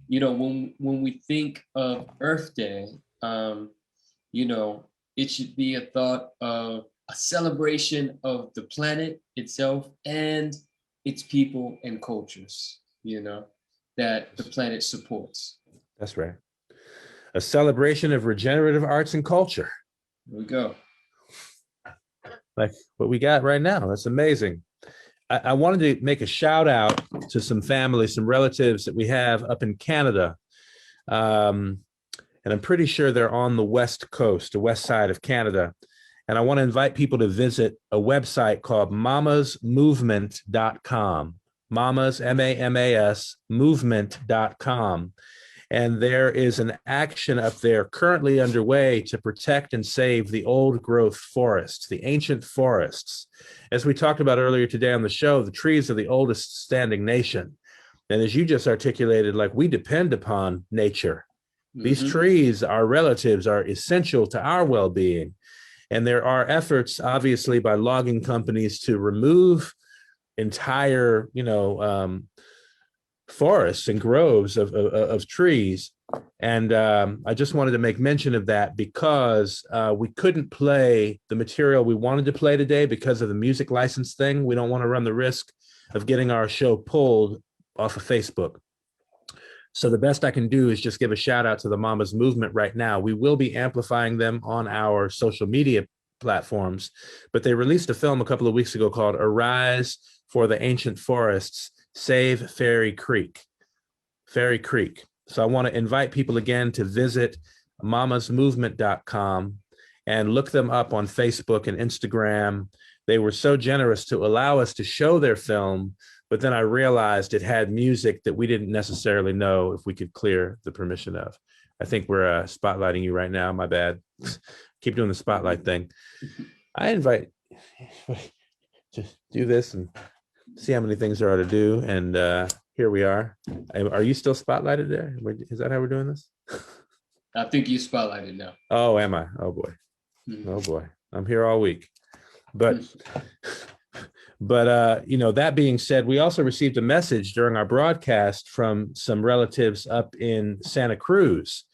when we think of Earth Day, it should be a thought of a celebration of the planet itself and its people and cultures, that the planet supports. That's right. A celebration of regenerative arts and culture. There we go. Like what we got right now. That's amazing. I wanted to make a shout out to some family, some relatives that we have up in Canada. And I'm pretty sure they're on the West Coast, the west side of Canada. And I want to invite people to visit a website called mamasmovement.com. Mamas, M-A-M-A-S, movement.com. And there is an action up there currently underway to protect and save the old growth forests, the ancient forests. As we talked about earlier today on the show, the trees are the oldest standing nation. And as you just articulated, like, we depend upon nature. These trees, our relatives, are essential to our well-being. And there are efforts, obviously, by logging companies to remove entire, forests and groves of trees. And I just wanted to make mention of that, because we couldn't play the material we wanted to play today because of the music license thing. We don't want to run the risk of getting our show pulled off of Facebook. So the best I can do is just give a shout out to the Mamas Movement right now. We will be amplifying them on our social media platforms, but they released a film a couple of weeks ago called Arise for the Ancient Forests, Save Fairy Creek. Fairy Creek. So I want to invite people again to visit mamasmovement.com and look them up on Facebook and Instagram. They were so generous to allow us to show their film, but then I realized it had music that we didn't necessarily know if we could clear the permission of. I think we're spotlighting you right now. My bad. Keep doing the spotlight thing. I invite, just do this and see how many things there are to do. And here we are. Are you still spotlighted there? Is that how we're doing this? I think you spotlighted now. Oh, am I? Oh boy. Oh boy. I'm here all week. But that being said, we also received a message during our broadcast from some relatives up in Santa Cruz.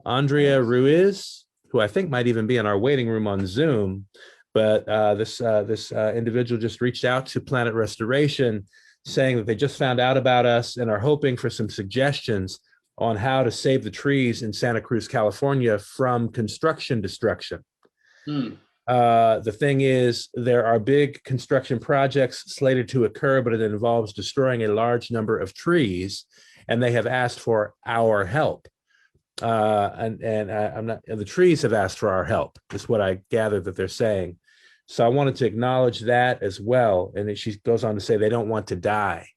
Andrea Ruiz, who I think might even be in our waiting room on Zoom, but this individual just reached out to Planet Restoration, saying that they just found out about us and are hoping for some suggestions on how to save the trees in Santa Cruz, California from construction destruction. The thing is, there are big construction projects slated to occur, but it involves destroying a large number of trees, and they have asked for our help. The trees have asked for our help, is what I gather that they're saying. So I wanted to acknowledge that as well. And she goes on to say they don't want to die.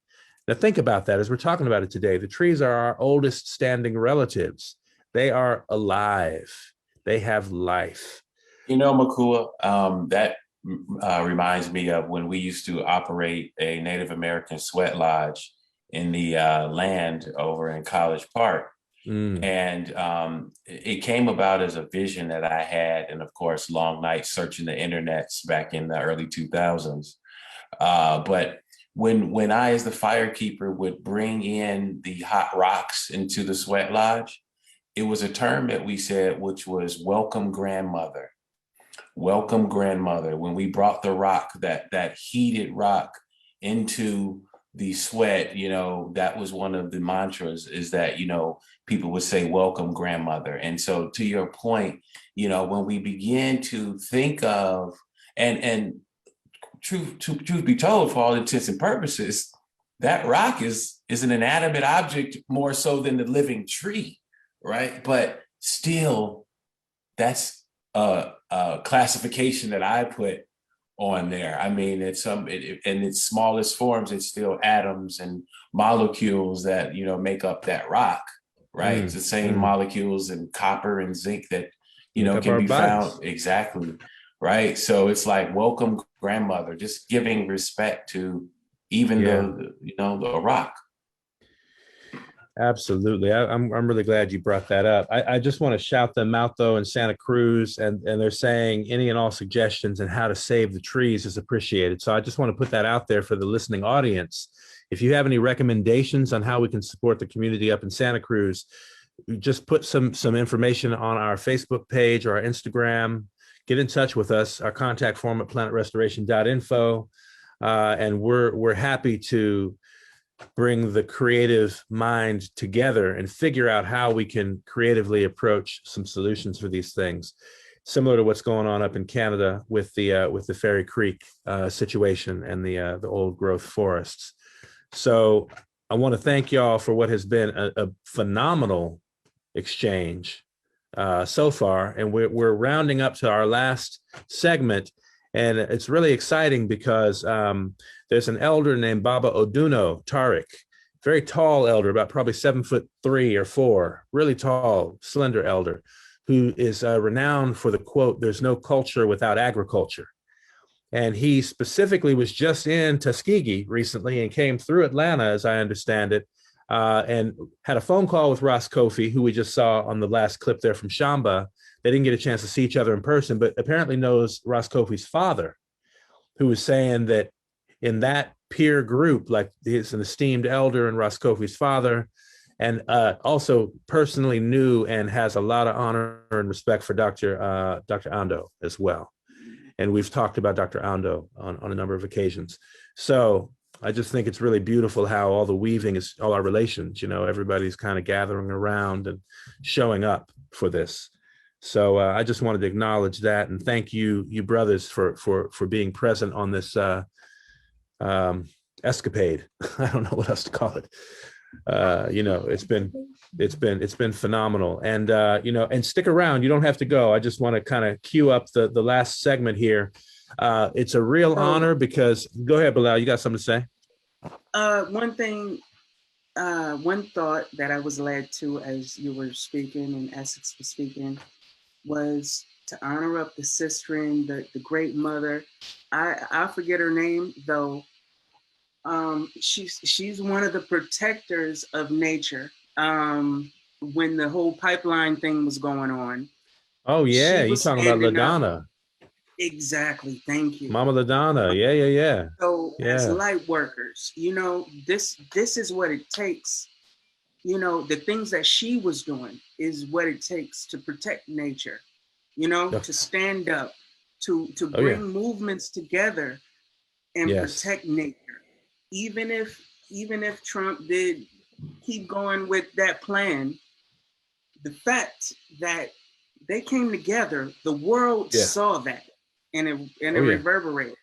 Now think about that as we're talking about it today. The trees are our oldest standing relatives. They are alive. They have life. Makua, that reminds me of when we used to operate a Native American sweat lodge in the land over in College Park. And it came about as a vision that I had, and of course, long nights searching the internets back in the early 2000s. But when I, as the firekeeper, would bring in the hot rocks into the sweat lodge, it was a term that we said, which was welcome grandmother. Welcome grandmother. When we brought the rock, that heated rock into the sweat, you know, that was one of the mantras, is that, you know, people would say, welcome grandmother. And so to your point, you know, when we begin to think of, and truth be told, for all intents and purposes, that rock is an inanimate object more so than the living tree, right? But still, that's a classification that I put on there. I mean, in its smallest forms, it's still atoms and molecules that, you know, make up that rock, right? It's the same molecules in copper and zinc that, you know, can be found. Exactly. Right. So it's like, welcome grandmother, just giving respect to even the rock. Absolutely. I'm really glad you brought that up. I just want to shout them out, though, in Santa Cruz, and they're saying any and all suggestions on how to save the trees is appreciated. So I just want to put that out there for the listening audience. If you have any recommendations on how we can support the community up in Santa Cruz, just put some information on our Facebook page or our Instagram. Get in touch with us. Our contact form at planetrestoration.info. And we're happy to bring the creative mind together and figure out how we can creatively approach some solutions for these things, similar to what's going on up in Canada with the Fairy Creek situation and the old growth forests. So I want to thank y'all for what has been a phenomenal exchange so far, and we're rounding up to our last segment, and it's really exciting because there's an elder named Baba Oduno Tariq, very tall elder, about probably 7'3" or 4", really tall, slender elder, who is renowned for the quote, "There's no culture without agriculture." And he specifically was just in Tuskegee recently and came through Atlanta, as I understand it, and had a phone call with Ras Kofi, who we just saw on the last clip there from Shamba. They didn't get a chance to see each other in person, but apparently knows Ras Kofi's father, who was saying that in that peer group, like he's an esteemed elder and Ras Kofi's father, and also personally knew and has a lot of honor and respect for Dr. Ando as well. And we've talked about Dr. Ando on a number of occasions. So I just think it's really beautiful how all the weaving is, all our relations, you know, everybody's kind of gathering around and showing up for this. So I just wanted to acknowledge that and thank you brothers for being present on this escapade. I don't know what else to call it. You know, it's been phenomenal. And you know, and stick around, you don't have to go. I just want to kind of cue up the last segment here. It's a real honor because, go ahead, Bilal, you got something to say? One thing, one thought that I was led to as you were speaking and Essex was speaking was to honor up the sister and the great mother. I forget her name though. She's one of the protectors of nature. When the whole pipeline thing was going on. Oh yeah, you talking about LaDonna? Exactly. Thank you, Mama LaDonna. Yeah. So as light workers, you know, this is what it takes. You know, the things that she was doing is what it takes to protect nature. You know, to stand up, to bring movements together and protect nature. Even if Trump did keep going with that plan, the fact that they came together, the world saw that and it reverberated.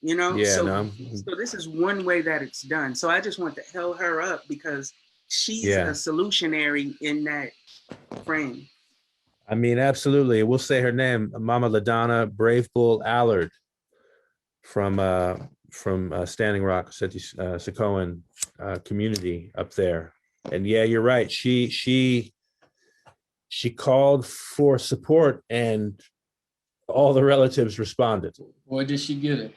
You know, so this is one way that it's done. So I just want to held her up because she's a solutionary in that frame. I mean, absolutely. We'll say her name, Mama LaDonna Brave Bull Allard from Standing Rock, Secoan community up there. And yeah, you're right. She called for support and all the relatives responded. Boy, did she get it.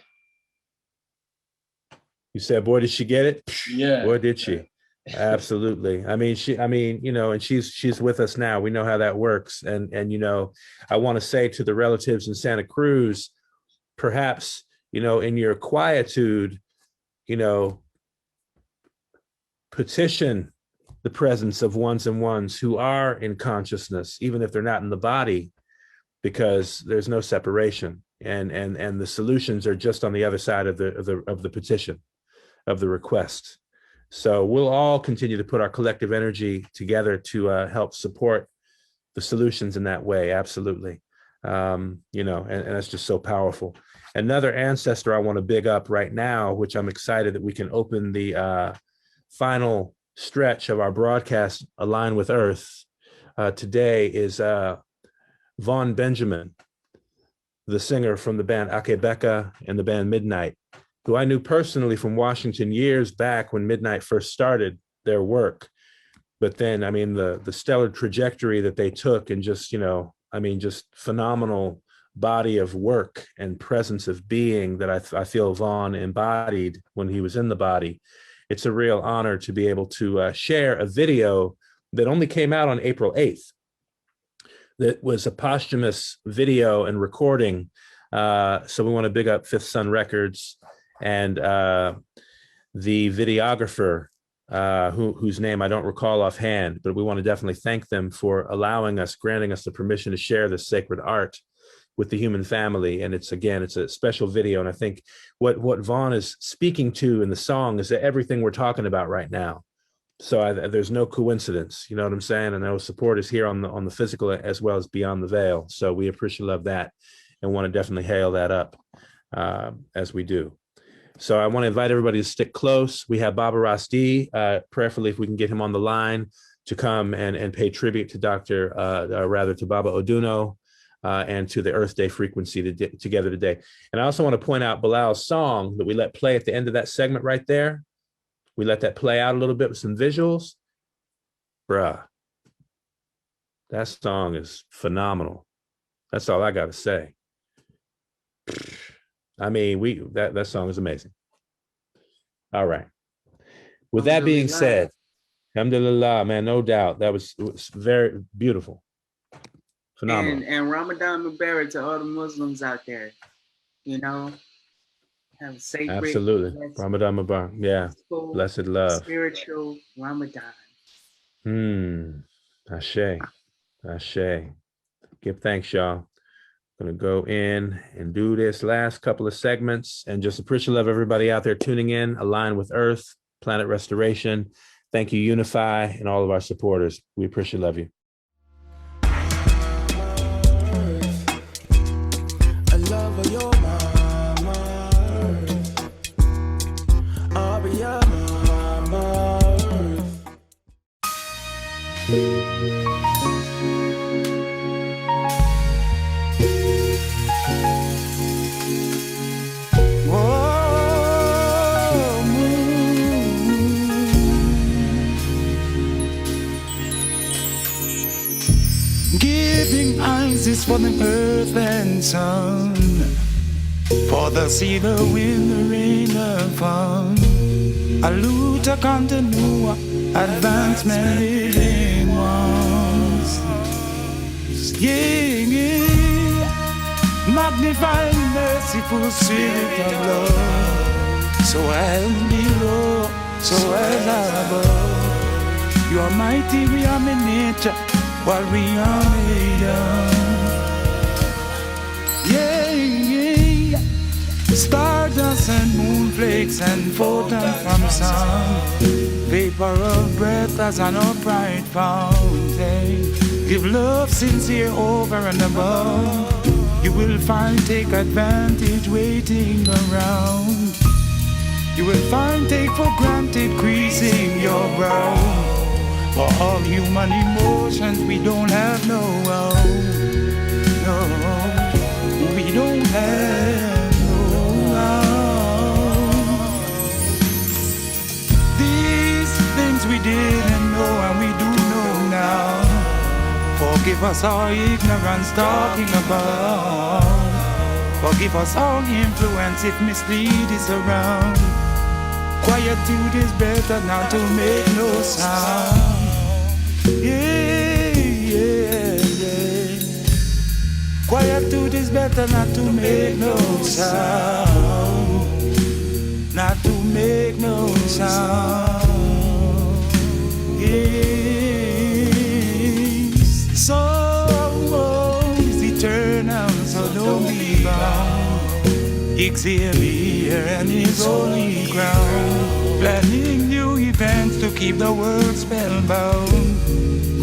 You said, boy, did she get it? Yeah. Boy, did she. Absolutely. I mean, and she's with us now. We know how that works. And I want to say to the relatives in Santa Cruz, perhaps, in your quietude, petition the presence of ones and ones who are in consciousness, even if they're not in the body, because there's no separation. And the solutions are just on the other side of the petition, of the request. So we'll all continue to put our collective energy together to help support the solutions in that way. Absolutely. And that's just so powerful. Another ancestor I want to big up right now, which I'm excited that we can open the final stretch of our broadcast Align with Earth today, is Vaughn Benjamin, the singer from the band Akae Beka and the band Midnight, who I knew personally from Washington years back when Midnight first started their work. But then, the stellar trajectory that they took, and just, just phenomenal body of work and presence of being that I feel Vaughn embodied when he was in the body. It's a real honor to be able to share a video that only came out on April 8th. That was a posthumous video and recording. So we want to big up Fifth Sun Records and the videographer, whose name I don't recall offhand, but we want to definitely thank them for granting us the permission to share this sacred art with the human family. And it's a special video. And I think what Vaughn is speaking to in the song is that everything we're talking about right now. So there's no coincidence, you know what I'm saying? And our support is here on the physical as well as beyond the veil. So we appreciate that and want to definitely hail that up as we do. So I want to invite everybody to stick close. We have Baba Rasti, prayerfully, if we can get him on the line, to come and pay tribute to to Baba Oduno and to the Earth Day frequency together today. And I also want to point out Bilal's song that we let play at the end of that segment right there. We let that play out a little bit with some visuals. Bruh, that song is phenomenal. That's all I got to say. That song is amazing. All right. With that being said, alhamdulillah, man, no doubt. It was very beautiful. Phenomenal. And Ramadan Mubarak to all the Muslims out there. Have a sacred, absolutely. Ramadan Mubarak. Yeah. Blessed love. Spiritual Ramadan. Ashe. Give thanks, y'all. Gonna go in and do this last couple of segments and just appreciate everybody out there tuning in, Align with Earth, Planet Restoration. Thank you, Unify, and all of our supporters. We appreciate you. I love your mama. I'll be your mama. Giving eyes is for the earth and sun, for the sea, the wind, the rain, the fun. Aluta continua, advancement living ones. Yeah. Magnify merciful spirit of love. So as below, so as above. You are mighty, we are miniature. While we are made of, yeah. Stardust and moonflakes and photons from sun, vapor of breath as an upright fountain. Give love sincere over and above. You will find take advantage waiting around. You will find take for granted creasing your brow. For all human emotions, we don't have no, we don't have no. These things we didn't know and we do know now. Forgive us our ignorance talking about. Forgive us our influence if mislead is around. Quietude is better not to make no sound. Yeah, yeah, yeah. Quietude is better not to make no sound. Not to make no sound. Yes. So is eternal, so don't be bound. Xavier and his holy ground, planning new events to keep the world spellbound.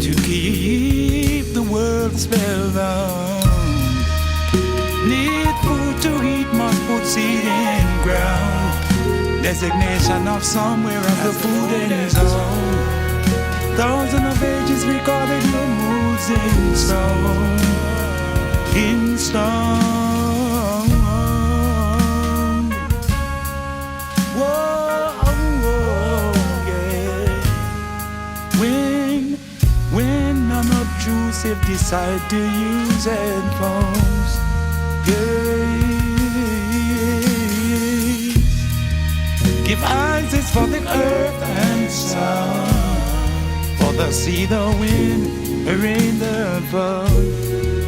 To keep the world spellbound. Need food to eat, must put seed in ground. Designation of somewhere of the food in his own. Thousands of ages recorded your moves in stone. In stone. Whoa, whoa, yeah. When unobtrusive decide to use headphones. Yeah. Give eyes is for the earth and sun, for the sea, the wind, the rain, the bird.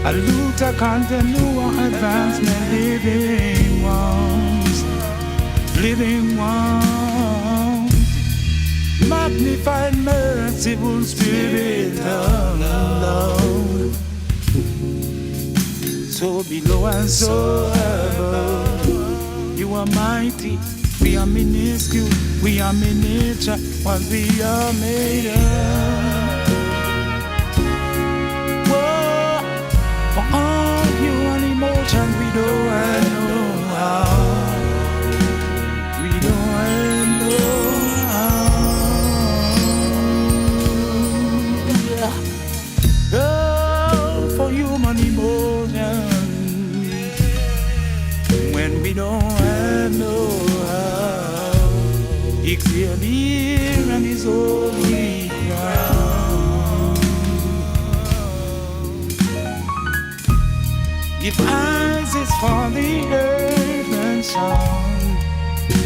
A luta continua advancement, living ones, living ones. Magnified, merciful spirit of love. So below and so above, you are mighty. We are minuscule, we are miniature, what we are made of. Whoa, for all human emotions, we don't know how. We don't know how. Oh, for human emotions, when we don't know. Xavier and his holy ground. Give eyes is for the earth and sun,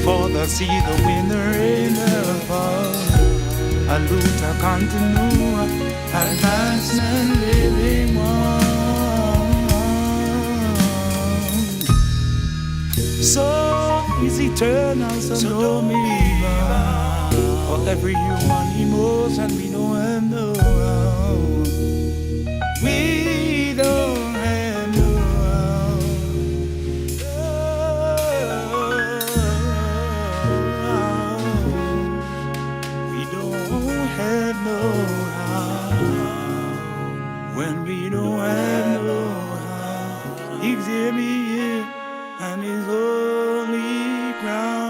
for the sea, the wind, the rain, the fall. A luta continua, advancement, living one. So is eternal, so don't be bound. For every human emotion, we don't have no round. We don't have no round. We don't have no round. When we don't have no round. Xavier and his holy ground.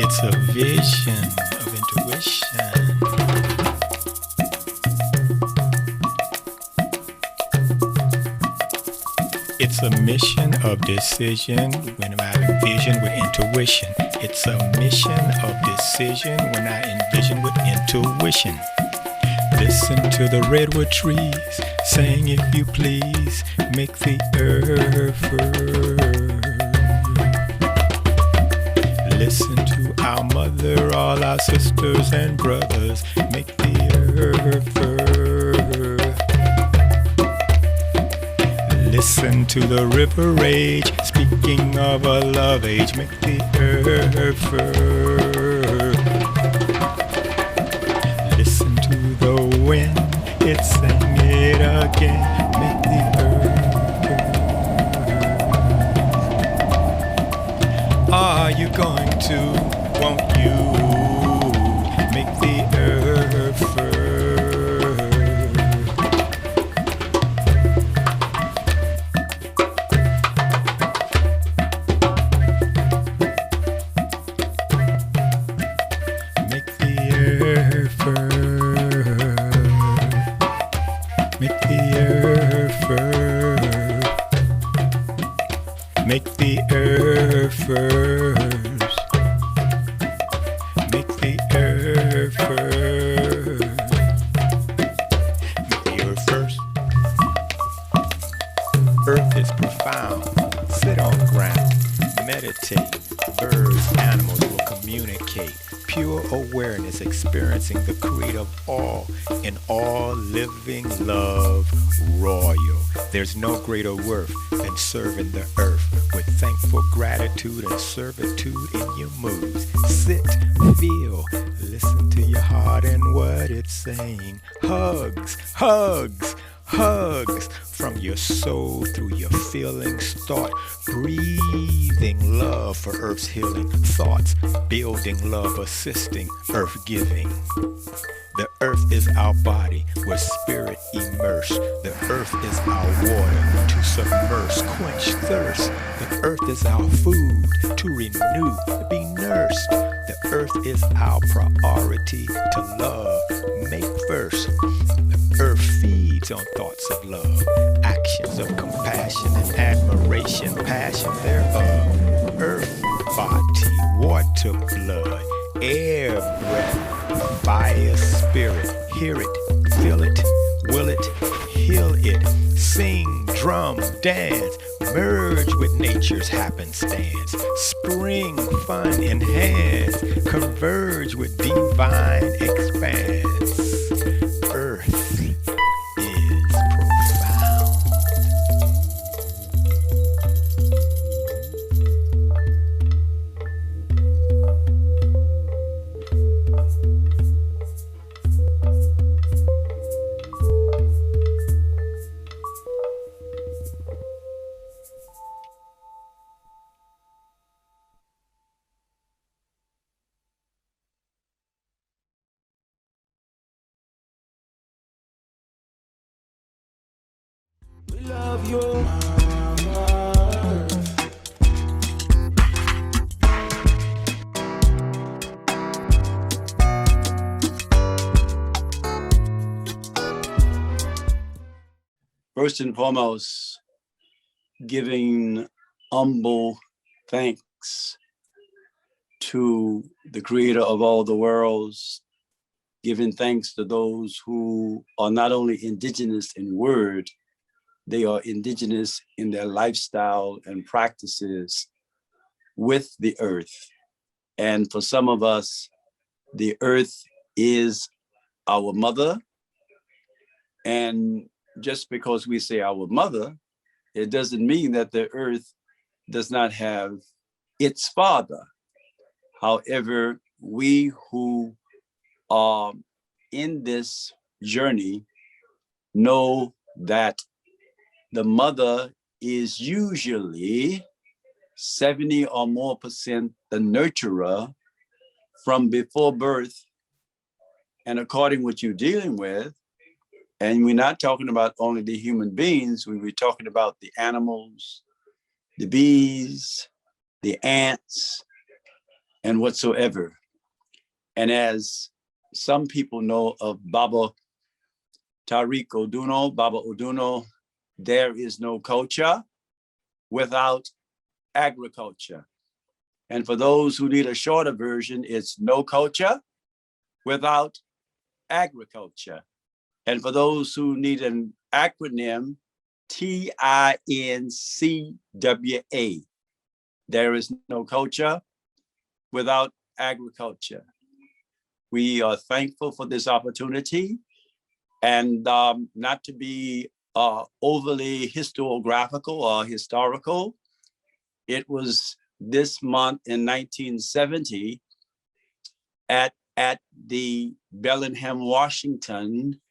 It's a vision of intuition. It's a mission of decision when I envision with intuition. It's a mission of decision when I envision with intuition. Listen to the redwood trees, saying if you please, make the earth firm. Listen to our mother, all our sisters and brothers, make the earth firm. Listen to the river rage, speaking of a love age, make the earth firm. Listen to the wind, it's saying it again, make the earth. Are you going to, won't you, make the earth firm? Make the earth first. Make the earth first. Make the earth first. Earth is profound. Sit on the ground. Meditate. Birds, animals will communicate. Pure awareness, experiencing the creator of all in all living love, royal. There's no greater worth than serving the earth with thankful gratitude and servitude in your moves. Sit, feel, listen to your heart and what it's saying. Hugs, hugs, hugs from your soul through your feelings. Start breathing love for earth's healing. Thoughts building love, assisting earth giving. The earth is our body where spirit immerse. The earth is our water to submerge, quench thirst. The earth is our food to renew, be nursed. The earth is our priority to love, make first. The earth feeds on thoughts of love, actions of compassion and admiration, passion thereof. Earth, body, water, blood, air, breath, fire, spirit, hear it, feel it, will it, heal it, sing, drum, dance, merge with nature's happenstance, spring, fun, enhance, converge with divine expanse. Earth is profound. We love you, mama. First and foremost, giving humble thanks to the creator of all the worlds, giving thanks to those who are not only indigenous in word, they are indigenous in their lifestyle and practices with the earth. And for some of us, the earth is our mother. And just because we say our mother, it doesn't mean that the earth does not have its father. However, we who are in this journey know that the mother is usually 70 or more % the nurturer from before birth. And according to what you're dealing with, and we're not talking about only the human beings, we were talking about the animals, the bees, the ants, and whatsoever. And as some people know of Baba Tariq Oduno, Baba Oduno, there is no culture without agriculture. And for those who need a shorter version, it's no culture without agriculture. And for those who need an acronym, TINCWA. There is no culture without agriculture. We are thankful for this opportunity, and not to be overly historiographical or historical. It was this month in 1970 at the Bellingham, Washington,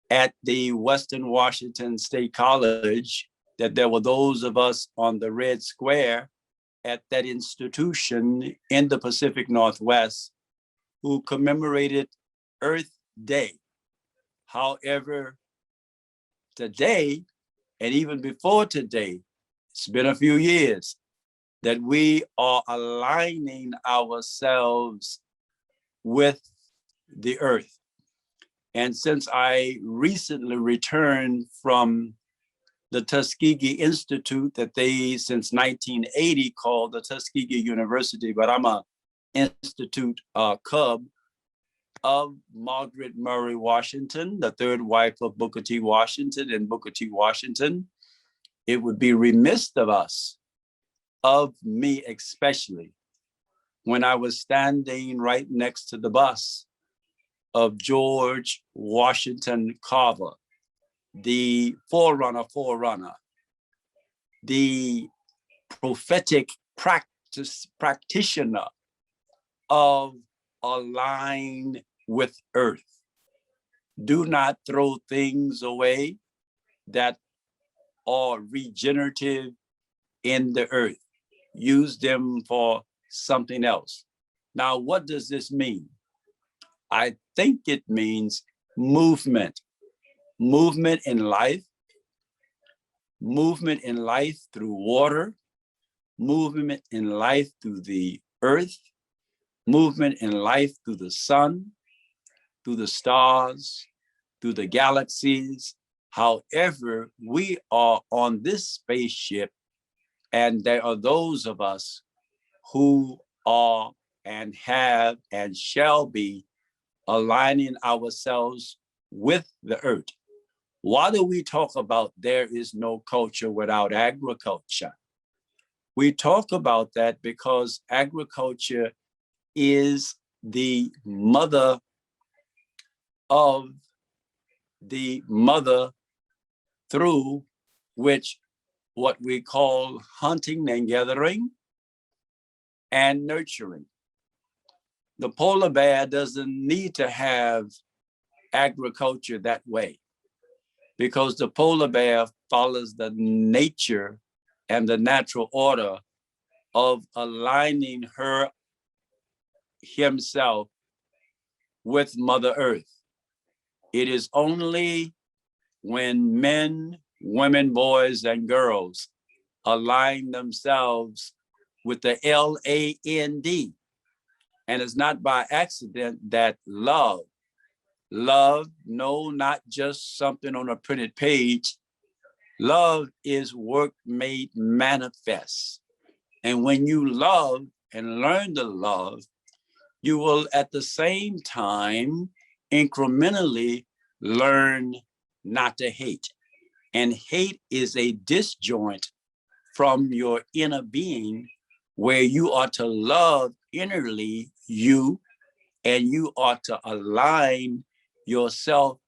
at the Western Washington State College, that there were those of us on the Red Square at that institution in the Pacific Northwest who commemorated Earth Day. However, today, and even before today, it's been a few years that we are aligning ourselves with the earth. And since I recently returned from the Tuskegee Institute that they, since 1980, called the Tuskegee University, but I'm a Institute cub of Margaret Murray Washington, the third wife of Booker T. Washington and Booker T. Washington, it would be remiss of us, of me especially, when I was standing right next to the bust of George Washington Carver, the forerunner, the prophetic practitioner of align with earth. Do not throw things away that are regenerative in the earth. Use them for something else. Now, what does this mean? I think it means movement. Movement in life through water, movement in life through the earth, movement in life through the sun, through the stars, through the galaxies. However, we are on this spaceship, and there are those of us who are and have and shall be aligning ourselves with the earth. Why do we talk about there is no culture without agriculture? We talk about that because agriculture is the mother of the mother through which what we call hunting and gathering and nurturing. The polar bear doesn't need to have agriculture that way, because the polar bear follows the nature and the natural order of aligning himself with Mother Earth. It is only when men, women, boys, and girls align themselves with the LAND, and it's not by accident that love, no, not just something on a printed page. Love is work made manifest. And when you love and learn to love, you will at the same time incrementally learn not to hate. And hate is a disjoint from your inner being, where you are to love innerly you, and you are to align yourself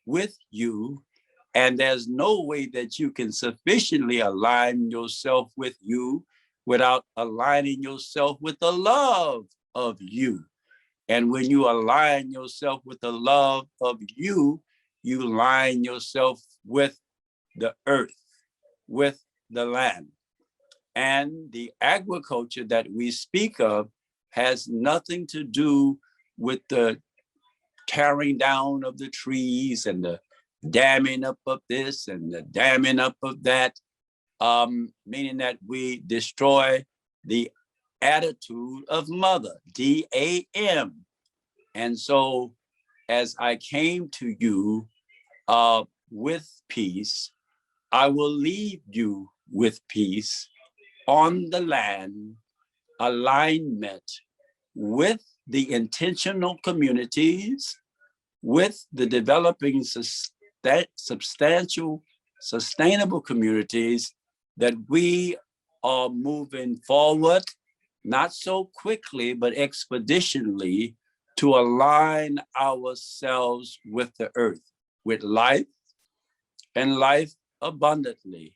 with you. And there's no way that you can sufficiently align yourself with you without aligning yourself with the love of you. And when you align yourself with the love of you, you align yourself with the earth, with the land. And the agriculture that we speak of has nothing to do with the tearing down of the trees and the damming up of this and the damming up of that, meaning that we destroy the attitude of mother, DAM. And so as I came to you with peace, I will leave you with peace on the land, alignment with the intentional communities, with the developing substantial, sustainable communities that we are moving forward, not so quickly, but expeditionally, to align ourselves with the earth, with life and life abundantly,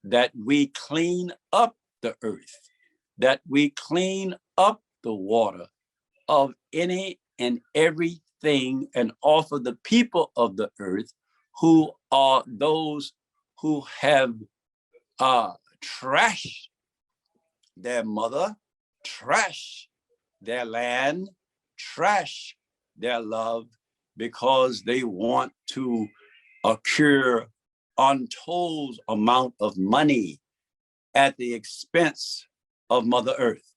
that we clean up the earth, that we clean up the water of any and everything, and offer the people of the earth, who are those who have trashed their mother, trash their land, trash their love, because they want to accrue untold amount of money at the expense of Mother Earth.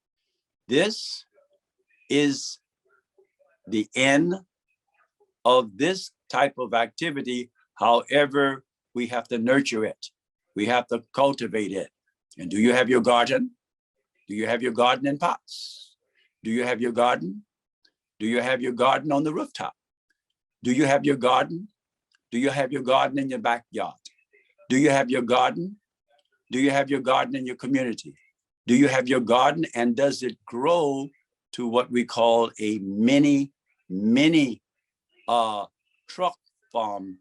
This is the end of this type of activity. However, we have to nurture it. We have to cultivate it. And do you have your garden? Do you have your garden in pots? Do you have your garden? Do you have your garden on the rooftop? Do you have your garden? Do you have your garden in your backyard? Do you have your garden? Do you have your garden in your community? Do you have your garden, and does it grow to what we call a mini truck farm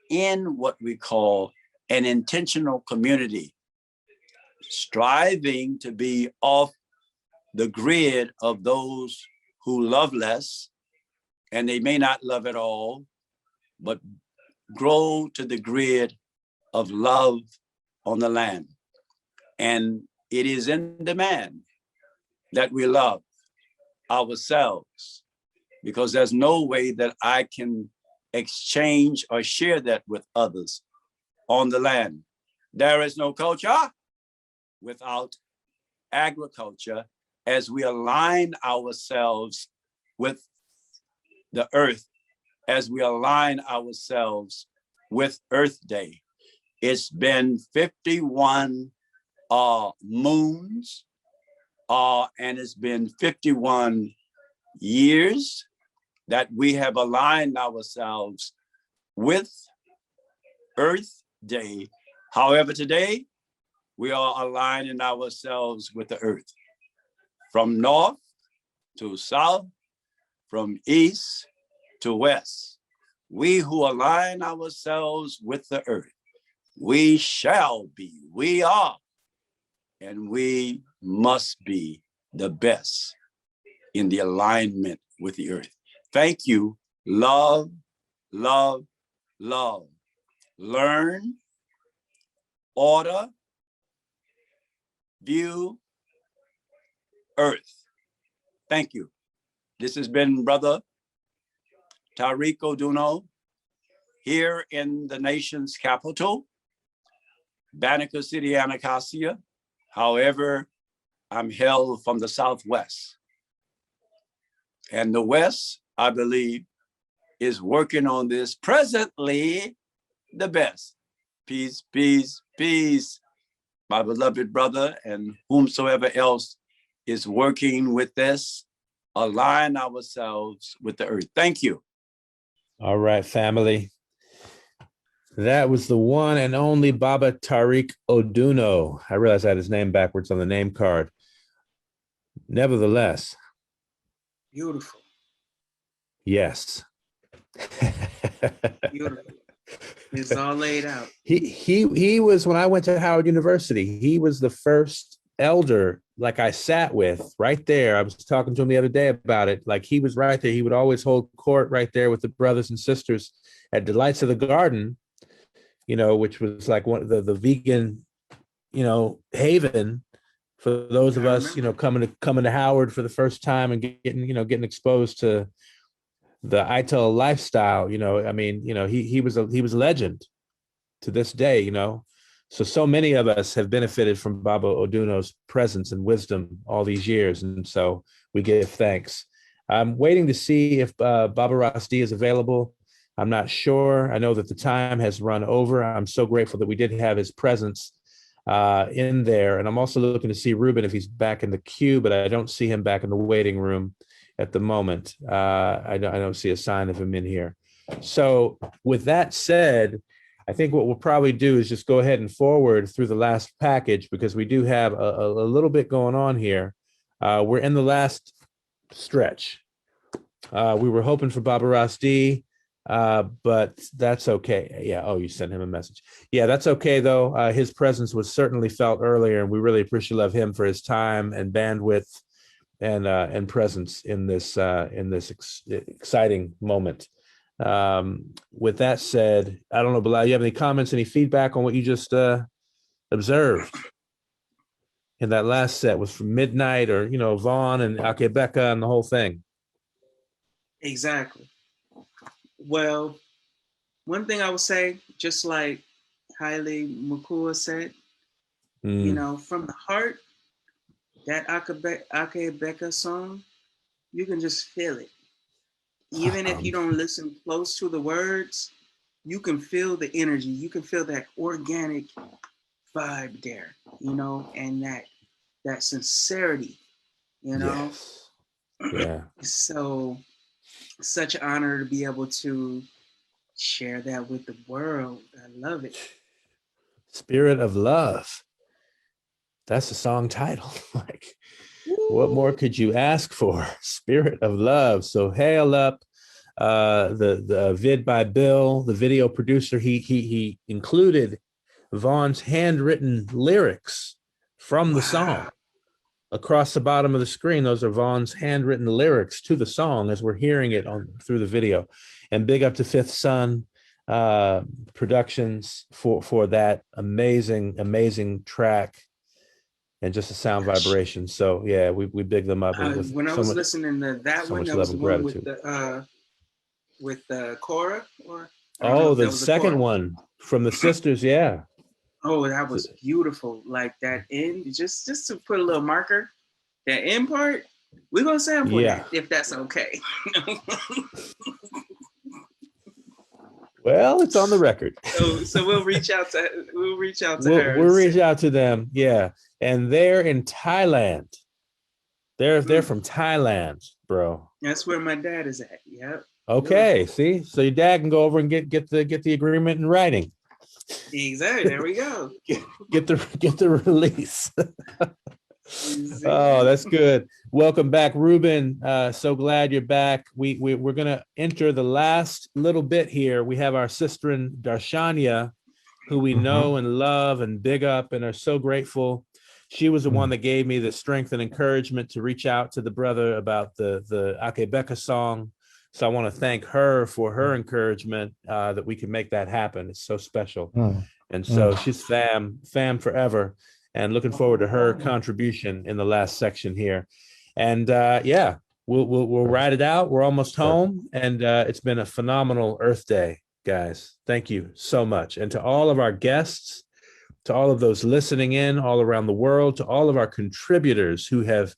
in what we call an intentional community, striving to be off the grid of those who love less, and they may not love at all, but grow to the grid of love on the land. And it is in demand that we love ourselves, because there's no way that I can exchange or share that with others on the land. There is no culture without agriculture, as we align ourselves with the earth, as we align ourselves with Earth Day. It's been 51 moons, and it's been 51 years that we have aligned ourselves with Earth Day. However, today we are aligning ourselves with the earth, from north to south, from east to west. We who align ourselves with the earth, we shall be, we are, and we must be the best in the alignment with the earth. Thank you. Love, love, love. Learn, order, view, earth. Thank you. This has been Brother Tariq Oduno here in the nation's capital, Banneker City, Anacostia. However, I'm hailed from the Southwest. And the West, I believe, is working on this presently the best. Peace, peace, peace, my beloved brother, and whomsoever else is working with this, align ourselves with the earth. Thank you. All right, family. That was the one and only Baba Tariq Oduno. I realized I had his name backwards on the name card. Nevertheless. Beautiful. Yes. Beautiful. It's all laid out. He was, when I went to Howard University, he was the first elder, like I sat with right there. I was talking to him the other day about it. Like he was right there. He would always hold court right there with the brothers and sisters at Delights of the Garden, you know, which was like one of the vegan, you know, haven for those of us, you know, coming to Howard for the first time and getting exposed to the ITIL lifestyle. You know, I mean, you know, he was a legend to this day, you know. So many of us have benefited from Baba Oduno's presence and wisdom all these years. And so we give thanks. I'm waiting to see if Baba Rasdi is available. I'm not sure. I know that the time has run over. I'm so grateful that we did have his presence in there. And I'm also looking to see Ruben if he's back in the queue, but I don't see him back in the waiting room at the moment. I don't see a sign of him in here. So with that said, I think what we'll probably do is just go ahead and forward through the last package, because we do have a little bit going on here. We're in the last stretch. We were hoping for Baba Rasdi, but that's okay. Yeah. Oh, you sent him a message. Yeah, that's okay though. His presence was certainly felt earlier, and we really appreciate him for his time and bandwidth and presence in this exciting moment. With that said, I don't know, Bilal, you have any comments, any feedback on what you just observed in that last set? Was from Midnight, or Vaughn and Akae Beka and the whole thing? Exactly. Well, one thing I would say, just like Hale Makua said, from the heart, that Akae Beka song, you can just feel it. Even if you don't listen close to the words, you can feel the energy. You can feel that organic vibe there, and that sincerity, Yes. Yeah. So such an honor to be able to share that with the world. I love it. Spirit of Love. That's the song title. Like, what more could you ask for? Spirit of Love. So Hale up, the vid by Bill, the video producer. He included Vaughn's handwritten lyrics from the song across the bottom of the screen. Those are Vaughn's handwritten lyrics to the song as we're hearing it through the video. And big up to Fifth Sun Productions for that amazing track. And just a sound vibration. So yeah, we big them up. When I was listening to that one, that was the one with the Cora, or the second one from the sisters. Yeah. Oh, that was beautiful. Like that end, just to put a little marker, that end part, we're gonna sample that if that's okay. Well, it's on the record. So we'll reach out to her. We'll reach out to them. Yeah. And they're in Thailand. They're from Thailand, bro. That's where my dad is at. Yep. Okay. See, so your dad can go over and get the agreement in writing. Exactly. There we go. Get the release. Oh, that's good. Welcome back, Ruben. So glad you're back. We're gonna enter the last little bit here. We have our sister in Darshania, who we know and love and big up and are so grateful. She was the one that gave me the strength and encouragement to reach out to the brother about the Akae Beka song. So I want to thank her for her encouragement that we can make that happen. It's so special. And so she's fam forever, and looking forward to her contribution in the last section here. And we'll ride it out. We're almost home, and it's been a phenomenal Earth Day, guys. Thank you so much. And to all of our guests, to all of those listening in all around the world, to all of our contributors who have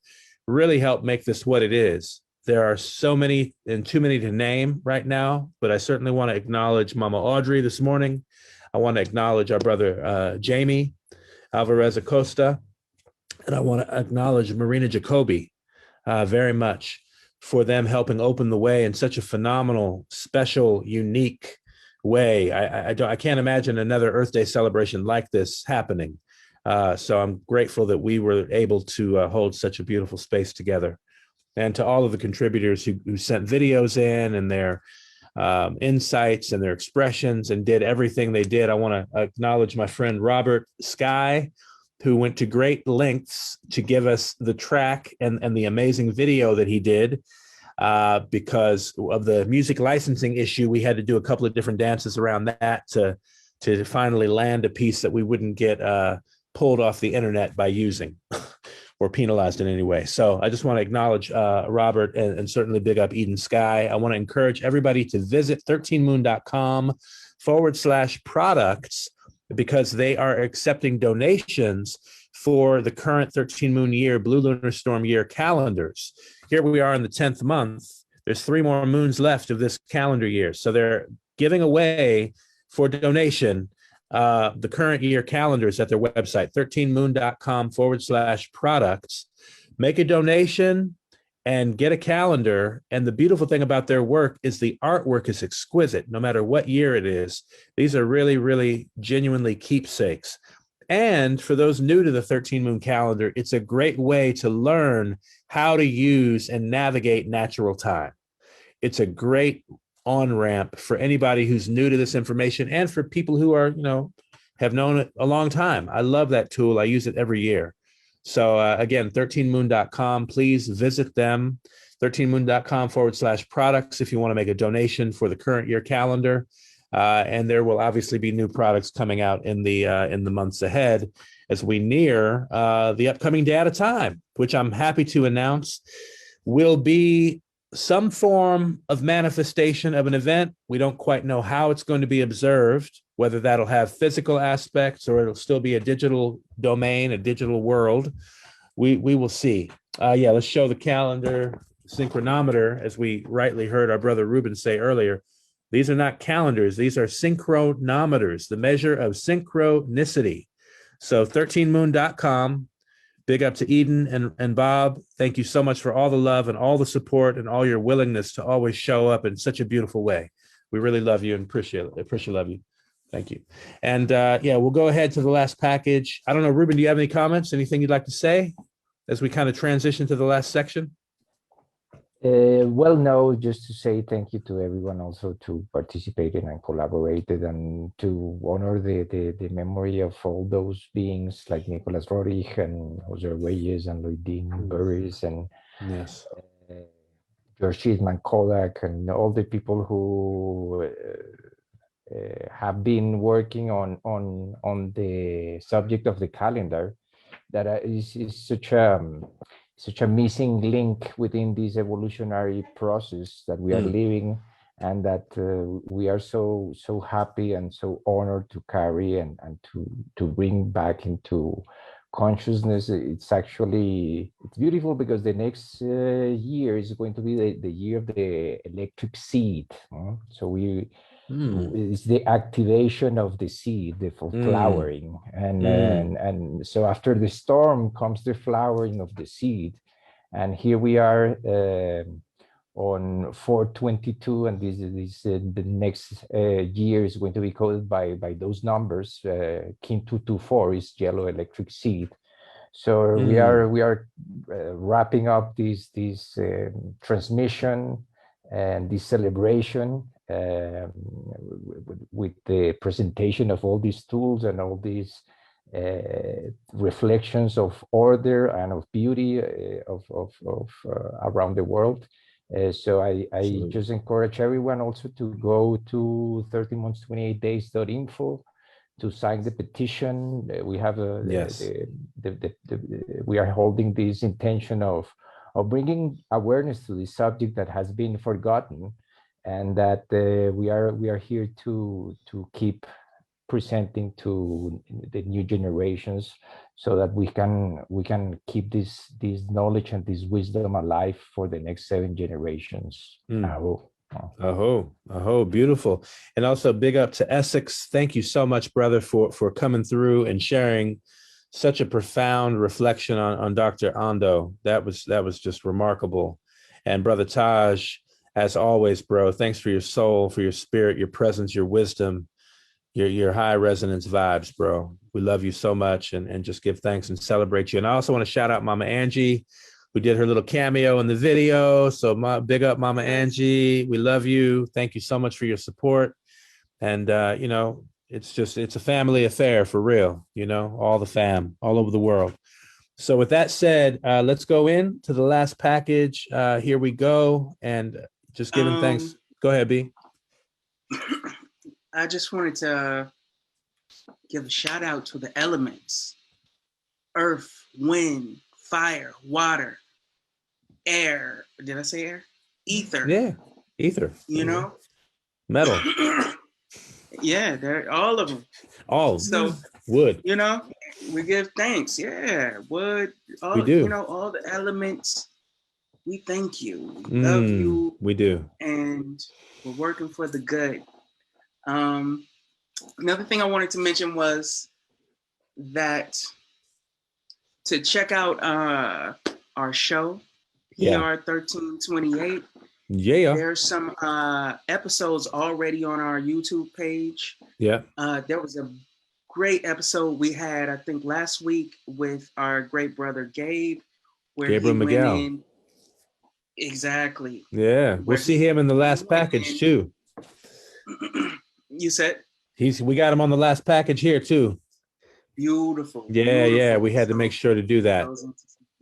really helped make this what it is. There are so many and too many to name right now, but I certainly want to acknowledge Mama Audrey this morning. I want to acknowledge our brother Jamie Alvarez Acosta, and I want to acknowledge Marina Jacoby very much for them helping open the way in such a phenomenal, special, unique way. I can't imagine another Earth Day celebration like this happening. So I'm grateful that we were able to hold such a beautiful space together. And to all of the contributors who sent videos in and their insights and their expressions and did everything they did. I want to acknowledge my friend Robert Sky, who went to great lengths to give us the track and the amazing video that he did. Because of the music licensing issue, we had to do a couple of different dances around that to finally land a piece that we wouldn't get pulled off the internet by using or penalized in any way. So I just want to acknowledge Robert and certainly big up Eden Sky. I want to encourage everybody to visit 13moon.com/products because they are accepting donations for the current 13 moon year, blue lunar storm year calendars. Here we are in the 10th month. There's 3 more moons left of this calendar year. So they're giving away for donation the current year calendars at their website, 13moon.com/products. Make a donation and get a calendar. And the beautiful thing about their work is the artwork is exquisite, no matter what year it is. These are really, really genuinely keepsakes. And for those new to the 13 moon calendar, it's a great way to learn how to use and navigate natural time. It's a great on-ramp for anybody who's new to this information and for people who are, have known it a long time. I love that tool. I use it every year. So again, 13moon.com, please visit them, 13moon.com/products if you want to make a donation for the current year calendar. And there will obviously be new products coming out in the months ahead as we near the upcoming day at a time, which I'm happy to announce will be some form of manifestation of an event. We don't quite know how it's going to be observed, whether that'll have physical aspects or it'll still be a digital domain, a digital world. We will see. Let's show the calendar synchronometer, as we rightly heard our brother Ruben say earlier. These are not calendars. These are synchronometers, the measure of synchronicity. So 13moon.com. Big up to Eden and Bob. Thank you so much for all the love and all the support and all your willingness to always show up in such a beautiful way. We really love you and appreciate love you. Thank you. And we'll go ahead to the last package. I don't know, Ruben, do you have any comments? Anything you'd like to say as we kind of transition to the last section? Well, no, just to say thank you to everyone also to participated and collaborated and to honor the memory of all those beings like Nicholas Roerich and Jose Reyes and Lloydine Burris and yes, George Eastman Kodak and all the people who have been working on the subject of the calendar that is such a missing link within this evolutionary process that we are living, and that we are so happy and so honored to carry and to bring back into consciousness. It's beautiful because the next year is going to be the year of the electric seed. So it's the activation of the seed for flowering, and so after the storm comes the flowering of the seed, and here we are on 4/22, and this the next year is going to be coded by those numbers. Kin 224 is yellow electric seed. So we are wrapping up this transmission and this celebration with the presentation of all these tools and all these reflections of order and of beauty of around the world. So I just encourage everyone also to go to 13months28days.info to sign the petition. We have we are holding this intention of bringing awareness to this subject that has been forgotten, and that we are here to keep presenting to the new generations, so that we can keep this knowledge and this wisdom alive for the next 7 generations. Beautiful. And also big up to Essex. Thank you so much, brother, for coming through and sharing such a profound reflection on Dr. Ando. That was just remarkable. And brother Taj, as always, bro, thanks for your soul, for your spirit, your presence, your wisdom, your high resonance vibes, bro. We love you so much, and just give thanks and celebrate you. And I also want to shout out Mama Angie, who did her little cameo in the video. So big up Mama Angie. We love you. Thank you so much for your support. And, it's a family affair for real, all the fam all over the world. So with that said, let's go into the last package. Here we go. And just giving thanks. Go ahead, B. I just wanted to give a shout out to the elements: earth, wind, fire, water, air. Did I say air? Ether. Yeah, ether. Metal. Yeah, they're all of them. All So wood. you know, we give thanks. Yeah, wood. All We do. you know, all the elements. We thank you. We love you. We do. And we're working for the good. Another thing I wanted to mention was that to check out our show, PR 1328. Yeah. There's some episodes already on our YouTube page. Yeah. There was a great episode we had, I think, last week with our great brother Gabe, where Gabriel he Miguel. went in. Exactly. Yeah, we'll see him in the last package too. You said? We got him on the last package here too. Beautiful. Yeah, beautiful. yeah. We had to make sure to do that.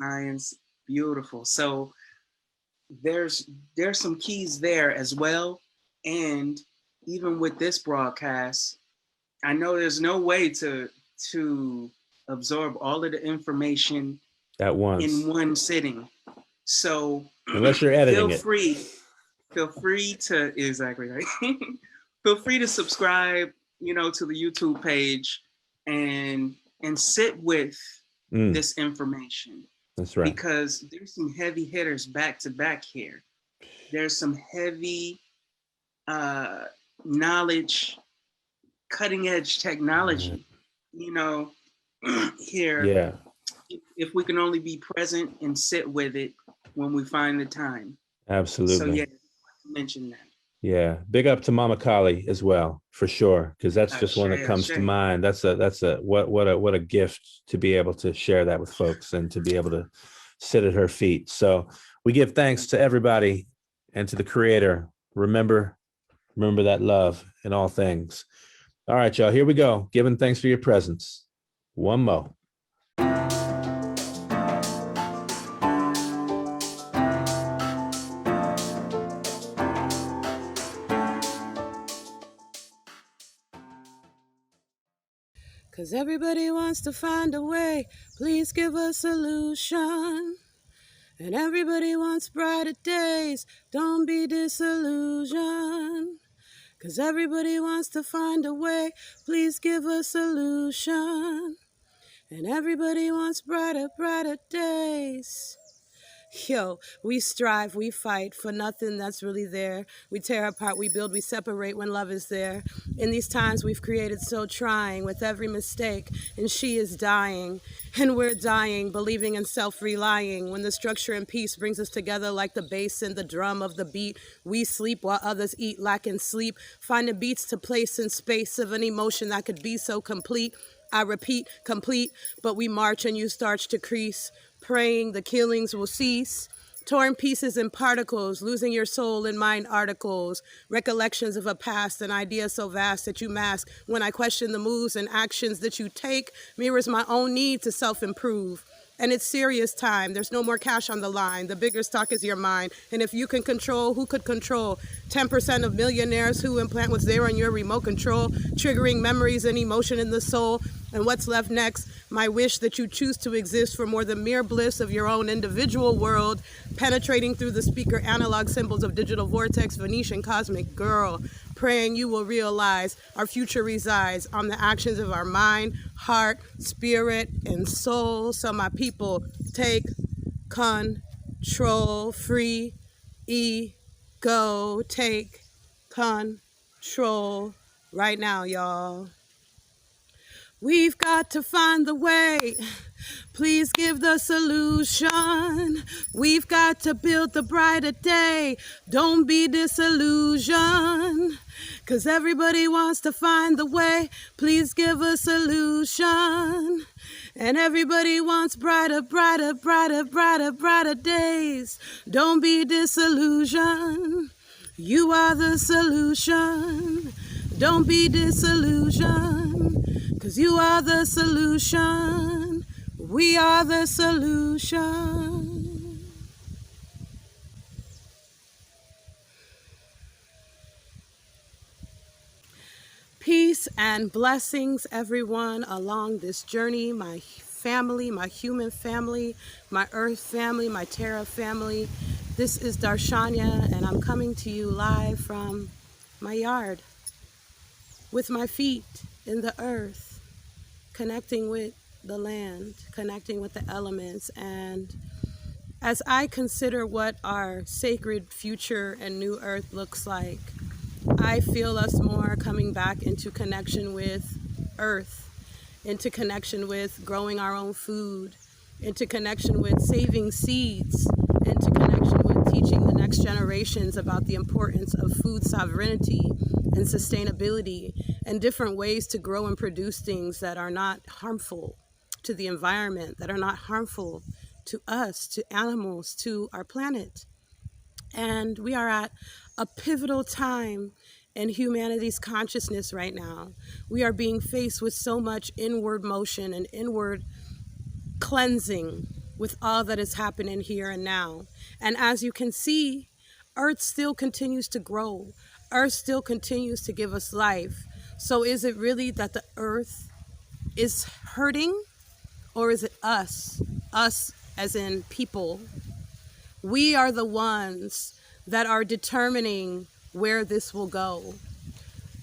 Science, beautiful. So there's some keys there as well. And even with this broadcast, I know there's no way to absorb all of the information at once in one sitting. So unless you're editing feel free to exactly right. Feel free to subscribe, to the YouTube page and sit with this information. That's right. Because there's some heavy hitters back to back here. There's some heavy knowledge, cutting edge technology, here. Yeah. If we can only be present and sit with it when we find the time. Absolutely. So yeah, mention that. Yeah, big up to Mama Kali as well, for sure, because that's just one that comes to mind. That's a what a gift to be able to share that with folks and to be able to sit at her feet. So we give thanks to everybody and to the Creator. Remember that love in all things. All right, y'all, here we go. Giving thanks for your presence. One more. Cause everybody wants to find a way, please give a solution. And everybody wants brighter days, don't be disillusioned. Cause everybody wants to find a way, please give a solution. And everybody wants brighter days. Yo, we strive, we fight for nothing that's really there. We tear apart, we build, we separate when love is there. In these times we've created so trying with every mistake, and she is dying. And we're dying, believing and self-relying. When the structure and peace brings us together like the bass and the drum of the beat, we sleep while others eat, lacking sleep, finding beats to place in space of an emotion that could be so complete. I repeat, complete, but we march and you start to crease. Praying the killings will cease. Torn pieces and particles, losing your soul in mind articles. Recollections of a past, an idea so vast that you mask. When I question the moves and actions that you take, mirrors my own need to self-improve. And it's serious time. There's no more cash on the line. The bigger stock is your mind. And if you can control, who could control? 10% of millionaires who implant what's there on your remote control, triggering memories and emotion in the soul. And what's left next? My wish that you choose to exist for more than mere bliss of your own individual world, penetrating through the speaker analog symbols of digital vortex, Venetian cosmic girl. Praying you will realize our future resides on the actions of our mind, heart, spirit, and soul. So my people, take control, free, ego, take control right now, y'all. We've got to find the way. Please give the solution. We've got to build the brighter day. Don't be disillusioned. Cause everybody wants to find the way. Please give a solution. And everybody wants brighter days. Don't be disillusioned. You are the solution. Don't be disillusioned. Cause you are the solution. We are the solution. Peace and blessings, everyone, along this journey. My family, my human family, my earth family, my Terra family. This is Darshania, and I'm coming to you live from my yard. with my feet in the earth, connecting with the land, connecting with the elements. And as I consider what our sacred future and new earth looks like, I feel us more coming back into connection with earth, into connection with growing our own food, into connection with saving seeds, into connection with teaching the next generations about the importance of food sovereignty and sustainability and different ways to grow and produce things that are not harmful to the environment, that are not harmful to us, to animals, to our planet. And we are at a pivotal time in humanity's consciousness right now. We are being faced with so much inward motion and inward cleansing with all that is happening here and now. And as you can see, Earth still continues to grow. Earth still continues to give us life. So is it really that the Earth is hurting, or is it us? Us as in people. We are the ones that are determining where this will go.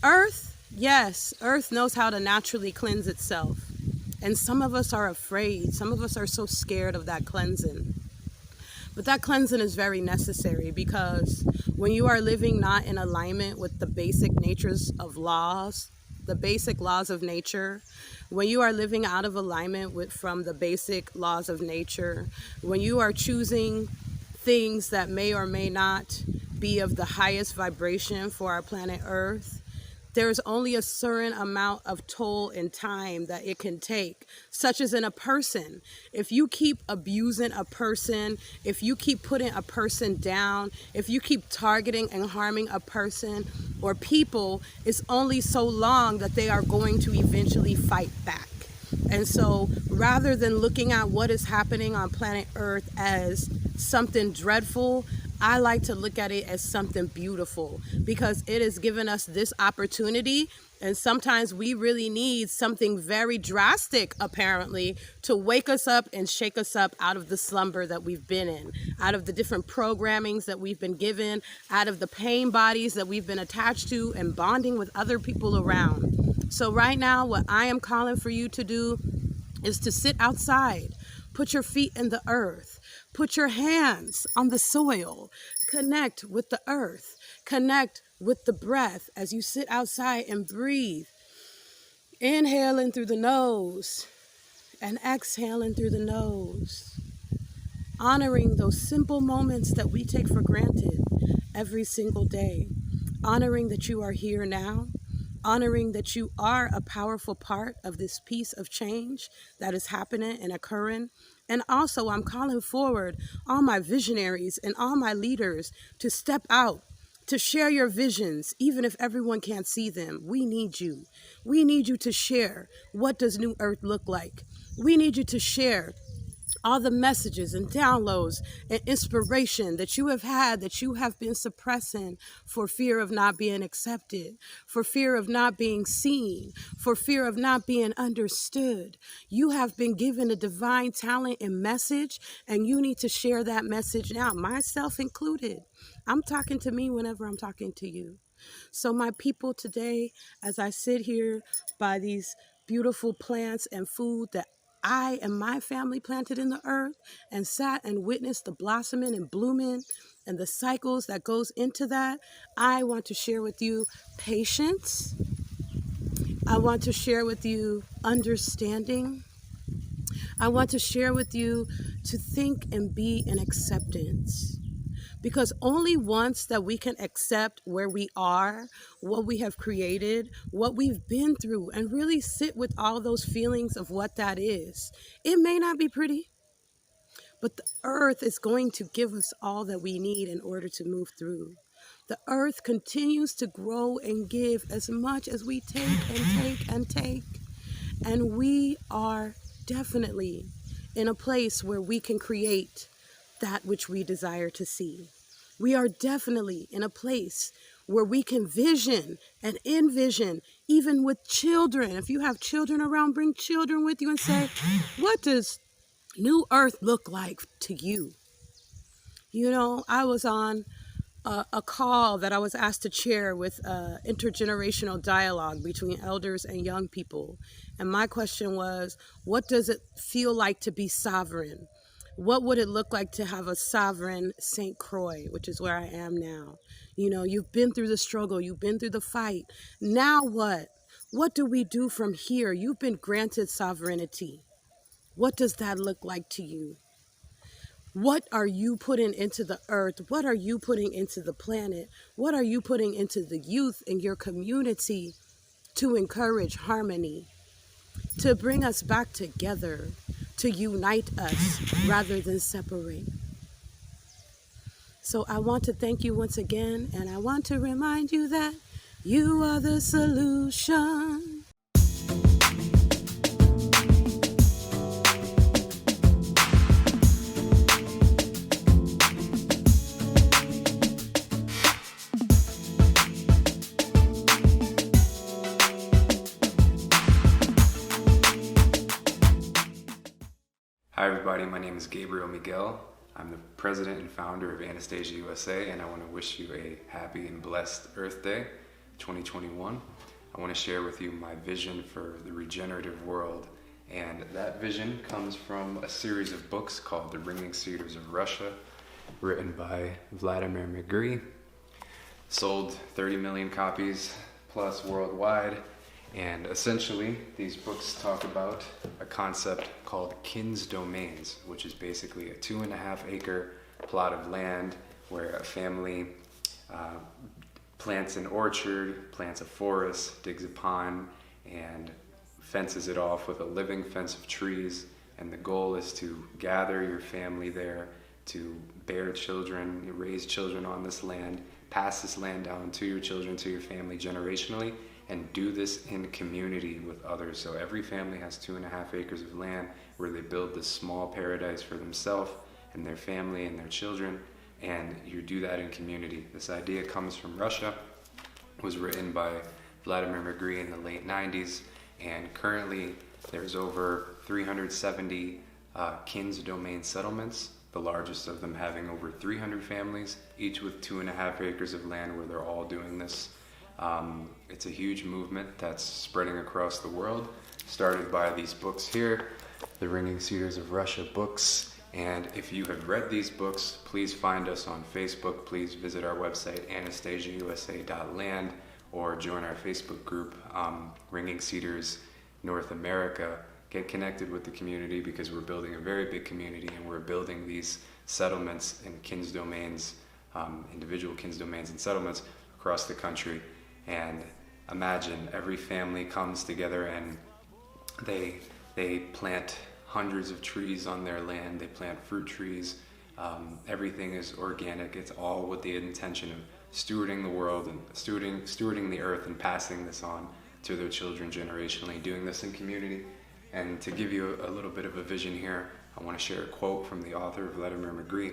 Earth, yes, Earth knows how to naturally cleanse itself. And some of us are afraid. Some of us are so scared of that cleansing. But that cleansing is very necessary, because when you are living not in alignment with the basic natures of laws, the basic laws of nature, when you are living out of alignment from the basic laws of nature, when you are choosing things that may or may not be of the highest vibration for our planet Earth, there's only a certain amount of toll and time that it can take, such as in a person. If you keep abusing a person, if you keep putting a person down, if you keep targeting and harming a person or people, it's only so long that they are going to eventually fight back. And so rather than looking at what is happening on planet Earth as something dreadful, I like to look at it as something beautiful, because it has given us this opportunity. And sometimes we really need something very drastic, apparently, to wake us up and shake us up out of the slumber that we've been in, out of the different programmings that we've been given, out of the pain bodies that we've been attached to and bonding with other people around. So right now, what I am calling for you to do is to sit outside, put your feet in the earth, put your hands on the soil, connect with the earth, connect with the breath as you sit outside and breathe. Inhaling through the nose and exhaling through the nose. Honoring those simple moments that we take for granted every single day. Honoring that you are here now. Honoring that you are a powerful part of this piece of change that is happening and occurring. And also, I'm calling forward all my visionaries and all my leaders to step out, to share your visions, even if everyone can't see them. We need you. We need you to share. What does New Earth look like? We need you to share all the messages and downloads and inspiration that you have had, that you have been suppressing for fear of not being accepted, for fear of not being seen, for fear of not being understood. You have been given a divine talent and message, and you need to share that message now, myself included. I'm talking to me whenever I'm talking to you. So my people, today, as I sit here by these beautiful plants and food that I and my family planted in the earth and sat and witnessed the blossoming and blooming and the cycles that goes into that, I want to share with you patience. I want to share with you understanding. I want to share with you to think and be in acceptance. Because only once that we can accept where we are, what we have created, what we've been through, and really sit with all those feelings of what that is. It may not be pretty, but the earth is going to give us all that we need in order to move through. The earth continues to grow and give as much as we take and take and take. And we are definitely in a place where we can create that which we desire to see. We are definitely in a place where we can vision and envision, even with children. If you have children around, bring children with you and say, what does New Earth look like to you? You know, I was on a call that I was asked to chair with intergenerational dialogue between elders and young people. And my question was, what does it feel like to be sovereign? What would it look like to have a sovereign St. Croix, which is where I am now? You know, you've been through the struggle, you've been through the fight. Now what? What do we do from here? You've been granted sovereignty. What does that look like to you? What are you putting into the earth? What are you putting into the planet? What are you putting into the youth in your community to encourage harmony, to bring us back together, to unite us rather than separate? So I want to thank you once again, and I want to remind you that you are the solution. Hi everybody, my name is Gabriel Miguel. I'm the president and founder of Ancestor USA, and I want to wish you a happy and blessed Earth Day 2021. I want to share with you my vision for the regenerative world, and that vision comes from a series of books called The Ringing Cedars of Russia, written by Vladimir Megri. Sold 30 million copies plus worldwide. And essentially, these books talk about a concept called kin's domains, which is basically a 2.5 acre plot of land where a family plants an orchard, plants a forest, digs a pond, and fences it off with a living fence of trees. And the goal is to gather your family there, to bear children, raise children on this land, pass this land down to your children, to your family generationally, and do this in community with others. So every family has 2.5 acres of land where they build this small paradise for themselves and their family and their children, and you do that in community. This idea comes from Russia. It was written by Vladimir Megri in the late 90s, and currently there's over 370 kin's domain settlements, the largest of them having over 300 families, each with 2.5 acres of land where they're all doing this. It's a huge movement that's spreading across the world, started by these books here, the Ringing Cedars of Russia books. And if you have read these books, please find us on Facebook. Please visit our website, anastasiausa.land, or join our Facebook group, Ringing Cedars North America. Get connected with the community, because we're building a very big community, and we're building these settlements and kin's domains, individual kin's domains and settlements across the country. And imagine every family comes together and they plant hundreds of trees on their land. They plant fruit trees. Everything is organic. It's all with the intention of stewarding the world and stewarding the earth and passing this on to their children generationally, doing this in community. And to give you a little bit of a vision here, I want to share a quote from the author, Vladimir Megri.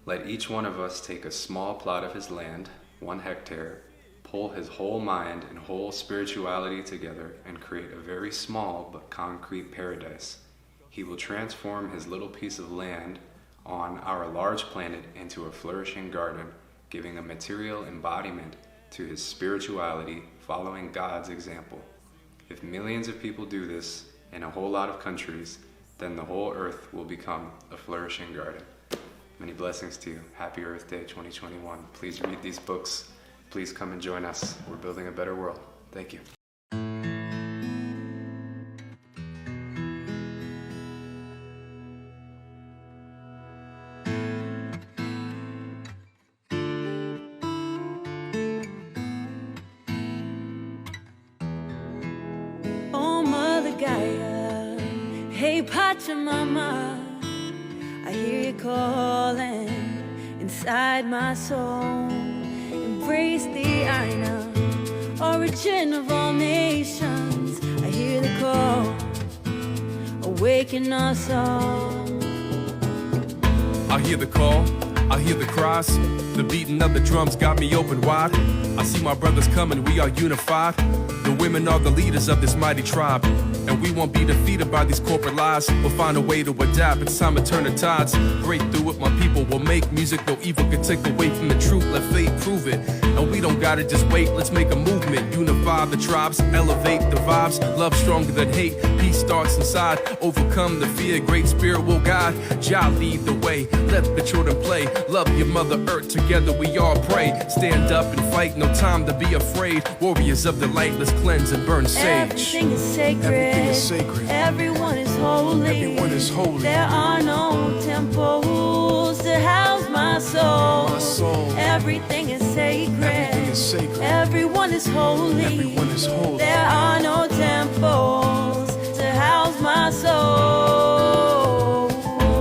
"Let each one of us take a small plot of his land, 1 hectare, pull his whole mind and whole spirituality together, and create a very small but concrete paradise. He will transform his little piece of land on our large planet into a flourishing garden, giving a material embodiment to his spirituality, following God's example. If millions of people do this in a whole lot of countries, then the whole earth will become a flourishing garden." Many blessings to you. Happy Earth Day 2021. Please read these books. Please come and join us. We're building a better world. Thank you. Oh, Mother Gaia, hey Pachamama, I hear you calling inside my soul. Embrace the Aina, origin of all nations. I hear the call, awaken us all. I hear the call, I hear the cries. The beating of the drums got me open wide. I see my brothers coming, we are unified. The women are the leaders of this mighty tribe. And we won't be defeated by these corporate lies. We'll find a way to adapt. It's time to turn the tides. Break through it, my people will make music. No evil can take away from the truth. Let fate prove it. And we don't gotta just wait. Let's make a movement. Unify the tribes. Elevate the vibes. Love stronger than hate. Peace starts inside. Overcome the fear. Great spirit will guide. Jah lead the way. Let the children play. Love your mother earth. Together we all pray. Stand up and fight. No time to be afraid. Warriors of the light. Let's cleanse and burn sage. Everything is sacred. Everything is sacred. Everyone is holy. Everyone is holy. There are no temples to house my soul. My soul. Everything is sacred. Everything is sacred. Everyone is holy. Everyone is holy. There are no temples to house my soul.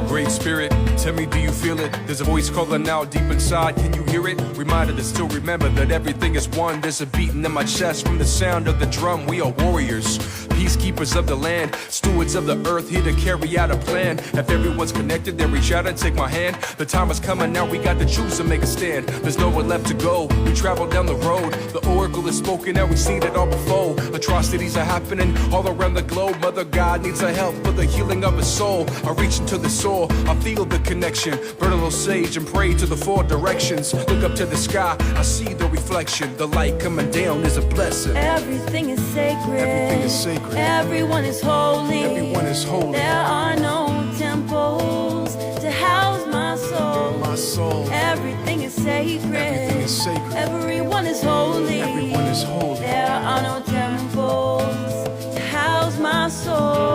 Great spirit, tell me, do you feel it? There's a voice calling out deep inside, can you hear it? Reminded to still remember that everything is one. There's a beating in my chest from the sound of the drum. We are warriors, peacekeepers of the land, stewards of the earth, here to carry out a plan. If everyone's connected, then reach out and take my hand. The time is coming now, we got to choose and make a stand. There's nowhere left to go, we travel down the road. The oracle is spoken and we've seen it all before. Atrocities are happening all around the globe. Mother God needs our help for the healing of his soul. I reach into the soul, I feel the connection. Burn a little sage and pray to the four directions. Look up to the sky, I see the reflection. The light coming down is a blessing. Everything is sacred. Everything is sacred. Everyone is holy. Everyone is holy. There are no temples to house my soul. My soul. Everything is sacred. Everything is sacred. Everyone is holy. Everyone is holy. There are no temples to house my soul.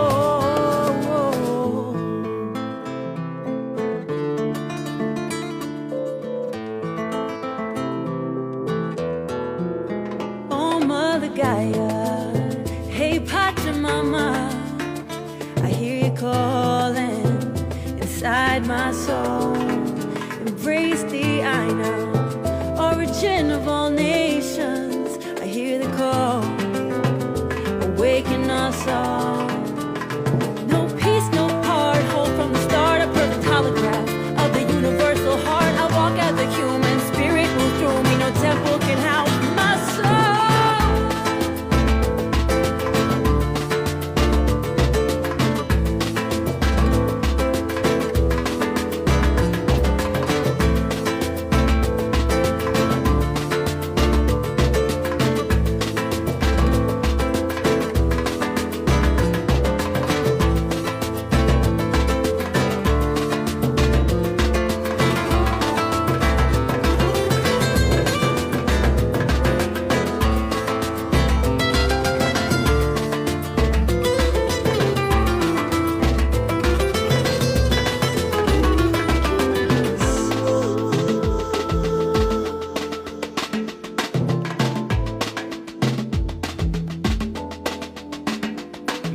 Oh, Mother Gaia, hey Pachamama, I hear you calling inside my soul. Embrace the Aina, origin of all nations. I hear the call, awaken us all. No peace, no part, hold from the start. A perfect holograph of the universal heart. I walk as the human spirit, move through me. No temple can house my soul.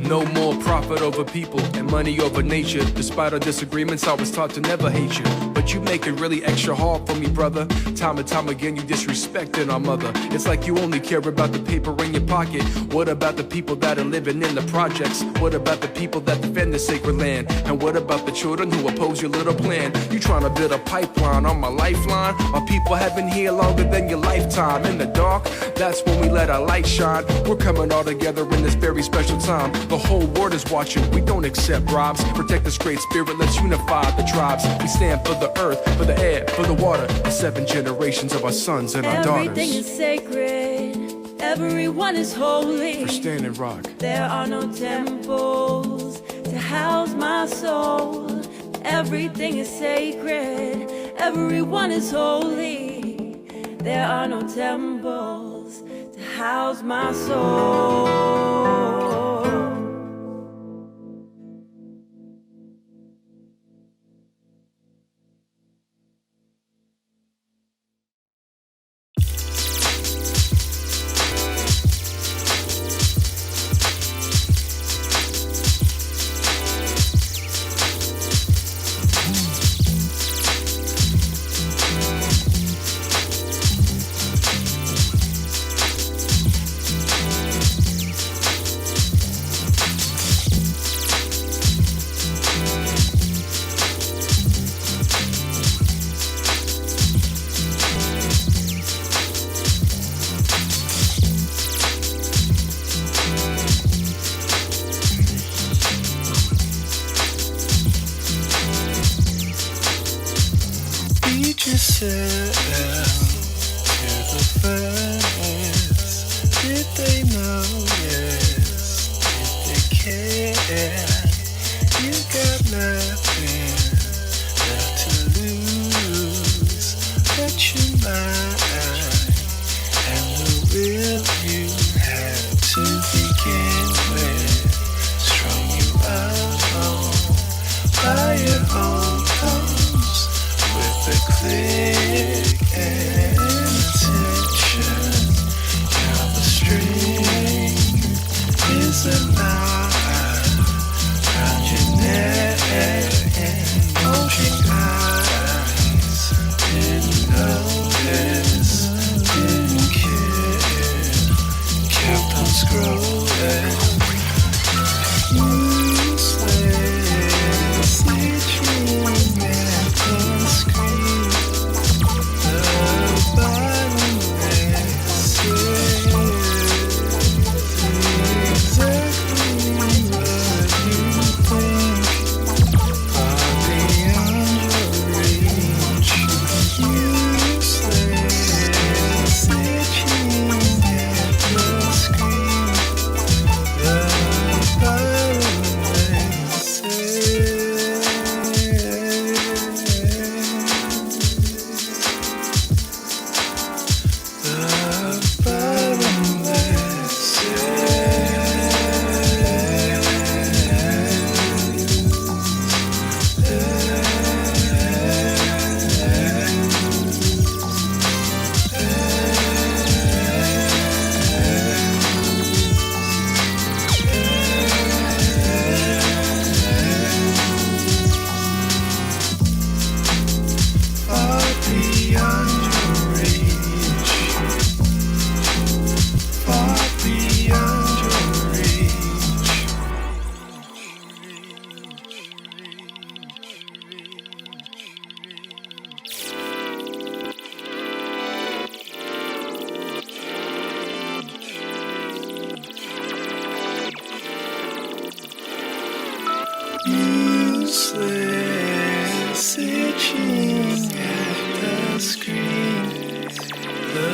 No more profit over people and money over nature. Despite our disagreements, I was taught to never hate you. But you make it really extra hard for me, brother. Time and time again, you disrespecting our mother. It's like you only care about the paper in your pocket. What about the people that are living in the projects? What about the people that defend the sacred land? And what about the children who oppose your little plan? You trying to build a pipeline on my lifeline? Our people have been here longer than your lifetime. In the dark, that's when we let our light shine. We're coming all together in this very special time. The whole world is watching, we don't accept bribes. Protect this great spirit, let's unify the tribes. We stand for the earth, for the air, for the water. The 7 generations of our sons and our daughters. Everything is sacred, everyone is holy. For Standing Rock. There are no temples to house my soul. Everything is sacred, everyone is holy. There are no temples to house my soul. Put yourself to the furnace. Did they know? Yes. Did they care? You got nothing left to lose but your mind and the will you had to begin with. Strung you out by your own thumbs with a click and attention. Now the string is a knot around your neck and bulging eyes. Didn't notice, didn't care, kept on scrolling. Useless, itching at the screen. The bottomless exactly what you think are beyond your reach. Useless, itching at the screen. The useless, itching at the screen. The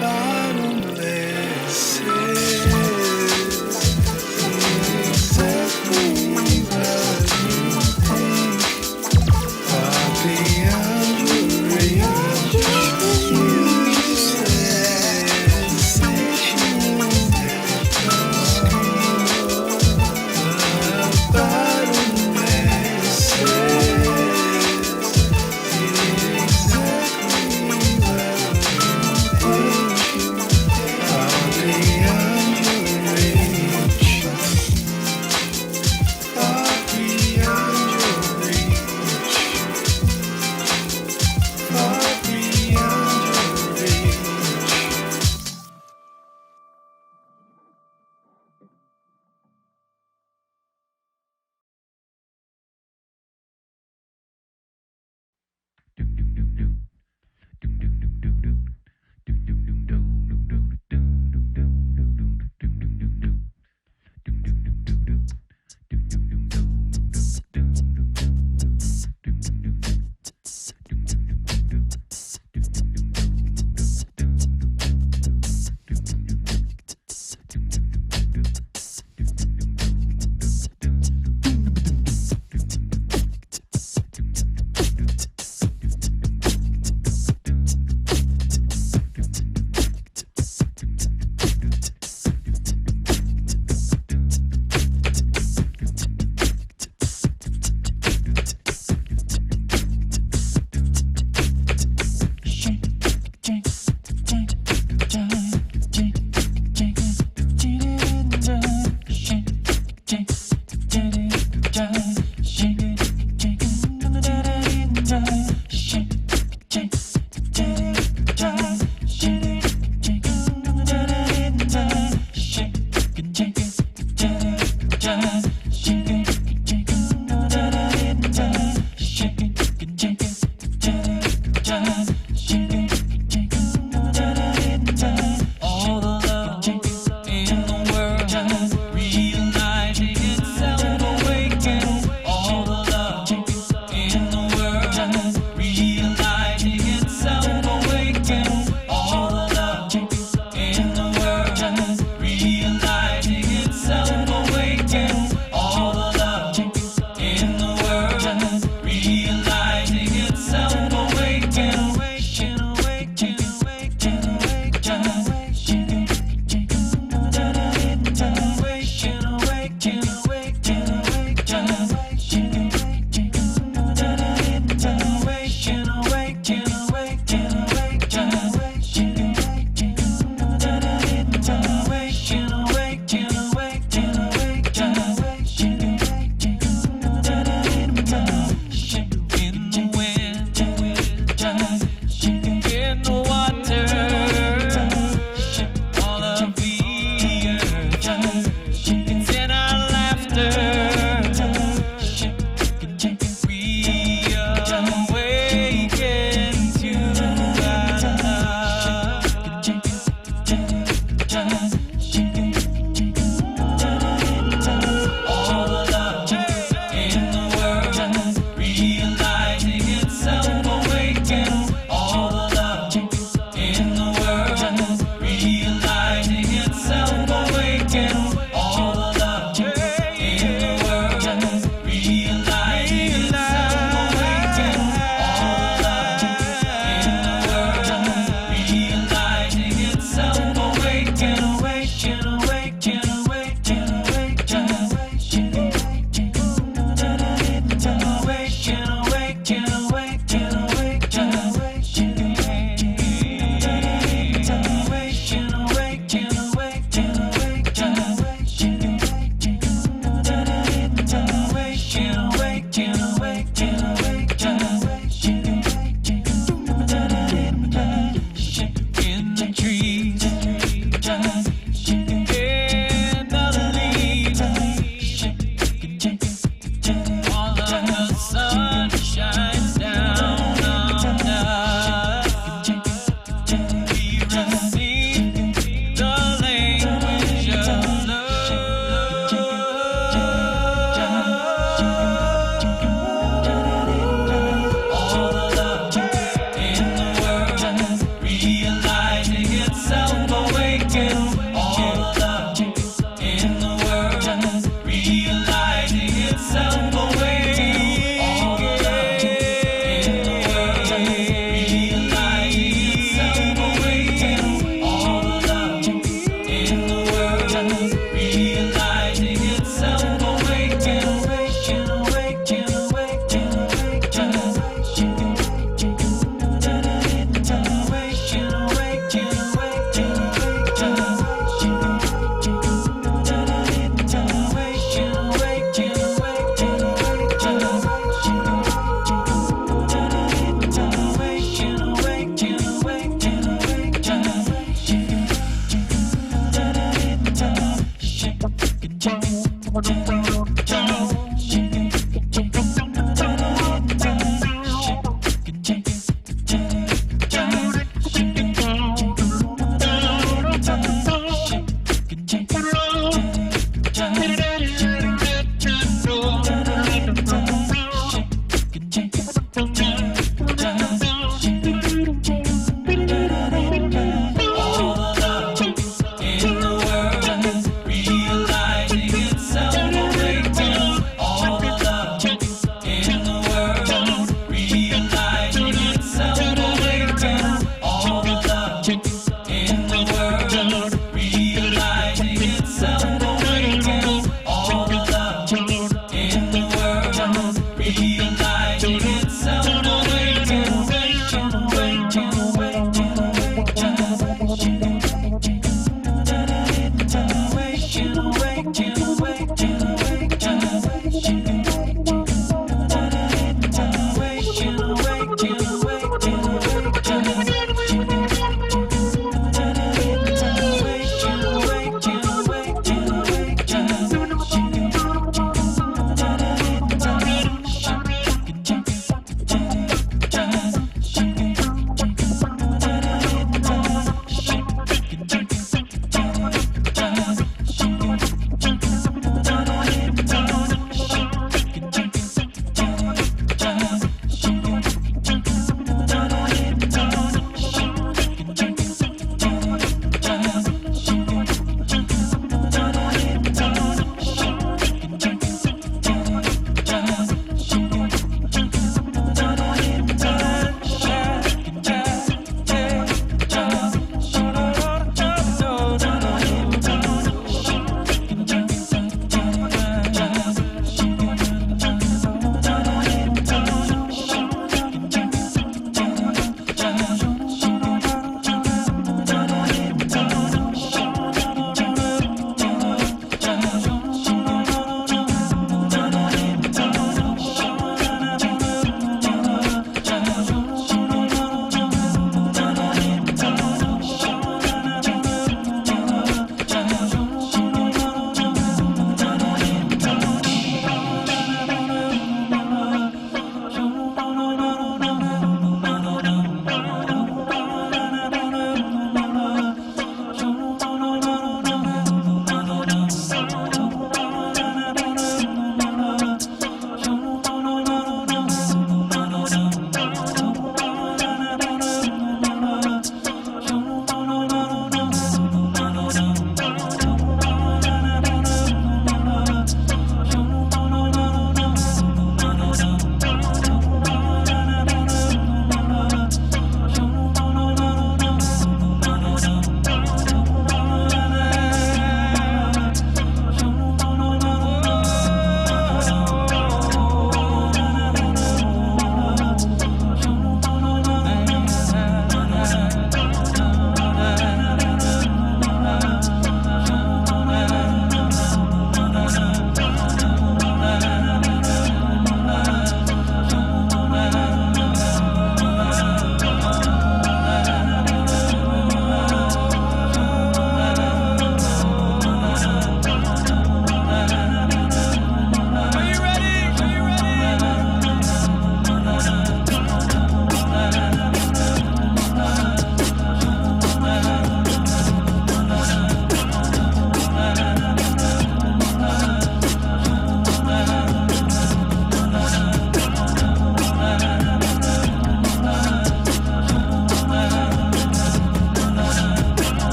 bottomless is exactly what you think are beyond your reach. Useless, itching at the screen. The bottomless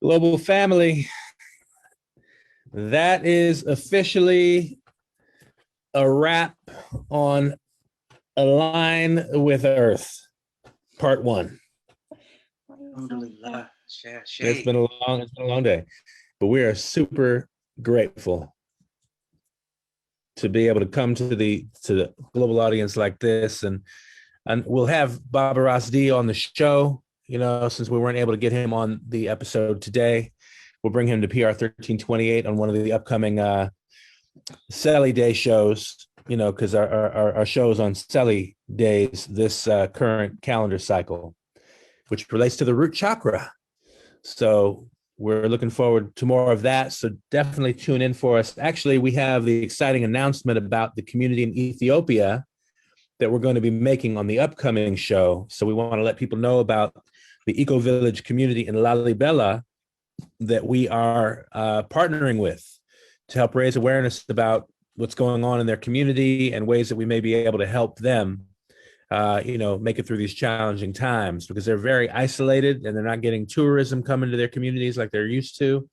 Global family, that is officially a wrap on Align with Earth, part 1. It's been a long day, but we are super grateful to be able to come to the global audience like this, and we'll have Baba Ras D on the show. Since we weren't able to get him on the episode today, we'll bring him to PR 1328 on one of the upcoming Selly Day shows. Because our show is on Selly days this current calendar cycle, which relates to the root chakra. So we're looking forward to more of that. So definitely tune in for us. Actually, we have the exciting announcement about the community in Ethiopia that we're going to be making on the upcoming show. So we want to let people know about the Eco Village community in Lalibela that we are partnering with to help raise awareness about what's going on in their community and ways that we may be able to help them, make it through these challenging times, because they're very isolated and they're not getting tourism coming to their communities like they're used to.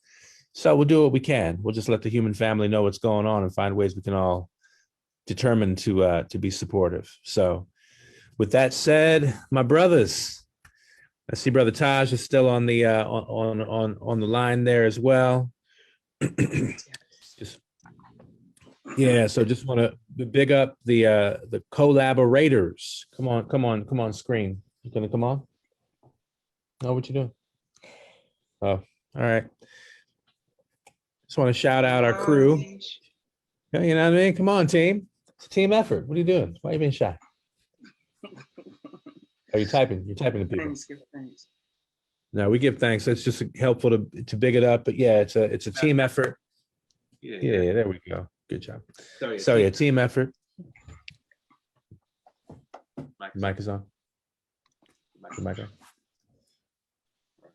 So we'll do what we can. We'll just let the human family know what's going on and find ways we can all determine to be supportive. So with that said, my brothers, I see Brother Taj is still on the on the line there as well. So just want to big up the collaborators. Come on screen. You gonna come on? Oh, what you doing? Oh, all right. Just want to shout out our crew. You know what I mean? Come on, team. It's a team effort. What are you doing? Why are you being shy? Are you typing? You're typing to people. Thanks. No, we give thanks. It's just helpful to big it up. But yeah, it's a team effort. Yeah, there we go. Good job. So team effort. Mic is on. The mic on.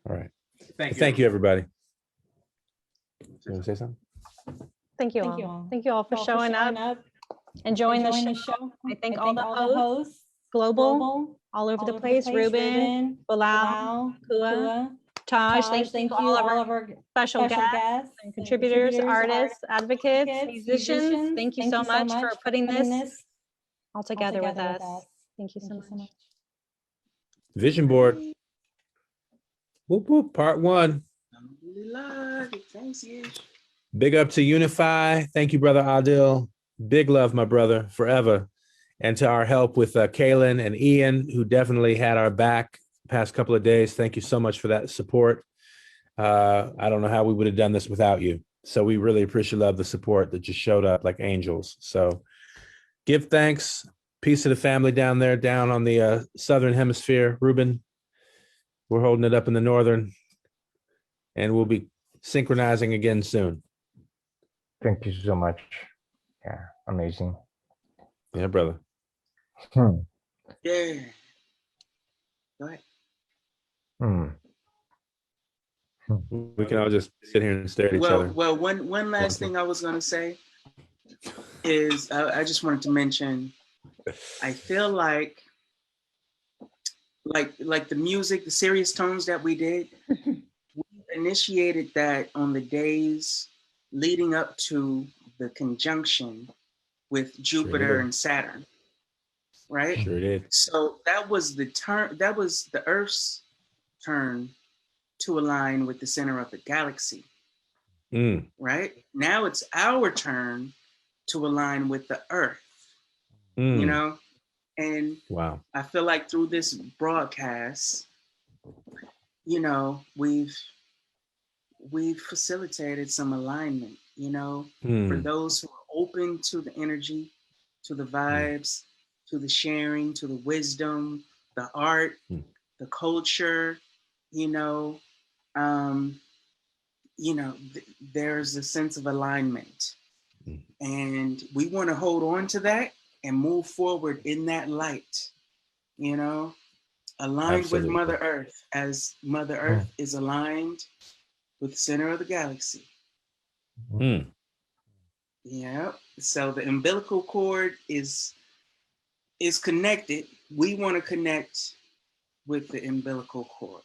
All right. Thank you, everybody. You want to say something? Thank you all. Thank you all for showing up, enjoying the show. I thank all the hosts, global, all over the place. Ruben, Bilal, Makua, Taj. Thank you all of our special guests and contributors, artists, advocates, musicians. Thank you so much for putting this all together with us. Thank you so much. Vision board. Whoop whoop. Part 1. Big up to Unify. Thank you, Brother Adil. Big love, my brother, forever. And to our help with Kaylin and Ian, who definitely had our back the past couple of days. Thank you so much for that support. I don't know how we would have done this without you. So we really appreciate the support that just showed up like angels. So give thanks. Peace to the family down there, down on the southern hemisphere. Ruben, we're holding it up in the northern, and we'll be synchronizing again soon. Thank you so much. Yeah, amazing. Yeah, brother. Yeah. Go ahead. We can all just sit here and stare at each other. Well, one last thing I was going to say is I just wanted to mention, I feel like the music, the serious tones that we did, we initiated that on the days leading up to the conjunction with Jupiter and Saturn, right? Sure did. So that was the Earth's turn to align with the center of the galaxy, right? Now it's our turn to align with the Earth, and wow. I feel like through this broadcast, we've facilitated some alignment, for those who are open to the energy, to the vibes, to the sharing, to the wisdom, the art, the culture, there's a sense of alignment, and we want to hold on to that and move forward in that light, aligned Absolutely. with Mother Earth, as Mother Earth is aligned with the center of the galaxy. Yeah. So the umbilical cord is connected. We want to connect with the umbilical cord.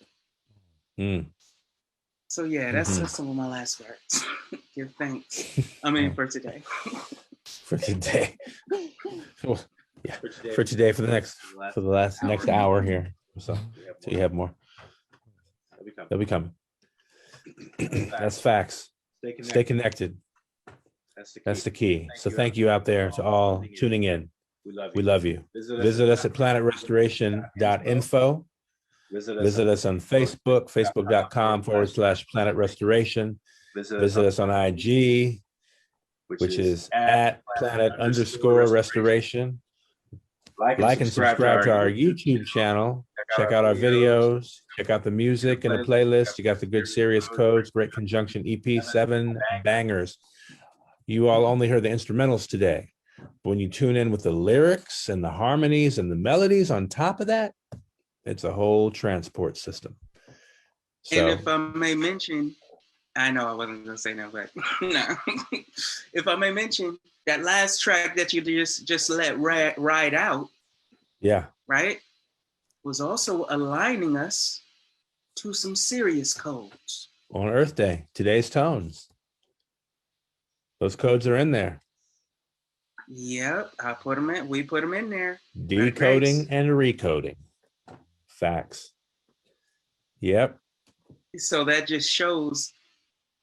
So yeah, that's some of my last words. Give thanks. I mean, for today. For today. Well, yeah, for today, for the next hour here. So you have more. They'll be coming. That's facts. Stay connected. That's the key. So thank you out there to all tuning in. We love you. Visit us at planetrestoration.info. Visit us on Facebook, facebook.com/Planet Restoration. Visit us on IG, which is at planet_restoration. Like and subscribe to our YouTube channel. Check out our videos. Check out the music and the playlist. You got the good serious codes, great conjunction EP, 7 bangers. You all only heard the instrumentals today. But when you tune in with the lyrics and the harmonies and the melodies on top of that, it's a whole transport system. So, and if I may mention, I know I wasn't gonna say that, but no. If I may mention that last track that you just let ride out, yeah, right, was also aligning us to some serious codes. On Earth Day, today's tones. Those codes are in there. Yep, we put them in there. Decoding and recoding. Facts. Yep. So that just shows,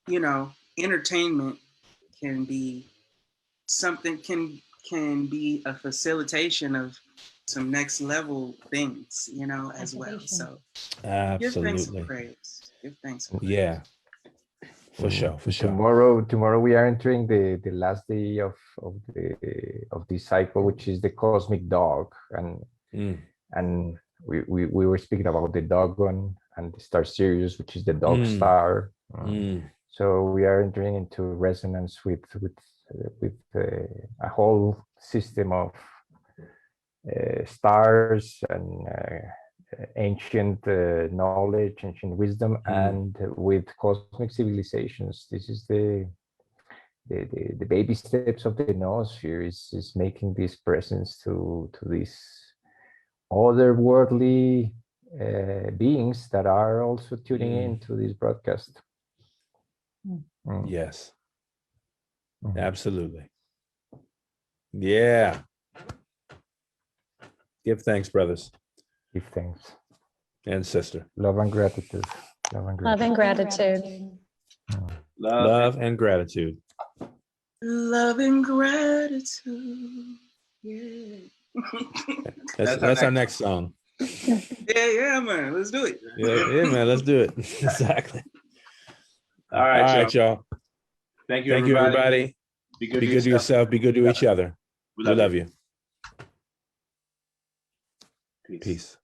you know, entertainment can be something, can be a facilitation of some next level things, you know, as well. So absolutely. Give thanks and praise. Give thanks and praise. Yeah. For sure. Tomorrow we are entering the last day of this cycle, which is the cosmic dog, and we were speaking about the Dogon and the star Sirius, which is the dog star. So we are entering into resonance with a whole system of stars and ancient knowledge, ancient wisdom, and with cosmic civilizations. This is the baby steps of the noosphere is making this presence to these otherworldly beings that are also tuning in to this broadcast. Yes, absolutely. Yeah. Give thanks, brothers. Give thanks. And sister. Love and gratitude. Love and gratitude. Love and gratitude. Love and gratitude. Yeah. That's our next song. Yeah, man. Let's do it. Yeah, man. Let's do it. Exactly. All right, y'all. Thank you, everybody. Be good to yourself. Be good to each other. We love you. Peace. Peace.